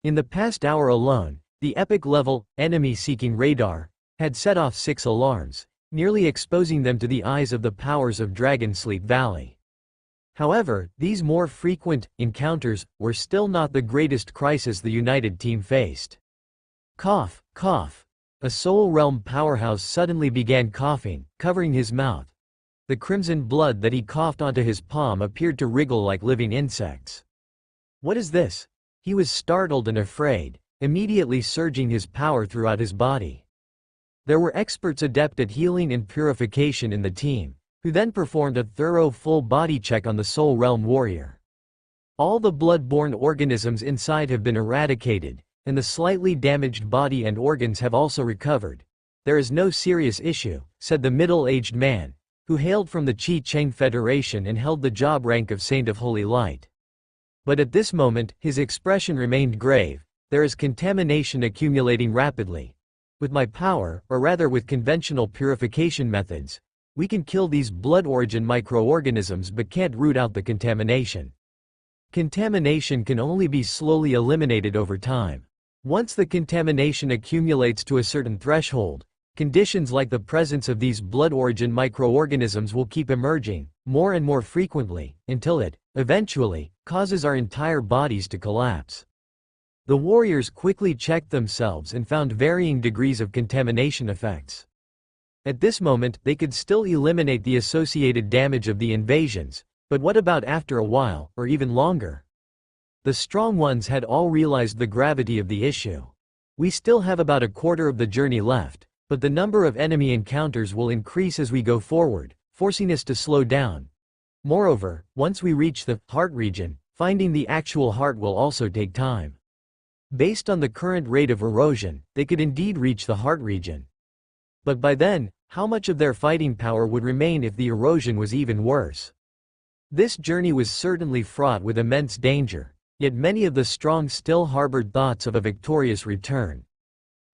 In the past hour alone, the epic-level, enemy-seeking radar had set off 6 alarms, nearly exposing them to the eyes of the powers of Dragonsleep Valley. However, these more frequent encounters were still not the greatest crisis the United Team faced. Cough, cough. A Soul Realm powerhouse suddenly began coughing, covering his mouth. The crimson blood that he coughed onto his palm appeared to wriggle like living insects. What is this? He was startled and afraid, immediately surging his power throughout his body. There were experts adept at healing and purification in the team, who then performed a thorough full body check on the Soul Realm warrior. All the blood-borne organisms inside have been eradicated, and the slightly damaged body and organs have also recovered. There is no serious issue, said the middle-aged man, who hailed from the Qi Cheng Federation and held the job rank of Saint of Holy Light. But at this moment, his expression remained grave. There is contamination accumulating rapidly. With my power, or rather with conventional purification methods, we can kill these blood-origin microorganisms but can't root out the contamination. Contamination can only be slowly eliminated over time. Once the contamination accumulates to a certain threshold, conditions like the presence of these blood-origin microorganisms will keep emerging, more and more frequently, until it, eventually, causes our entire bodies to collapse. The warriors quickly checked themselves and found varying degrees of contamination effects. At this moment, they could still eliminate the associated damage of the invasions, but what about after a while, or even longer? The strong ones had all realized the gravity of the issue. We still have about a quarter of the journey left, but the number of enemy encounters will increase as we go forward, forcing us to slow down. Moreover, once we reach the heart region, finding the actual heart will also take time. Based on the current rate of erosion, they could indeed reach the heart region. But by then, how much of their fighting power would remain if the erosion was even worse? This journey was certainly fraught with immense danger. Yet many of the strong still harbored thoughts of a victorious return.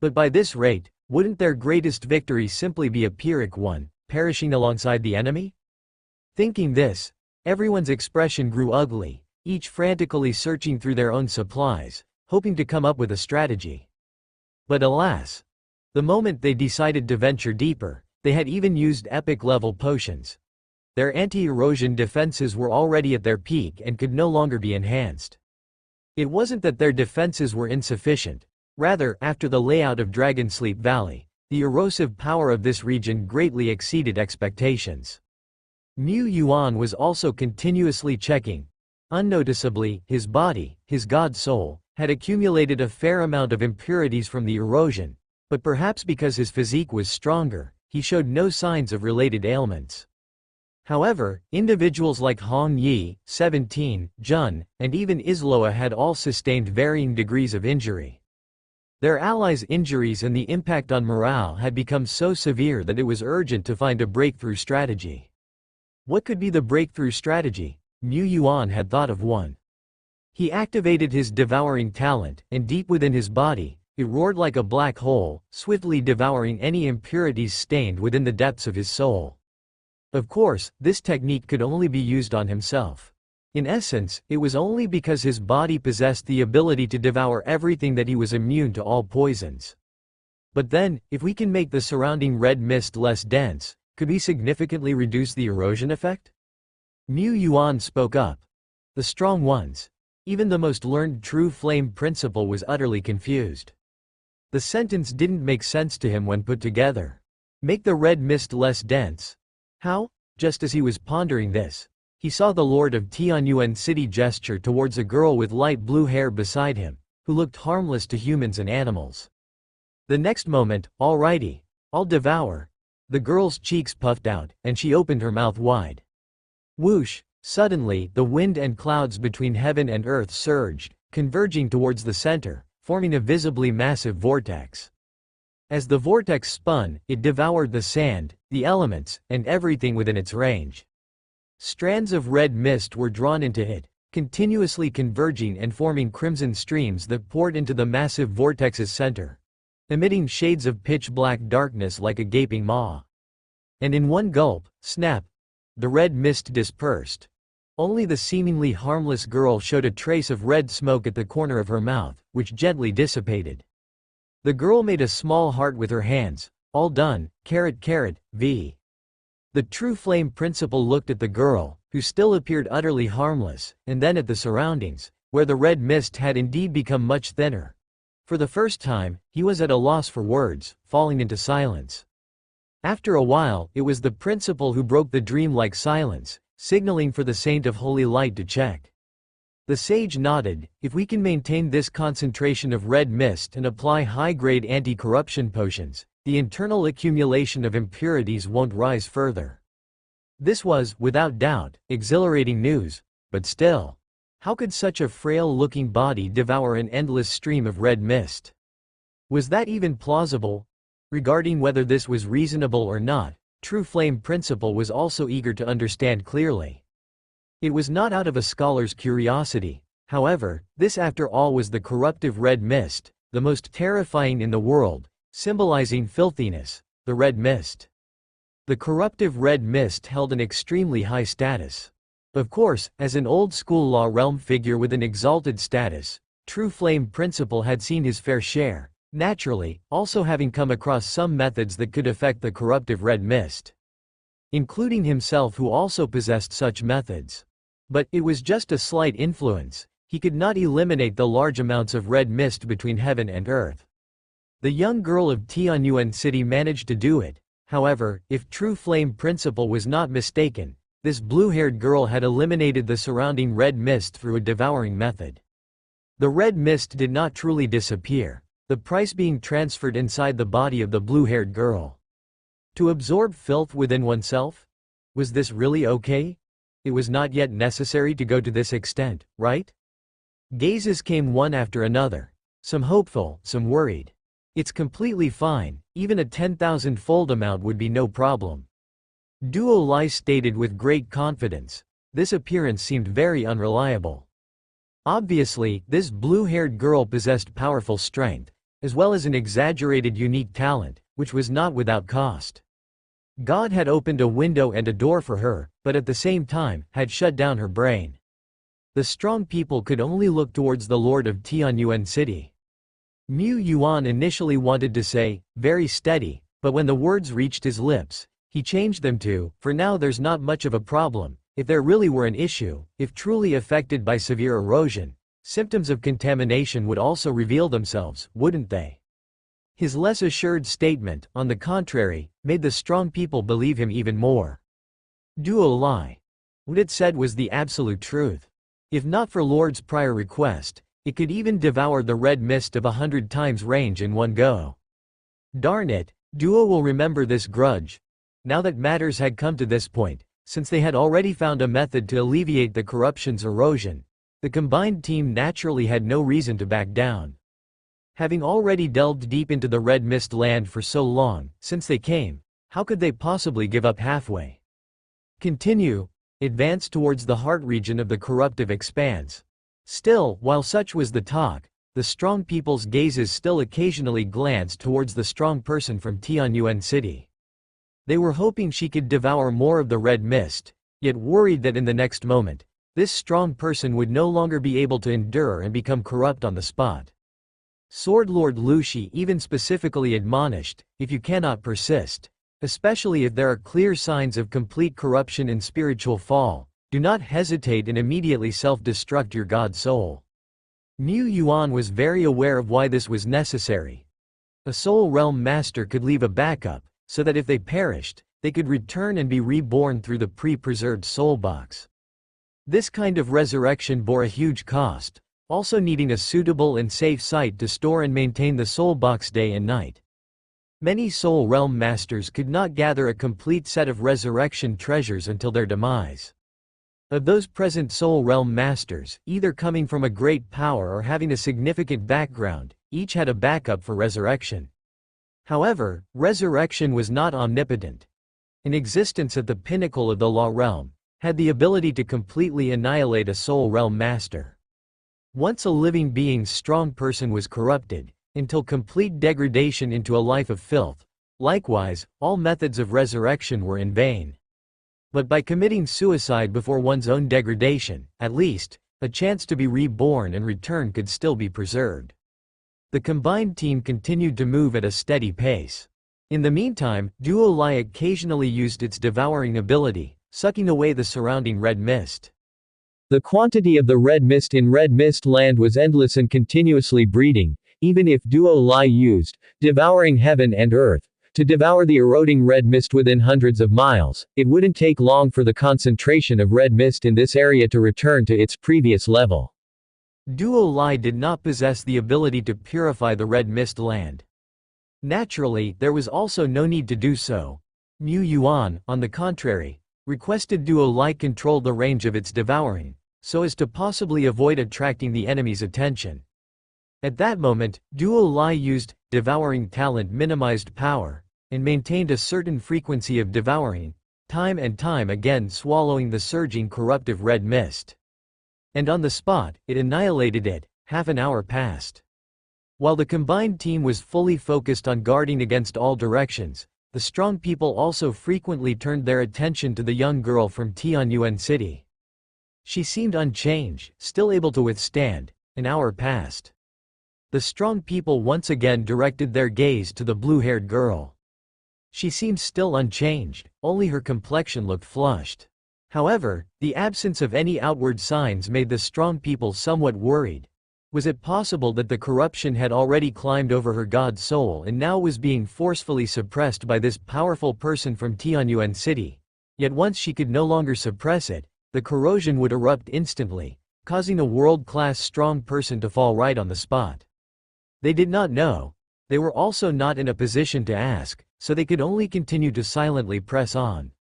But by this rate, wouldn't their greatest victory simply be a Pyrrhic one, perishing alongside the enemy? Thinking this, everyone's expression grew ugly, each frantically searching through their own supplies, hoping to come up with a strategy. But alas! The moment they decided to venture deeper, they had even used epic-level potions. Their anti-erosion defenses were already at their peak and could no longer be enhanced. It wasn't that their defenses were insufficient. Rather, after the layout of Dragonsleep Valley, the erosive power of this region greatly exceeded expectations. Mu Yuan was also continuously checking. Unnoticeably, his body, his god soul, had accumulated a fair amount of impurities from the erosion, But perhaps because his physique was stronger, he showed no signs of related ailments. However, individuals like Hong Yi, 17, Jun, and even Isloa had all sustained varying degrees of injury. Their allies' injuries and the impact on morale had become so severe that it was urgent to find a breakthrough strategy. What could be the breakthrough strategy? Mu Yuan had thought of one. He activated his devouring talent, and deep within his body, it roared like a black hole, swiftly devouring any impurities stained within the depths of his soul. Of course, this technique could only be used on himself. In essence, it was only because his body possessed the ability to devour everything that he was immune to all poisons. But then, if we can make the surrounding red mist less dense, could we significantly reduce the erosion effect? Mu Yuan spoke up. The strong ones. Even the most learned true flame principle was utterly confused. The sentence didn't make sense to him when put together. Make the red mist less dense. How? Just as he was pondering this, he saw the Lord of Tianyuan City gesture towards a girl with light blue hair beside him, who looked harmless to humans and animals. The next moment, "Alrighty, I'll devour." The girl's cheeks puffed out, and she opened her mouth wide. Whoosh! Suddenly, the wind and clouds between heaven and earth surged, converging towards the center, forming a visibly massive vortex. As the vortex spun, it devoured the sand, the elements, and everything within its range. Strands of red mist were drawn into it, continuously converging and forming crimson streams that poured into the massive vortex's center, emitting shades of pitch-black darkness like a gaping maw. And in one gulp, snap, the red mist dispersed. Only the seemingly harmless girl showed a trace of red smoke at the corner of her mouth, which gently dissipated. The girl made a small heart with her hands. All done, carrot carrot, v. The true flame principle looked at the girl, who still appeared utterly harmless, and then at the surroundings, where the red mist had indeed become much thinner. For the first time, he was at a loss for words, falling into silence. After a while, it was the principal who broke the dream-like silence, signaling for the Saint of Holy Light to check. The sage nodded. If we can maintain this concentration of red mist and apply high-grade anti-corruption potions, the internal accumulation of impurities won't rise further. This was, without doubt, exhilarating news, but still, how could such a frail-looking body devour an endless stream of red mist? Was that even plausible? Regarding whether this was reasonable or not, True Flame Principle was also eager to understand clearly. It was not out of a scholar's curiosity, however, this after all was the corruptive red mist, the most terrifying in the world, symbolizing filthiness, the red mist. The corruptive red mist held an extremely high status. Of course, as an old-school law realm figure with an exalted status, True Flame Principle had seen his fair share, naturally, also having come across some methods that could affect the corruptive red mist. Including himself, who also possessed such methods. But it was just a slight influence. He could not eliminate the large amounts of red mist between heaven and earth. The young girl of Tianyuan City managed to do it. However, if True Flame Principle was not mistaken, this blue-haired girl had eliminated the surrounding red mist through a devouring method. The red mist did not truly disappear, the price being transferred inside the body of the blue-haired girl. To absorb filth within oneself? Was this really okay? It was not yet necessary to go to this extent, right? Gazes came one after another. Some hopeful, some worried. It's completely fine, even a 10,000-fold amount would be no problem. Duo Lai stated with great confidence. This appearance seemed very unreliable. Obviously, this blue-haired girl possessed powerful strength, as well as an exaggerated unique talent, which was not without cost. God had opened a window and a door for her, but at the same time, had shut down her brain. The strong people could only look towards the Lord of Tianyuan City. Mu Yuan initially wanted to say, very steady, but when the words reached his lips, he changed them to, for now there's not much of a problem. If there really were an issue, if truly affected by severe erosion, symptoms of contamination would also reveal themselves, wouldn't they? His less assured statement, on the contrary, made the strong people believe him even more. Duo Lai. What it said was the absolute truth. If not for Lord's prior request, it could even devour the red mist of 100 times range in one go. Darn it, Duo will remember this grudge. Now that matters had come to this point, since they had already found a method to alleviate the corruption's erosion, the combined team naturally had no reason to back down. Having already delved deep into the Red Mist land for so long, since they came, how could they possibly give up halfway? Continue, advance towards the heart region of the corruptive expanse. Still, while such was the talk, the strong people's gazes still occasionally glanced towards the strong person from Tianyuan City. They were hoping she could devour more of the red mist, yet worried that in the next moment, this strong person would no longer be able to endure and become corrupt on the spot. Sword Lord Lu Shi even specifically admonished, if you cannot persist, especially if there are clear signs of complete corruption and spiritual fall, do not hesitate and immediately self-destruct your god soul. Niu Yuan was very aware of why this was necessary. A soul realm master could leave a backup, so that if they perished, they could return and be reborn through the pre-preserved soul box. This kind of resurrection bore a huge cost, also needing a suitable and safe site to store and maintain the soul box day and night. Many soul realm masters could not gather a complete set of resurrection treasures until their demise. Of those present soul realm masters, either coming from a great power or having a significant background, each had a backup for resurrection. However, resurrection was not omnipotent. An existence at the pinnacle of the law realm had the ability to completely annihilate a soul realm master. Once a living being's strong person was corrupted, until complete degradation into a life of filth. Likewise, all methods of resurrection were in vain. But by committing suicide before one's own degradation, at least, a chance to be reborn and return could still be preserved. The combined team continued to move at a steady pace. In the meantime, Duo Lai occasionally used its devouring ability, sucking away the surrounding red mist. The quantity of the red mist in Red Mist land was endless and continuously breeding, even if Duo Lai used, devouring heaven and earth, to devour the eroding red mist within hundreds of miles, it wouldn't take long for the concentration of red mist in this area to return to its previous level. Duo Lai did not possess the ability to purify the red mist land. Naturally, there was also no need to do so. Niu Yuan, on the contrary, requested Duo Lai control the range of its devouring, so as to possibly avoid attracting the enemy's attention. At that moment, Duo Lai used devouring talent minimized power, and maintained a certain frequency of devouring, time and time again swallowing the surging corruptive red mist. And on the spot, it annihilated it. Half an hour passed. While the combined team was fully focused on guarding against all directions, the strong people also frequently turned their attention to the young girl from Tianyuan City. She seemed unchanged, still able to withstand. An hour passed. The strong people once again directed their gaze to the blue-haired girl. She seemed still unchanged, only her complexion looked flushed. However, the absence of any outward signs made the strong people somewhat worried. Was it possible that the corruption had already climbed over her god's soul and now was being forcefully suppressed by this powerful person from Tianyuan City? Yet once she could no longer suppress it, the corrosion would erupt instantly, causing a world-class strong person to fall right on the spot. They did not know. They were also not in a position to ask, so they could only continue to silently press on.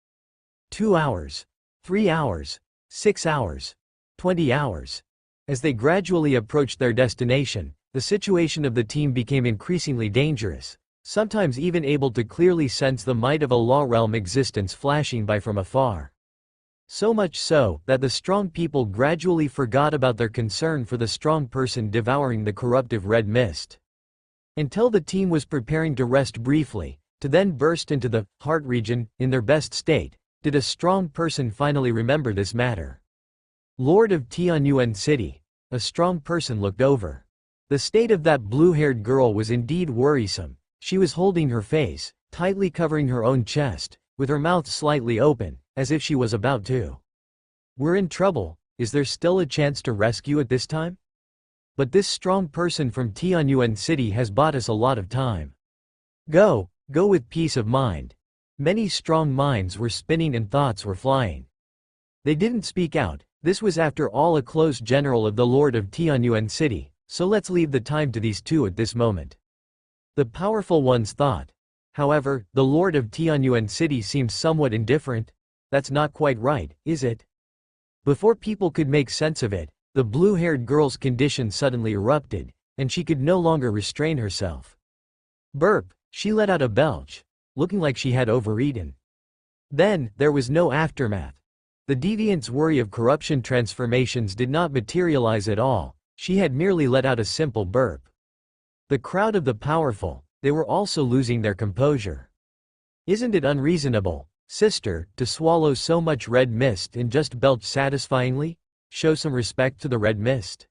2 hours. 3 hours. 6 hours. 20 hours. As they gradually approached their destination, the situation of the team became increasingly dangerous, sometimes even able to clearly sense the might of a law realm existence flashing by from afar. So much so, that the strong people gradually forgot about their concern for the strong person devouring the corruptive red mist. Until the team was preparing to rest briefly, to then burst into the heart region, in their best state, did a strong person finally remember this matter. Lord of Tianyuan City, a strong person looked over. The state of that blue-haired girl was indeed worrisome. She was holding her face, tightly covering her own chest, with her mouth slightly open, as if she was about to. We're in trouble. Is there still a chance to rescue at this time? But this strong person from Tianyuan City has bought us a lot of time. Go with peace of mind. Many strong minds were spinning and thoughts were flying. They didn't speak out. This was after all a close general of the Lord of Tianyuan City, so let's leave the time to these two at this moment. The powerful ones thought. However, the lord of Tianyuan City seems somewhat indifferent. That's not quite right, is it? Before people could make sense of it, the blue-haired girl's condition suddenly erupted, and she could no longer restrain herself. Burp, she let out a belch, looking like she had overeaten. Then, there was no aftermath. The deviant's worry of corruption transformations did not materialize at all, she had merely let out a simple burp. The crowd of the powerful, they were also losing their composure. Isn't it unreasonable, sister, to swallow so much red mist and just belch satisfyingly? Show some respect to the red mist.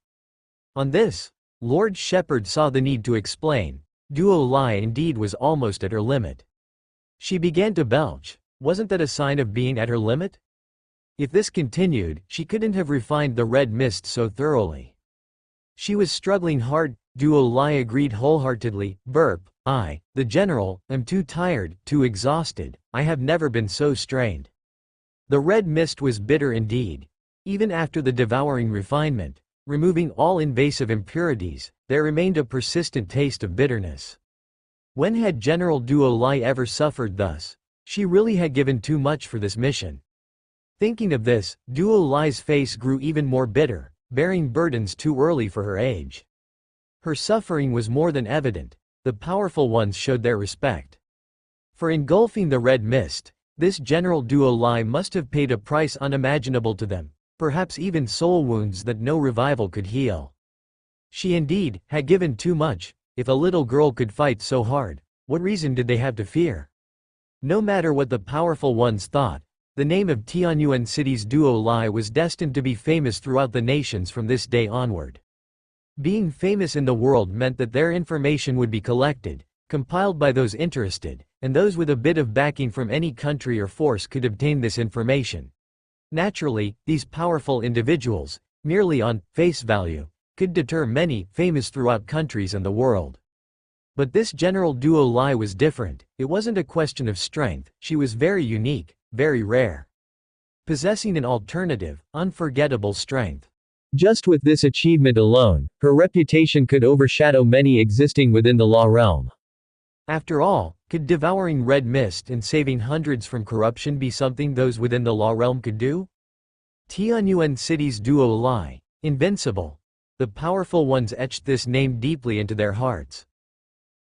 On this, Lord Shepherd saw the need to explain. Duo Lai indeed was almost at her limit. She began to belch. Wasn't that a sign of being at her limit? If this continued, she couldn't have refined the red mist so thoroughly. She was struggling hard. Duo Lai agreed wholeheartedly. Burp, the general, am too tired, too exhausted. I have never been so strained. The red mist was bitter indeed. Even after the devouring refinement, removing all invasive impurities, there remained a persistent taste of bitterness. When had General Duo Lai ever suffered thus? She really had given too much for this mission. Thinking of this, Duo Lai's face grew even more bitter, bearing burdens too early for her age. Her suffering was more than evident. The powerful ones showed their respect. For engulfing the red mist, this General Duo Lai must have paid a price unimaginable to them, perhaps even soul wounds that no revival could heal. She indeed had given too much. If a little girl could fight so hard, what reason did they have to fear? No matter what the powerful ones thought, the name of Tianyuan City's Duo Lai was destined to be famous throughout the nations from this day onward. Being famous in the world meant that their information would be collected, compiled by those interested, and those with a bit of backing from any country or force could obtain this information. Naturally, these powerful individuals, merely on face value, could deter many, famous throughout countries and the world. But this General Duo Lai was different. It wasn't a question of strength, she was very unique, very rare. Possessing an alternative, unforgettable strength. Just with this achievement alone, her reputation could overshadow many existing within the law realm. After all, could devouring red mist and saving hundreds from corruption be something those within the law realm could do? Tianyuan City's Duo Lai, invincible. The powerful ones etched this name deeply into their hearts.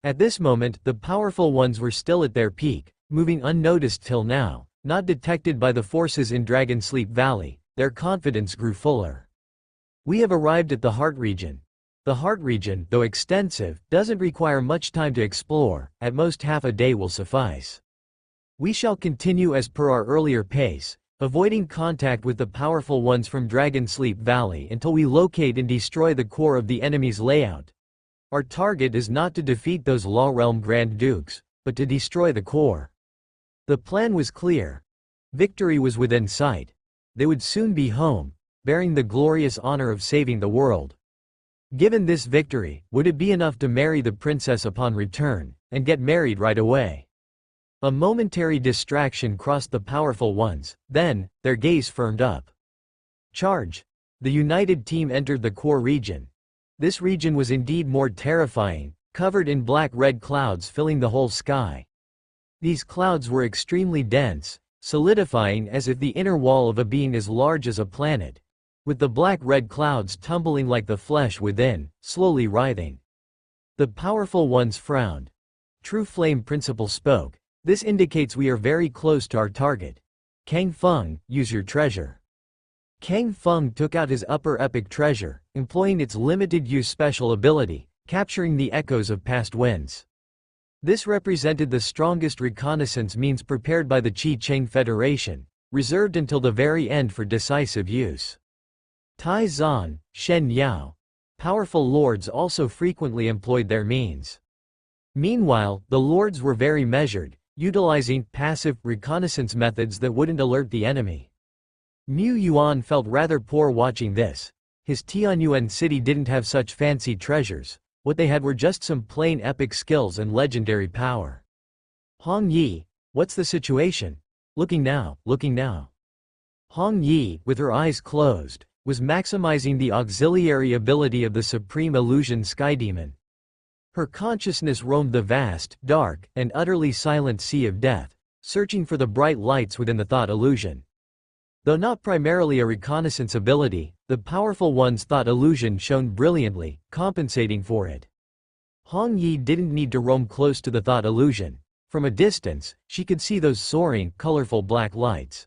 At this moment, the powerful ones were still at their peak, moving unnoticed till now, not detected by the forces in Dragonsleep Valley. Their confidence grew fuller. We have arrived at the heart region. The heart region, though extensive, doesn't require much time to explore, at most half a day will suffice. We shall continue as per our earlier pace, avoiding contact with the powerful ones from Dragonsleep Valley until we locate and destroy the core of the enemy's layout. Our target is not to defeat those Law Realm Grand Dukes, but to destroy the core. The plan was clear. Victory was within sight. They would soon be home, bearing the glorious honor of saving the world. Given this victory, would it be enough to marry the princess upon return, and get married right away? A momentary distraction crossed the powerful ones, then, their gaze firmed up. Charge! The united team entered the core region. This region was indeed more terrifying, covered in black-red clouds filling the whole sky. These clouds were extremely dense, solidifying as if the inner wall of a being as large as a planet, with the black-red clouds tumbling like the flesh within, slowly writhing. The powerful ones frowned. True Flame Principle spoke. This indicates we are very close to our target. Kang Feng, use your treasure. Kang Feng took out his upper epic treasure, employing its limited-use special ability, capturing the echoes of past winds. This represented the strongest reconnaissance means prepared by the Qi Cheng Federation, reserved until the very end for decisive use. Tai Zan, Shen Yao. Powerful lords also frequently employed their means. Meanwhile, the lords were very measured, utilizing passive reconnaissance methods that wouldn't alert the enemy. Mu Yuan felt rather poor watching this. His Tianyuan city didn't have such fancy treasures. What they had were just some plain epic skills and legendary power. Hong Yi, what's the situation? Looking now. Hong Yi, with her eyes closed, was maximizing the auxiliary ability of the Supreme Illusion Sky Demon. Her consciousness roamed the vast, dark, and utterly silent sea of death, searching for the bright lights within the thought illusion. Though not primarily a reconnaissance ability, the powerful one's thought illusion shone brilliantly, compensating for it. Hong Yi didn't need to roam close to the thought illusion. From a distance, she could see those soaring, colorful black lights.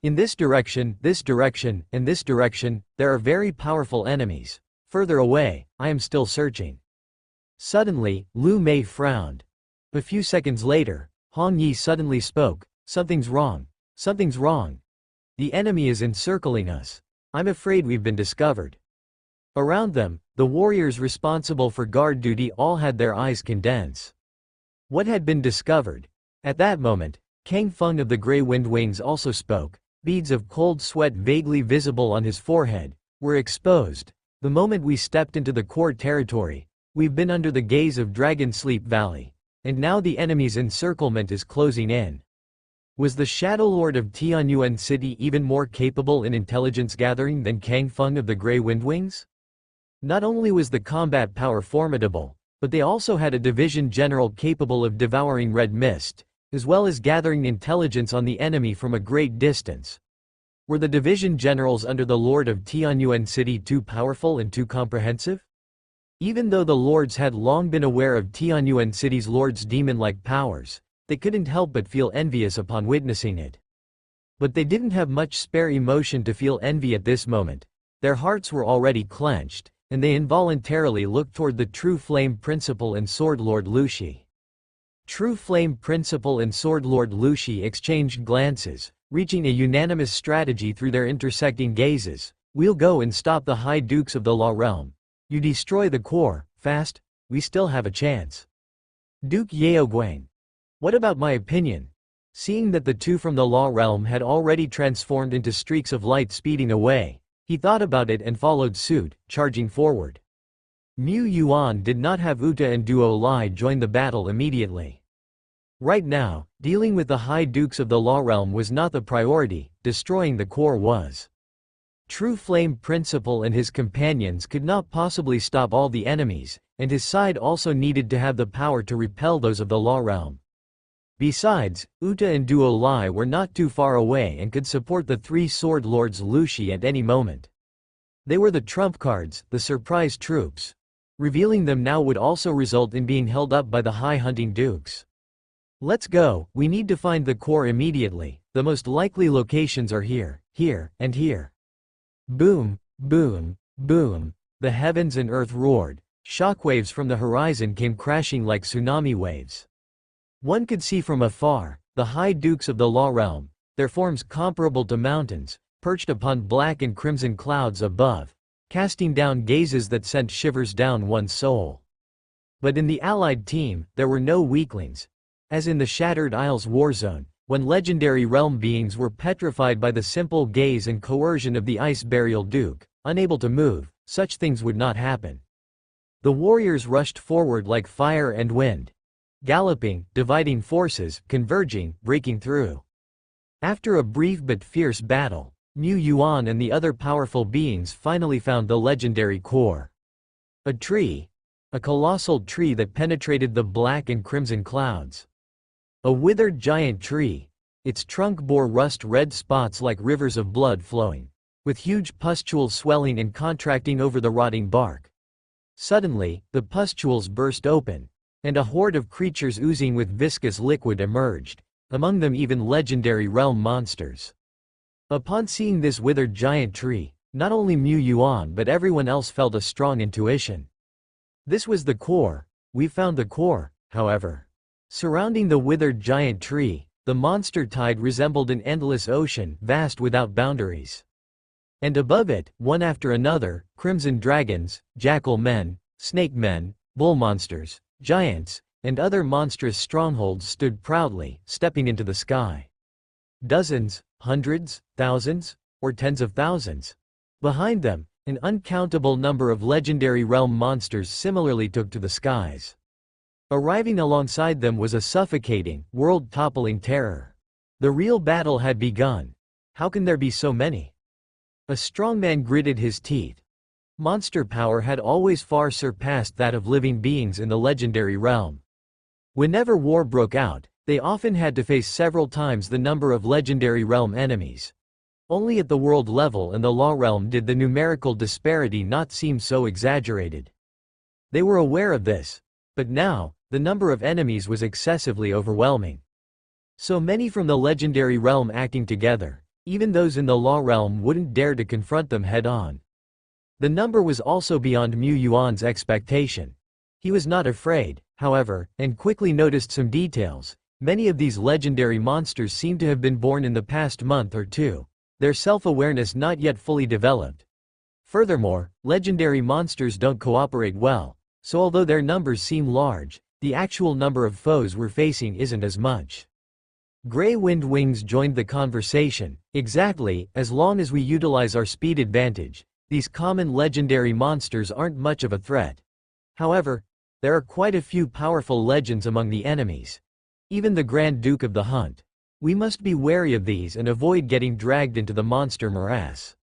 In this direction, and this direction, there are very powerful enemies. Further away, I am still searching. Suddenly, Lu Mei frowned. A few seconds later, Hong Yi suddenly spoke. Something's wrong. Something's wrong. The enemy is encircling us. I'm afraid we've been discovered. Around them, the warriors responsible for guard duty all had their eyes condense. What had been discovered? At that moment, Kang Feng of the Grey Wind Wings also spoke. Beads of cold sweat vaguely visible on his forehead were exposed. The moment we stepped into the core territory, we've been under the gaze of Dragon Sleep Valley, and now the enemy's encirclement is closing in. Was the Shadow Lord of Tianyuan City even more capable in intelligence gathering than Kang Feng of the Grey Wind Wings? Not only was the combat power formidable, but they also had a division general capable of devouring red mist, as well as gathering intelligence on the enemy from a great distance. Were the division generals under the Lord of Tianyuan City too powerful and too comprehensive? Even though the lords had long been aware of Tianyuan City's lord's demon-like powers, they couldn't help but feel envious upon witnessing it. But they didn't have much spare emotion to feel envy at this moment. Their hearts were already clenched, and they involuntarily looked toward the True Flame Principal and Sword Lord Lu Shi. True Flame Principal and Sword Lord Lu Shi exchanged glances, reaching a unanimous strategy through their intersecting gazes. We'll go and stop the High Dukes of the Law Realm. You destroy the core, fast, we still have a chance. Duke Yaoguang. What about my opinion? Seeing that the two from the Law Realm had already transformed into streaks of light speeding away, he thought about it and followed suit, charging forward. Mu Yuan did not have Uta and Duo Lai join the battle immediately. Right now, dealing with the High Dukes of the Law Realm was not the priority, destroying the core was. True Flame Principal and his companions could not possibly stop all the enemies, and his side also needed to have the power to repel those of the Law Realm. Besides, Uta and Duo Lai were not too far away and could support the three Sword Lords Lu Shi at any moment. They were the trump cards, the surprise troops. Revealing them now would also result in being held up by the High Hunting Dukes. Let's go, we need to find the core immediately. The most likely locations are here, here, and here. Boom, boom, boom. The heavens and earth roared. Shockwaves from the horizon came crashing like tsunami waves. One could see from afar, the High Dukes of the Law Realm, their forms comparable to mountains, perched upon black and crimson clouds above, casting down gazes that sent shivers down one's soul. But in the allied team, there were no weaklings. As in the Shattered Isles warzone, when legendary realm beings were petrified by the simple gaze and coercion of the Ice Burial Duke, unable to move, such things would not happen. The warriors rushed forward like fire and wind. Galloping, dividing forces, converging, breaking through. After a brief but fierce battle, Mu Yuan and the other powerful beings finally found the legendary core. A tree. A colossal tree that penetrated the black and crimson clouds. A withered giant tree. Its trunk bore rust-red spots like rivers of blood flowing, with huge pustules swelling and contracting over the rotting bark. Suddenly, the pustules burst open, and a horde of creatures oozing with viscous liquid emerged, among them even legendary realm monsters. Upon seeing this withered giant tree, not only Mu Yuan but everyone else felt a strong intuition. This was the core. We found the core, however. Surrounding the withered giant tree, the monster tide resembled an endless ocean, vast without boundaries. And above it, one after another, crimson dragons, jackal men, snake men, bull monsters, giants, and other monstrous strongholds stood proudly, stepping into the sky. Dozens, hundreds, thousands, or tens of thousands. Behind them, an uncountable number of legendary realm monsters similarly took to the skies. Arriving alongside them was a suffocating, world-toppling terror. The real battle had begun. How can there be so many? A strong man gritted his teeth. Monster power had always far surpassed that of living beings in the legendary realm. Whenever war broke out, they often had to face several times the number of legendary realm enemies. Only at the world level and the law realm did the numerical disparity not seem so exaggerated. They were aware of this, but now, the number of enemies was excessively overwhelming. So many from the legendary realm acting together, even those in the law realm wouldn't dare to confront them head-on. The number was also beyond Mu Yuan's expectation. He was not afraid, however, and quickly noticed some details. Many of these legendary monsters seemed to have been born in the past month or two, their self-awareness not yet fully developed. Furthermore, legendary monsters don't cooperate well, so although their numbers seem large, the actual number of foes we're facing isn't as much. Grey Wind Wings joined the conversation. Exactly, as long as we utilize our speed advantage, these common legendary monsters aren't much of a threat. However, there are quite a few powerful legends among the enemies. Even the Grand Duke of the Hunt. We must be wary of these and avoid getting dragged into the monster morass.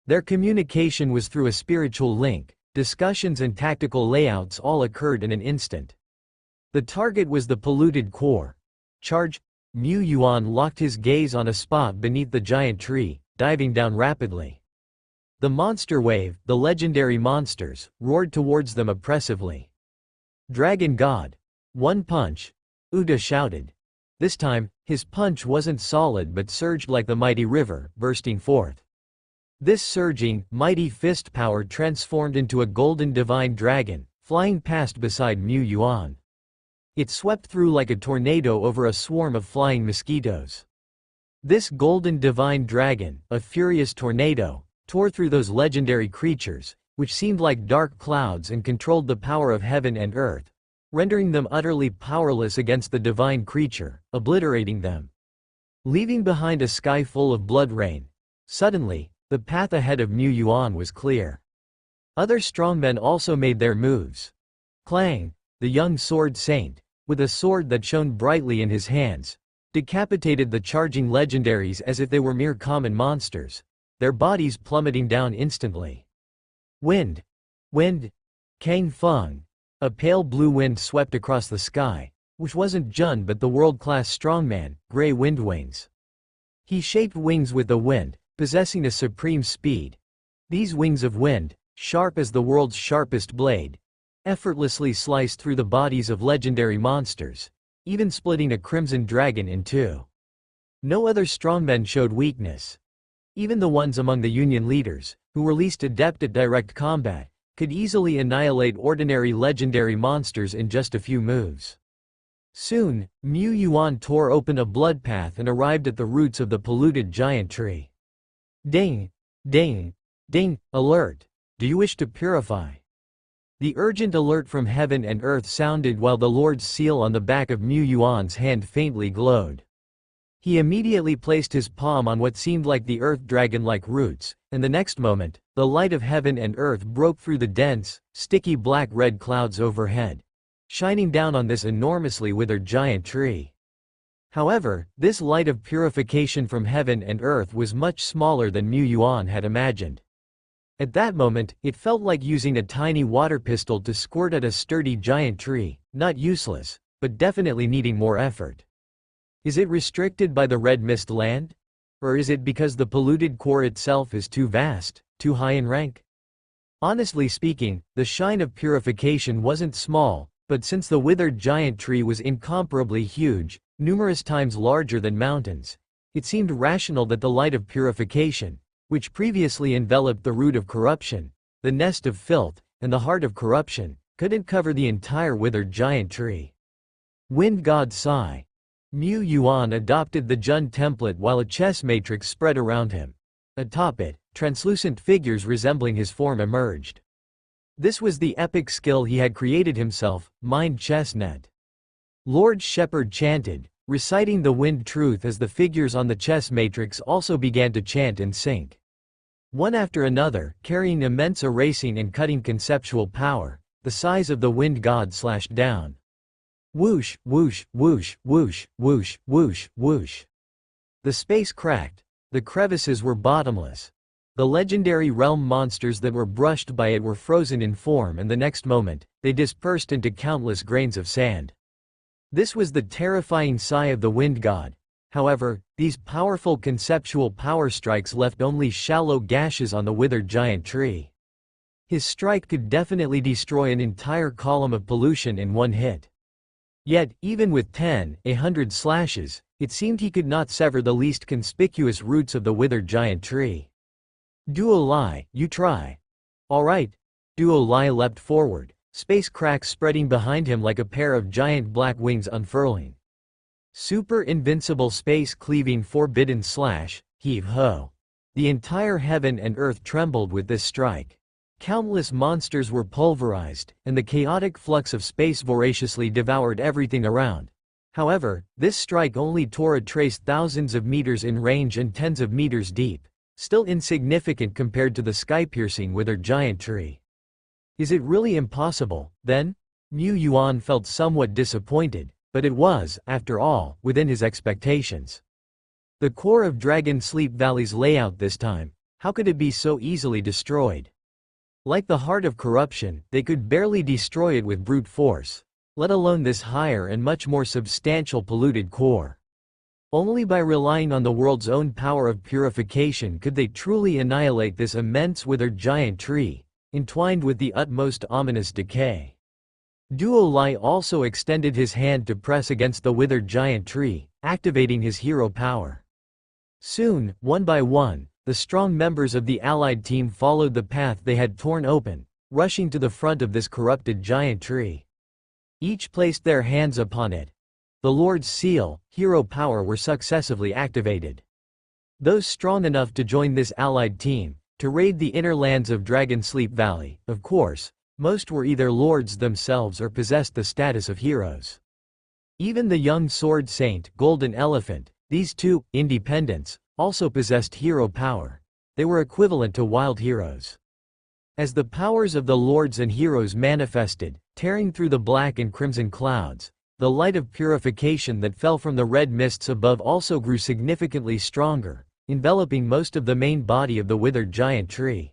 Their communication was through a spiritual link. Discussions and tactical layouts all occurred in an instant. The target was the polluted core. Charge. Mu Yuan locked his gaze on a spot beneath the giant tree, diving down rapidly. The monster wave, the legendary monsters, roared towards them oppressively. Dragon God. One punch. Uda shouted. This time, his punch wasn't solid but surged like the mighty river, bursting forth. This surging, mighty fist power transformed into a golden divine dragon, flying past beside Mu Yuan. It swept through like a tornado over a swarm of flying mosquitoes. This golden divine dragon, a furious tornado, tore through those legendary creatures, which seemed like dark clouds and controlled the power of heaven and earth, rendering them utterly powerless against the divine creature, obliterating them. Leaving behind a sky full of blood rain. Suddenly, the path ahead of Mu Yuan was clear. Other strongmen also made their moves. Clang, the young sword saint, with a sword that shone brightly in his hands, decapitated the charging legendaries as if they were mere common monsters, their bodies plummeting down instantly. Wind. Kang Feng. A pale blue wind swept across the sky, which wasn't Jun but the world-class strongman, Grey Wind Wings. He shaped wings with the wind, possessing a supreme speed. These wings of wind, sharp as the world's sharpest blade, effortlessly sliced through the bodies of legendary monsters, even splitting a crimson dragon in two. No other strongmen showed weakness. Even the ones among the Union leaders, who were least adept at direct combat, could easily annihilate ordinary legendary monsters in just a few moves. Soon, Mu Yuan tore open a blood path and arrived at the roots of the polluted giant tree. Ding! Ding! Ding! Alert! Do you wish to purify? The urgent alert from heaven and earth sounded while the Lord's seal on the back of Mu Yuan's hand faintly glowed. He immediately placed his palm on what seemed like the earth dragon-like roots, and the next moment, the light of heaven and earth broke through the dense, sticky black-red clouds overhead, shining down on this enormously withered giant tree. However, this light of purification from heaven and earth was much smaller than Mu Yuan had imagined. At that moment, it felt like using a tiny water pistol to squirt at a sturdy giant tree, not useless, but definitely needing more effort. Is it restricted by the red mist land? Or is it because the polluted core itself is too vast, too high in rank? Honestly speaking, the shine of purification wasn't small, but since the withered giant tree was incomparably huge, numerous times larger than mountains, it seemed rational that the light of purification, which previously enveloped the root of corruption, the nest of filth, and the heart of corruption, couldn't cover the entire withered giant tree. Wind God sigh. Mu Yuan adopted the Jun template while a chess matrix spread around him. Atop it, translucent figures resembling his form emerged. This was the epic skill he had created himself, Mind Chessnet. Lord Shepherd chanted, reciting the wind truth as the figures on the chess matrix also began to chant in sync. One after another, carrying immense erasing and cutting conceptual power, the size of the wind god slashed down. Whoosh, whoosh, whoosh, whoosh, whoosh, whoosh, whoosh. The space cracked. The crevices were bottomless. The legendary realm monsters that were brushed by it were frozen in form, and the next moment, they dispersed into countless grains of sand. This was the terrifying sigh of the wind god. However, these powerful conceptual power strikes left only shallow gashes on the withered giant tree. His strike could definitely destroy an entire column of pollution in one hit. Yet, even with 100 slashes, it seemed he could not sever the least conspicuous roots of the withered giant tree. Duo Lai, you try. Alright. Duo Lai leapt forward, space cracks spreading behind him like a pair of giant black wings unfurling. Super invincible space cleaving forbidden slash, heave ho. The entire heaven and earth trembled with this strike. Countless monsters were pulverized, and the chaotic flux of space voraciously devoured everything around. However, this strike only tore a trace thousands of meters in range and tens of meters deep, still insignificant compared to the sky-piercing withered giant tree. Is it really impossible, then? Mu Yuan felt somewhat disappointed, but it was, after all, within his expectations. The core of Dragon Sleep Valley's layout this time, how could it be so easily destroyed? Like the heart of corruption, they could barely destroy it with brute force, let alone this higher and much more substantial polluted core. Only by relying on the world's own power of purification could they truly annihilate this immense withered giant tree, entwined with the utmost ominous decay. Duo Lai also extended his hand to press against the withered giant tree, activating his hero power. Soon, one by one, the strong members of the allied team followed the path they had torn open, rushing to the front of this corrupted giant tree. Each placed their hands upon it. The Lord's seal, hero power were successively activated. Those strong enough to join this allied team, to raid the inner lands of Dragon Sleep Valley, of course, most were either lords themselves or possessed the status of heroes. Even the young sword saint, Golden Elephant, these two, independents, also possessed hero power. They were equivalent to wild heroes. As the powers of the lords and heroes manifested, tearing through the black and crimson clouds, the light of purification that fell from the red mists above also grew significantly stronger, enveloping most of the main body of the withered giant tree.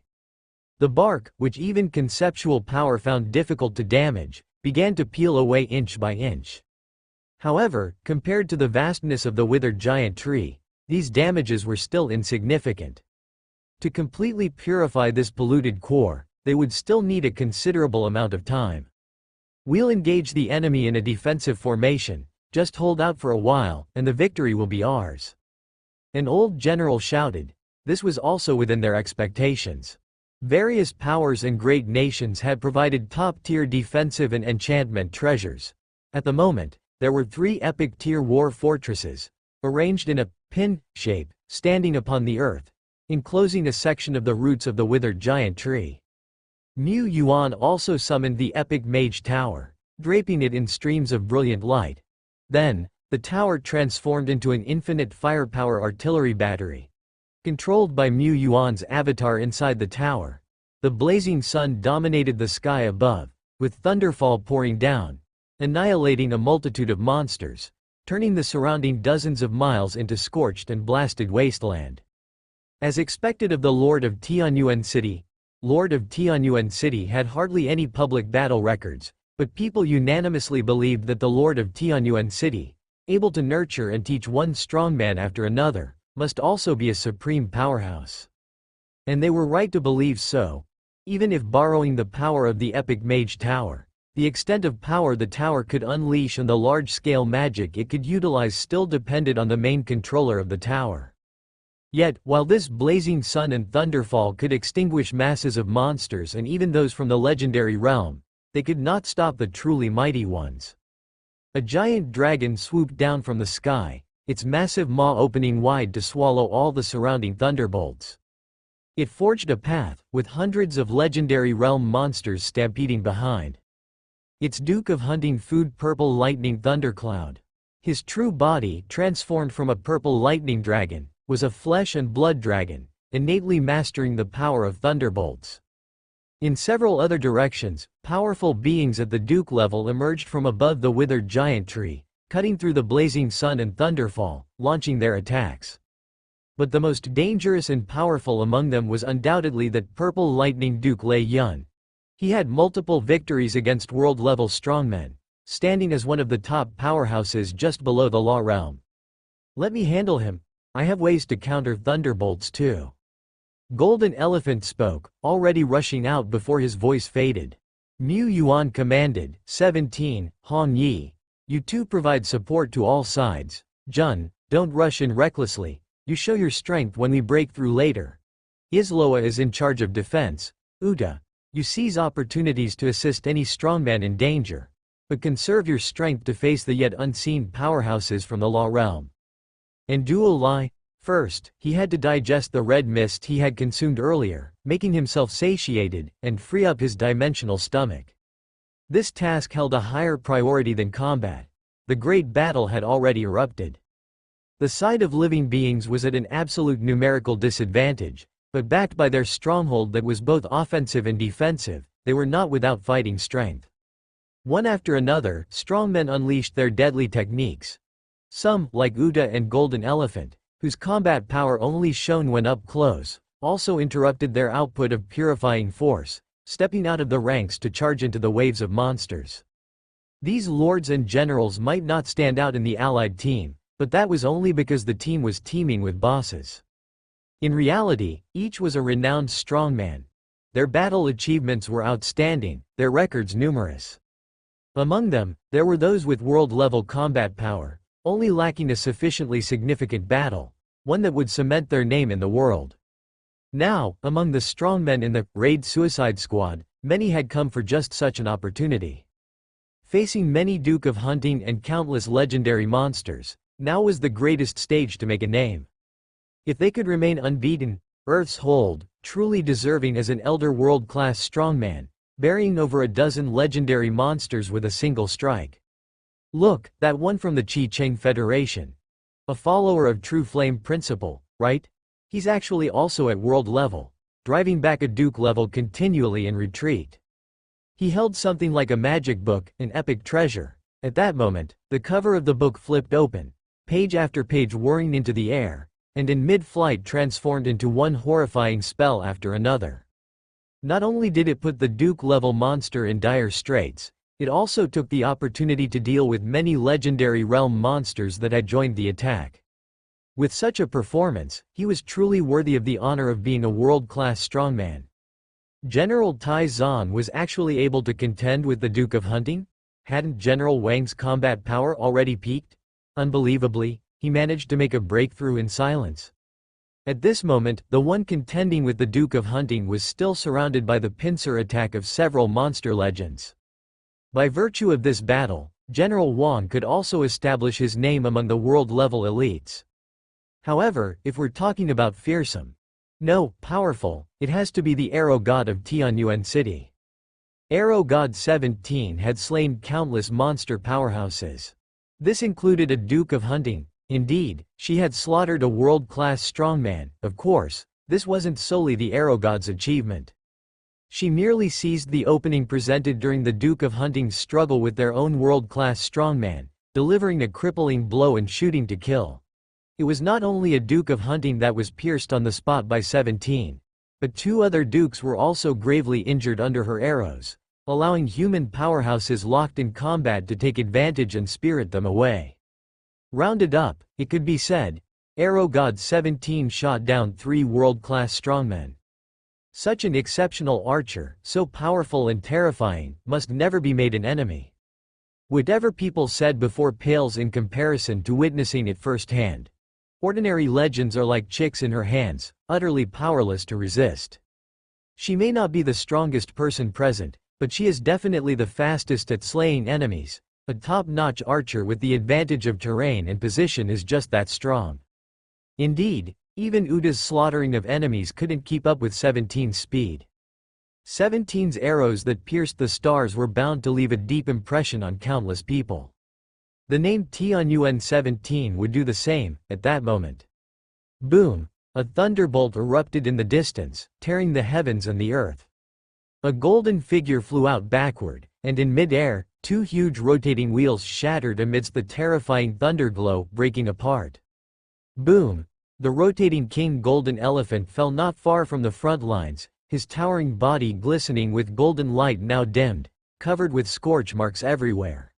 The bark, which even conceptual power found difficult to damage, began to peel away inch by inch. However, compared to the vastness of the withered giant tree, these damages were still insignificant. To completely purify this polluted core, they would still need a considerable amount of time. We'll engage the enemy in a defensive formation, just hold out for a while, and the victory will be ours. An old general shouted. This was also within their expectations. Various powers and great nations had provided top-tier defensive and enchantment treasures. At the moment, there were 3 epic-tier war fortresses, arranged in a pin shape, standing upon the earth, enclosing a section of the roots of the withered giant tree. Mu Yuan also summoned the epic mage tower, draping it in streams of brilliant light. Then, the tower transformed into an infinite firepower artillery battery. Controlled by Mu Yuan's avatar inside the tower, the blazing sun dominated the sky above, with thunderfall pouring down, annihilating a multitude of monsters, turning the surrounding dozens of miles into scorched and blasted wasteland. As expected of the Lord of Tianyuan City, Lord of Tianyuan City had hardly any public battle records, but people unanimously believed that the Lord of Tianyuan City, able to nurture and teach one strongman after another, must also be a supreme powerhouse. And they were right to believe so. Even if borrowing the power of the epic mage tower, the extent of power the tower could unleash and the large-scale magic it could utilize still depended on the main controller of the tower. Yet, while this blazing sun and thunderfall could extinguish masses of monsters and even those from the legendary realm, they could not stop the truly mighty ones. A giant dragon swooped down from the sky, its massive maw opening wide to swallow all the surrounding thunderbolts. It forged a path, with hundreds of legendary realm monsters stampeding behind. Its Duke of Hunting food purple lightning thundercloud. His true body, transformed from a purple lightning dragon, was a flesh and blood dragon, innately mastering the power of thunderbolts. In several other directions, powerful beings at the Duke level emerged from above the withered giant tree, cutting through the blazing sun and thunderfall, launching their attacks. But the most dangerous and powerful among them was undoubtedly that Purple Lightning Duke Lei Yun. He had multiple victories against world-level strongmen, standing as one of the top powerhouses just below the Law Realm. Let me handle him. I have ways to counter thunderbolts too. Golden Elephant spoke, already rushing out before his voice faded. Mu Yuan commanded, 17, Hong Yi. You two provide support to all sides. Jun, don't rush in recklessly. You show your strength when we break through later. Isloa is in charge of defense. Uda, you seize opportunities to assist any strongman in danger. But conserve your strength to face the yet unseen powerhouses from the Law Realm. And Duo Lai? First, he had to digest the red mist he had consumed earlier, making himself satiated, and free up his dimensional stomach. This task held a higher priority than combat. The great battle had already erupted. The side of living beings was at an absolute numerical disadvantage, but backed by their stronghold that was both offensive and defensive, they were not without fighting strength. One after another, strongmen unleashed their deadly techniques. Some, like Uda and Golden Elephant, whose combat power only shone when up close, also interrupted their output of purifying force, stepping out of the ranks to charge into the waves of monsters. These lords and generals might not stand out in the allied team, but that was only because the team was teeming with bosses. In reality, each was a renowned strongman. Their battle achievements were outstanding, their records numerous. Among them, there were those with world-level combat power, only lacking a sufficiently significant battle, one that would cement their name in the world. Now, among the strongmen in the Raid Suicide Squad, many had come for just such an opportunity. Facing many Duke of Hunting and countless legendary monsters, now was the greatest stage to make a name. If they could remain unbeaten, Earth's Hold, truly deserving as an elder world-class strongman, burying over a dozen legendary monsters with a single strike. Look, that one from the Chi Cheng Federation. A follower of True Flame Principle, right? He's actually also at world level, driving back a Duke level continually in retreat. He held something like a magic book, an epic treasure. At that moment, the cover of the book flipped open, page after page whirring into the air, and in mid-flight transformed into one horrifying spell after another. Not only did it put the Duke-level monster in dire straits, it also took the opportunity to deal with many legendary realm monsters that had joined the attack. With such a performance, he was truly worthy of the honor of being a world-class strongman. General Tai Zan was actually able to contend with the Duke of Hunting? Hadn't General Wang's combat power already peaked? Unbelievably, he managed to make a breakthrough in silence. At this moment, the one contending with the Duke of Hunting was still surrounded by the pincer attack of several monster legends. By virtue of this battle, General Wang could also establish his name among the world-level elites. However, if we're talking about fearsome, no, powerful, it has to be the Arrow God of Tianyuan City. Arrow God 17 had slain countless monster powerhouses. This included a Duke of Hunting. Indeed, she had slaughtered a world-class strongman. Of course, this wasn't solely the Arrow God's achievement. She merely seized the opening presented during the Duke of Hunting's struggle with their own world-class strongman, delivering a crippling blow and shooting to kill. It was not only a Duke of Hunting that was pierced on the spot by 17, but two other dukes were also gravely injured under her arrows, allowing human powerhouses locked in combat to take advantage and spirit them away. Rounded up, it could be said, Arrow God 17 shot down 3 world-class strongmen. Such an exceptional archer, so powerful and terrifying, must never be made an enemy. Whatever people said before pales in comparison to witnessing it firsthand. Ordinary legends are like chicks in her hands, utterly powerless to resist. She may not be the strongest person present, but she is definitely the fastest at slaying enemies. A top-notch archer with the advantage of terrain and position is just that strong. Indeed, even Uda's slaughtering of enemies couldn't keep up with 17's speed. 17's arrows that pierced the stars were bound to leave a deep impression on countless people. The name Tianyuan 17 would do the same, at that moment. Boom! A thunderbolt erupted in the distance, tearing the heavens and the earth. A golden figure flew out backward, and in mid-air, 2 huge rotating wheels shattered amidst the terrifying thunderglow, breaking apart. Boom! The rotating king golden elephant fell not far from the front lines, his towering body glistening with golden light now dimmed, covered with scorch marks everywhere.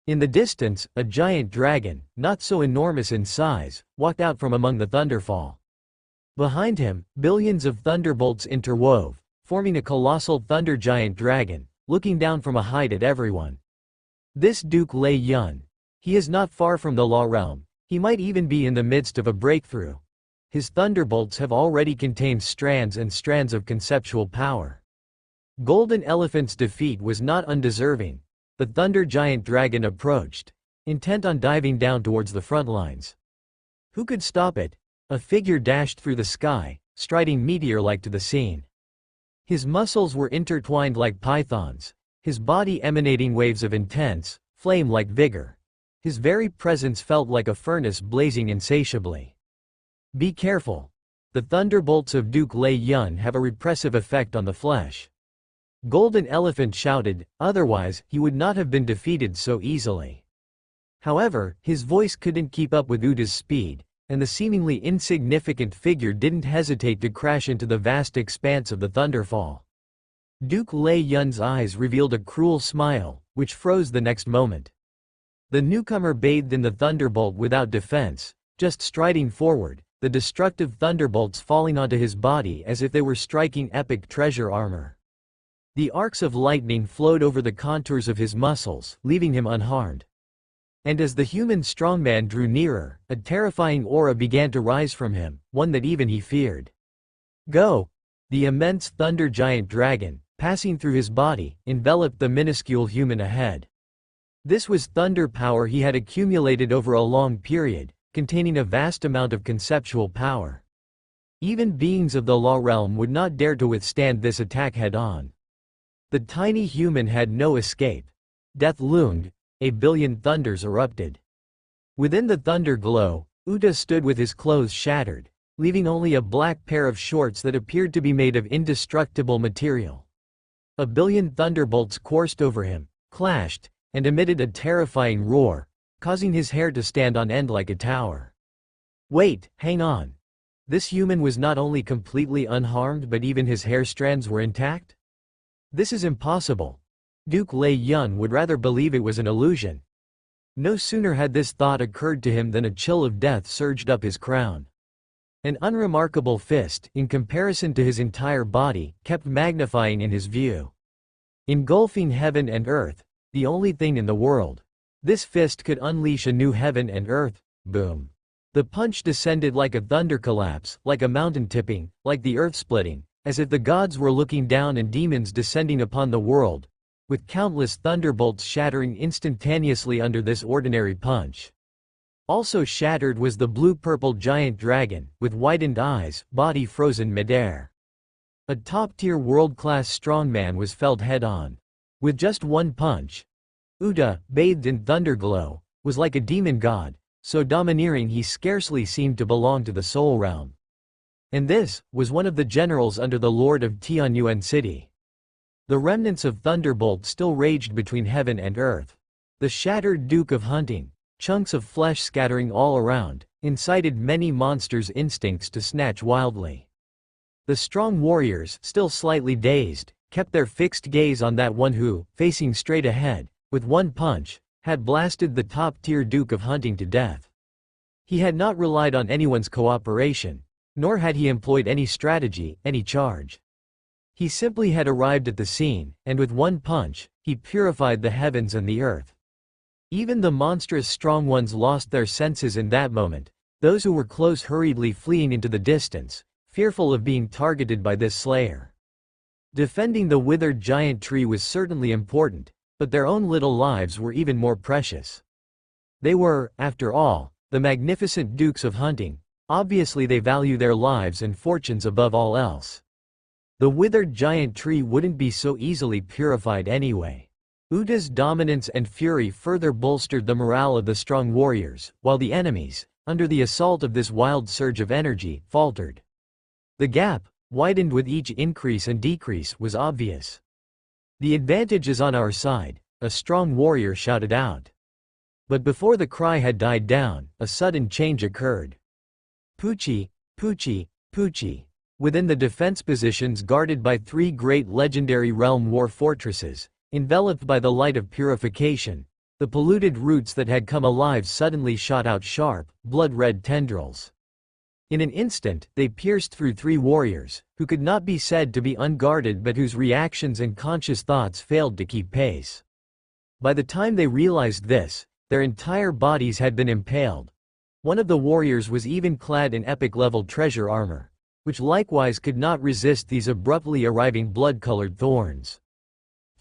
In the distance, a giant dragon, not so enormous in size, walked out from among the thunderfall. Behind him, billions of thunderbolts interwove, forming a colossal thunder giant dragon, looking down from a height at everyone. This Duke Lei Yun. He is not far from the Law Realm, he might even be in the midst of a breakthrough. His thunderbolts have already contained strands and strands of conceptual power. Golden Elephant's defeat was not undeserving. The thunder giant dragon approached, intent on diving down towards the front lines. Who could stop it? A figure dashed through the sky, striding meteor-like to the scene. His muscles were intertwined like pythons, his body emanating waves of intense, flame-like vigor. His very presence felt like a furnace blazing insatiably. Be careful. The thunderbolts of Duke Lei Yun have a repressive effect on the flesh. Golden Elephant shouted, otherwise, he would not have been defeated so easily. However, his voice couldn't keep up with Uta's speed, and the seemingly insignificant figure didn't hesitate to crash into the vast expanse of the thunderfall. Duke Lei Yun's eyes revealed a cruel smile, which froze the next moment. The newcomer bathed in the thunderbolt without defense, just striding forward, the destructive thunderbolts falling onto his body as if they were striking epic treasure armor. The arcs of lightning flowed over the contours of his muscles, leaving him unharmed. And as the human strongman drew nearer, a terrifying aura began to rise from him, one that even he feared. Go! The immense thunder giant dragon, passing through his body, enveloped the minuscule human ahead. This was thunder power he had accumulated over a long period, containing a vast amount of conceptual power. Even beings of the Law Realm would not dare to withstand this attack head-on. The tiny human had no escape. Death loomed, a billion thunders erupted. Within the thunder glow, Uta stood with his clothes shattered, leaving only a black pair of shorts that appeared to be made of indestructible material. A billion thunderbolts coursed over him, clashed, and emitted a terrifying roar, causing his hair to stand on end like a tower. Wait, hang on. This human was not only completely unharmed but even his hair strands were intact? This is impossible. Duke Lei Yun would rather believe it was an illusion. No sooner had this thought occurred to him than a chill of death surged up his crown. An unremarkable fist, in comparison to his entire body, kept magnifying in his view. Engulfing heaven and earth, the only thing in the world. This fist could unleash a new heaven and earth. Boom. The punch descended like a thunder collapse, like a mountain tipping, like the earth splitting, as if the gods were looking down and demons descending upon the world, with countless thunderbolts shattering instantaneously under this ordinary punch. Also shattered was the blue-purple giant dragon, with widened eyes, body frozen midair. A top-tier world-class strongman was felled head-on. With just one punch. Uta, bathed in thunderglow, was like a demon god, so domineering he scarcely seemed to belong to the soul realm. And this was one of the generals under the Lord of Tianyuan City. The remnants of Thunderbolt still raged between heaven and earth. The shattered Duke of Hunting, chunks of flesh scattering all around, incited many monsters' instincts to snatch wildly. The strong warriors, still slightly dazed, kept their fixed gaze on that one who, facing straight ahead, with one punch, had blasted the top-tier Duke of Hunting to death. He had not relied on anyone's cooperation, nor had he employed any strategy, any charge. He simply had arrived at the scene, and with one punch, he purified the heavens and the earth. Even the monstrous strong ones lost their senses in that moment, those who were close hurriedly fleeing into the distance, fearful of being targeted by this slayer. Defending the withered giant tree was certainly important, but their own little lives were even more precious. They were, after all, the magnificent Dukes of Hunting. Obviously they value their lives and fortunes above all else. The withered giant tree wouldn't be so easily purified anyway. Uta's dominance and fury further bolstered the morale of the strong warriors, while the enemies, under the assault of this wild surge of energy, faltered. The gap, widened with each increase and decrease, was obvious. The advantage is on our side, a strong warrior shouted out. But before the cry had died down, a sudden change occurred. Pucci, Pucci, Pucci. Within the defense positions guarded by three great legendary realm war fortresses, enveloped by the light of purification, the polluted roots that had come alive suddenly shot out sharp, blood-red tendrils. In an instant, they pierced through three warriors, who could not be said to be unguarded but whose reactions and conscious thoughts failed to keep pace. By the time they realized this, their entire bodies had been impaled. One of the warriors was even clad in epic-level treasure armor, which likewise could not resist these abruptly arriving blood-colored thorns.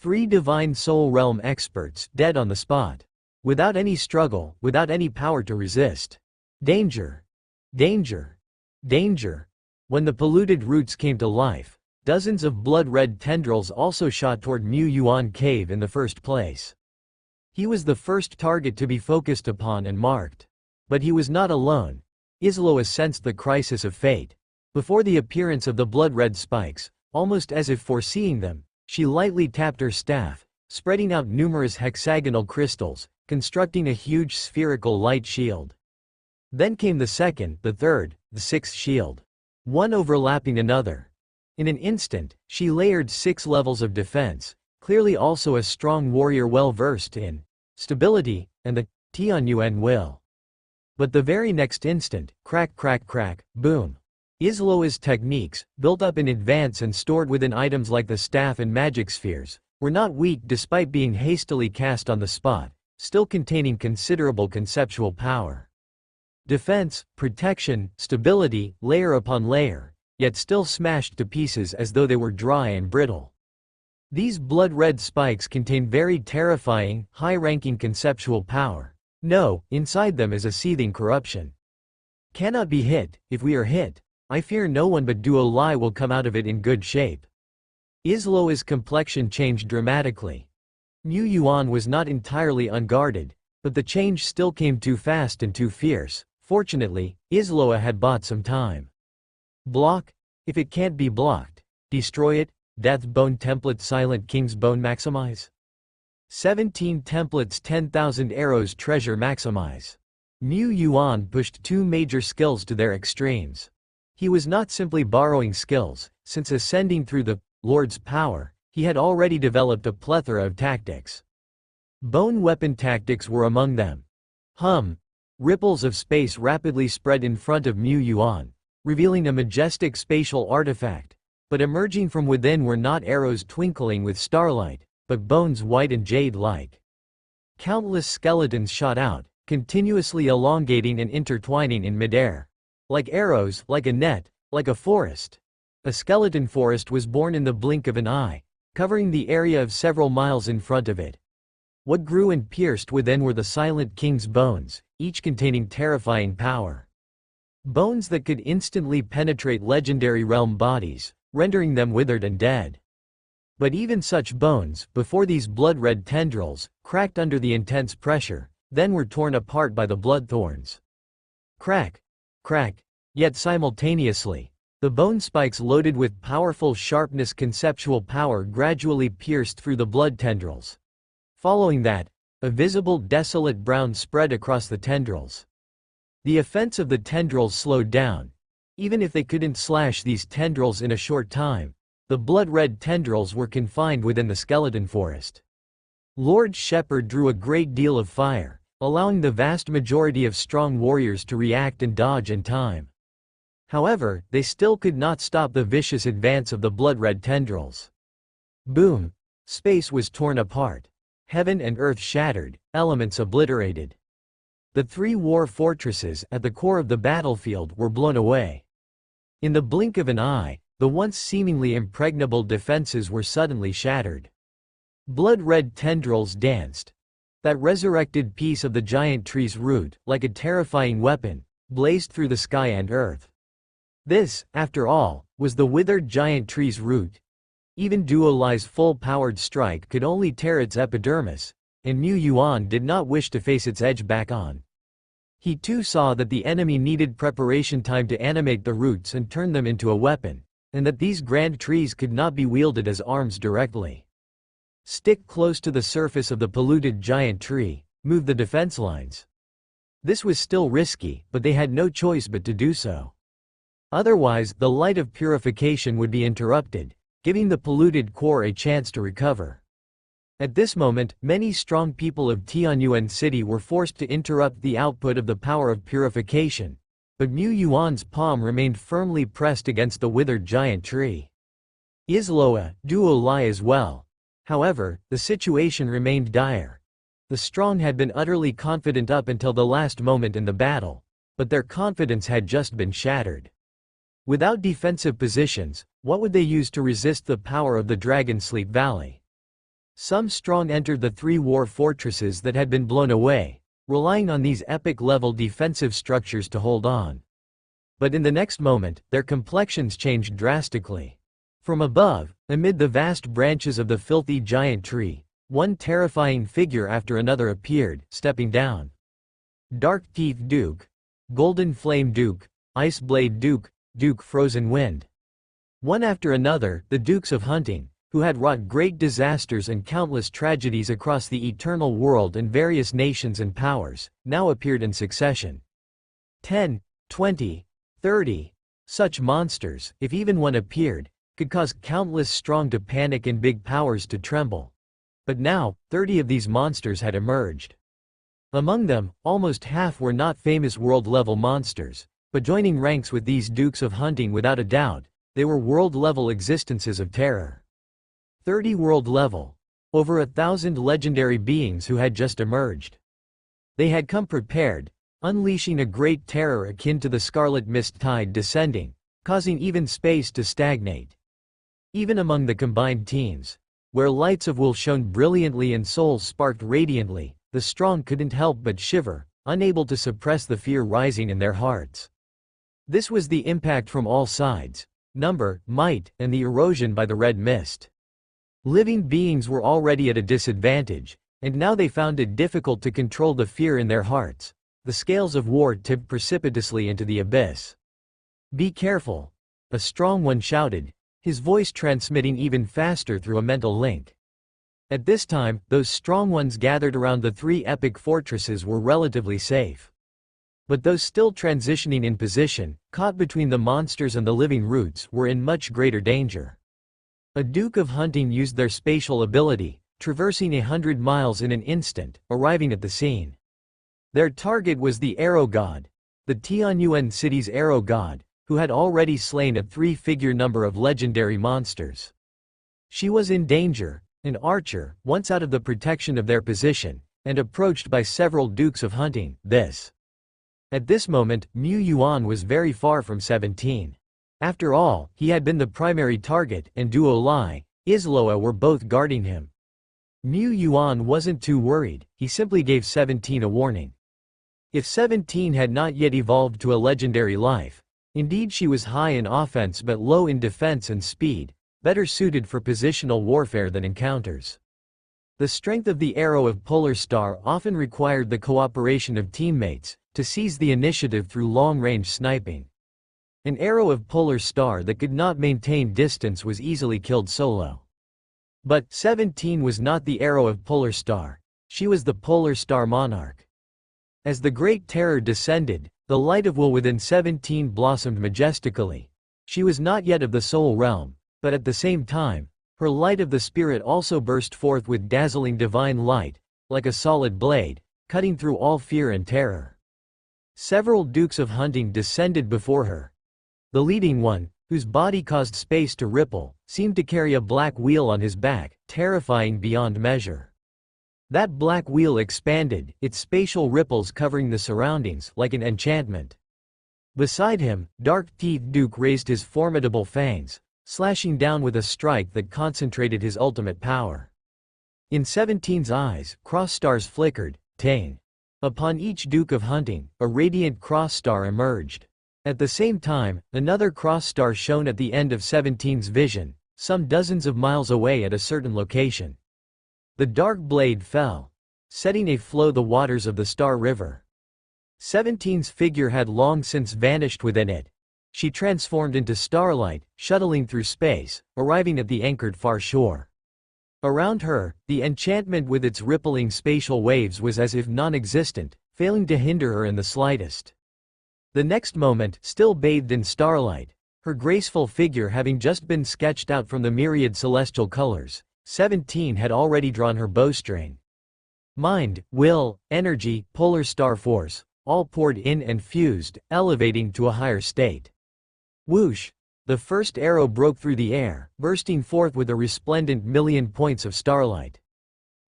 Three divine soul realm experts dead on the spot. Without any struggle, without any power to resist. Danger! Danger! Danger! When the polluted roots came to life, dozens of blood-red tendrils also shot toward Mu Yuan Cave in the first place. He was the first target to be focused upon and marked. But he was not alone. Isloa sensed the crisis of fate. Before the appearance of the blood-red spikes, almost as if foreseeing them, she lightly tapped her staff, spreading out numerous hexagonal crystals, constructing a huge spherical light shield. Then came the second, the third, the sixth shield. One overlapping another. In an instant, she layered 6 levels of defense, clearly also a strong warrior well versed in stability and the Tianyuan will. But the very next instant, crack crack crack, boom. Isloa's techniques, built up in advance and stored within items like the staff and magic spheres, were not weak despite being hastily cast on the spot, still containing considerable conceptual power. Defense, protection, stability, layer upon layer, yet still smashed to pieces as though they were dry and brittle. These blood-red spikes contain very terrifying, high-ranking conceptual power. No, inside them is a seething corruption. Cannot be hit. If we are hit, I fear no one but Duo Lai will come out of it in good shape. Isloa's complexion changed dramatically. Mu Yuan was not entirely unguarded, but the change still came too fast and too fierce. Fortunately, Isloa had bought some time. Block? If it can't be blocked, destroy it. Death Bone Template Silent King's Bone Maximize. 17 templates 10,000 arrows treasure maximize. Mu Yuan pushed 2 major skills to their extremes. He was not simply borrowing skills, since ascending through the Lord's power, he had already developed a plethora of tactics. Bone weapon tactics were among them. Ripples of space rapidly spread in front of Mu Yuan, revealing a majestic spatial artifact, but emerging from within were not arrows twinkling with starlight, but bones white and jade-like. Countless skeletons shot out, continuously elongating and intertwining in midair. Like arrows, like a net, like a forest. A skeleton forest was born in the blink of an eye, covering the area of several miles in front of it. What grew and pierced within were the Silent King's bones, each containing terrifying power. Bones that could instantly penetrate legendary realm bodies, rendering them withered and dead. But even such bones, before these blood-red tendrils, cracked under the intense pressure, then were torn apart by the blood thorns. Crack! Crack! Yet simultaneously, the bone spikes loaded with powerful sharpness conceptual power gradually pierced through the blood tendrils. Following that, a visible desolate brown spread across the tendrils. The offense of the tendrils slowed down. Even if they couldn't slash these tendrils in a short time, the blood-red tendrils were confined within the skeleton forest. Lord Shepherd drew a great deal of fire, allowing the vast majority of strong warriors to react and dodge in time. However, they still could not stop the vicious advance of the blood-red tendrils. Boom! Space was torn apart. Heaven and earth shattered, elements obliterated. The 3 war fortresses at the core of the battlefield were blown away. In the blink of an eye, the once seemingly impregnable defenses were suddenly shattered. Blood-red tendrils danced. That resurrected piece of the giant tree's root, like a terrifying weapon, blazed through the sky and earth. This, after all, was the withered giant tree's root. Even Duo Lai's full-powered strike could only tear its epidermis, and Mu Yuan did not wish to face its edge back on. He too saw that the enemy needed preparation time to animate the roots and turn them into a weapon, and that these grand trees could not be wielded as arms directly. Stick close to the surface of the polluted giant tree, move the defense lines. This was still risky, but they had no choice but to do so. Otherwise, the light of purification would be interrupted, giving the polluted core a chance to recover. At this moment, many strong people of Tianyuan City were forced to interrupt the output of the power of purification, but Mu Yuan's palm remained firmly pressed against the withered giant tree. Isloa, Duo Lai as well. However, the situation remained dire. The strong had been utterly confident up until the last moment in the battle, but their confidence had just been shattered. Without defensive positions, what would they use to resist the power of the Dragon Sleep Valley? Some strong entered the three war fortresses that had been blown away, relying on these epic-level defensive structures to hold on. But in the next moment, their complexions changed drastically. From above, amid the vast branches of the filthy giant tree, one terrifying figure after another appeared, stepping down. Dark Teeth Duke, Golden Flame Duke, Ice Blade Duke, Duke Frozen Wind. One after another, the Dukes of Hunting, who had wrought great disasters and countless tragedies across the eternal world and various nations and powers, now appeared in succession. 10, 20, 30. Such monsters, if even one appeared, could cause countless strong to panic and big powers to tremble. But now, 30 of these monsters had emerged. Among them, almost half were not famous world-level monsters, but joining ranks with these Dukes of Hunting without a doubt, they were world-level existences of terror. 30 world-level. Over 1,000 legendary beings who had just emerged. They had come prepared, unleashing a great terror akin to the scarlet mist tide descending, causing even space to stagnate. Even among the combined teams, where lights of will shone brilliantly and souls sparked radiantly, the strong couldn't help but shiver, unable to suppress the fear rising in their hearts. This was the impact from all sides: number, might, and the erosion by the red mist. Living beings were already at a disadvantage, and now they found it difficult to control the fear in their hearts. The scales of war tipped precipitously into the abyss. "Be careful," a strong one shouted, his voice transmitting even faster through a mental link. At this time, those strong ones gathered around the three epic fortresses were relatively safe. But those still transitioning in position, caught between the monsters and the living roots, were in much greater danger. A Duke of Hunting used their spatial ability, traversing 100 miles in an instant, arriving at the scene. Their target was the Arrow God, the Tianyuan city's Arrow God, who had already slain a three-figure number of legendary monsters. She was in danger, an archer, once out of the protection of their position, and approached by several Dukes of Hunting. At this moment, Mu Yuan was very far from 17. After all, he had been the primary target, and Duo Lai, Isloa were both guarding him. Mu Yuan wasn't too worried, he simply gave 17 a warning. If 17 had not yet evolved to a legendary life, indeed she was high in offense but low in defense and speed, better suited for positional warfare than encounters. The strength of the arrow of Polar Star often required the cooperation of teammates to seize the initiative through long-range sniping. An arrow of Polar Star that could not maintain distance was easily killed solo. But 17 was not the arrow of Polar Star, she was the Polar Star Monarch. As the Great Terror descended, the light of will within 17 blossomed majestically. She was not yet of the soul realm, but at the same time, her light of the spirit also burst forth with dazzling divine light, like a solid blade, cutting through all fear and terror. Several Dukes of Hunting descended before her. The leading one, whose body caused space to ripple, seemed to carry a black wheel on his back, terrifying beyond measure. That black wheel expanded, its spatial ripples covering the surroundings like an enchantment. Beside him, Dark Teeth Duke raised his formidable fangs, slashing down with a strike that concentrated his ultimate power. In 17's eyes, cross stars flickered, Tane. Upon each Duke of Hunting, a radiant cross star emerged. At the same time, another cross star shone at the end of 17's vision, some dozens of miles away at a certain location. The dark blade fell, setting aflow the waters of the Star River. 17's figure had long since vanished within it. She transformed into starlight, shuttling through space, arriving at the anchored far shore. Around her, the enchantment with its rippling spatial waves was as if non-existent, failing to hinder her in the slightest. The next moment, still bathed in starlight, her graceful figure having just been sketched out from the myriad celestial colors, 17 had already drawn her bowstring. Mind, will, energy, polar star force, all poured in and fused, elevating to a higher state. Whoosh! The first arrow broke through the air, bursting forth with a resplendent million points of starlight.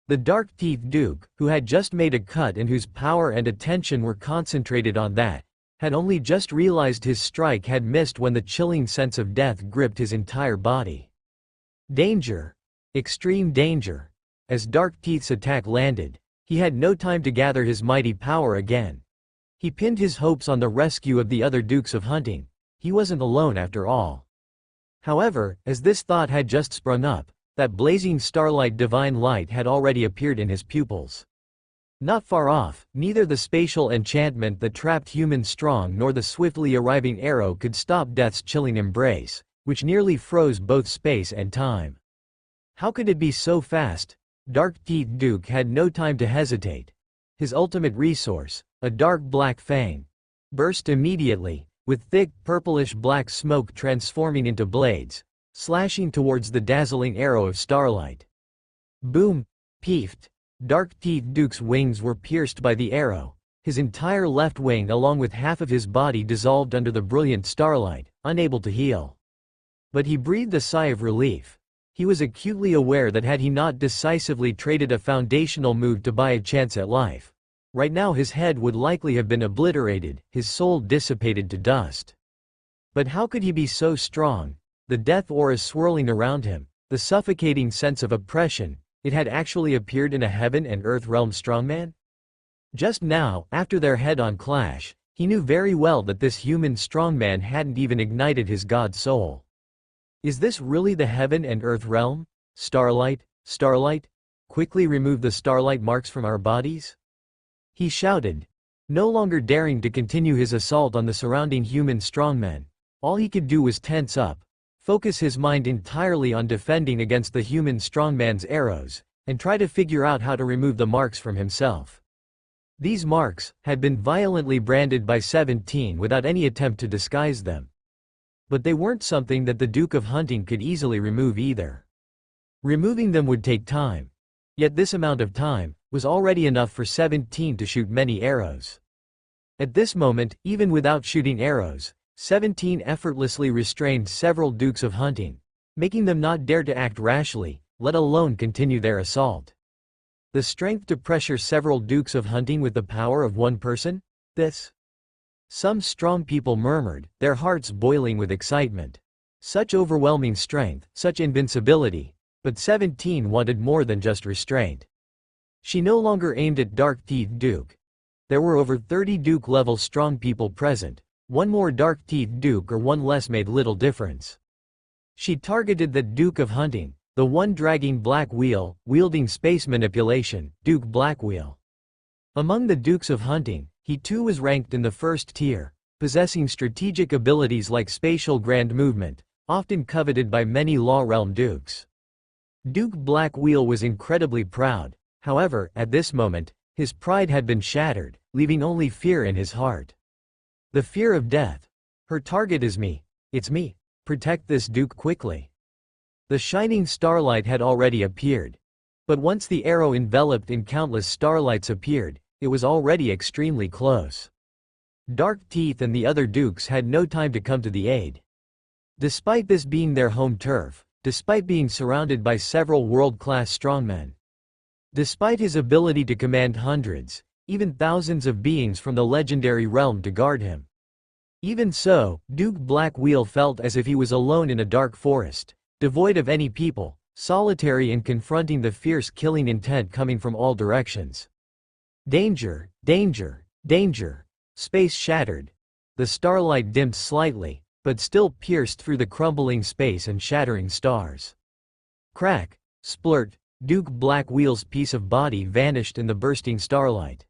The dark-teethed Duke, who had just made a cut and whose power and attention were concentrated on that, had only just realized his strike had missed when the chilling sense of death gripped his entire body. Danger! Extreme danger! As Dark-Teeth's attack landed, he had no time to gather his mighty power again. He pinned his hopes on the rescue of the other Dukes of Hunting. He wasn't alone after all. However, as this thought had just sprung up, that blazing starlight divine light had already appeared in his pupils. Not far off, neither the spatial enchantment that trapped humans strong nor the swiftly arriving arrow could stop death's chilling embrace, which nearly froze both space and time. How could it be so fast? Dark-Teethed Duke had no time to hesitate. His ultimate resource, a dark black fang, burst immediately, with thick purplish-black smoke transforming into blades, slashing towards the dazzling arrow of starlight. Boom! Peefed! Dark-Teethed Duke's wings were pierced by the arrow, his entire left wing along with half of his body dissolved under the brilliant starlight, unable to heal. But he breathed a sigh of relief. He was acutely aware that had he not decisively traded a foundational move to buy a chance at life, right now his head would likely have been obliterated, his soul dissipated to dust. But how could he be so strong? The death aura swirling around him, the suffocating sense of oppression, it had actually appeared in a heaven and earth realm strongman? Just now, after their head-on clash, he knew very well that this human strongman hadn't even ignited his god soul. Is this really the heaven and earth realm? Starlight, starlight? Quickly remove the starlight marks from our bodies? He shouted, no longer daring to continue his assault on the surrounding human strongmen. All he could do was tense up, focus his mind entirely on defending against the human strongman's arrows, and try to figure out how to remove the marks from himself. These marks had been violently branded by 17 without any attempt to disguise them. But they weren't something that the Duke of Hunting could easily remove either. Removing them would take time. Yet this amount of time was already enough for 17 to shoot many arrows. At this moment, even without shooting arrows, 17 effortlessly restrained several Dukes of Hunting, making them not dare to act rashly, let alone continue their assault. The strength to pressure several Dukes of Hunting with the power of one person? This? Some strong people murmured, their hearts boiling with excitement. Such overwhelming strength, such invincibility, but 17 wanted more than just restraint. She no longer aimed at Dark-Teethed Duke. There were over 30 Duke-level strong people present. One more Dark-Teethed Duke or one less made little difference. She targeted the Duke of Hunting, the one dragging Black Wheel, wielding space manipulation, Duke Blackwheel. Among the Dukes of Hunting, he too was ranked in the first tier, possessing strategic abilities like spatial grand movement, often coveted by many Law Realm Dukes. Duke Blackwheel was incredibly proud, however, at this moment, his pride had been shattered, leaving only fear in his heart. The fear of death. Her target is me. It's me. Protect this Duke quickly. The shining starlight had already appeared. But once the arrow enveloped in countless starlights appeared, it was already extremely close. Dark-Teeth and the other Dukes had no time to come to the aid. Despite this being their home turf, despite being surrounded by several world-class strongmen, despite his ability to command hundreds, even thousands of beings from the legendary realm to guard him. Even so, Duke Blackwheel felt as if he was alone in a dark forest, devoid of any people, solitary and confronting the fierce killing intent coming from all directions. Danger, danger, danger. Space shattered. The starlight dimmed slightly, but still pierced through the crumbling space and shattering stars. Crack, splurt, Duke Blackwheel's piece of body vanished in the bursting starlight.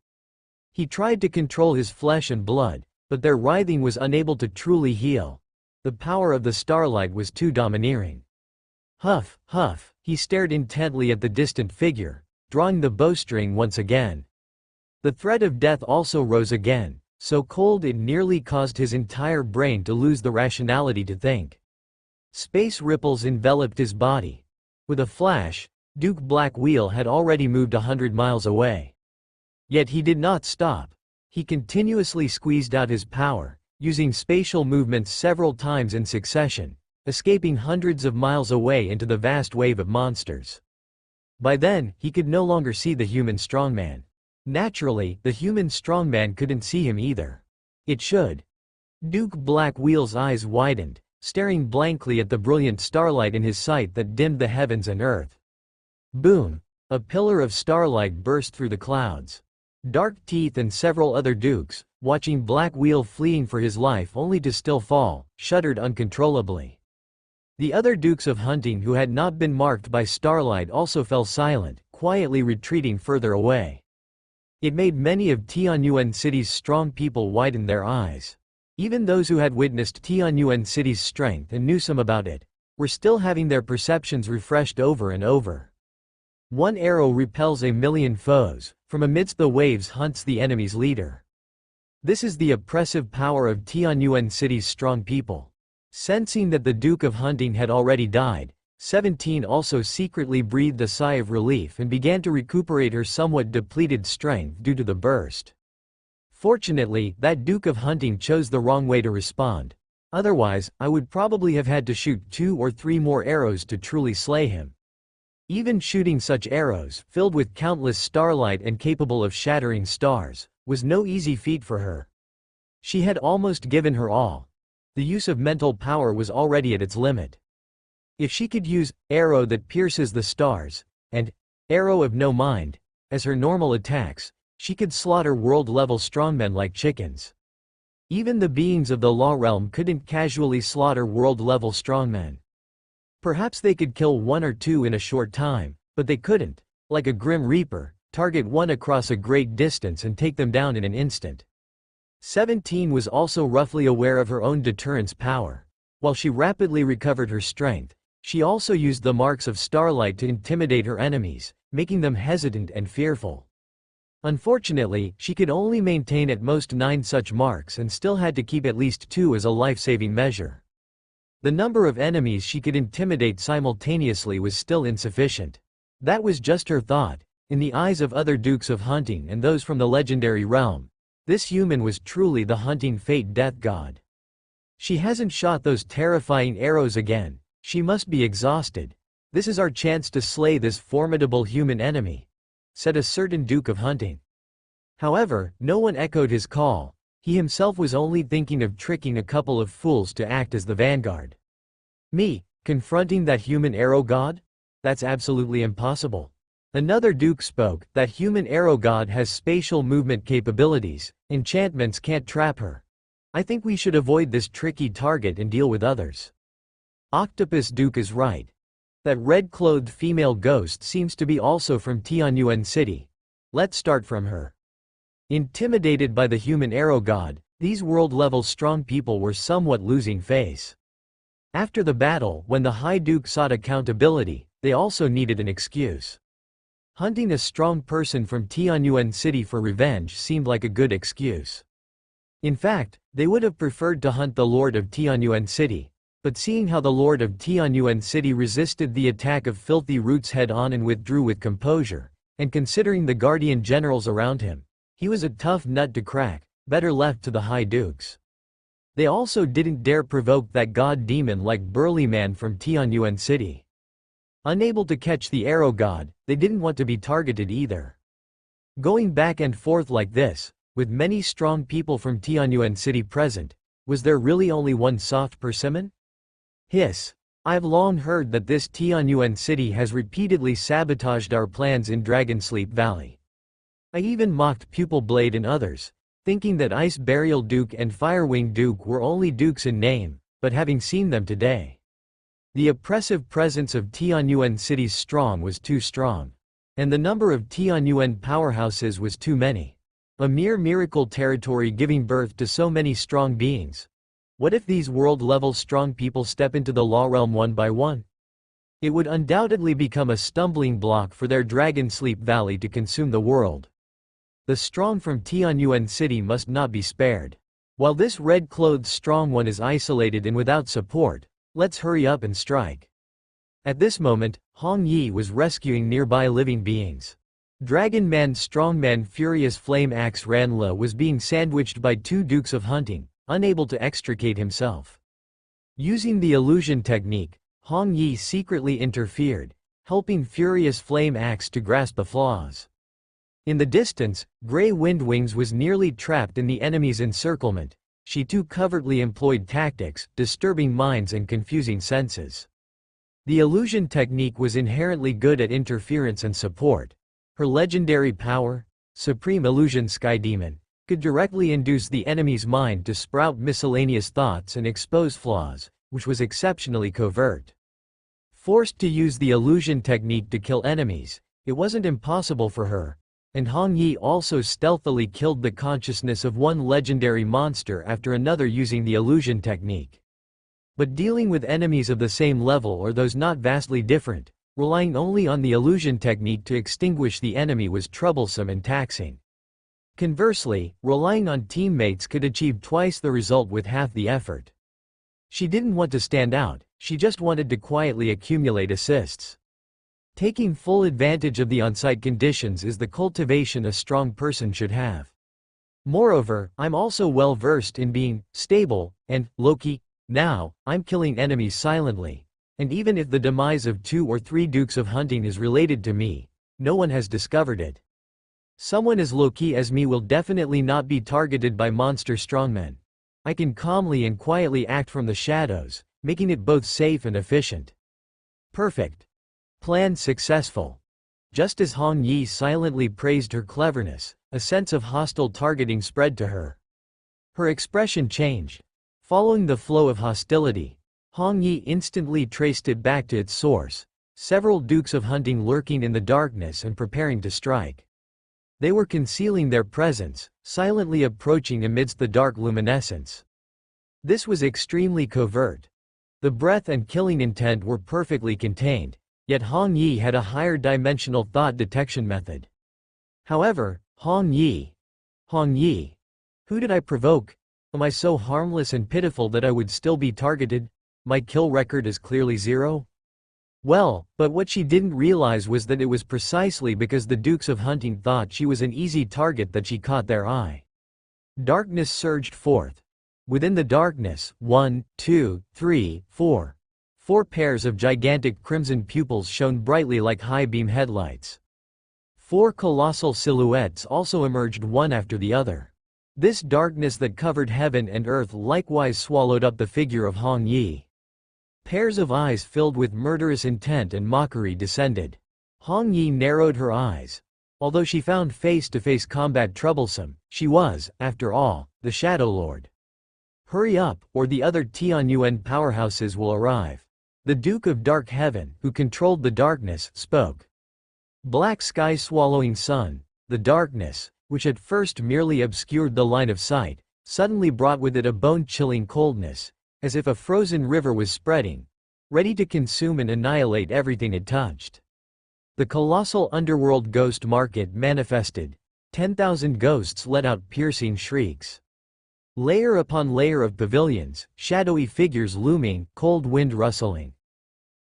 He tried to control his flesh and blood, but their writhing was unable to truly heal. The power of the starlight was too domineering. Huff, huff, he stared intently at the distant figure, drawing the bowstring once again. The threat of death also rose again, so cold it nearly caused his entire brain to lose the rationality to think. Space ripples enveloped his body. With a flash, Duke Blackwheel had already moved 100 miles away. Yet he did not stop. He continuously squeezed out his power, using spatial movements several times in succession, escaping hundreds of miles away into the vast wave of monsters. By then, he could no longer see the human strongman. Naturally, the human strongman couldn't see him either. It should. Duke Blackwheel's eyes widened, staring blankly at the brilliant starlight in his sight that dimmed the heavens and earth. Boom! A pillar of starlight burst through the clouds. Dark Teeth and several other dukes, watching Blackwheel fleeing for his life only to still fall, shuddered uncontrollably. The other dukes of hunting who had not been marked by starlight also fell silent, quietly retreating further away. It made many of Tianyuan City's strong people widen their eyes. Even those who had witnessed Tianyuan City's strength and knew some about it, were still having their perceptions refreshed over and over. One arrow repels 1,000,000 foes, from amidst the waves hunts the enemy's leader. This is the oppressive power of Tianyuan City's strong people. Sensing that the Duke of Hunting had already died, 17 also secretly breathed a sigh of relief and began to recuperate her somewhat depleted strength due to the burst. Fortunately, that Duke of Hunting chose the wrong way to respond. Otherwise, I would probably have had to shoot 2 or 3 more arrows to truly slay him. Even shooting such arrows, filled with countless starlight and capable of shattering stars, was no easy feat for her. She had almost given her all. The use of mental power was already at its limit. If she could use arrow that pierces the stars and arrow of no mind as her normal attacks, she could slaughter world-level strongmen like chickens. Even the beings of the law realm couldn't casually slaughter world-level strongmen. Perhaps they could kill 1 or 2 in a short time, but they couldn't, like a grim reaper, target one across a great distance and take them down in an instant. 17 was also roughly aware of her own deterrence power. While she rapidly recovered her strength, she also used the marks of starlight to intimidate her enemies, making them hesitant and fearful. Unfortunately, she could only maintain at most 9 such marks and still had to keep at least 2 as a life-saving measure. The number of enemies she could intimidate simultaneously was still insufficient. That was just her thought. In the eyes of other Dukes of Hunting and those from the legendary realm, this human was truly the hunting fate death god. She hasn't shot those terrifying arrows again. She must be exhausted. This is our chance to slay this formidable human enemy, said a certain Duke of Hunting. However, no one echoed his call. He himself was only thinking of tricking a couple of fools to act as the vanguard. Me, confronting that human arrow god? That's absolutely impossible. Another Duke spoke. That human arrow god has spatial movement capabilities. Enchantments can't trap her. I think we should avoid this tricky target and deal with others. Octopus Duke is right. That red-clothed female ghost seems to be also from Tianyuan City. Let's start from her. Intimidated by the human arrow god, these world-level strong people were somewhat losing face. After the battle, when the High Duke sought accountability, they also needed an excuse. Hunting a strong person from Tianyuan City for revenge seemed like a good excuse. In fact, they would have preferred to hunt the Lord of Tianyuan City, but seeing how the Lord of Tianyuan City resisted the attack of Filthy Roots head-on and withdrew with composure, and considering the guardian generals around him, he was a tough nut to crack, better left to the High Dukes. They also didn't dare provoke that god-demon like Burly Man from Tianyuan City. Unable to catch the arrow god, they didn't want to be targeted either. Going back and forth like this, with many strong people from Tianyuan City present, was there really only one soft persimmon? Hiss. I've long heard that this Tianyuan City has repeatedly sabotaged our plans in Dragonsleep Valley. I even mocked Pupil Blade and others, thinking that Ice Burial Duke and Firewing Duke were only dukes in name, but having seen them today, the oppressive presence of Tianyuan City's strong was too strong. And the number of Tianyuan powerhouses was too many. A mere miracle territory giving birth to so many strong beings. What if these world-level strong people step into the law realm one by one? It would undoubtedly become a stumbling block for their Dragonsleep Valley to consume the world. The strong from Tianyuan City must not be spared. While this red-clothed strong one is isolated and without support, let's hurry up and strike. At this moment, Hong Yi was rescuing nearby living beings. Dragon Man Strongman Furious Flame Axe Ranla was being sandwiched by two Dukes of Hunting, unable to extricate himself. Using the illusion technique, Hong Yi secretly interfered, helping Furious Flame Axe to grasp the flaws. In the distance, Grey Windwings was nearly trapped in the enemy's encirclement. She too covertly employed tactics, disturbing minds and confusing senses. The illusion technique was inherently good at interference and support. Her legendary power, Supreme Illusion Sky Demon, could directly induce the enemy's mind to sprout miscellaneous thoughts and expose flaws, which was exceptionally covert. Forced to use the illusion technique to kill enemies, it wasn't impossible for her, and Hong Yi also stealthily killed the consciousness of one legendary monster after another using the illusion technique. But dealing with enemies of the same level or those not vastly different, relying only on the illusion technique to extinguish the enemy was troublesome and taxing. Conversely, relying on teammates could achieve twice the result with half the effort. She didn't want to stand out, she just wanted to quietly accumulate assists. Taking full advantage of the on-site conditions is the cultivation a strong person should have. Moreover, I'm also well versed in being stable and low-key. Now, I'm killing enemies silently, and even if the demise of 2 or 3 Dukes of Hunting is related to me, no one has discovered it. Someone as low-key as me will definitely not be targeted by monster strongmen. I can calmly and quietly act from the shadows, making it both safe and efficient. Perfect. Plan successful. Just as Hong Yi silently praised her cleverness, a sense of hostile targeting spread to her. Her expression changed. Following the flow of hostility, Hong Yi instantly traced it back to its source, several Dukes of Hunting lurking in the darkness and preparing to strike. They were concealing their presence, silently approaching amidst the dark luminescence. This was extremely covert. The breath and killing intent were perfectly contained. Yet Hong Yi had a higher dimensional thought detection method. However, Hong Yi, who did I provoke? Am I so harmless and pitiful that I would still be targeted? My kill record is clearly 0? Well, but what she didn't realize was that it was precisely because the Dukes of Hunting thought she was an easy target that she caught their eye. Darkness surged forth. Within the darkness, 1, 2, 3, 4. 4 pairs of gigantic crimson pupils shone brightly like high-beam headlights. 4 colossal silhouettes also emerged one after the other. This darkness that covered heaven and earth likewise swallowed up the figure of Hong Yi. Pairs of eyes filled with murderous intent and mockery descended. Hong Yi narrowed her eyes. Although she found face-to-face combat troublesome, she was, after all, the Shadow Lord. Hurry up, or the other Tianyuan powerhouses will arrive. The Duke of Dark Heaven, who controlled the darkness, spoke. Black sky swallowing sun, the darkness, which at first merely obscured the line of sight, suddenly brought with it a bone-chilling coldness, as if a frozen river was spreading, ready to consume and annihilate everything it touched. The colossal underworld ghost market manifested. 10,000 ghosts let out piercing shrieks. Layer upon layer of pavilions, shadowy figures looming, cold wind rustling.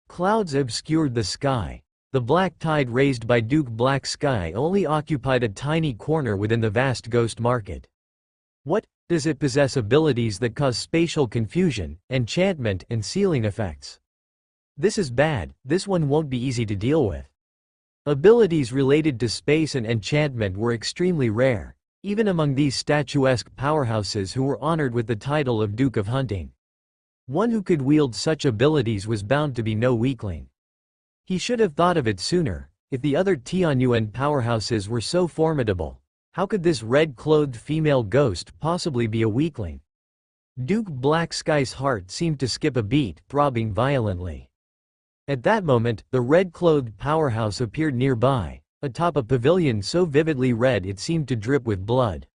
Clouds obscured the sky. The black tide raised by Duke Black Sky only occupied a tiny corner within the vast ghost market. What? Does it possess abilities that cause spatial confusion, enchantment, and sealing effects? This is bad, this one won't be easy to deal with. Abilities related to space and enchantment were extremely rare, even among these statuesque powerhouses who were honored with the title of Duke of Hunting. One who could wield such abilities was bound to be no weakling. He should have thought of it sooner. If the other Tianyuan powerhouses were so formidable, how could this red-clothed female ghost possibly be a weakling? Duke Black Sky's heart seemed to skip a beat, throbbing violently. At that moment, the red-clothed powerhouse appeared nearby, atop a pavilion so vividly red it seemed to drip with blood.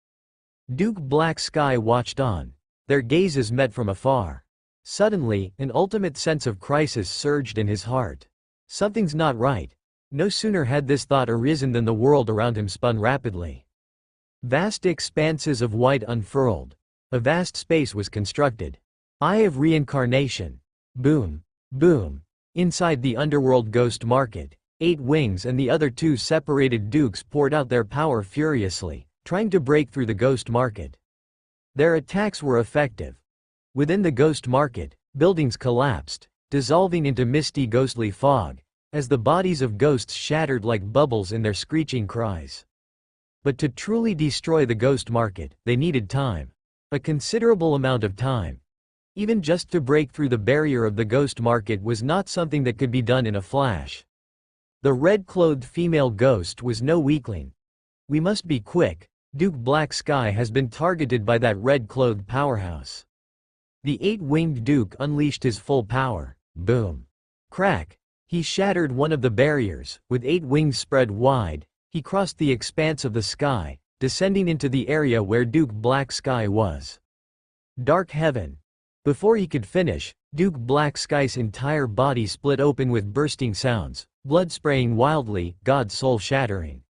Duke Black Sky watched on. Their gazes met from afar. Suddenly, an ultimate sense of crisis surged in his heart. Something's not right. No sooner had this thought arisen than the world around him spun rapidly. Vast expanses of white unfurled. A vast space was constructed. Eye of Reincarnation. Boom. Boom. Inside the underworld ghost market, 8 wings and the other 2 separated dukes poured out their power furiously, trying to break through the ghost market. Their attacks were effective. Within the ghost market, buildings collapsed, dissolving into misty ghostly fog, as the bodies of ghosts shattered like bubbles in their screeching cries. But to truly destroy the ghost market, they needed time. A considerable amount of time. Even just to break through the barrier of the ghost market was not something that could be done in a flash. The red-clothed female ghost was no weakling. We must be quick. Duke Black Sky has been targeted by that red-clothed powerhouse. The 8-winged Duke unleashed his full power. Boom. Crack. He shattered one of the barriers. With 8 wings spread wide, he crossed the expanse of the sky, descending into the area where Duke Black Sky was. Dark Heaven. Before he could finish, Duke Black Sky's entire body split open with bursting sounds, blood spraying wildly, God's soul shattering.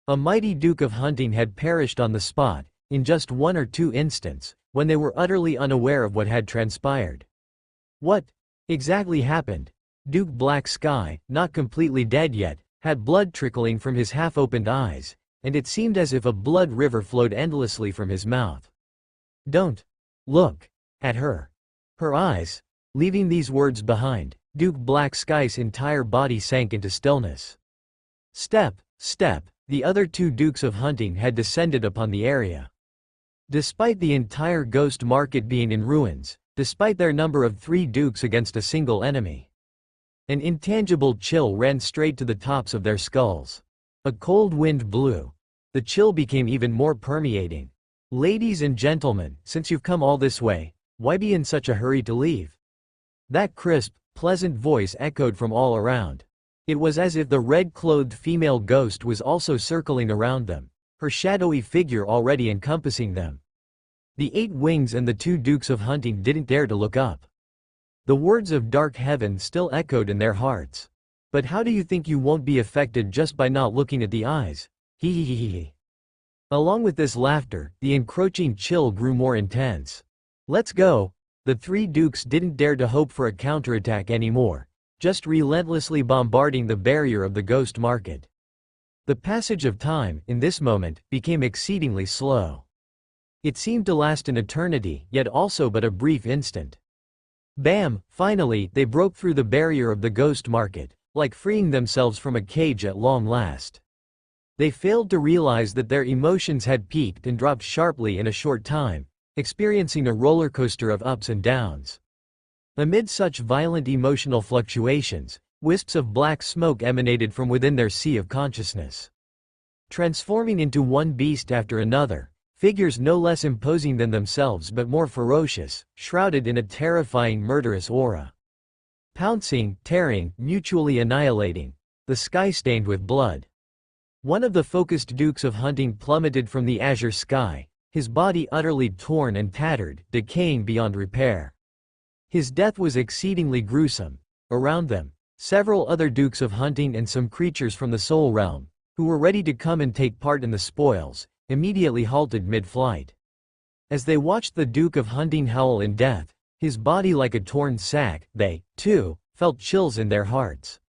A mighty Duke of Hunting had perished on the spot, in just 1 or 2 instants, when they were utterly unaware of what had transpired. What exactly happened? Duke Black Sky, not completely dead yet, had blood trickling from his half-opened eyes, and it seemed as if a blood river flowed endlessly from his mouth. Don't look at her. Her eyes. Leaving these words behind, Duke Black Sky's entire body sank into stillness. Step, step, the other 2 Dukes of Hunting had descended upon the area. Despite the entire ghost market being in ruins, despite their number of 3 Dukes against a single enemy, an intangible chill ran straight to the tops of their skulls. A cold wind blew. The chill became even more permeating. Ladies and gentlemen, since you've come all this way, why be in such a hurry to leave? That crisp, pleasant voice echoed from all around. It was as if the red-clothed female ghost was also circling around them, her shadowy figure already encompassing them. The 8 wings and the 2 Dukes of Hunting didn't dare to look up. The words of Dark Heaven still echoed in their hearts. But how do you think you won't be affected just by not looking at the eyes? Hee hee hee hee. Along with this laughter, the encroaching chill grew more intense. Let's go. The 3 Dukes didn't dare to hope for a counterattack anymore, just relentlessly bombarding the barrier of the ghost market. The passage of time, in this moment, became exceedingly slow. It seemed to last an eternity, yet also but a brief instant. Bam! Finally, they broke through the barrier of the ghost market, like freeing themselves from a cage at long last. They failed to realize that their emotions had peaked and dropped sharply in a short time, experiencing a roller coaster of ups and downs. Amid such violent emotional fluctuations, wisps of black smoke emanated from within their sea of consciousness. Transforming into one beast after another, figures no less imposing than themselves but more ferocious, shrouded in a terrifying murderous aura. Pouncing, tearing, mutually annihilating, the sky stained with blood. One of the focused Dukes of Hunting plummeted from the azure sky, his body utterly torn and tattered, decaying beyond repair. His death was exceedingly gruesome. Around them, several other Dukes of Hunting and some creatures from the Soul Realm, who were ready to come and take part in the spoils, immediately halted mid-flight. As they watched the Duke of Hunting howl in death, his body like a torn sack, they, too, felt chills in their hearts.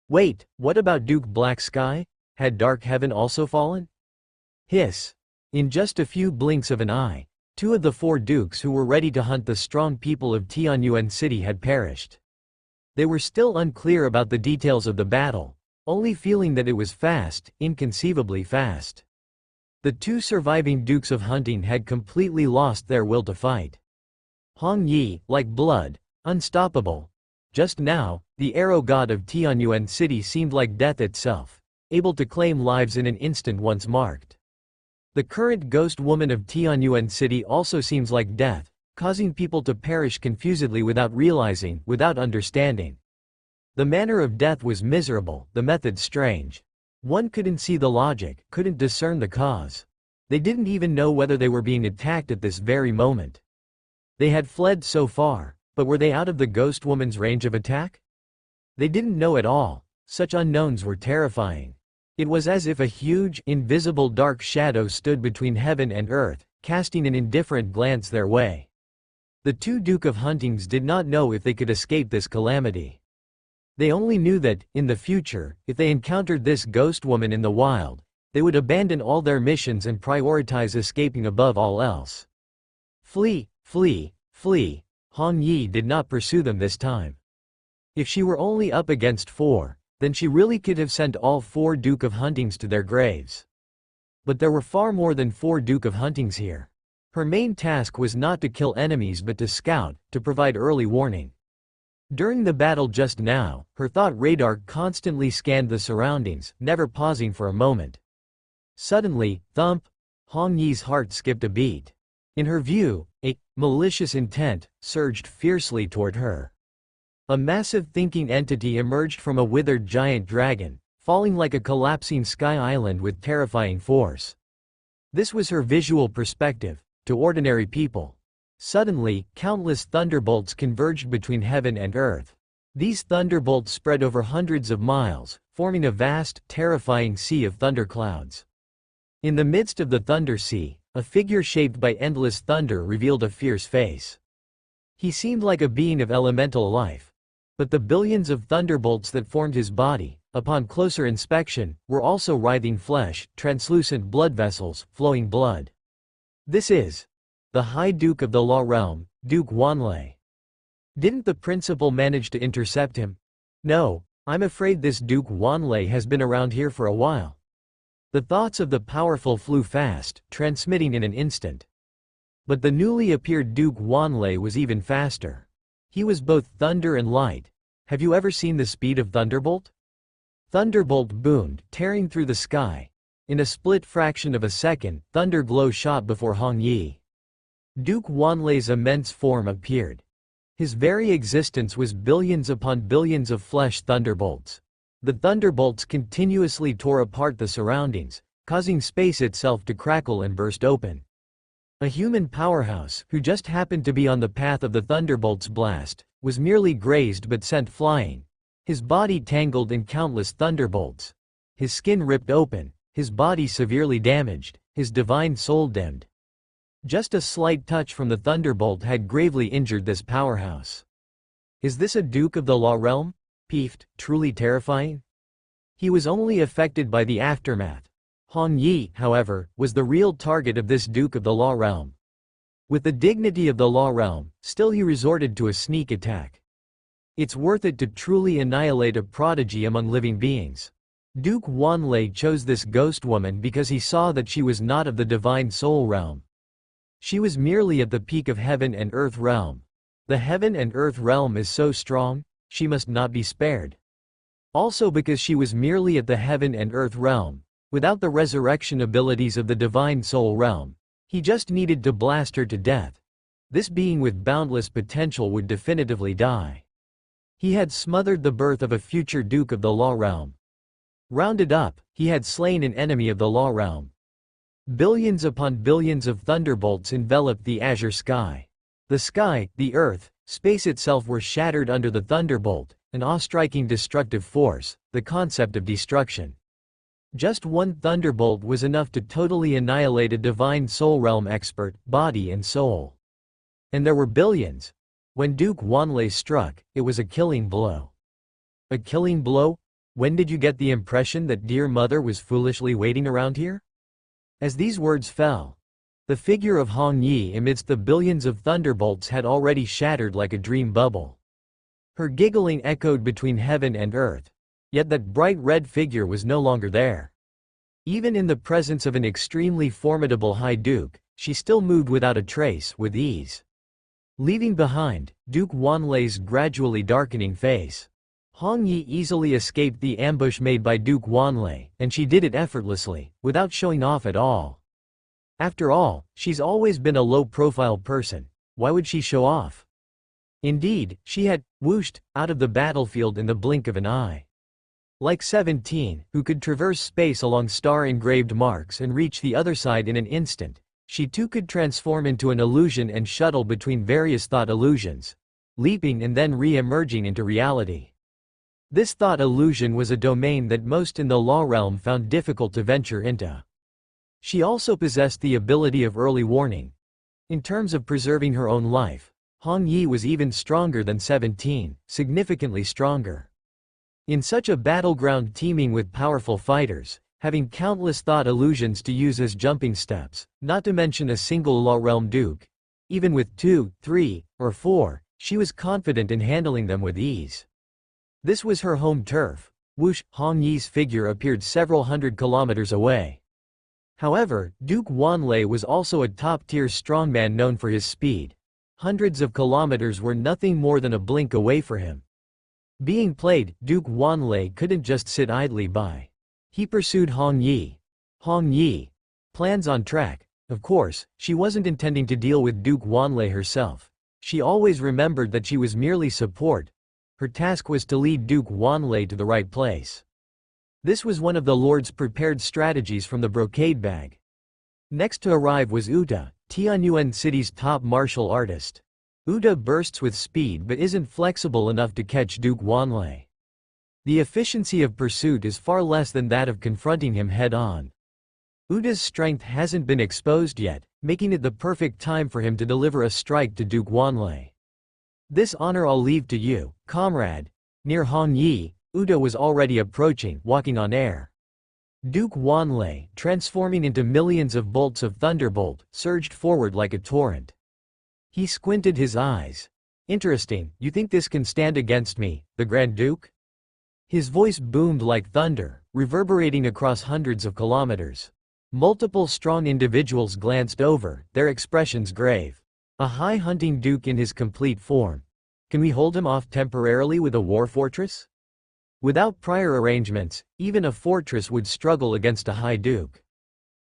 Wait, what about Duke Black Sky? Had Dark Heaven also fallen? Hiss. In just a few blinks of an eye, 2 of the 4 Dukes who were ready to hunt the strong people of Tianyuan City had perished. They were still unclear about the details of the battle, only feeling that it was fast, inconceivably fast. The 2 surviving Dukes of Hunting had completely lost their will to fight. Hong Yi, like blood, unstoppable. Just now, the arrow god of Tianyuan City seemed like death itself, able to claim lives in an instant once marked. The current ghost woman of Tianyuan City also seems like death, causing people to perish confusedly without realizing, without understanding. The manner of death was miserable, the method strange. One couldn't see the logic, couldn't discern the cause. They didn't even know whether they were being attacked at this very moment. They had fled so far, but were they out of the ghost woman's range of attack? They didn't know at all. Such unknowns were terrifying. It was as if a huge, invisible dark shadow stood between heaven and earth, casting an indifferent glance their way. The two Duke of Huntings did not know if they could escape this calamity. They only knew that, in the future, if they encountered this ghost woman in the wild, they would abandon all their missions and prioritize escaping above all else. Flee, flee, flee. Hong Yi did not pursue them this time. If she were only up against 4, then she really could have sent all 4 Duke of Huntings to their graves. But there were far more than 4 Duke of Huntings here. Her main task was not to kill enemies but to scout, to provide early warning. During the battle just now, her thought radar constantly scanned the surroundings, never pausing for a moment. Suddenly, thump! Hong Yi's heart skipped a beat. In her view, a malicious intent surged fiercely toward her. A massive thinking entity emerged from a withered giant dragon, falling like a collapsing sky island with terrifying force. This was her visual perspective, to ordinary people. Suddenly, countless thunderbolts converged between heaven and earth. These thunderbolts spread over hundreds of miles, forming a vast, terrifying sea of thunderclouds. In the midst of the thunder sea, a figure shaped by endless thunder revealed a fierce face. He seemed like a being of elemental life. But the billions of thunderbolts that formed his body, upon closer inspection, were also writhing flesh, translucent blood vessels, flowing blood. This is the High Duke of the Law Realm, Duke Wanlei. Didn't the principal manage to intercept him? No, I'm afraid this Duke Wanlei has been around here for a while. The thoughts of the powerful flew fast, transmitting in an instant. But the newly appeared Duke Wanlei was even faster. He was both thunder and light. Have you ever seen the speed of Thunderbolt? Thunderbolt boomed, tearing through the sky. In a split fraction of a second, thunder glow shot before Hong Yi. Duke Wanlei's immense form appeared. His very existence was billions upon billions of flesh thunderbolts. The thunderbolts continuously tore apart the surroundings, causing space itself to crackle and burst open. A human powerhouse, who just happened to be on the path of the thunderbolt's blast, was merely grazed but sent flying. His body tangled in countless thunderbolts. His skin ripped open, his body severely damaged, his divine soul dimmed. Just a slight touch from the thunderbolt had gravely injured this powerhouse. Is this a Duke of the Law Realm? Peeved, truly terrifying? He was only affected by the aftermath. Hong Yi, however, was the real target of this Duke of the Law Realm. With the dignity of the Law Realm, still he resorted to a sneak attack. It's worth it to truly annihilate a prodigy among living beings. Duke Wanlei chose this ghost woman because he saw that she was not of the divine soul realm. She was merely at the peak of heaven and earth realm. The heaven and earth realm is so strong, she must not be spared. Also because she was merely at the heaven and earth realm, without the resurrection abilities of the divine soul realm, he just needed to blast her to death. This being with boundless potential would definitively die. He had smothered the birth of a future Duke of the Law Realm. Rounded up, he had slain an enemy of the Law Realm. Billions upon billions of thunderbolts enveloped the azure sky. The sky, the earth, space itself were shattered under the thunderbolt, an awe-striking destructive force, the concept of destruction. Just one thunderbolt was enough to totally annihilate a divine soul realm expert, body and soul. And there were billions. When Duke Wanlei struck, it was a killing blow. A killing blow? When did you get the impression that dear mother was foolishly waiting around here? As these words fell, the figure of Hong Yi amidst the billions of thunderbolts had already shattered like a dream bubble. Her giggling echoed between heaven and earth, yet that bright red figure was no longer there. Even in the presence of an extremely formidable High Duke, she still moved without a trace, with ease. Leaving behind, Duke Wanlei's gradually darkening face. Hong Yi easily escaped the ambush made by Duke Wanlei, and she did it effortlessly, without showing off at all. After all, she's always been a low-profile person. Why would she show off? Indeed, she had whooshed out of the battlefield in the blink of an eye. Like 17, who could traverse space along star-engraved marks and reach the other side in an instant, she too could transform into an illusion and shuttle between various thought illusions, leaping and then re-emerging into reality. This thought illusion was a domain that most in the law realm found difficult to venture into. She also possessed the ability of early warning. In terms of preserving her own life, Hong Yi was even stronger than 17, significantly stronger. In such a battleground teeming with powerful fighters, having countless thought illusions to use as jumping steps, not to mention a single law realm duke, even with 2, 3, or 4, she was confident in handling them with ease. This was her home turf. Whoosh, Hong Yi's figure appeared several hundred kilometers away. However, Duke Wanlei was also a top-tier strongman known for his speed. Hundreds of kilometers were nothing more than a blink away for him. Being played, Duke Wanlei couldn't just sit idly by. He pursued Hong Yi. Hong Yi. Plans on track. Of course, she wasn't intending to deal with Duke Wanlei herself. She always remembered that she was merely support. Her task was to lead Duke Wanlei to the right place. This was one of the Lord's prepared strategies from the brocade bag. Next to arrive was Uta, Tianyuan City's top martial artist. Uta bursts with speed but isn't flexible enough to catch Duke Wanlei. The efficiency of pursuit is far less than that of confronting him head-on. Uta's strength hasn't been exposed yet, making it the perfect time for him to deliver a strike to Duke Wanlei. This honor I'll leave to you, comrade. Near Hong Yi, Uta was already approaching, walking on air. Duke Wanlei, transforming into millions of bolts of thunderbolt, surged forward like a torrent. He squinted his eyes. Interesting, you think this can stand against me, the Grand Duke? His voice boomed like thunder, reverberating across hundreds of kilometers. Multiple strong individuals glanced over, their expressions grave. A high hunting duke in his complete form. Can we hold him off temporarily with a war fortress? Without prior arrangements, even a fortress would struggle against a high duke.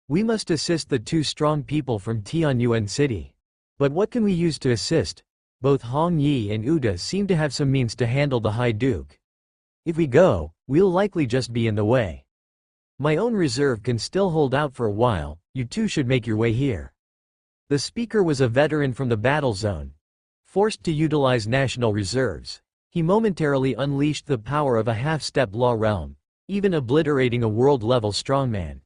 We must assist the two strong people from Tianyuan City. But what can we use to assist? Both Hong Yi and Uta seem to have some means to handle the high duke. If we go, we'll likely just be in the way. My own reserve can still hold out for a while, you two should make your way here. The speaker was a veteran from the battle zone. Forced to utilize national reserves, he momentarily unleashed the power of a half-step law realm, even obliterating a world-level strongman.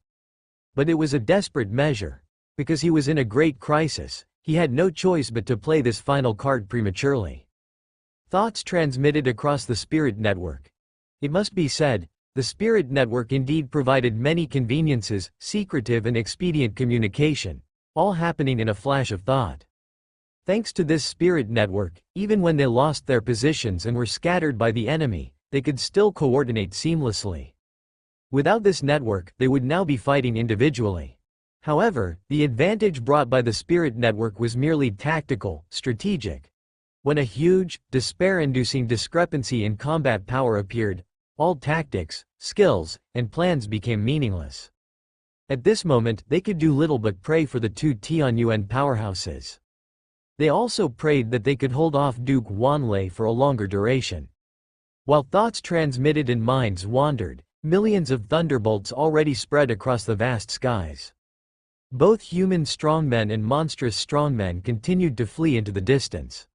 But it was a desperate measure. Because he was in a great crisis, he had no choice but to play this final card prematurely. Thoughts transmitted across the Spirit Network. It must be said, the Spirit Network indeed provided many conveniences, secretive and expedient communication, all happening in a flash of thought. Thanks to this Spirit Network, even when they lost their positions and were scattered by the enemy, they could still coordinate seamlessly. Without this network, they would now be fighting individually. However, the advantage brought by the Spirit Network was merely tactical, strategic. When a huge, despair-inducing discrepancy in combat power appeared, all tactics, skills, and plans became meaningless. At this moment, they could do little but pray for the two Tianyuan powerhouses. They also prayed that they could hold off Duke Wanlei for a longer duration. While thoughts transmitted and minds wandered, millions of thunderbolts already spread across the vast skies. Both human strongmen and monstrous strongmen continued to flee into the distance.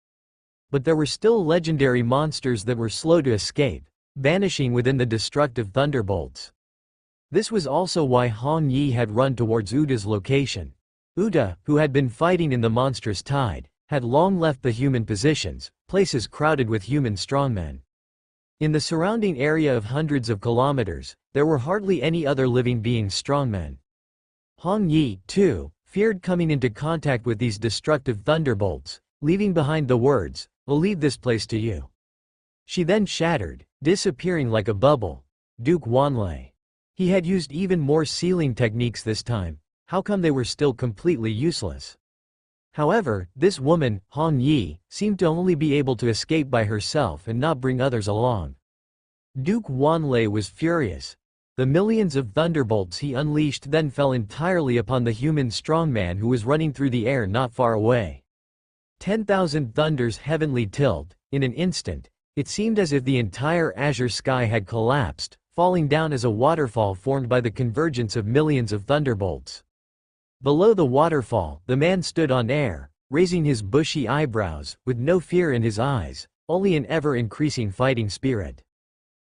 But there were still legendary monsters that were slow to escape, vanishing within the destructive thunderbolts. This was also why Hong Yi had run towards Uta's location. Uta, who had been fighting in the monstrous tide, had long left the human positions, places crowded with human strongmen. In the surrounding area of hundreds of kilometers, there were hardly any other living beings strongmen. Hong Yi, too, feared coming into contact with these destructive thunderbolts, leaving behind the words, "I'll leave this place to you." She then shattered, disappearing like a bubble. Duke Wanlei. He had used even more sealing techniques this time. How come they were still completely useless? However, this woman, Hong Yi, seemed to only be able to escape by herself and not bring others along. Duke Wanlei was furious. The millions of thunderbolts he unleashed then fell entirely upon the human strongman who was running through the air not far away. 10,000 thunders heavenly tilled. In an instant, it seemed as if the entire azure sky had collapsed, falling down as a waterfall formed by the convergence of millions of thunderbolts. Below the waterfall, the man stood on air, raising his bushy eyebrows, with no fear in his eyes, only an ever-increasing fighting spirit.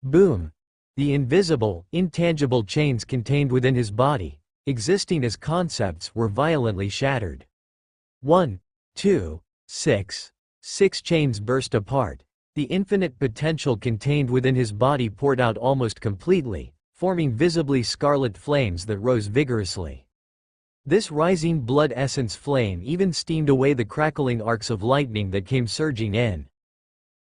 Boom! The invisible, intangible chains contained within his body, existing as concepts, were violently shattered. 1, 2, 6. 6 chains burst apart. The infinite potential contained within his body poured out almost completely, forming visibly scarlet flames that rose vigorously. This rising blood essence flame even steamed away the crackling arcs of lightning that came surging in.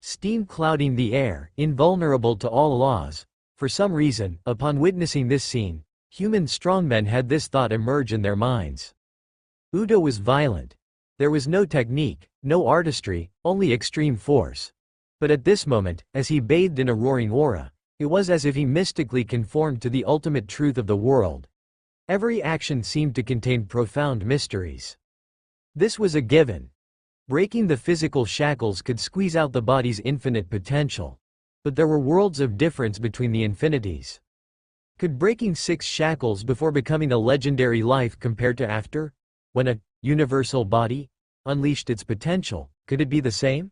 Steam clouding the air, invulnerable to all laws. For some reason, upon witnessing this scene, human strongmen had this thought emerge in their minds. Uda was violent. There was no technique, no artistry, only extreme force. But at this moment, as he bathed in a roaring aura, it was as if he mystically conformed to the ultimate truth of the world. Every action seemed to contain profound mysteries. This was a given. Breaking the physical shackles could squeeze out the body's infinite potential. But there were worlds of difference between the infinities. Could breaking 6 shackles before becoming a legendary life compared to after, when a universal body unleashed its potential, could it be the same?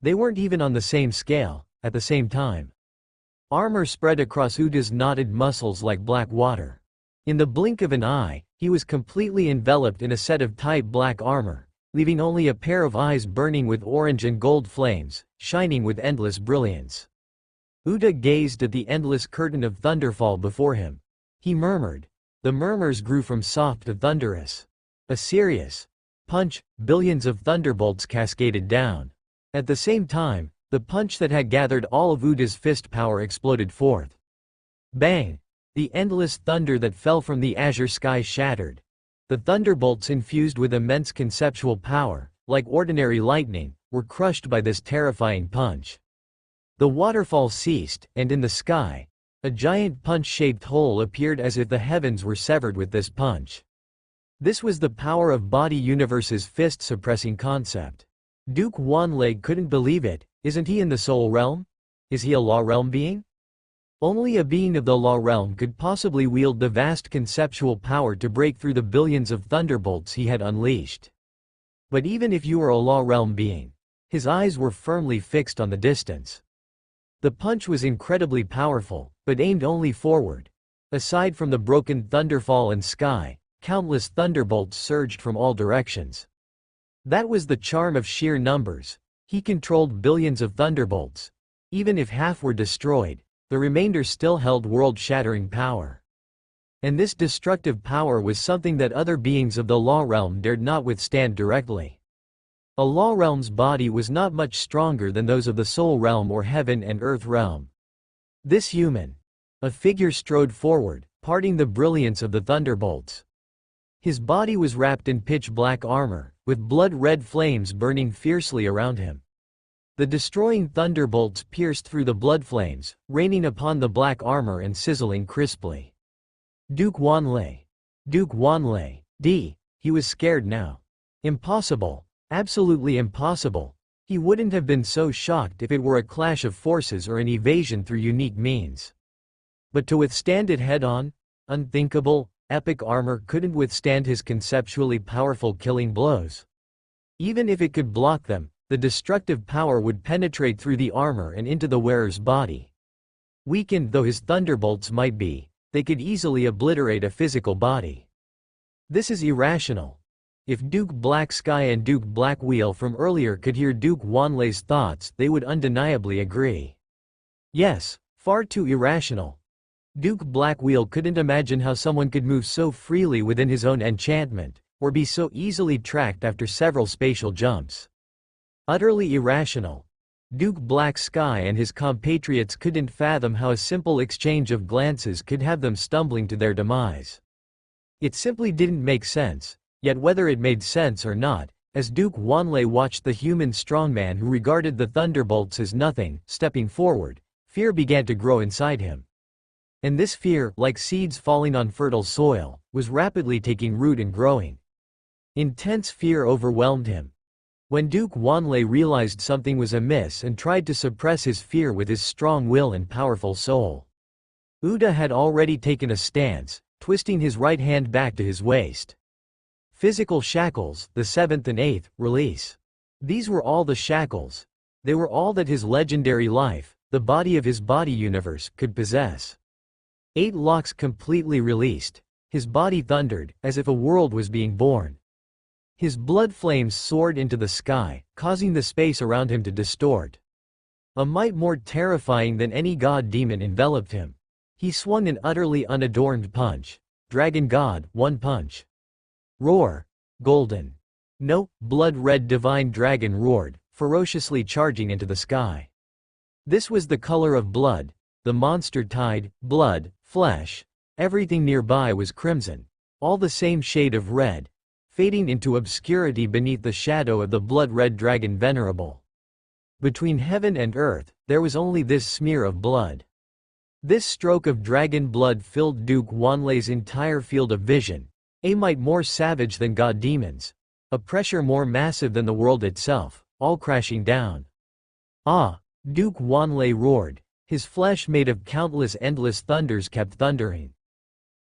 They weren't even on the same scale, at the same time. Armor spread across Uda's knotted muscles like black water. In the blink of an eye, he was completely enveloped in a set of tight black armor, leaving only a pair of eyes burning with orange and gold flames, shining with endless brilliance. Uda gazed at the endless curtain of thunderfall before him. He murmured. The murmurs grew from soft to thunderous. A serious punch, billions of thunderbolts cascaded down. At the same time, the punch that had gathered all of Uda's fist power exploded forth. Bang! The endless thunder that fell from the azure sky shattered. The thunderbolts, infused with immense conceptual power, like ordinary lightning, were crushed by this terrifying punch. The waterfall ceased, and in the sky, a giant punch-shaped hole appeared as if the heavens were severed with this punch. This was the power of Body Universe's fist-suppressing concept. Duke Wanlei couldn't believe it. Isn't he in the Soul Realm? Is he a Law Realm being? Only a being of the Law Realm could possibly wield the vast conceptual power to break through the billions of thunderbolts he had unleashed. But even if you were a Law Realm being, his eyes were firmly fixed on the distance. The punch was incredibly powerful, but aimed only forward. Aside from the broken thunderfall and sky, countless thunderbolts surged from all directions. That was the charm of sheer numbers. He controlled billions of thunderbolts. Even if half were destroyed, the remainder still held world-shattering power. And this destructive power was something that other beings of the Law Realm dared not withstand directly. A Law Realm's body was not much stronger than those of the Soul Realm or Heaven and Earth Realm. This human, a figure, strode forward, parting the brilliance of the thunderbolts. His body was wrapped in pitch-black armor, with blood-red flames burning fiercely around him. The destroying thunderbolts pierced through the blood flames, raining upon the black armor and sizzling crisply. Duke Wanlei. Duke Wanlei. He was scared now. Impossible. Absolutely impossible. He wouldn't have been so shocked if it were a clash of forces or an evasion through unique means. But to withstand it head-on? Unthinkable. Epic armor couldn't withstand his conceptually powerful killing blows. Even if it could block them, the destructive power would penetrate through the armor and into the wearer's body. Weakened though his thunderbolts might be, they could easily obliterate a physical body. This is irrational. If Duke Black Sky and Duke Black Wheel from earlier could hear Duke Wanlei's thoughts, they would undeniably agree. Yes, far too irrational. Duke Black Wheel couldn't imagine how someone could move so freely within his own enchantment, or be so easily tracked after several spatial jumps. Utterly irrational. Duke Black Sky and his compatriots couldn't fathom how a simple exchange of glances could have them stumbling to their demise. It simply didn't make sense, yet whether it made sense or not, as Duke Wanlei watched the human strongman who regarded the thunderbolts as nothing, stepping forward, fear began to grow inside him. And this fear, like seeds falling on fertile soil, was rapidly taking root and growing. Intense fear overwhelmed him. When Duke Wanlei realized something was amiss and tried to suppress his fear with his strong will and powerful soul. Uda had already taken a stance, twisting his right hand back to his waist. Physical shackles, the 7th and 8th, release. These were all the shackles. They were all that his legendary life, the body of his body universe, could possess. 8 locks completely released. His body thundered, as if a world was being born. His blood flames soared into the sky, causing the space around him to distort. A might more terrifying than any god demon enveloped him. He swung an utterly unadorned punch. Dragon God, 1 punch. Roar. Golden. No, blood-red divine dragon roared, ferociously charging into the sky. This was the color of blood. The monster tide, blood, flesh. Everything nearby was crimson. All the same shade of red, fading into obscurity beneath the shadow of the blood-red dragon venerable. Between heaven and earth, there was only this smear of blood. This stroke of dragon blood filled Duke Wanlei's entire field of vision, a might more savage than god demons, a pressure more massive than the world itself, all crashing down. Ah! Duke Wanlei roared. His flesh made of countless endless thunders kept thundering.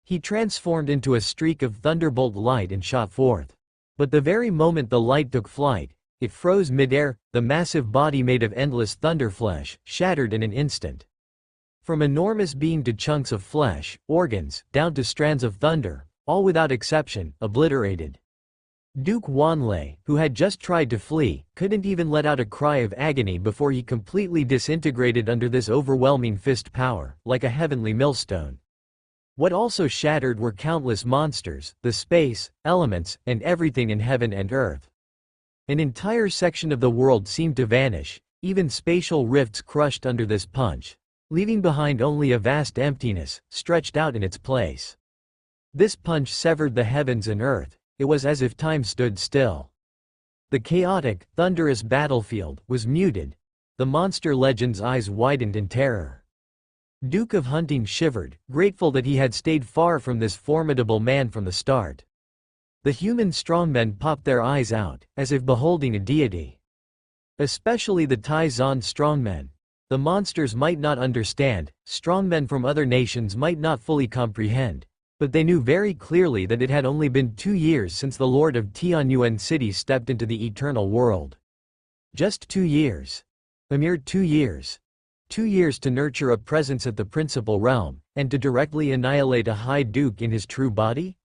He transformed into a streak of thunderbolt light and shot forth. But the very moment the light took flight, it froze midair. The massive body made of endless thunderflesh shattered in an instant. From enormous being to chunks of flesh, organs, down to strands of thunder, all without exception, obliterated. Duke Wanlei, who had just tried to flee, couldn't even let out a cry of agony before he completely disintegrated under this overwhelming fist power, like a heavenly millstone. What also shattered were countless monsters, the space, elements, and everything in heaven and earth. An entire section of the world seemed to vanish, even spatial rifts crushed under this punch, leaving behind only a vast emptiness, stretched out in its place. This punch severed the heavens and earth. It was as if time stood still. The chaotic, thunderous battlefield was muted. The monster legend's eyes widened in terror. Duke of Hunting shivered, grateful that he had stayed far from this formidable man from the start. The human strongmen popped their eyes out, as if beholding a deity. Especially the Tai Zan strongmen. The monsters might not understand, strongmen from other nations might not fully comprehend, but they knew very clearly that it had only been 2 years since the Lord of Tianyuan City stepped into the eternal world. Just 2 years. A mere 2 years. 2 years to nurture a presence at the principal realm, and to directly annihilate a high duke in his true body?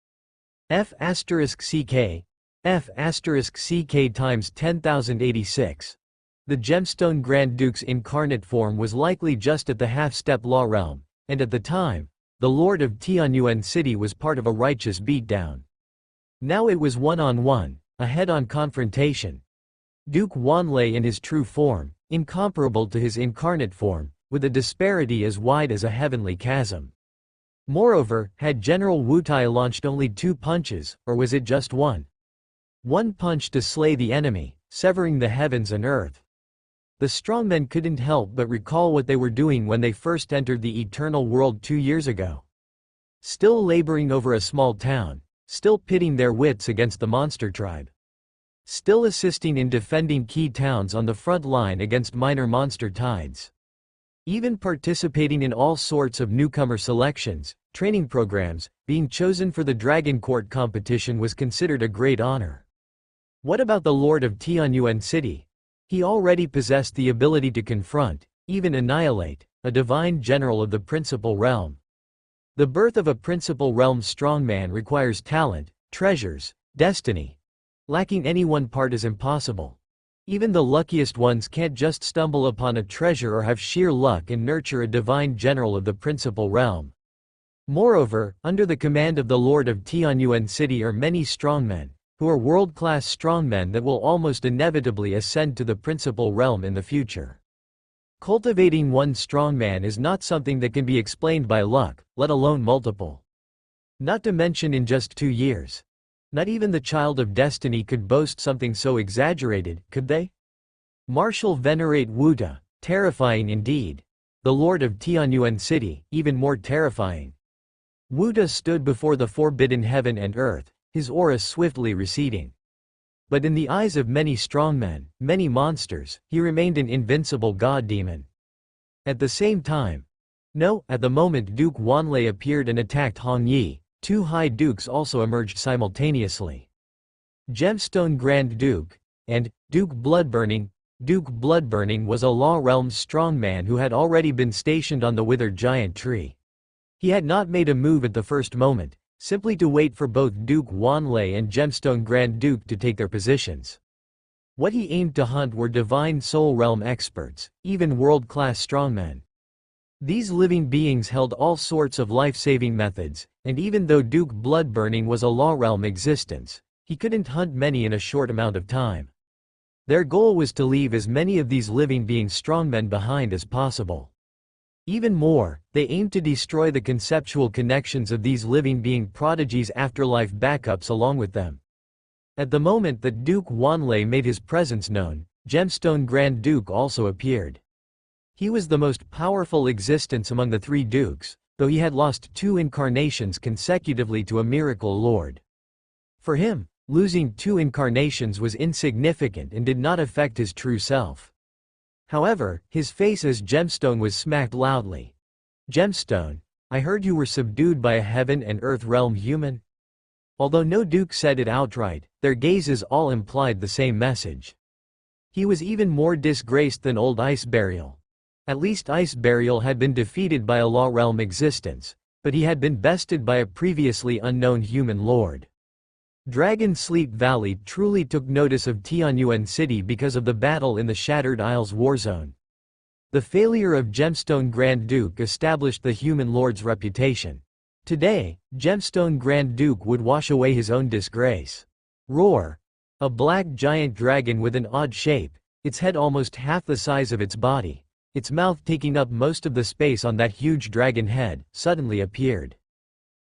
F***ck. F***ck times 10,086. The gemstone Grand Duke's incarnate form was likely just at the half-step law realm, and at the time, the Lord of Tianyuan City was part of a righteous beatdown. Now it was one-on-one, a head-on confrontation. Duke Wanlei in his true form, incomparable to his incarnate form, with a disparity as wide as a heavenly chasm. Moreover, had General Wutai launched only 2 punches, or was it just one? One punch to slay the enemy, severing the heavens and earth. The strongmen couldn't help but recall what they were doing when they first entered the eternal world 2 years ago. Still laboring over a small town, still pitting their wits against the monster tribe. Still assisting in defending key towns on the front line against minor monster tides. Even participating in all sorts of newcomer selections, training programs. Being chosen for the Dragon Court competition was considered a great honor. What about the Lord of Tianyuan City? He already possessed the ability to confront, even annihilate, a divine general of the principal realm. The birth of a principal realm strongman requires talent, treasures, destiny. Lacking any one part is impossible. Even the luckiest ones can't just stumble upon a treasure or have sheer luck and nurture a divine general of the principal realm. Moreover, under the command of the Lord of Tianyuan City are many strongmen, who are world-class strongmen that will almost inevitably ascend to the principal realm in the future. Cultivating one strongman is not something that can be explained by luck, let alone multiple. Not to mention in just 2 years. Not even the Child of Destiny could boast something so exaggerated, could they? Marshal Venerate Wuta, terrifying indeed. The Lord of Tianyuan City, even more terrifying. Wuta stood before the forbidden heaven and earth, his aura swiftly receding. But in the eyes of many strongmen, many monsters, he remained an invincible god demon. At the same time, at the moment Duke Wanlei appeared and attacked Hong Yi, 2 high dukes also emerged simultaneously. Gemstone Grand Duke and Duke Bloodburning, Duke Bloodburning was a Law Realm strongman who had already been stationed on the withered giant tree. He had not made a move at the first moment, simply to wait for both Duke Wanlei and Gemstone Grand Duke to take their positions. What he aimed to hunt were Divine Soul Realm experts, even world-class strongmen. These living beings held all sorts of life-saving methods, and even though Duke Bloodburning was a Law Realm existence, he couldn't hunt many in a short amount of time. Their goal was to leave as many of these living beings strongmen behind as possible. Even more, they aimed to destroy the conceptual connections of these living being prodigies' afterlife backups along with them. At the moment that Duke Wanlei made his presence known, Gemstone Grand Duke also appeared. He was the most powerful existence among the three dukes, though he had lost 2 incarnations consecutively to a miracle lord. For him, losing 2 incarnations was insignificant and did not affect his true self. However, his face as Gemstone was smacked loudly. "Gemstone, I heard you were subdued by a heaven and earth realm human?" Although no duke said it outright, their gazes all implied the same message. He was even more disgraced than old Ice Burial. At least Ice Burial had been defeated by a Law Realm existence, but he had been bested by a previously unknown human lord. Dragon Sleep Valley truly took notice of Tianyuan City because of the battle in the Shattered Isles warzone. The failure of Gemstone Grand Duke established the human lord's reputation. Today, Gemstone Grand Duke would wash away his own disgrace. Roar! A black giant dragon with an odd shape, its head almost half the size of its body, its mouth taking up most of the space on that huge dragon head, suddenly appeared.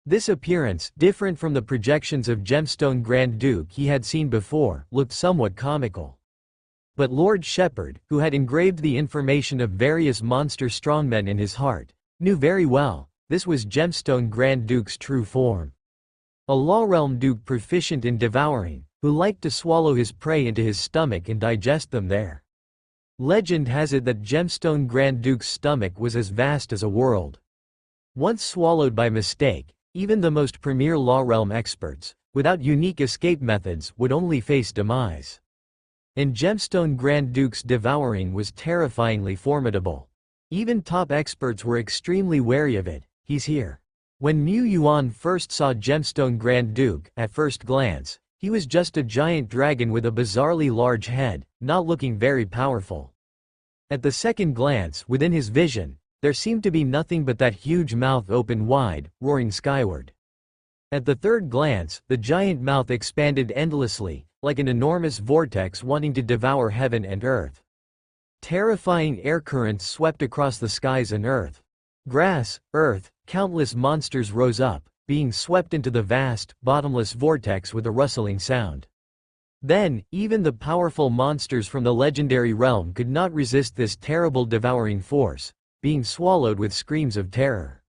This appearance, different from the projections of Gemstone Grand Duke he had seen before, looked somewhat comical. But Lord Shepherd, who had engraved the information of various monster strongmen in his heart, knew very well, this was Gemstone Grand Duke's true form. A Law Realm Duke proficient in devouring, who liked to swallow his prey into his stomach and digest them there. Legend has it that Gemstone Grand Duke's stomach was as vast as a world. Once swallowed by mistake, even the most premier Law Realm experts, without unique escape methods, would only face demise. And Gemstone Grand Duke's devouring was terrifyingly formidable. Even top experts were extremely wary of it. "He's here." When Mu Yuan first saw Gemstone Grand Duke, at first glance, he was just a giant dragon with a bizarrely large head, not looking very powerful. At the second glance, within his vision, there seemed to be nothing but that huge mouth open wide, roaring skyward. At the third glance, the giant mouth expanded endlessly, like an enormous vortex wanting to devour heaven and earth. Terrifying air currents swept across the skies and earth. Grass, earth, countless monsters rose up, being swept into the vast, bottomless vortex with a rustling sound. Then, even the powerful monsters from the legendary realm could not resist this terrible devouring force, being swallowed with screams of terror.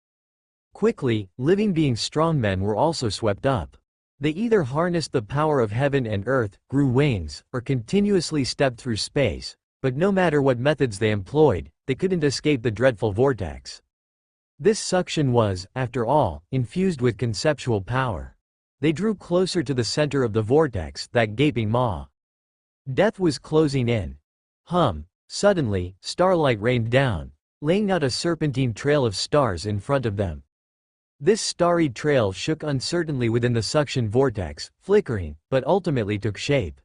Quickly, living beings strongmen were also swept up. They either harnessed the power of heaven and earth, grew wings, or continuously stepped through space, but no matter what methods they employed, they couldn't escape the dreadful vortex. This suction was, after all, infused with conceptual power. They drew closer to the center of the vortex, that gaping maw. Death was closing in. Suddenly, starlight rained down, laying out a serpentine trail of stars in front of them. This starry trail shook uncertainly within the suction vortex, flickering, but ultimately took shape.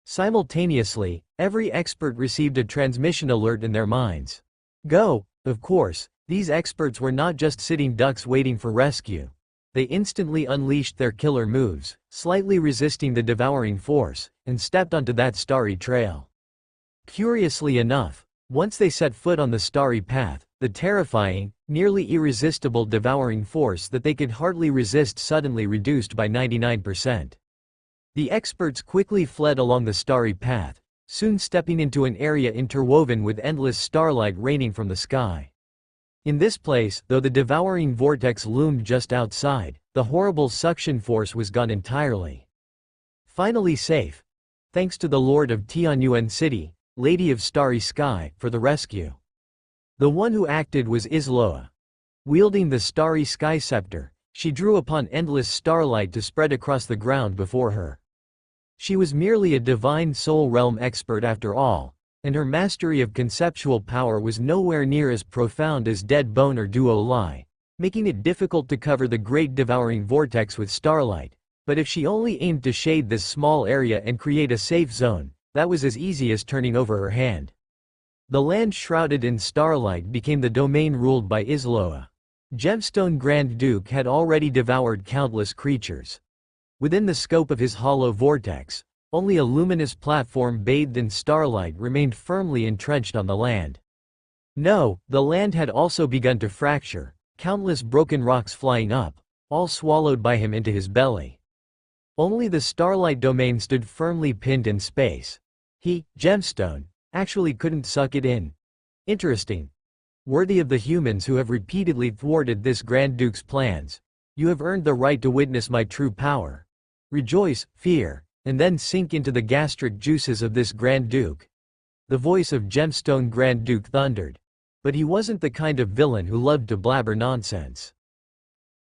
Simultaneously, every expert received a transmission alert in their minds. Go! Of course, these experts were not just sitting ducks waiting for rescue. They instantly unleashed their killer moves, slightly resisting the devouring force, and stepped onto that starry trail. Curiously enough, once they set foot on the starry path, the terrifying, nearly irresistible devouring force that they could hardly resist suddenly reduced by 99%. The experts quickly fled along the starry path, soon stepping into an area interwoven with endless starlight raining from the sky. In this place, though the devouring vortex loomed just outside, the horrible suction force was gone entirely. Finally safe. Thanks to the Lord of Tianyuan City, Lady of Starry Sky, for the rescue. The one who acted was Isloa. Wielding the starry sky scepter, she drew upon endless starlight to spread across the ground before her. She was merely a divine soul realm expert after all, and her mastery of conceptual power was nowhere near as profound as Dead Bone or Duo Lie, making it difficult to cover the great devouring vortex with starlight. But if she only aimed to shade this small area and create a safe zone, that was as easy as turning over her hand. The land shrouded in starlight became the domain ruled by Isloa. Gemstone Grand Duke had already devoured countless creatures. Within the scope of his hollow vortex, only a luminous platform bathed in starlight remained firmly entrenched on the land. No, the land had also begun to fracture, countless broken rocks flying up, all swallowed by him into his belly. Only the starlight domain stood firmly pinned in space. He, Gemstone, actually couldn't suck it in. Interesting. Worthy of the humans who have repeatedly thwarted this Grand Duke's plans, you have earned the right to witness my true power. Rejoice, fear, and then sink into the gastric juices of this Grand Duke. The voice of Gemstone Grand Duke thundered. But he wasn't the kind of villain who loved to blabber nonsense.